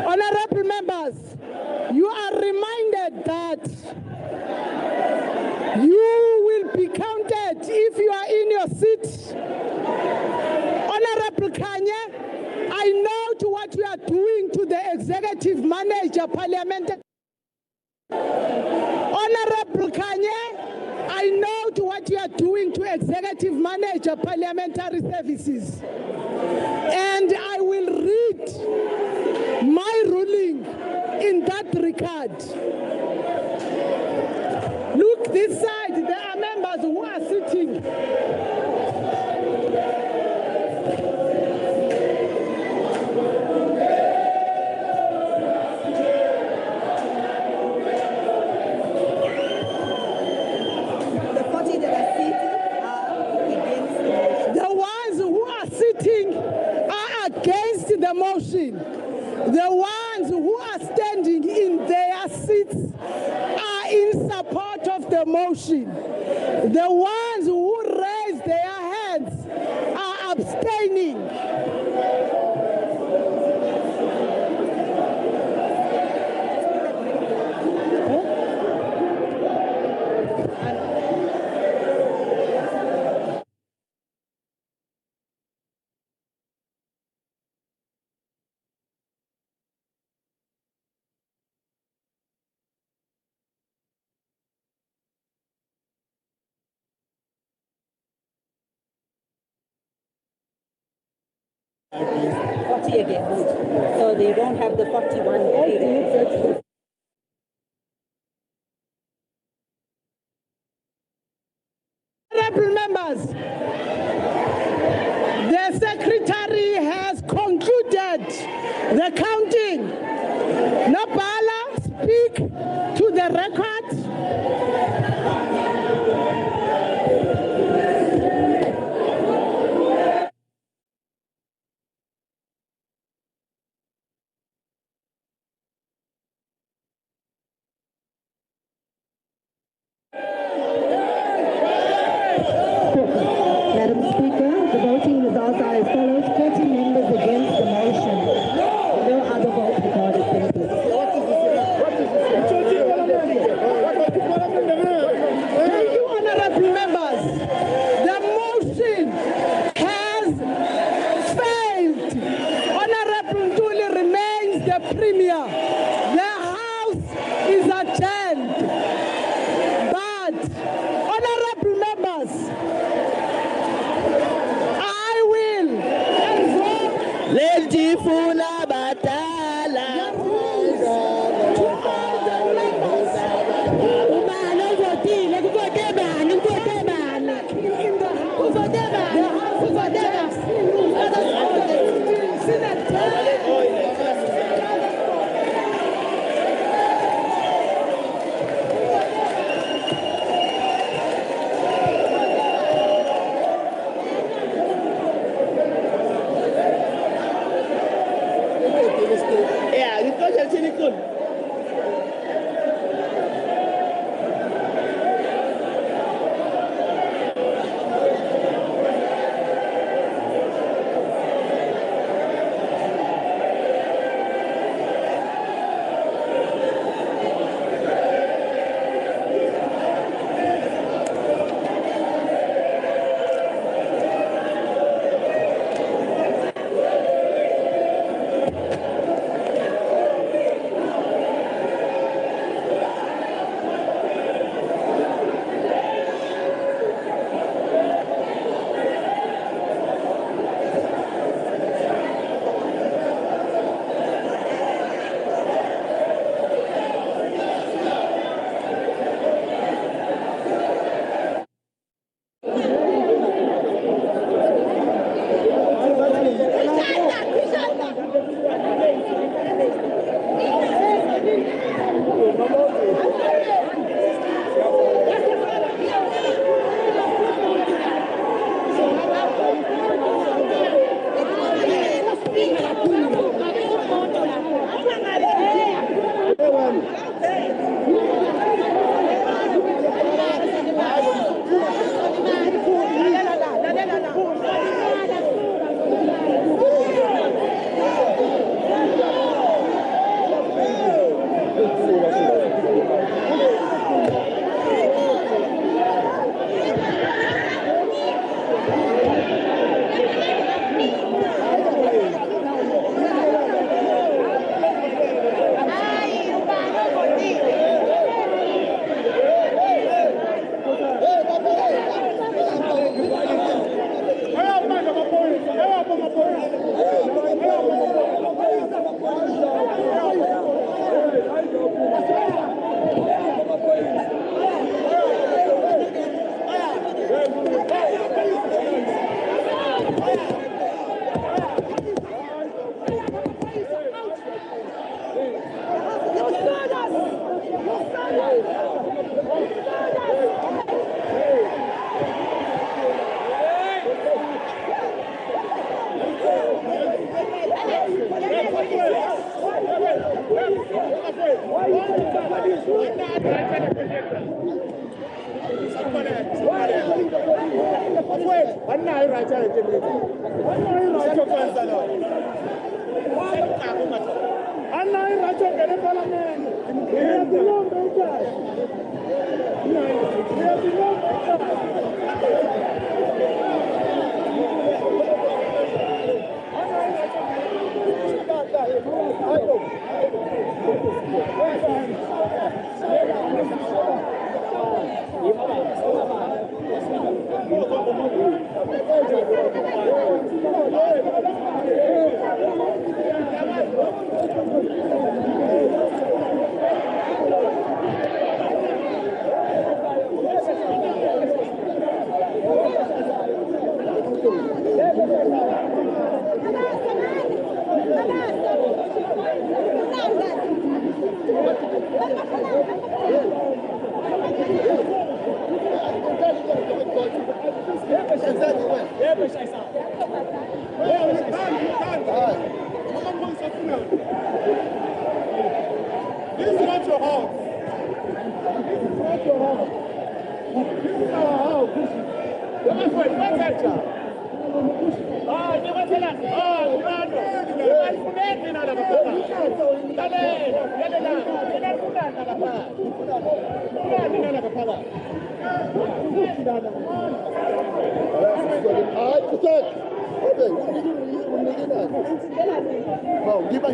Honorable members, you are reminded that you will be counted if you are in your seat. Honorable Kanye, I know to what you are doing to the executive manager parliament. Honorable Kanye, I know to what you are doing to executive manager parliamentary services. And I will read my ruling in that regard. Look this side, there are members who are sitting. The 40 that are sitting are against the motion. The ones who are sitting are against the motion. The ones who are standing in their seats are in support of the motion. The ones who raise their hands are abstaining. Against, 40 against. So they don't have the 41. Honorable members, the secretary has concluded the counting. Nobala, speak to the record. Madam Speaker, the voting results are as follows: 40 members against the motion. No other votes is adjourned. But, honorable members, I will Yeah, you got your silicon. Give a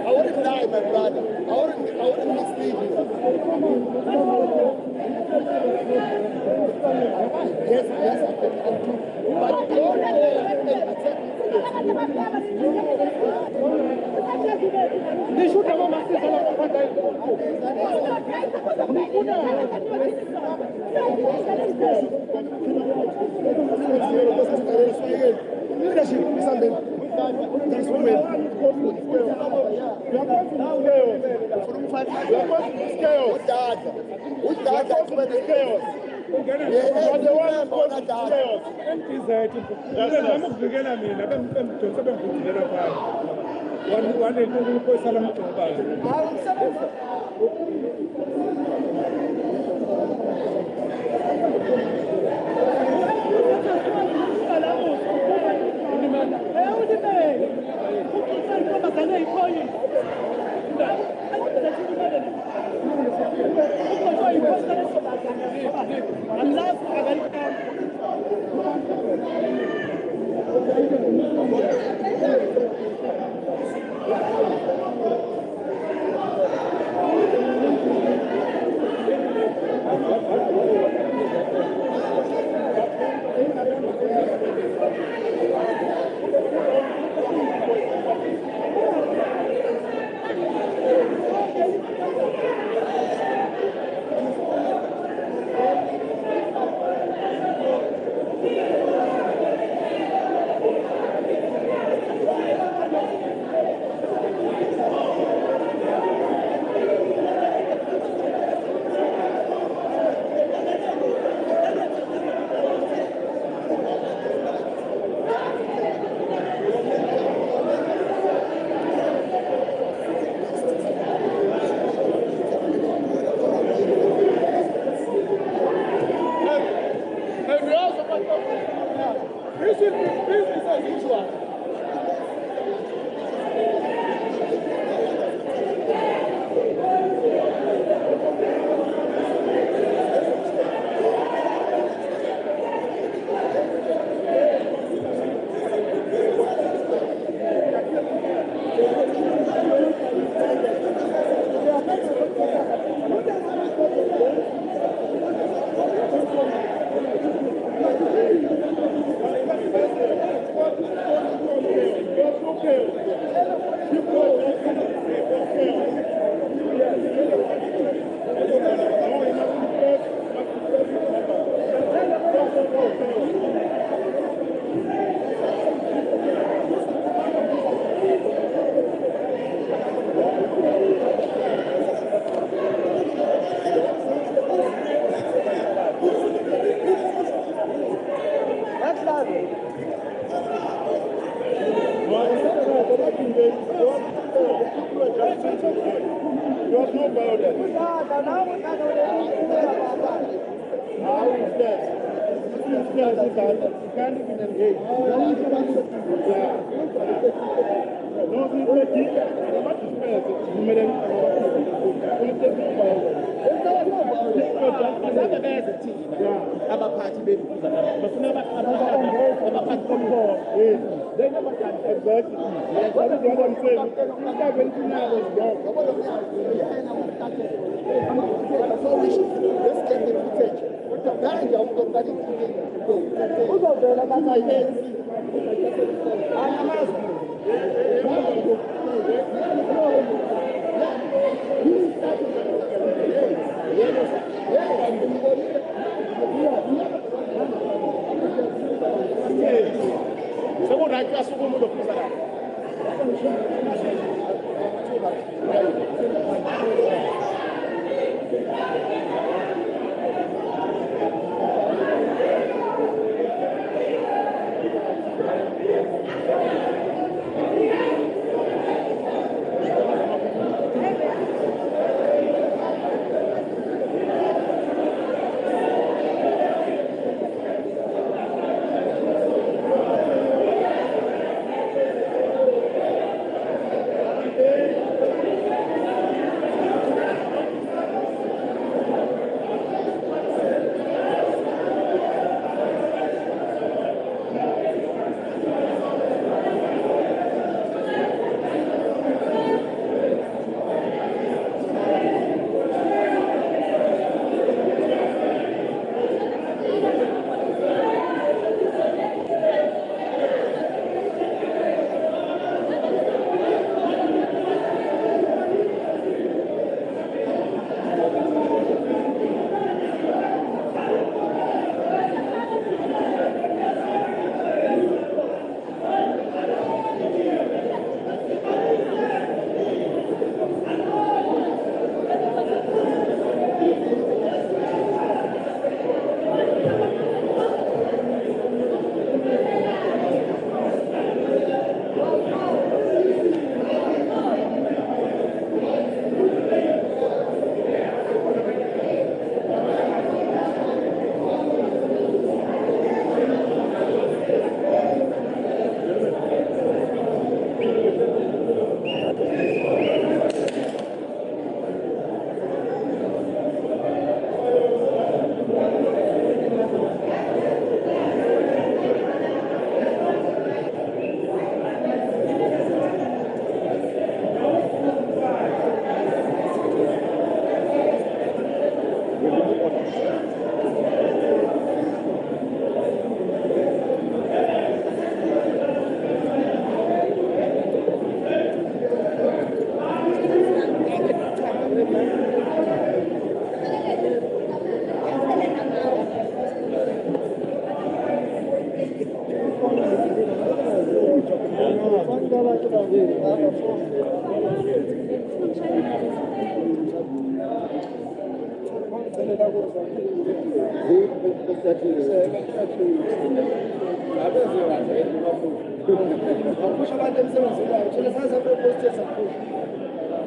I wouldn't lie, my brother. I wouldn't mislead you. Yes, yes, I can. But don't they should have business as usual.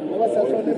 Ngoba sasone